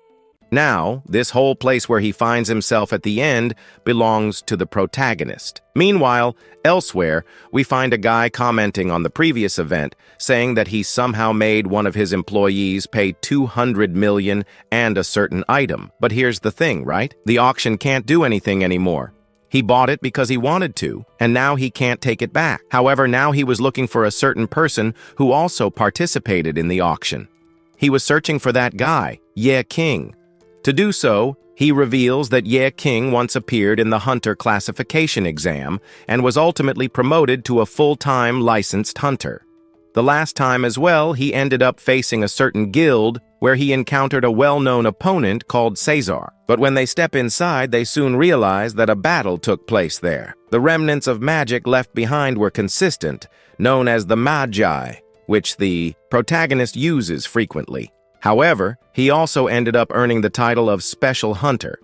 Now, this whole place where he finds himself at the end belongs to the protagonist. Meanwhile, elsewhere, we find a guy commenting on the previous event, saying that he somehow made one of his employees pay 200 million and a certain item. But here's the thing, right? The auction can't do anything anymore. He bought it because he wanted to, and now he can't take it back. However, now he was looking for a certain person who also participated in the auction. He was searching for that guy, Qing. To do so, he reveals that Qing once appeared in the hunter classification exam and was ultimately promoted to a full-time licensed hunter. The last time as well, he ended up facing a certain guild where he encountered a well-known opponent called Caesar. But when they step inside, they soon realize that a battle took place there. The remnants of magic left behind were consistent, known as the magi, which the protagonist uses frequently. However, he also ended up earning the title of Special Hunter.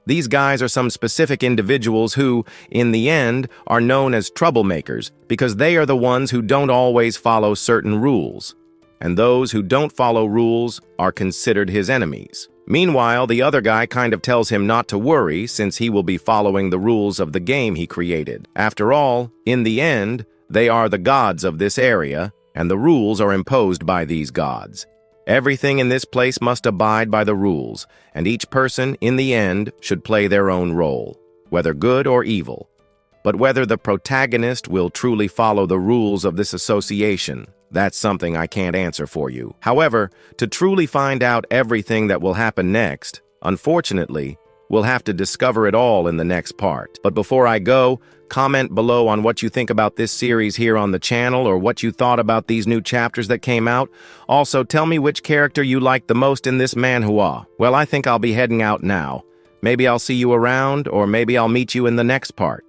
These guys are some specific individuals who, in the end, are known as troublemakers because they are the ones who don't always follow certain rules, and those who don't follow rules are considered his enemies. Meanwhile, the other guy kind of tells him not to worry since he will be following the rules of the game he created. After all, in the end, they are the gods of this area, and the rules are imposed by these gods. Everything in this place must abide by the rules, and each person, in the end, should play their own role, whether good or evil. But whether the protagonist will truly follow the rules of this association, that's something I can't answer for you. However, to truly find out everything that will happen next, unfortunately, we'll have to discover it all in the next part. But before I go, comment below on what you think about this series here on the channel or what you thought about these new chapters that came out. Also, tell me which character you liked the most in this manhwa. Well, I think I'll be heading out now. Maybe I'll see you around, or maybe I'll meet you in the next part.